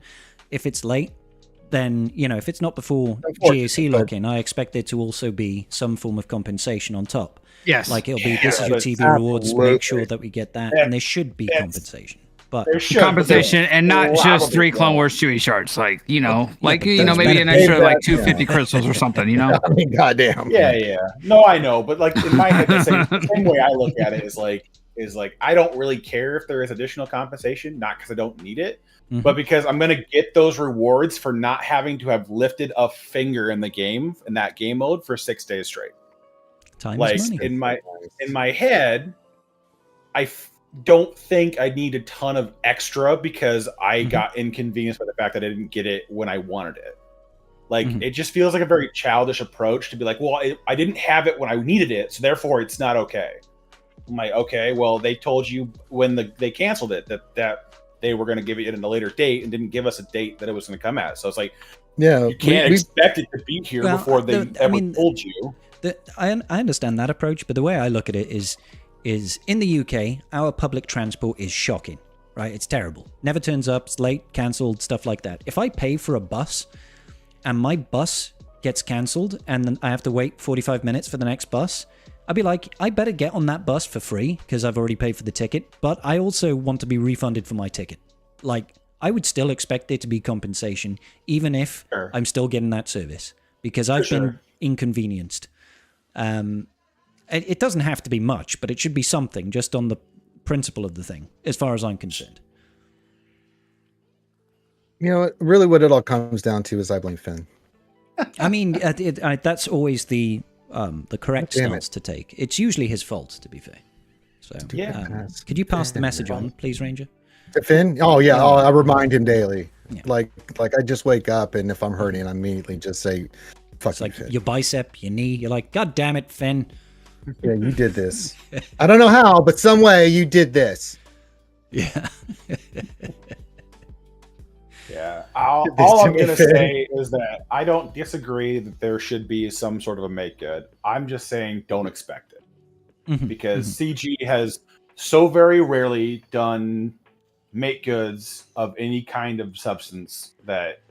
If it's late, then if it's not before GAC lock-in, I expect there to also be some form of compensation on top.
Yes.
Like it'll be this is your TV rewards. Make sure that we get that, and there should be compensation. But
compensation and not just 3 Clone Wars Chewie shards, maybe an extra like 250 crystals or something,
I mean, goddamn.
Yeah. No, I know, but like in my head, the same way I look at it is like I don't really care if there is additional compensation, not because I don't need it, but because I'm gonna get those rewards for not having to have lifted a finger in the game in that game mode for 6 days straight.
Time is money.
In my head, I don't think I need a ton of extra because I got inconvenienced by the fact that I didn't get it when I wanted it. Like it just feels like a very childish approach to be like, well, I didn't have it when I needed it, so therefore it's not okay. I'm like, okay, well, they told you when they canceled it that they were going to give it in a later date and didn't give us a date that it was going to come at. So it's like, you can't expect it to be here before they told you.
I understand that approach, but the way I look at it is is in the UK, our public transport is shocking, right? It's terrible. Never turns up, it's late, cancelled, stuff like that. If I pay for a bus and my bus gets cancelled and then I have to wait 45 minutes for the next bus, I'd be like, I better get on that bus for free because I've already paid for the ticket, but I also want to be refunded for my ticket. Like, I would still expect there to be compensation, even if I'm still getting that service, because I've been inconvenienced. It doesn't have to be much, but it should be something, just on the principle of the thing, as far as I'm concerned.
You know, really what it all comes down to is I blame Finn.
I mean, that's always the correct stance to take. It's usually his fault, to be fair. So, could you pass the message on, please, Ranger?
To Finn? Oh yeah, I remind him daily. Yeah. Like I just wake up, and if I'm hurting, I immediately just say, "Fuck
it's like
Finn."
Your bicep, your knee. You're like, God damn it, Finn.
Yeah, you did this. I don't know how, but some way you did this.
Yeah.
Yeah. All I'm going to say is that I don't disagree that there should be some sort of a make good. I'm just saying don't expect it. Because CG has so very rarely done make goods of any kind of substance that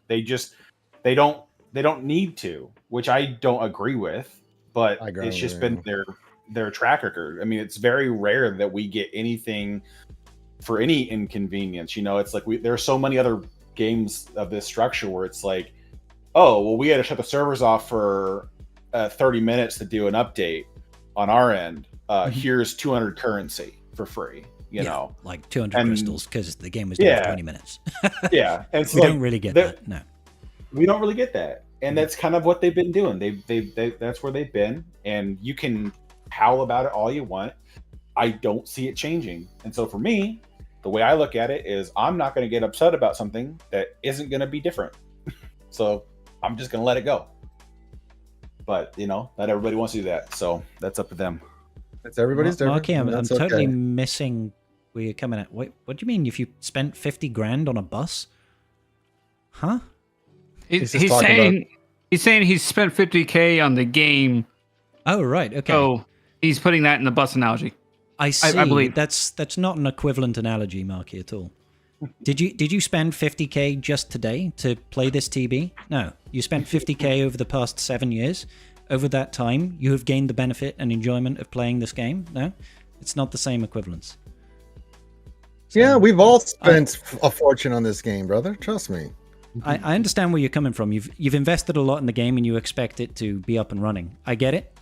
they don't need to, which I don't agree with, but it's just been their track record. I mean, it's very rare that we get anything for any inconvenience. You know, it's like there are so many other games of this structure where it's like, oh, well, we had to shut the servers off for 30 minutes to do an update on our end. Here's 200 currency for free. You know,
like 200 crystals because the game was down for 20 minutes.
Yeah, and so
we don't really get that. No,
we don't really get that, and that's kind of what they've been doing. They that's where they've been, and you can howl about it all you want. I don't see it changing, and so for me, the way I look at it is I'm not going to get upset about something that isn't going to be different. So I'm just going to let it go. But, you know, not everybody wants to do that. So that's up to them.
That's everybody's different.
Okay, I'm totally missing where you're coming at. Wait, what do you mean if you spent 50 grand on a bus? Huh?
He's saying he's spent 50K on the game.
Oh, right. Okay.
So he's putting that in the bus analogy.
I see.
I believe
that's not an equivalent analogy, Marky, at all. Did you spend 50K just today to play this TB? No, you spent 50K over the past 7 years. Over that time, you have gained the benefit and enjoyment of playing this game. No, it's not the same equivalence.
So, yeah, we've all spent a fortune on this game, brother. Trust me.
I understand where you're coming from. You've invested a lot in the game and you expect it to be up and running. I get it.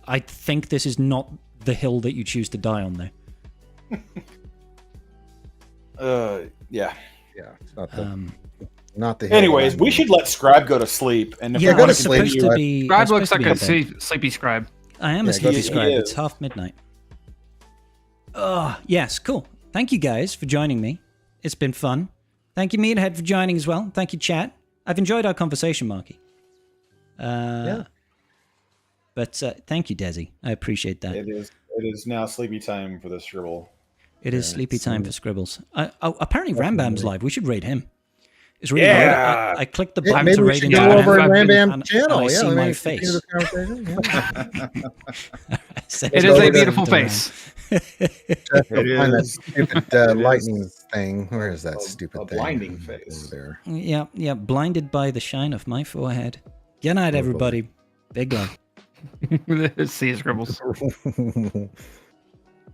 I think this is not the hill that you choose to die on there.
Yeah.
It's not the hill.
Anyways, we should let Scribe go to sleep. And if
yeah,
go to
sleep,
Scribe looks like a sleepy Scribe.
I am a sleepy Scribe. It's half midnight. Oh, yes, cool. Thank you guys for joining me. It's been fun. Thank you, Meathead, for joining as well. Thank you, chat. I've enjoyed our conversation, Marky. Yeah. But thank you, Desi. I appreciate that.
It is now sleepy time for the Scribble.
It is sleepy time for Scribbles. Apparently, Rambam's live. We should raid him. It's really good. I clicked the button to raid him.
Go over to Rambam's channel.
I see my face.
It is a beautiful face.
It is that stupid lightning thing. Where is that stupid thing?
Blinding face.
There.
Yeah. Blinded by the shine of my forehead. Good night, everybody. Big love.
See you, Scribbles.